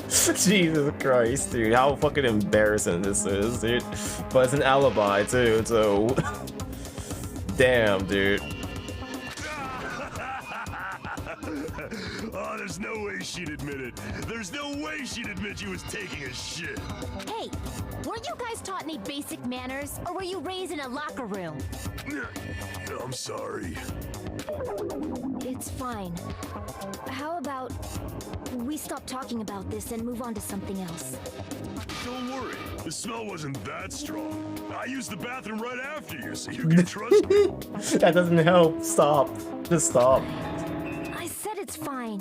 Jesus Christ, dude, how fucking embarrassing this is, dude. But it's an alibi too, so damn, dude. Oh, there's no way she'd admit it. There's no way she'd admit she was taking a shit. Hey, weren't you guys taught any basic manners, or were you raised in a locker room? I'm sorry. It's fine. How about we stop talking about this and move on to something else? Don't worry, the smell wasn't that strong. I used the bathroom right after you, so you can trust me. That doesn't help. Stop. Just stop. I said it's fine.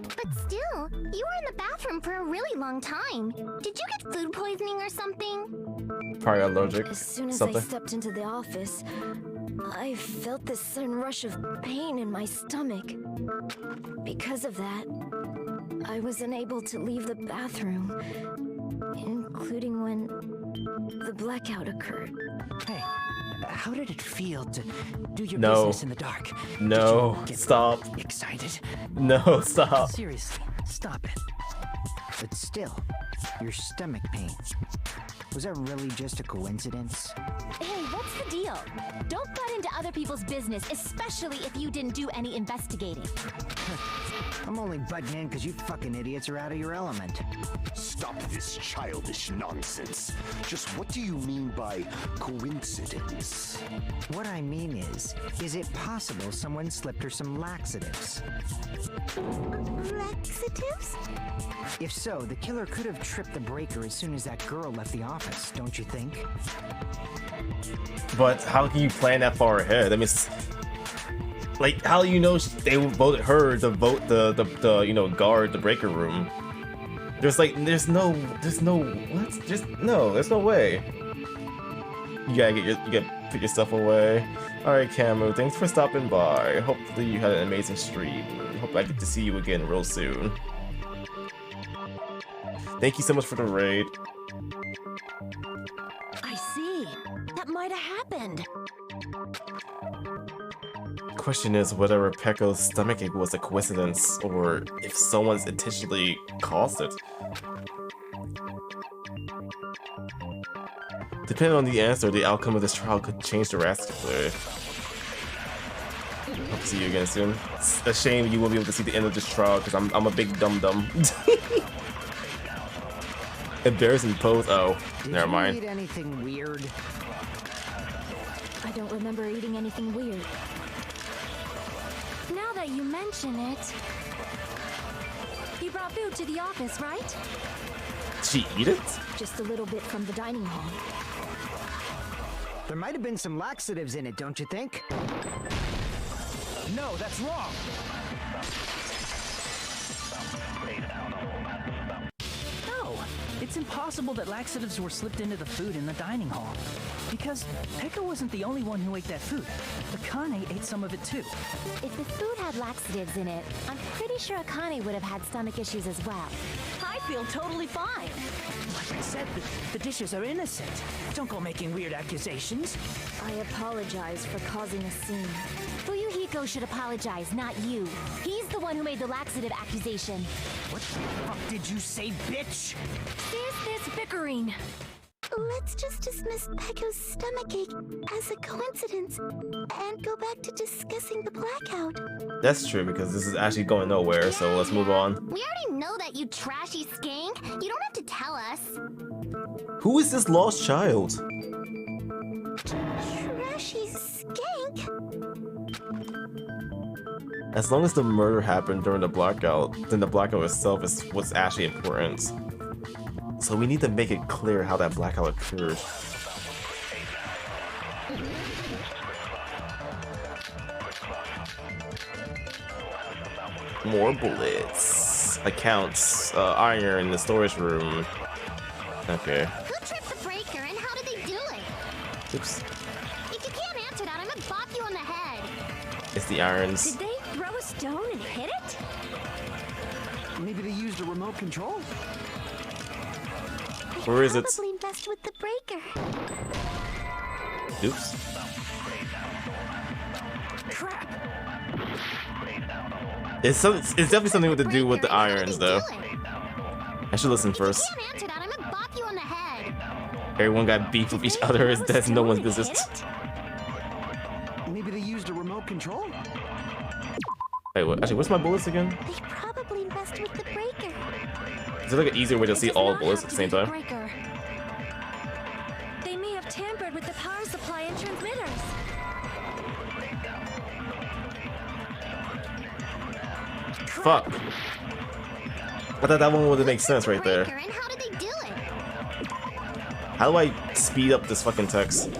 But still, you were in the bathroom for a really long time. Did you get food poisoning or something? Probably allergic. As soon as something. I stepped into the office, I felt this sudden rush of pain in my stomach. Because of that, I was unable to leave the bathroom, including when the blackout occurred. Hey, how did it feel to do your No. business in the dark? No, Did you get stop. excited? No, stop. Seriously, stop it. But still, your stomach pain. Was that really just a coincidence? Hey, what's the deal? Don't butt into other people's business, especially if you didn't do any investigating. I'm only butting in because you fucking idiots are out of your element. Stop this childish nonsense. Just what do you mean by coincidence? What I mean is it possible someone slipped her some laxatives? Laxatives? If so, the killer could have tripped the breaker as soon as that girl left the office, don't you think? But how can you plan that far ahead? I mean, like, how do you know they voted her to vote the you know, guard the breaker room? There's no way. You gotta put your stuff away. All right, Camu, thanks for stopping by. Hopefully you had an amazing stream. Hope I get to see you again real soon. Thank you so much for the raid. I see. That might have happened. Question is whether Pekko's stomachache was a coincidence or if someone's intentionally caused it. Depending on the answer, the outcome of this trial could change drastically. Hope to see you again soon. It's a shame you won't be able to see the end of this trial because I'm a big dum-dum. Embarrassing pose. Oh, never mind. Did you eat anything weird? I don't remember eating anything weird. Now that you mention it, you brought food to the office, right? Did she eat it? Just a little bit from the dining hall. There might have been some laxatives in it, don't you think? No, that's wrong. No, it's impossible that laxatives were slipped into the food in the dining hall. Because Pekka wasn't the only one who ate that food. Akane ate some of it too. If the food had laxatives in it, I'm pretty sure Akane would have had stomach issues as well. I feel totally fine. Like I said, the dishes are innocent. Don't go making weird accusations. I apologize for causing a scene. Fuyuhiko should apologize, not you. He's the one who made the laxative accusation. What the fuck did you say, bitch? Is this bickering? Let's just dismiss Pekko's stomachache as a coincidence and go back to discussing the blackout. That's true because this is actually going nowhere, so let's move on. We already know that, you trashy skank. You don't have to tell us. Who is this lost child? Trashy skank? As long as the murder happened during the blackout, then the blackout itself is what's actually important. So we need to make it clear how that blackout occurred. More bullets. Accounts. Iron in the storage room. Okay. Who tripped the breaker and how did they do it? Oops. If you can't answer that, I'm gonna bop you on the head. It's the irons. Did they throw a stone and hit it? Maybe they used a remote control? Where is it? Probably messed with the breaker. Oops. Crap! It's definitely something to do with the irons, though. I should listen first. If you can't answer that, I'm gonna bop you on the head. Everyone got beef with each other. That's no one's business. Maybe they used a remote control? Wait, what? Actually, what's my bullets again? They probably messed with the breaker. Is there like an easier way to see all the bullets at the same time? Breaker. They may have tampered with the power supply and transmitters. Fuck. I thought that one would make sense right there. And how did they do it? How do I speed up this fucking text? If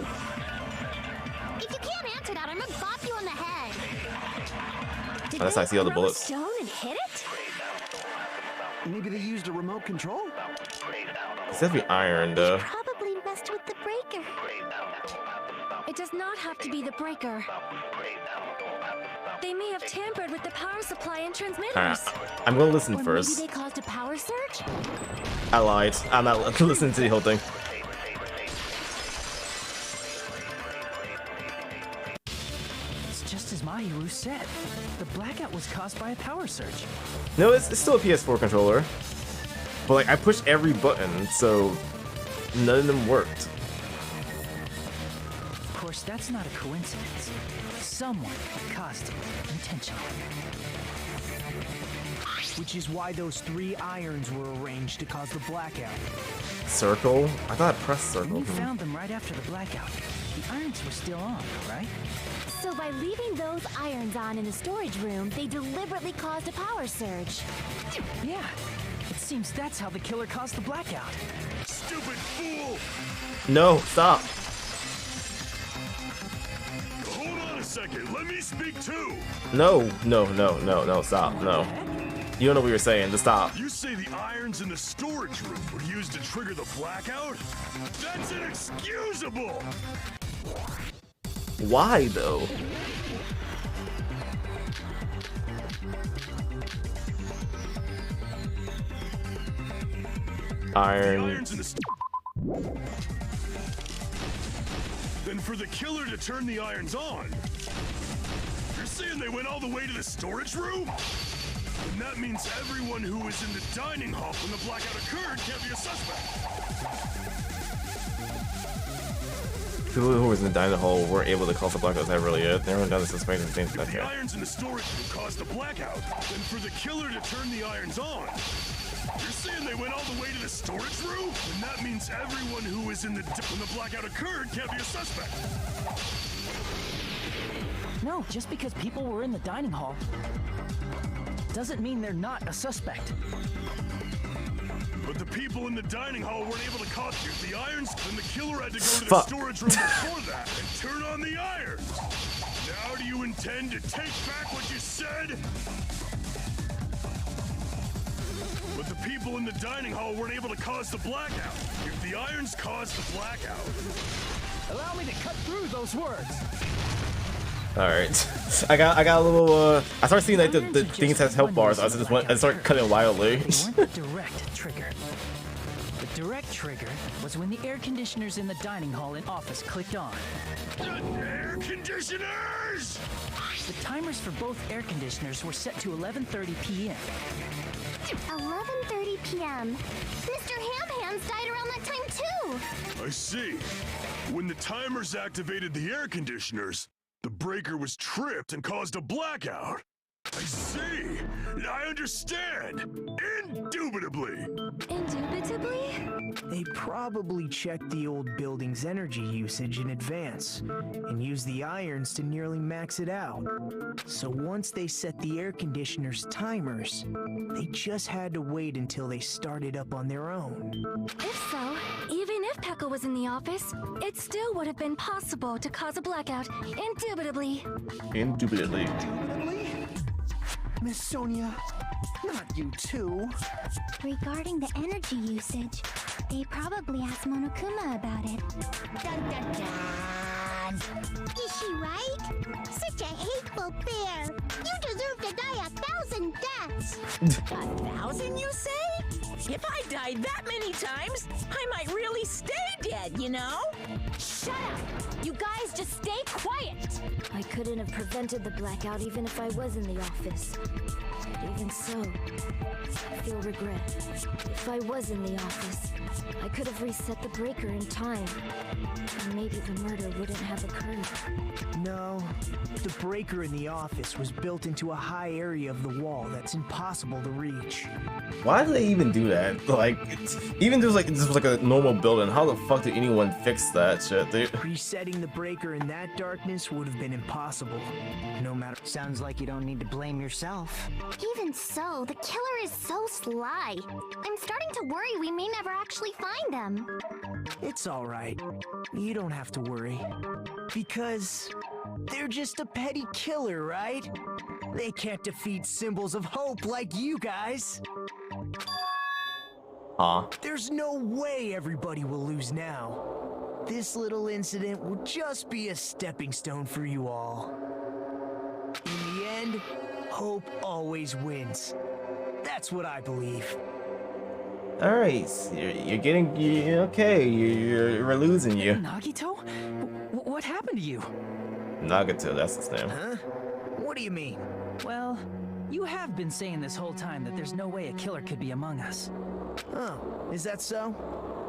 you can't answer that, I'm gonna bop you on the head. Oh, that's how I see all the bullets. Stone and hit it? Maybe they used a remote control? It's definitely iron, though. Probably messed with the breaker. It does not have to be the breaker. They may have tampered with the power supply and transmitters. Alright, I'm gonna listen Or first. maybe they caused a power surge? I lied. I'm not listening to the whole thing. It's just as Mahiru said. The blackout was caused by a power surge. No, it's still a PS4 controller. But like, I pushed every button, so none of them worked. Of course, that's not a coincidence. Someone caused it intentionally. Which is why those 3 irons were arranged to cause the blackout. Circle? I thought I pressed circle. When you found them right after the blackout, the irons were still on, right? So by leaving those irons on in the storage room, they deliberately caused a power surge. Yeah. It seems that's how the killer caused the blackout. Stupid fool! No, stop. Hold on a second, let me speak too! No, stop, no. You don't know what you're saying, just stop. You say the irons in the storage room were used to trigger the blackout? That's inexcusable! Why, though? Irons in the Then for the killer to turn the irons on, you're saying they went all the way to the storage room? And that means everyone who was in the dining hall when the blackout occurred can't be a suspect. People who was in the dining hall weren't able to cause the blackout. Is that really it? Everyone does the suspect things like The that. irons in the storage room caused the blackout. Then for the killer to turn the irons on, you're saying they went all the way to the storage room? And that means everyone who was in the when the blackout occurred can't be a suspect. No, just because people were in the dining hall doesn't mean they're not a suspect. But the people in the dining hall weren't able to cause the irons, and the killer had to go to the Fuck. storage room before that and turn on the irons. Now do you intend to take back what you said? But the people in the dining hall weren't able to cause the blackout. If the irons caused the blackout... Allow me to cut through those words. All right, I got a little. I started seeing like the things has health bars. I started cutting wildly. They weren't the direct trigger. The direct trigger was when the air conditioners in the dining hall and office clicked on. Air conditioners! The timers for both air conditioners were set to 11:30 p.m. 11:30 p.m. Mr. Ham-Hands died around that time too. I see. When the timers activated the air conditioners, the breaker was tripped and caused a blackout. I see. I understand. Indubitably. Indubitably? They probably checked the old building's energy usage in advance and used the irons to nearly max it out. So once they set the air conditioner's timers, they just had to wait until they started up on their own. If so, even if Pekka was in the office, it still would have been possible to cause a blackout. Indubitably. Indubitably. Miss Sonia, not you too. Regarding the energy usage, they probably asked Monokuma about it. Dun dun dun! Yoshi, right? Such a hateful bear. You deserve to die 1,000 deaths. 1,000, you say? If I died that many times, I might really stay dead, you know? Shut up! You guys just stay quiet! I couldn't have prevented the blackout even if I was in the office. But even so, I feel regret. If I was in the office, I could have reset the breaker in time. And maybe the murder wouldn't have occurred. No, the breaker in the office was built into a high area of the wall that's impossible to reach. Why do they even do that? Like, even if this was like a normal building, how the fuck did anyone fix that shit, dude? Resetting the breaker in that darkness would have been impossible. No matter. Sounds like you don't need to blame yourself. Even so, the killer is so sly. I'm starting to worry we may never actually find them. It's alright. You don't have to worry. Because they're just a petty killer, right? They can't defeat symbols of hope like you guys. Huh? There's no way everybody will lose now. This little incident will just be a stepping stone for you all. In the end, hope always wins. That's what I believe. All right, so you're getting okay. We're losing you. Nagito? What happened to you? Nagito, that's his name. Huh? What do you mean? Well, you have been saying this whole time that there's no way a killer could be among us. Oh, is that so?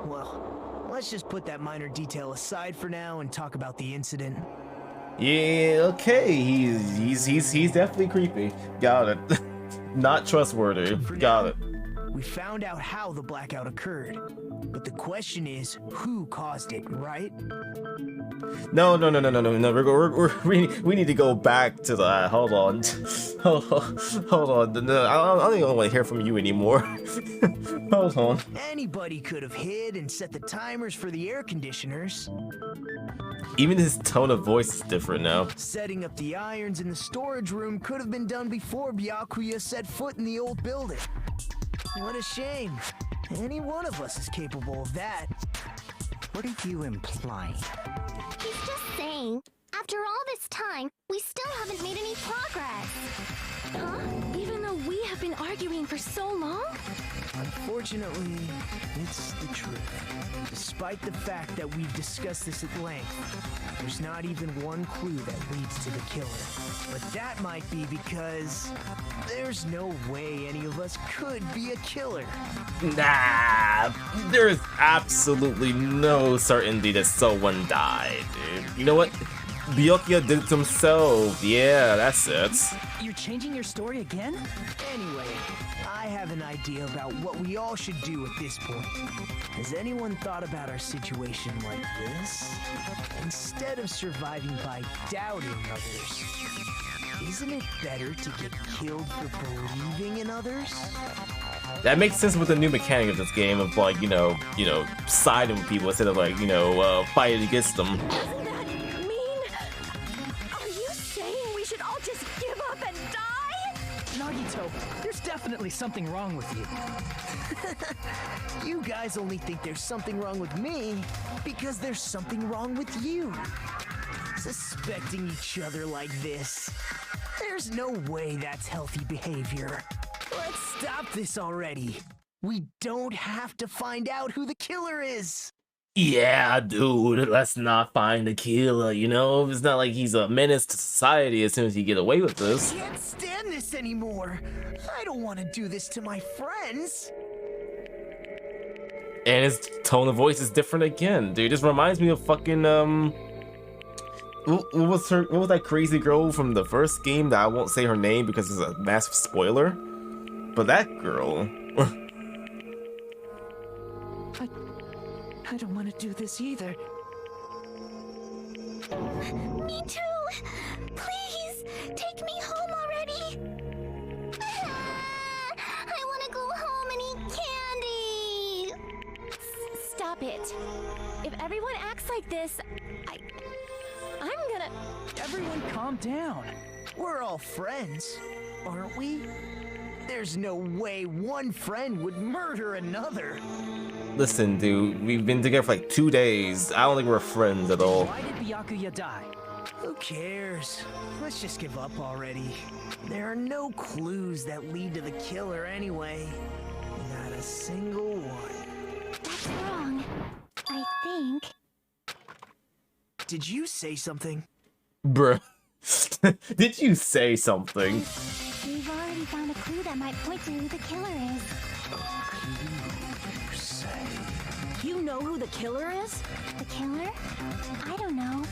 Well, let's just put that minor detail aside for now and talk about the incident. Yeah, okay. He's definitely creepy. Got it. Not trustworthy. Got it. We found out how the blackout occurred, but the question is, who caused it, right? No. We need to go back to that. Hold on. Hold on. No, I don't even want to hear from you anymore. Hold on. Anybody could have hid and set the timers for the air conditioners. Even his tone of voice is different now. Setting up the irons in the storage room could have been done before Byakuya set foot in the old building. What a shame. Any one of us is capable of that. What are you implying? He's just saying, after all this time, we still haven't made any progress. Huh? Even though we have been arguing for so long? Unfortunately, it's the truth. Despite the fact that we've discussed this at length, there's not even one clue that leads to the killer. But that might be because there's no way any of us could be a killer. Nah, there's absolutely no certainty that someone died, dude. You know what? Byakuya did it to himself. Yeah, that's it. You're changing your story again? Anyway, I have an idea about what we all should do at this point. Has anyone thought about our situation like this? Instead of surviving by doubting others, isn't it better to get killed for believing in others? That makes sense with the new mechanic of this game of like, you know, siding with people instead of like, fighting against them. There's definitely something wrong with you. You guys only think there's something wrong with me because there's something wrong with you. Suspecting each other like this. There's no way that's healthy behavior. Let's stop this already. We don't have to find out who the killer is. Yeah, dude, let's not find the killer, It's not like he's a menace to society as soon as you get away with this. I can't stand this anymore. I don't want to do this to my friends. And his tone of voice is different again, dude. This reminds me of fucking, what was that crazy girl from the first game that I won't say her name because it's a massive spoiler? But that girl... I don't want to do this either. Me too! Please, take me home already! I want to go home and eat candy! Stop it. If everyone acts like this, I'm gonna... Everyone calm down. We're all friends, aren't we? There's no way one friend would murder another. Listen, dude, we've been together for like 2 days. I don't think we're friends at all. Why did Byakuya die? Who cares? Let's just give up already. There are no clues that lead to the killer anyway. Not a single one. That's wrong. I think. Did you say something? Bruh. Did you say something? We've already found a clue that might point to who the killer is. You know who the killer is? The killer? I don't know.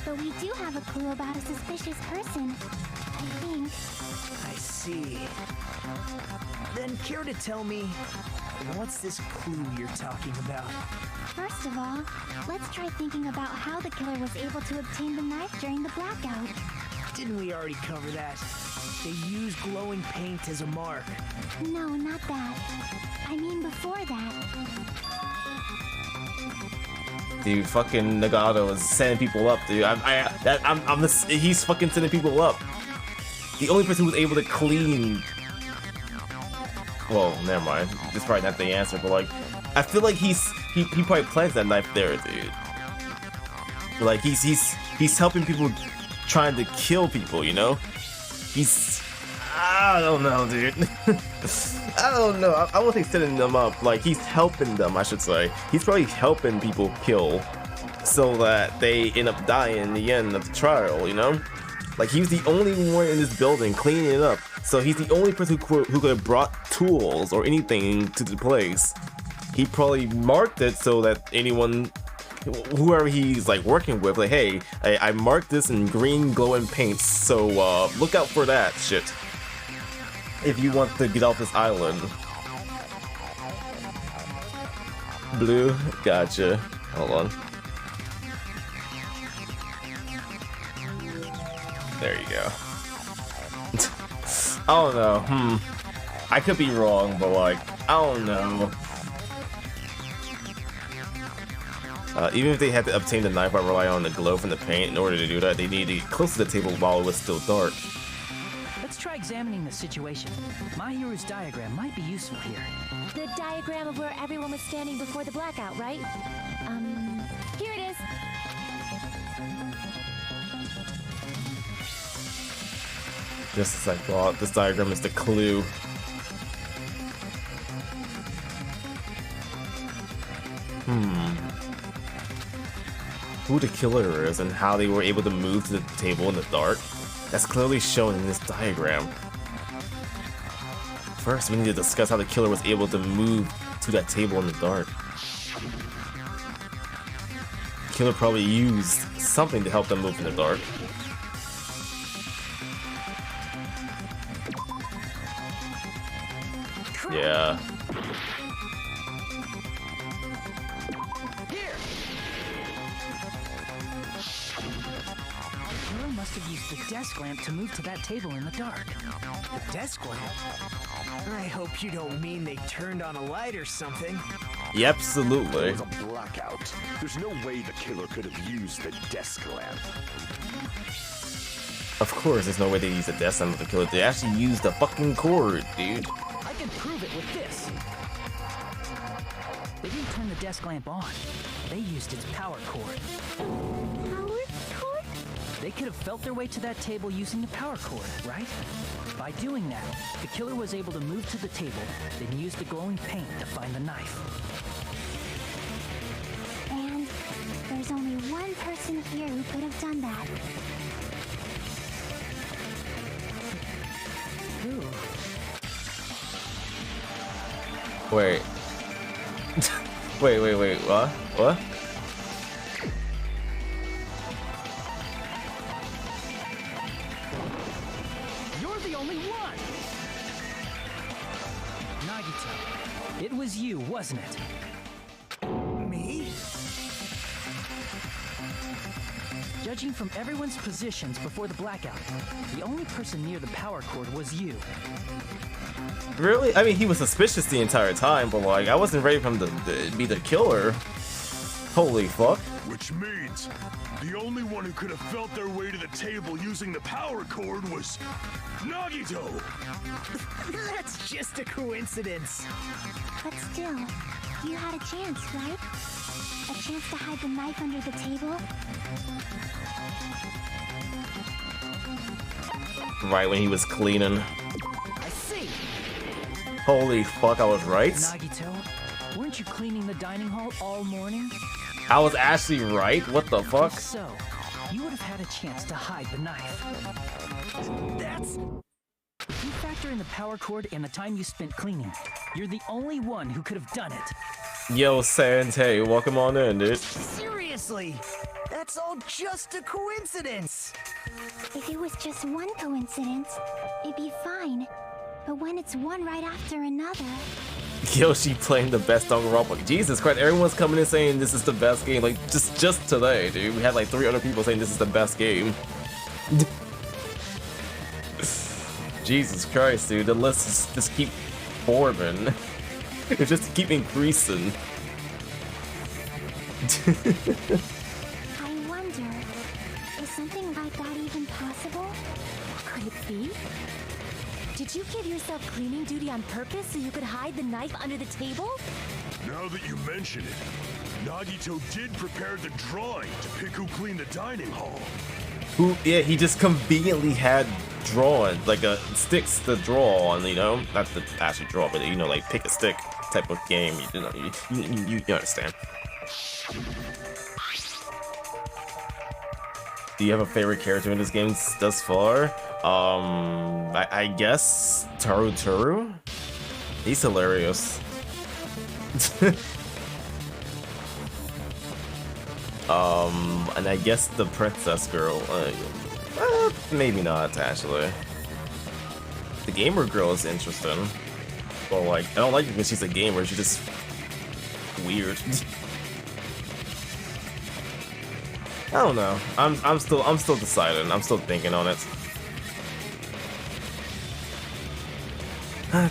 But we do have a clue about a suspicious person. I think. I see. Then care to tell me, what's this clue you're talking about? First of all, let's try thinking about how the killer was able to obtain the knife during the blackout. Didn't we already cover that? They used glowing paint as a mark. No, not that. I mean before that. Dude, fucking Nagato is sending people up, dude. He's fucking sending people up. The only person who was able to clean. Well, never mind. It's probably not the answer, but like, I feel like he probably plants that knife there, dude. Like he's helping people trying to kill people, you know? I don't know, dude. I don't know. I won't think setting them up. Like, he's helping them, I should say. He's probably helping people kill so that they end up dying in the end of the trial, you know? Like, he's the only one in this building cleaning it up. So he's the only person who could have brought tools or anything to the place. He probably marked it so that anyone, whoever he's like working with, like, hey, I marked this in green glowing paints, so look out for that shit if you want to get off this island. Blue, gotcha. Hold on. There you go. I don't know. I could be wrong, but like, I don't know. Even if they had to obtain the knife by relying on the glow from the paint, in order to do that, they needed to get close to the table while it was still dark. Let's try examining the situation. My hero's diagram might be useful here. The diagram of where everyone was standing before the blackout, right? Here it is. Just as I thought, this diagram is the clue. Who the killer is and how they were able to move to the table in the dark, that's clearly shown in this diagram. First, we need to discuss how the killer was able to move to that table in the dark. The killer probably used something to help them move in the dark. Yeah. Must have used the desk lamp to move to that table in the dark. The desk lamp? I hope you don't mean they turned on a light or something. Yep, absolutely. It was a blackout. There's no way the killer could have used the desk lamp. Of course, there's no way they used the desk lamp to kill it. They actually used the fucking cord, dude. I can prove it with this. They didn't turn the desk lamp on. They used its power cord. They could have felt their way to that table using the power cord, right? By doing that, the killer was able to move to the table, then use the glowing paint to find the knife. And there's only one person here who could have done that. Who? Wait. wait, what? What? It was you, wasn't it? Me? Judging from everyone's positions before the blackout, the only person near the power cord was you. Really? I mean, he was suspicious the entire time, but like, I wasn't ready for him to be the killer. Holy fuck. Which means the only one who could have felt their way to the table using the power cord was Nagito! That's just a coincidence. But still, you had a chance, right? A chance to hide the knife under the table? Right when he was cleaning. I see. Holy fuck, I was right. Nagito, weren't you cleaning the dining hall all morning? I was actually right? What the fuck? So, you would have had a chance to hide the knife. That's... If you factor in the power cord and the time you spent cleaning, you're the only one who could have done it. Yo, Sante, welcome on in, dude. Seriously? That's all just a coincidence. If it was just one coincidence, it'd be fine. But when it's one right after another... Yoshi playing the best Danganronpa. Jesus Christ, everyone's coming in saying this is the best game. Like, just today, dude. We had like 3 other people saying this is the best game. Jesus Christ, dude. The list is just keep forming. It just keep increasing. I wonder, is something like that even possible? Could it be? Did you give yourself cleaning duty on purpose so you could hide the knife under the table? Now that you mention it, Nagito did prepare the drawing to pick who cleaned the dining hall. Yeah, he just conveniently had drawn, like, sticks to draw on, you know? Not to actually draw, but, you know, like, pick a stick type of game. You know, you understand. Do you have a favorite character in this game thus far? I guess Turu. He's hilarious. And I guess the princess girl. Maybe not actually. The gamer girl is interesting. Well, like I don't like it because she's a gamer. She's just weird. I don't know. I'm still deciding. I'm still thinking on it.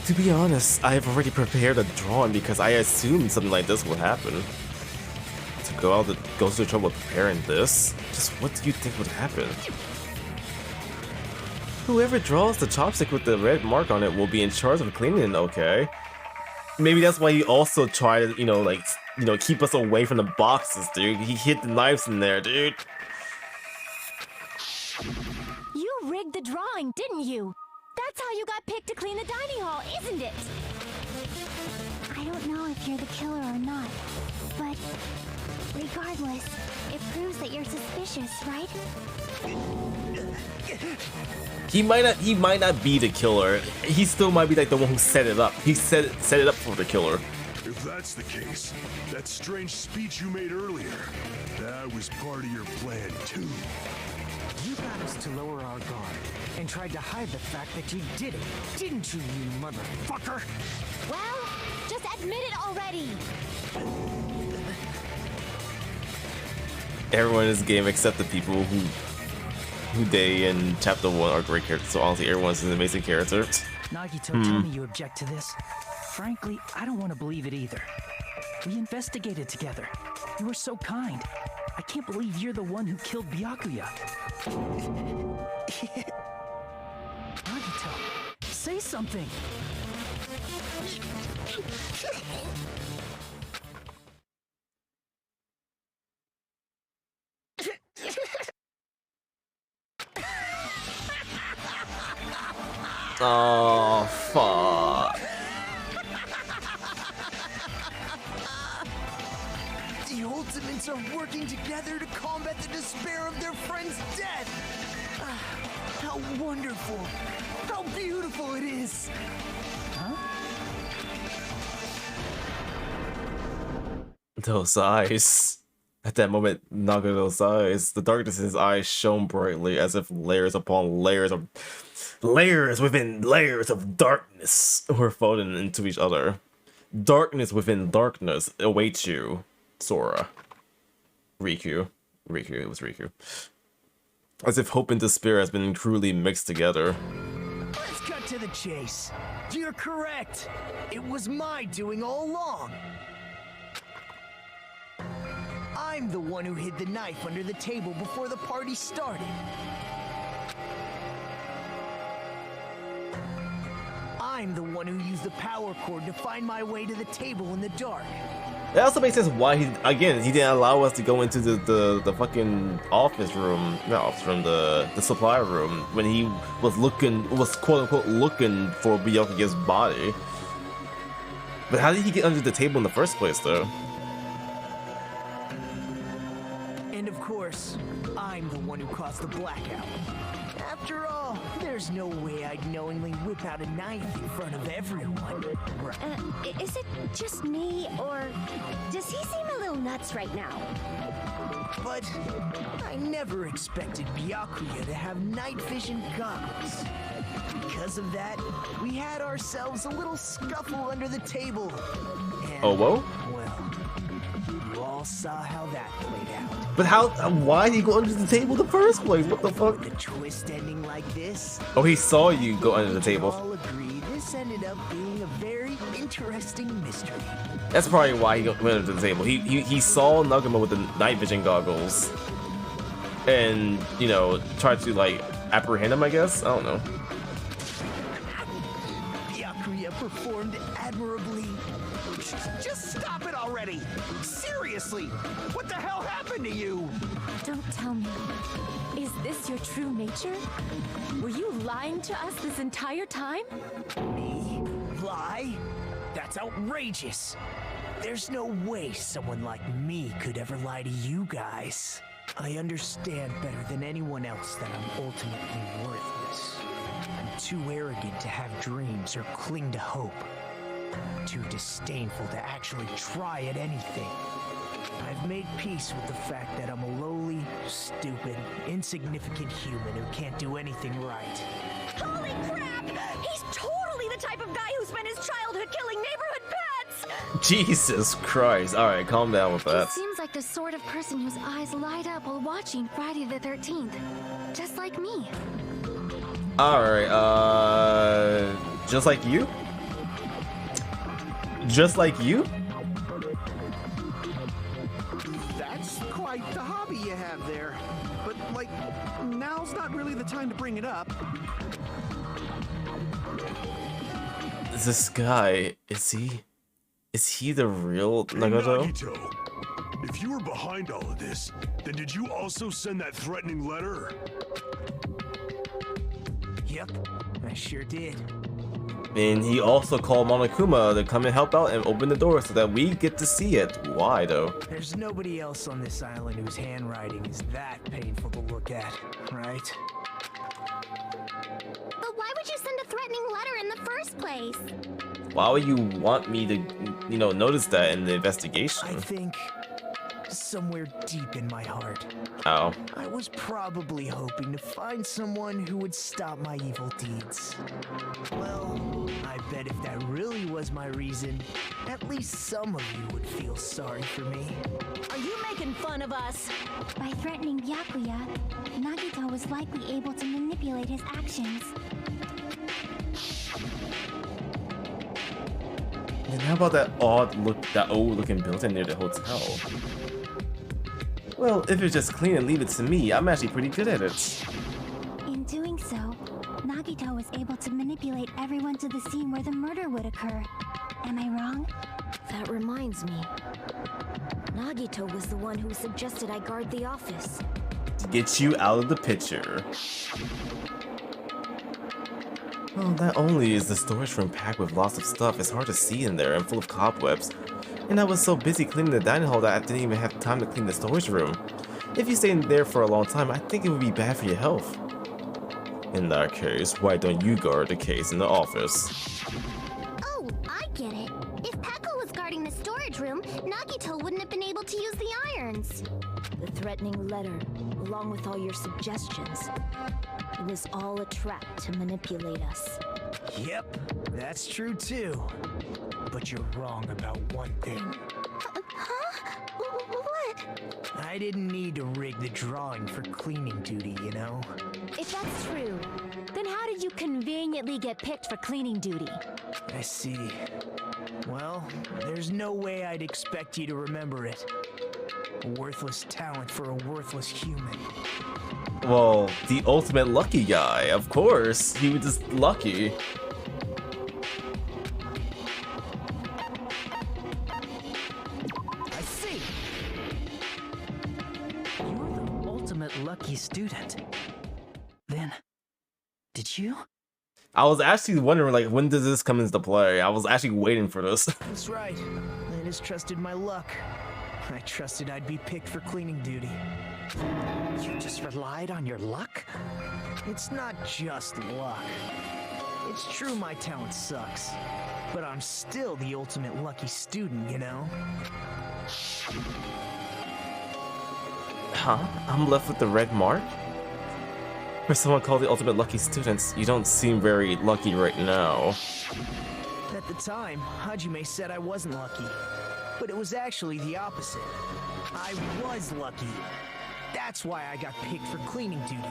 To be honest, I have already prepared a drawing because I assumed something like this would happen. To go to the trouble of preparing this, just what do you think would happen? Whoever draws the chopstick with the red mark on it will be in charge of cleaning it, okay? Maybe that's why he also tried to, keep us away from the boxes, dude. He hid the knives in there, dude. You rigged the drawing, didn't you? That's how you got picked to clean the dining hall, isn't it? I don't know if you're the killer or not, but regardless, it proves that you're suspicious, right? He might not be the killer. He still might be like the one who set it up. He set it up for the killer. If that's the case, that strange speech you made earlier, that was part of your plan too. You got us to lower our guard and tried to hide the fact that you did it, didn't you, you motherfucker? Well, just admit it already. Everyone in this game except the people who they in chapter 1 are great characters. So honestly, everyone's an amazing character. Nagito, tell me you object to this. Frankly, I don't want to believe it either. We investigated together. You were so kind. I can't believe you're the one who killed Byakuya. Nagito, say something. Oh, fuck. The Ultimates are working together to combat the despair of their friend's death. How wonderful. How beautiful it is. Huh? Those eyes. At that moment, Nagato's eyes, the darkness in his eyes shone brightly as if layers upon layers within layers of darkness were folding into each other. Darkness within darkness awaits you, Sora. Riku. It was Riku. As if hope and despair has been cruelly mixed together. Let's cut to the chase. You're correct. It was my doing all along. I'm the one who hid the knife under the table before the party started. I'm the one who used the power cord to find my way to the table in the dark. It also makes sense why he didn't allow us to go into the fucking office room, not office room, the supply room when he was quote unquote looking for Byakuya's body. But how did he get under the table in the first place, though? And of course, I'm the one who caused the blackout. After all, there's no way I'd knowingly whip out a knife in front of everyone. Is it just me, or does he seem a little nuts right now? But I never expected Byakuya to have night vision goggles. Because of that, we had ourselves a little scuffle under the table. And, oh, whoa? Well, you all saw how that played out. But why did he go under the table in the first place? What the fuck? The twist ending like this. Oh, he saw you go under the table. We all agree this ended up being a very interesting mystery. That's probably why he went under the table. He saw Naguma with the night vision goggles, and you know, tried to like apprehend him. I guess, I don't know. Byakuya performed admirably. Just stop it already! Seriously! What the hell happened to you? Don't tell me. Is this your true nature? Were you lying to us this entire time? Me? Lie? That's outrageous! There's no way someone like me could ever lie to you guys. I understand better than anyone else that I'm ultimately worthless. I'm too arrogant to have dreams or cling to hope. Too disdainful to actually try at anything. I've made peace with the fact that I'm a lowly, stupid, insignificant human who can't do anything right. Holy crap! He's totally the type of guy who spent his childhood killing neighborhood pets! Jesus Christ! All right, calm down with that. He seems like the sort of person whose eyes light up while watching Friday the 13th, just like me. All right, just like you? Just like you? That's quite the hobby you have there. But, like, now's not really the time to bring it up. This guy, is he the real Nagato? Nagito, if you were behind all of this, then did you also send that threatening letter? Yep, I sure did. And he also called Monokuma to come and help out and open the door so that we get to see it. Why, though? There's nobody else on this island whose handwriting is that painful to look at, right? But why would you send a threatening letter in the first place? Why would you want me to, you know, notice that in the investigation? I think somewhere deep in my heart, Oh. I was probably hoping to find someone who would stop my evil deeds. Well, I bet if that really was my reason, at least some of you would feel sorry for me. Are you making fun of us? By threatening Byakuya, Nagito was likely able to manipulate his actions. And how about that old looking building near the hotel? Well, if it's just clean and leave it to me, I'm actually pretty good at it. In doing so, Nagito was able to manipulate everyone to the scene where the murder would occur. Am I wrong? That reminds me. Nagito was the one who suggested I guard the office. To get you out of the picture. Well, not only is the storage room packed with lots of stuff, it's hard to see in there and full of cobwebs. And I was so busy cleaning the dining hall that I didn't even have time to clean the storage room. If you stay in there for a long time, I think it would be bad for your health. In that case, why don't you guard the case in the office? Oh, I get it. If Peko was guarding the storage room, Nagito wouldn't have been able to use the irons. The threatening letter, along with all your suggestions, it was all a trap to manipulate us. Yep, that's true too. But you're wrong about one thing. Huh? What? I didn't need to rig the drawing for cleaning duty, you know? If that's true, then how did you conveniently get picked for cleaning duty? I see. Well, there's no way I'd expect you to remember it. A worthless talent for a worthless human. Well, the ultimate lucky guy, of course. He was just lucky. lucky student. Then, did you? I was actually wondering, like, when does this come into play? I was actually waiting for this. That's right. I just trusted my luck. I trusted I'd be picked for cleaning duty. You just relied on your luck? It's not just luck. It's true my talent sucks, but I'm still the ultimate lucky student, you know? Huh? I'm left with the red mark? For someone called the ultimate lucky students, you don't seem very lucky right now. At the time, Hajime said I wasn't lucky, but it was actually the opposite. I was lucky. That's why I got picked for cleaning duty,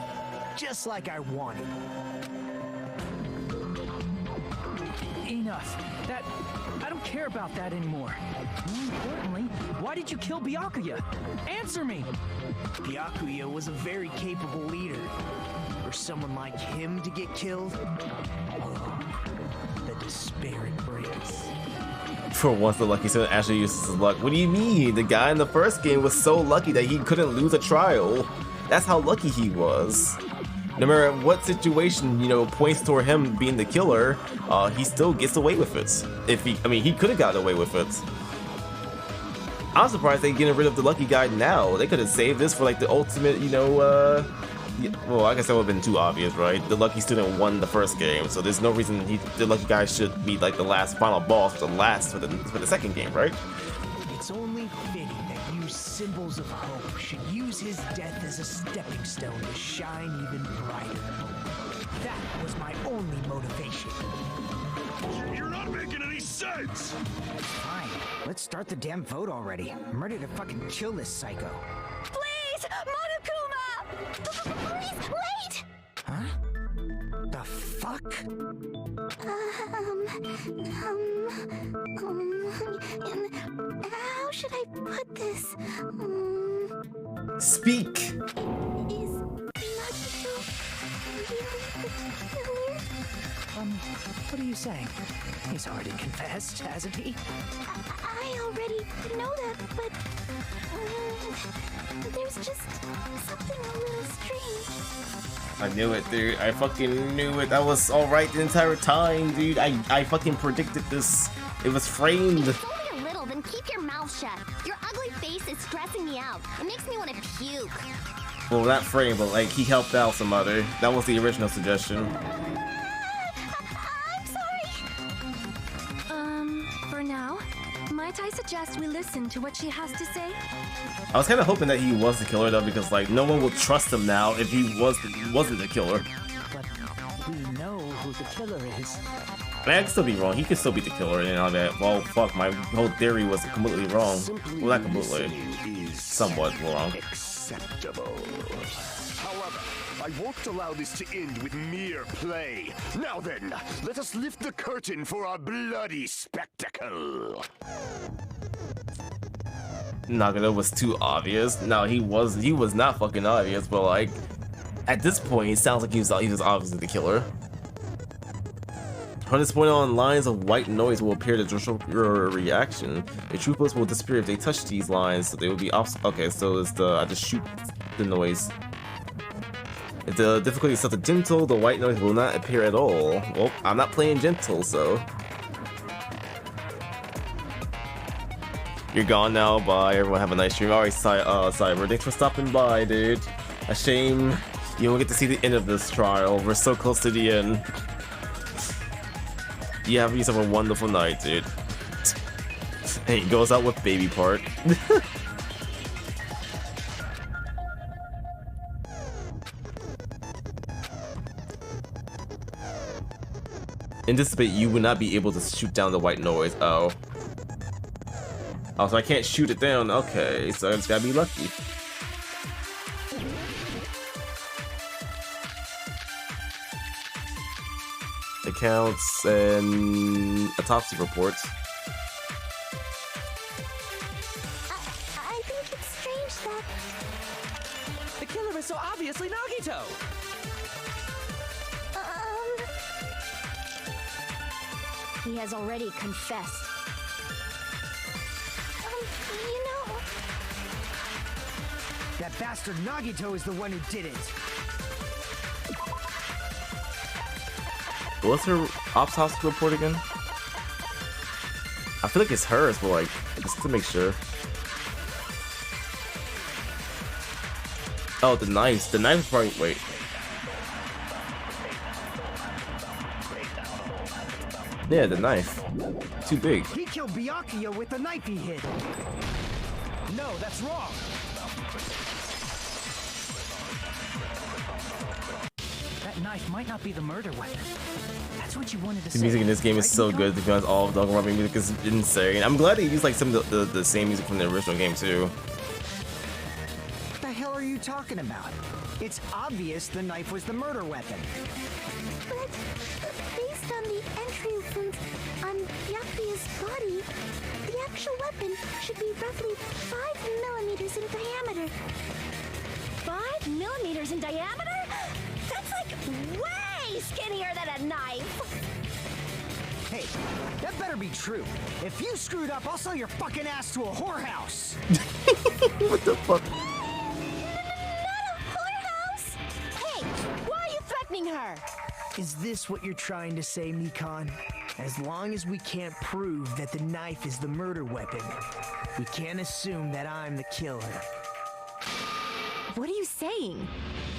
just like I wanted. Enough. I don't care about that anymore. More importantly, why did you kill Byakuya? Answer me! Byakuya was a very capable leader. For someone like him to get killed, the despair it brings. For once, the lucky student actually uses his luck. What do you mean? The guy in the first game was so lucky that he couldn't lose a trial. That's how lucky he was. No matter what situation, you know, points toward him being the killer, he still gets away with it. He could have gotten away with it. I'm surprised they're getting rid of the lucky guy now. They could have saved this for like the ultimate, you know, well, I guess that would have been too obvious, right? The lucky student won the first game, so there's no reason the lucky guy should be like the last final boss, for the second game, right? It's only fitting that you symbols of hope should use his death as a stepping stone to shine even brighter. That was my only motivation. You're not making any sense! Fine, let's start the damn vote already. I'm ready to fucking kill this psycho. Please, Monokuma! Please, wait! Huh? The fuck? How should I put this? Speak! Is Nakito really the killer? What are you saying? He's already confessed, hasn't he? I already know that, but there's just something a little strange. I knew it, dude. I fucking knew it. That was alright the entire time, dude. I fucking predicted this. It was framed. If it's only a little, then keep your mouth shut. Your ugly face is stressing me out. It makes me want to puke. Well, not framed, but like he helped out some other. That was the original suggestion. I'm sorry. For now, might I suggest we listen to what she has to say? I was kind of hoping that he was the killer though, because like no one would trust him now if he wasn't the killer. But we know who the killer is. I could still be wrong. He could still be the killer and all that. Well, fuck, my whole theory was completely wrong. Well, not completely. Somewhat wrong. Acceptable. However, I won't allow this to end with mere play. Now then, let us lift the curtain for our bloody spectacle. Nagano was too obvious. No, he was not fucking obvious, but like at this point, he sounds like he was obviously the killer. From this point on, lines of white noise will appear to disrupt your reaction. The troopers will disappear if they touch these lines, so they will be off. Okay, so it's I just shoot the noise. If the difficulty is set to gentle, the white noise will not appear at all. Well, I'm not playing gentle, so. You're gone now, bye. Everyone have a nice stream. Alright, Cyber, thanks for stopping by, dude. A shame you won't get to see the end of this trial. We're so close to the end. You have yourself a wonderful night, dude. And he goes out with baby part. Anticipate you would not be able to shoot down the white noise. Oh. Oh, so I can't shoot it down. Okay, so I just gotta be lucky. Accounts and autopsy reports. I think it's strange that... The killer is so obviously Nagito! He has already confessed. You know... That bastard Nagito is the one who did it. What's her ops house report again? I feel like it's hers, but like, just to make sure. Oh, the knives. The knives probably. Wait. Yeah, the knife. Too big. He killed Byakuya with the knife he hid. No, that's wrong. That knife might not be the murder weapon. That's what you wanted to say. The music in this game is so good. To be honest, all of Danganronpa music is insane. I'm glad they used like some of the same music from the original game too. What the hell are you talking about? It's obvious the knife was the murder weapon. But based on the entry wounds on Byakuya's body, the actual weapon should be roughly 5 millimeters in diameter. 5 millimeters in diameter? That's like way skinnier than a knife. Hey, that better be true. If you screwed up, I'll sell your fucking ass to a whorehouse. What the fuck? Hey, why are you threatening her? Is this what you're trying to say, Mikan? As long as we can't prove that the knife is the murder weapon, we can't assume that I'm the killer. What are you saying?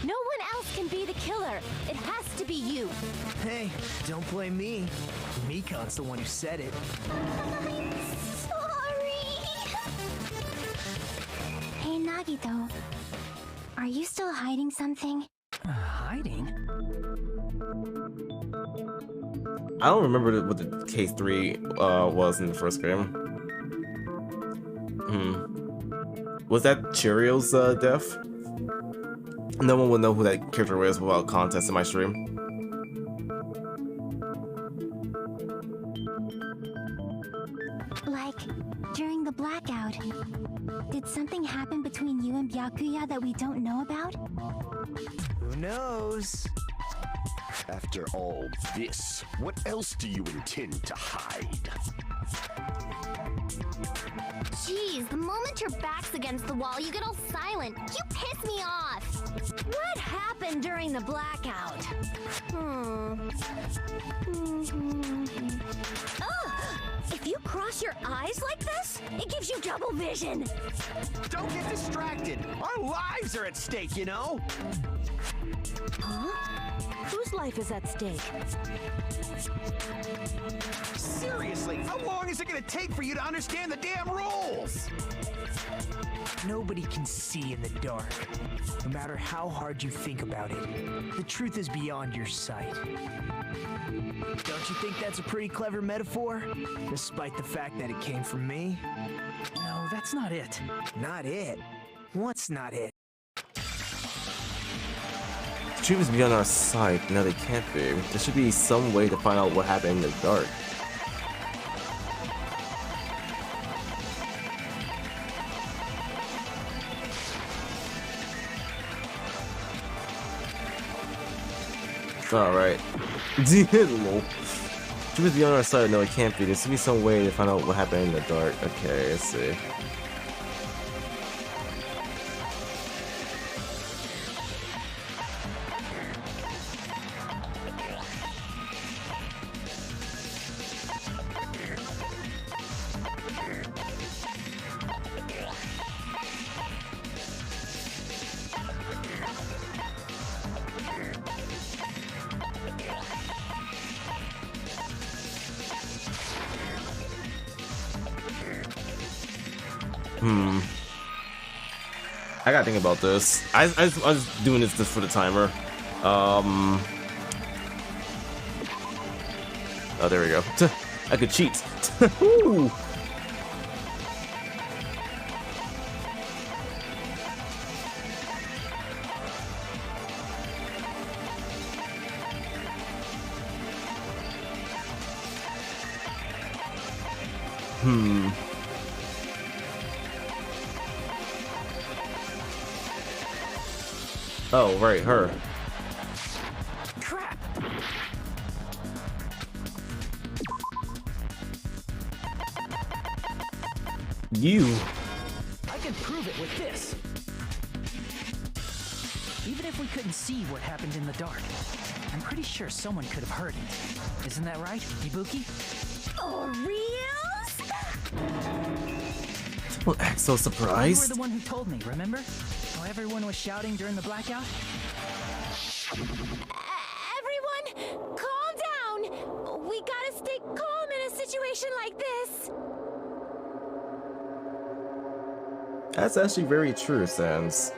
No one else can be the killer. It has to be you. Hey, don't blame me. Mikan's the one who said it. Hey, Nagito. Are you still hiding something? Hiding? I don't remember what the K3 was in the first game. Was that Cheerios death? No one would know who that character was without context in my stream. Like, during the blackout, did something happen between you and Byakuya that we don't know about? Who knows? After all this, what else do you intend to hide? Jeez, the moment your back's against the wall, you get all silent. You piss me off. What happened during the blackout? If you cross your eyes like this, it gives you double vision. Don't get distracted. Our lives are at stake, you know? Huh? Whose life is at stake? Seriously, how long is it gonna take for you to understand the damn rules? Nobody can see in the dark, no matter how hard you think about it. The truth is beyond your sight. Don't you think that's a pretty clever metaphor? Despite the fact that it came from me? No, that's not it. Not it? What's not it? The truth is beyond our sight. No, they can't be. There should be some way to find out what happened in the dark. Alright. Lol. Truth is beyond our sight. No, it can't be. There should be some way to find out what happened in the dark. Okay, let's see. I gotta think about this. I was doing this just for the timer. Oh, there we go. I could cheat. Ooh. Oh, right, her. Crap! You. I can prove it with this. Even if we couldn't see what happened in the dark, I'm pretty sure someone could have heard it. Isn't that right, Ibuki? Oh, reals? Don't act so You surprised. were the one who told me, remember? How everyone was shouting during the blackout? Everyone, calm down. We gotta stay calm in a situation like this. That's actually very true, Sans.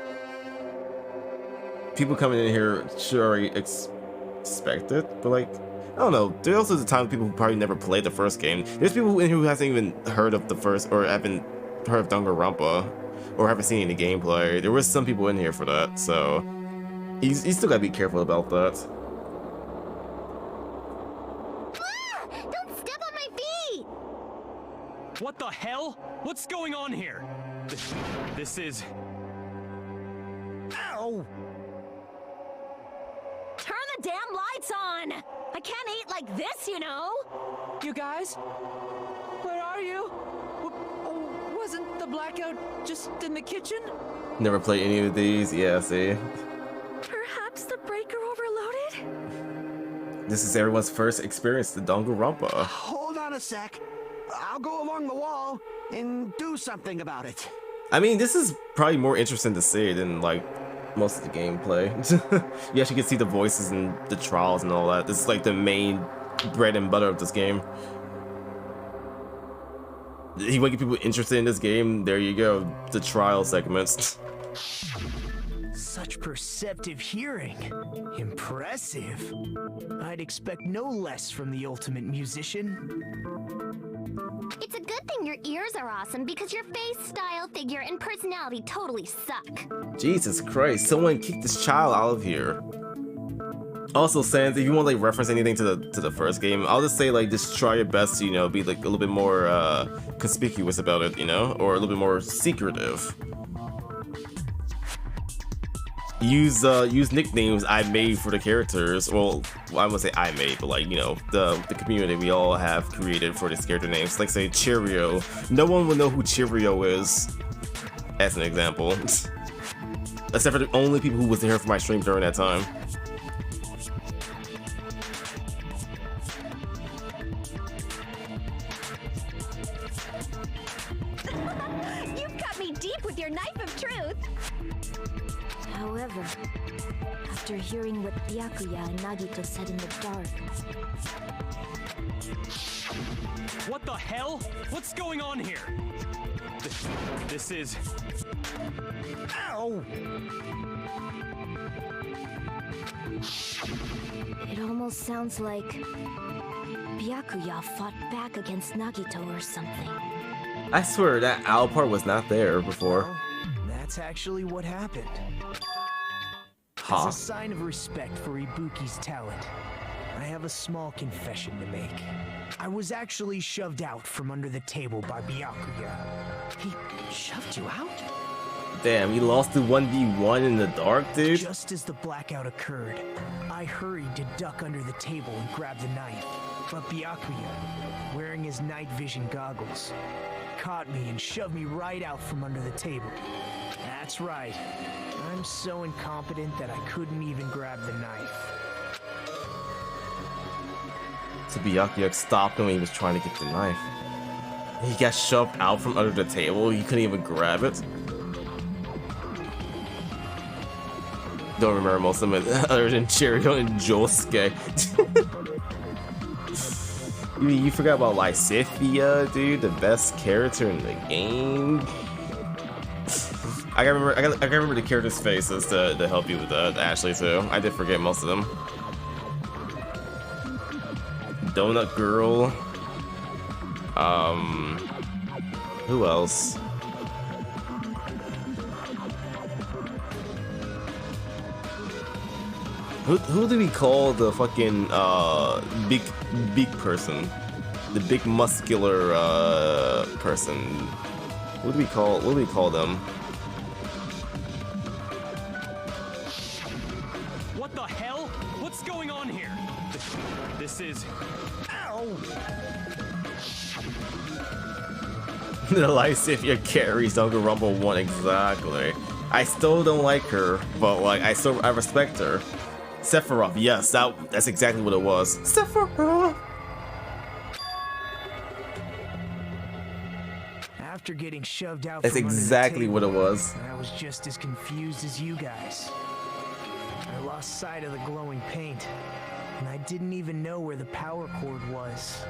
People coming in here should already expect it, but like, I don't know. There's also the time people who probably never played the first game. There's people in here who hasn't even heard of the first, or haven't heard of Danganronpa, or haven't seen any gameplay. There was some people in here for that, so you still gotta be careful about that. Don't step on my feet! What the hell? What's going on here? This is... Ow! Turn the damn lights on! I can't eat like this, you know? You guys? Where are you? Wasn't the blackout just in the kitchen? Never played any of these. Yeah, see. Perhaps the breaker overloaded? This is everyone's first experience to Danganronpa. Hold on a sec. I'll go along the wall and do something about it. I mean, this is probably more interesting to see than like most of the gameplay. You actually get to see the voices and the trials and all that. This is like the main bread and butter of this game. You want to get people interested in this game? There you go, the trial segments. Such perceptive hearing. Impressive. I'd expect no less from the ultimate musician. It's a good thing your ears are awesome because your face, style, figure, and personality totally suck. Jesus Christ, someone kicked this child out of here. Also, Sans, if you want to like reference anything to the first game, I'll just say like just try your best to, you know, be like a little bit more conspicuous about it, you know, or a little bit more secretive. Use nicknames I made for the characters. Well, I won't say I made, but like, you know, the community we all have created for these character names. Like say Cheerio. No one will know who Cheerio is, as an example. Except for the only people who was here for my stream during that time. You've cut me deep with your knife of truth. However, after hearing what Byakuya and Nagito said in the dark... What the hell? What's going on here? This is... Ow! It almost sounds like Byakuya fought back against Nagito or something. I swear that owl part was not there before. Well, that's actually what happened. Huh. As a sign of respect for Ibuki's talent, I have a small confession to make. I was actually shoved out from under the table by Byakuya. He shoved you out? Damn, you lost to 1v1 in the dark, dude? Just as the blackout occurred, I hurried to duck under the table and grab the knife. But Byakuya, wearing his night vision goggles, caught me and shoved me right out from under the table. That's right. I'm so incompetent that I couldn't even grab the knife. So Byakuya stopped him when he was trying to get the knife. He got shoved out from under the table. He couldn't even grab it. Don't remember most of them other than Cheerio and Josuke. You mean you forgot about Lysithia, dude? The best character in the game. I gotta remember the characters' faces to help you with that, Ashley, too. I did forget most of them. Donut Girl. Who else? Who do we call the fucking big person? The big muscular person. What do we call them? What the hell? What's going on here? This is... Ow! The Lysithia carries Danganronpa 1, exactly. I still don't like her, but like I respect her. Sephiroth, yes, that's exactly what it was. Sephiroth. After getting shoved out, That's from under the exactly what it table, was. I was just as confused as you guys. I lost sight of the glowing paint, and I didn't even know where the power cord was.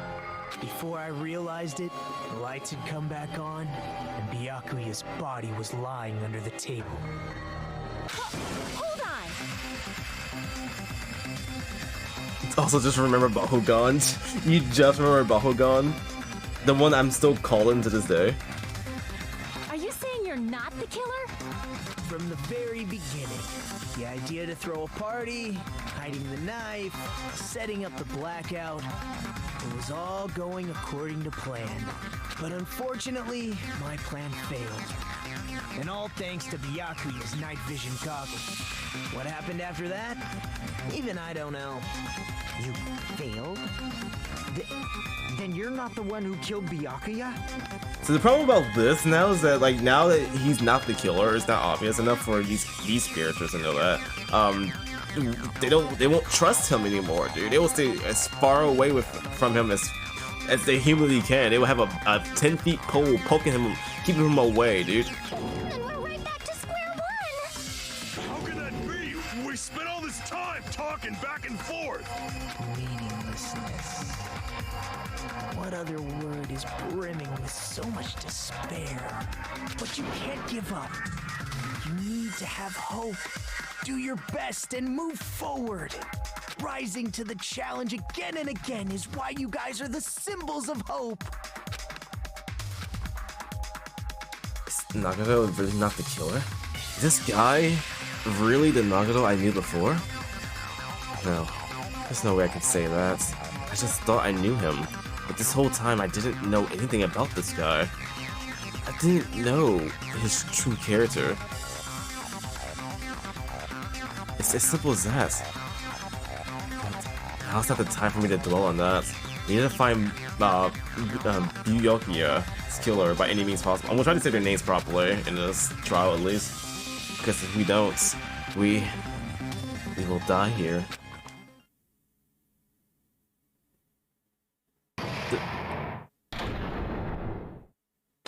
Before I realized it, the lights had come back on, and Byakuya's body was lying under the table. Hold on! Also, just remember Bakugan. You just remember Bakugan? The one I'm still calling to this day. Are you saying you're not the killer? From the very beginning, the idea to throw a party, hiding the knife, setting up the blackout, it was all going according to plan. But unfortunately, my plan failed. And all thanks to Byakuya's night vision goggles. What happened after that? Even I don't know. You failed? Then you're not the one who killed Byakuya? So the problem about this now is that like now that he's not the killer, it's not obvious enough for these characters to know that. They won't trust him anymore, dude. They will stay as far away from him as they humanly can. They will have a 10 feet pole poking him, keeping him away, dude. And we're right back to square one! How can that be? We spent all this time talking back and forth. Meaninglessness. What other word is brimming with so much despair? But you can't give up. You need to have hope. Do your best and move forward. Rising to the challenge again and again is why you guys are the symbols of hope. Is Nagato really not the killer? Is this guy really the Nagato I knew before? No, there's no way I could say that. I just thought I knew him. But this whole time I didn't know anything about this guy. I didn't know his true character. It's as simple as that. But now's not the time for me to dwell on that. We need to find Byakuya's killer by any means possible. I'm gonna try to say their names properly in this trial at least. Because if we don't, we will die here.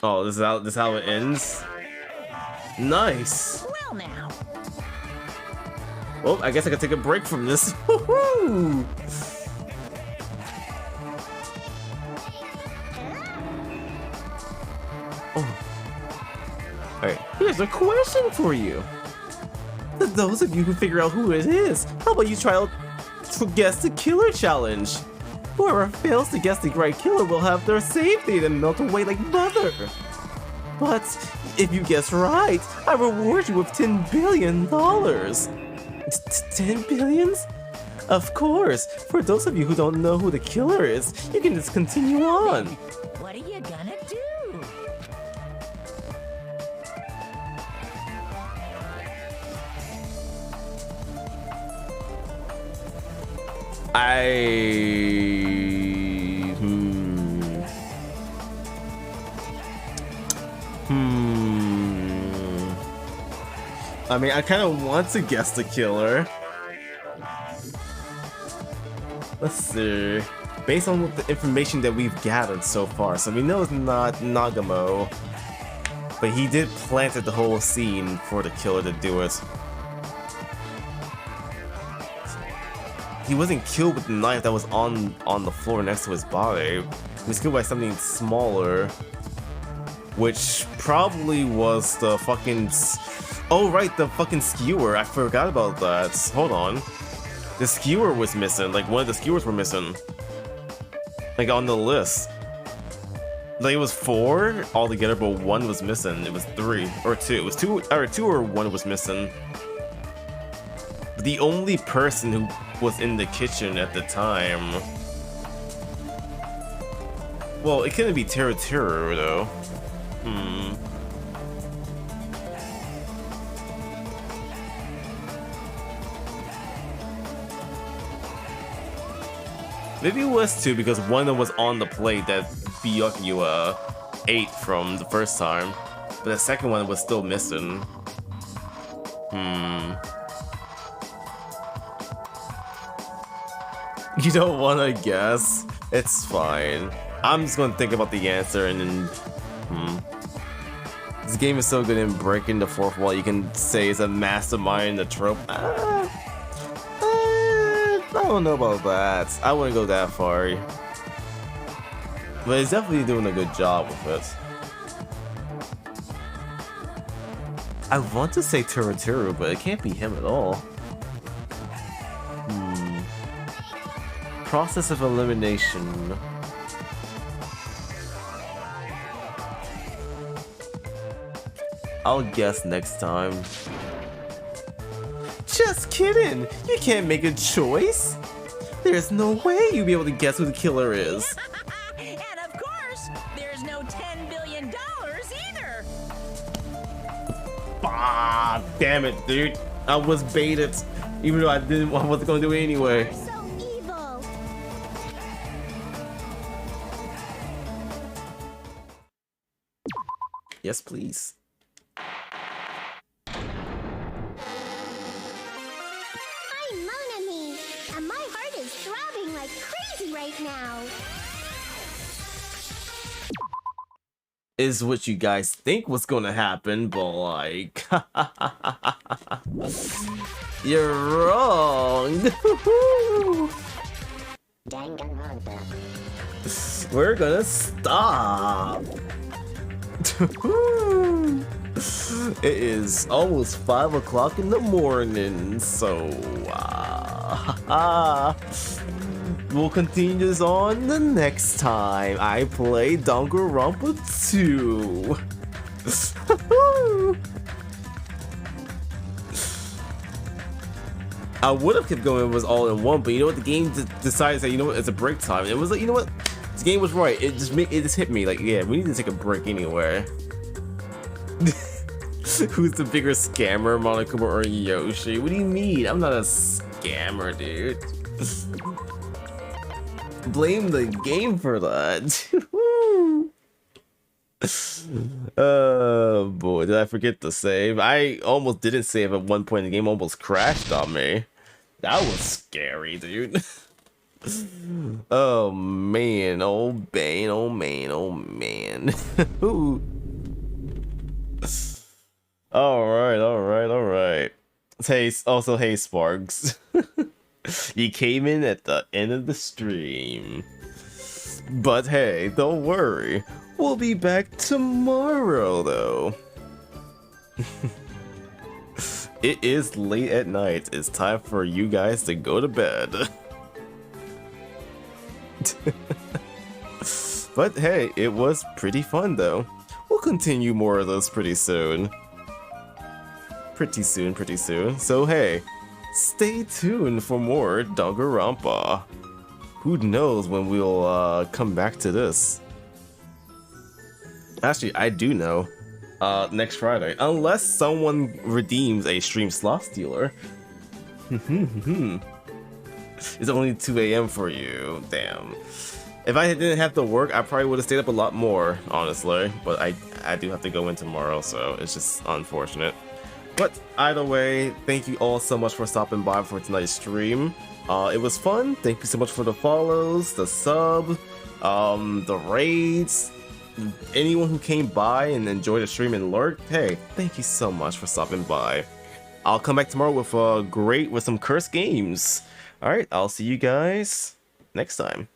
Oh, this is how it ends? Nice! Well now. Well, I guess I could take a break from this. Woohoo! Oh. Alright, here's a question for you. For those of you who figure out who it is, how about you try out to guess the killer challenge? Whoever fails to guess the right killer will have their save data melt away like butter. But if you guess right, I reward you with $10 billion. 10 billions? Of course. For those of you who don't know who the killer is, you can just continue on. What are you gonna do? I mean, I kind of want to guess the killer. Let's see. Based on the information that we've gathered so far, so we know it's not Nagamo, but he did plant the whole scene for the killer to do it. He wasn't killed with the knife that was on the floor next to his body. He was killed by something smaller, which probably was the fucking... Oh right, the fucking skewer. I forgot about that. Hold on. The skewer was missing. Like, one of the skewers were missing. Like, on the list. Like, it was 4 altogether, but 1 was missing. It was 3. Or 2. It was 2 or 1 was missing. The only person who was in the kitchen at the time... Well, it couldn't be Teru though. Maybe it was 2 because one of them was on the plate that Byakuya ate from the first time, but the second one was still missing. You don't want to guess? It's fine. I'm just going to think about the answer and then... This game is so good in breaking the fourth wall, you can say it's a mastermind in the trope. I don't know about that. I wouldn't go that far. But it's definitely doing a good job with it. I want to say Turuturu, but it can't be him at all. Process of elimination. I'll guess next time. Just kidding! You can't make a choice! There's no way you'll be able to guess who the killer is. And of course, there's no $10 billion either. Ah, damn it, dude. I was baited. Even though I wasn't gonna do it anyway. Yes, please. I'm Monami, and my heart is throbbing like crazy right now. Is what you guys think was gonna happen, but like... You're wrong! Danganronpa. We're gonna stop! It is almost 5 o'clock in the morning, so we'll continue this on the next time I play Danganronpa 2. I would have kept going if it was all in one, but you know what? The game decided that, you know what, it's a break time. It was like, you know what? This game was right. It just hit me like, yeah, we need to take a break anyway. Who's the bigger scammer, Monokuma or Yoshi? What do you mean? I'm not a scammer, dude. Blame the game for that. Oh boy, did I forget to save? I almost didn't save at one point. The game almost crashed on me. That was scary, dude. Oh man, oh man, oh man, oh man. Alright. Hey, also, hey Sparks. You came in at the end of the stream. But hey, don't worry. We'll be back tomorrow, though. It is late at night. It's time for you guys to go to bed. But hey, it was pretty fun, though. We'll continue more of this pretty soon. Pretty soon. So hey, stay tuned for more Danganronpa. Who knows when we'll come back to this. Actually, I do know. Next Friday. Unless someone redeems a stream slot stealer. It's only 2 a.m. for you. Damn. If I didn't have to work, I probably would have stayed up a lot more, honestly. But I do have to go in tomorrow, so it's just unfortunate. But either way, thank you all so much for stopping by for tonight's stream. It was fun. Thank you so much for the follows, the sub, the raids. Anyone who came by and enjoyed the stream and lurked, hey, thank you so much for stopping by. I'll come back tomorrow with some cursed games. Alright, I'll see you guys next time.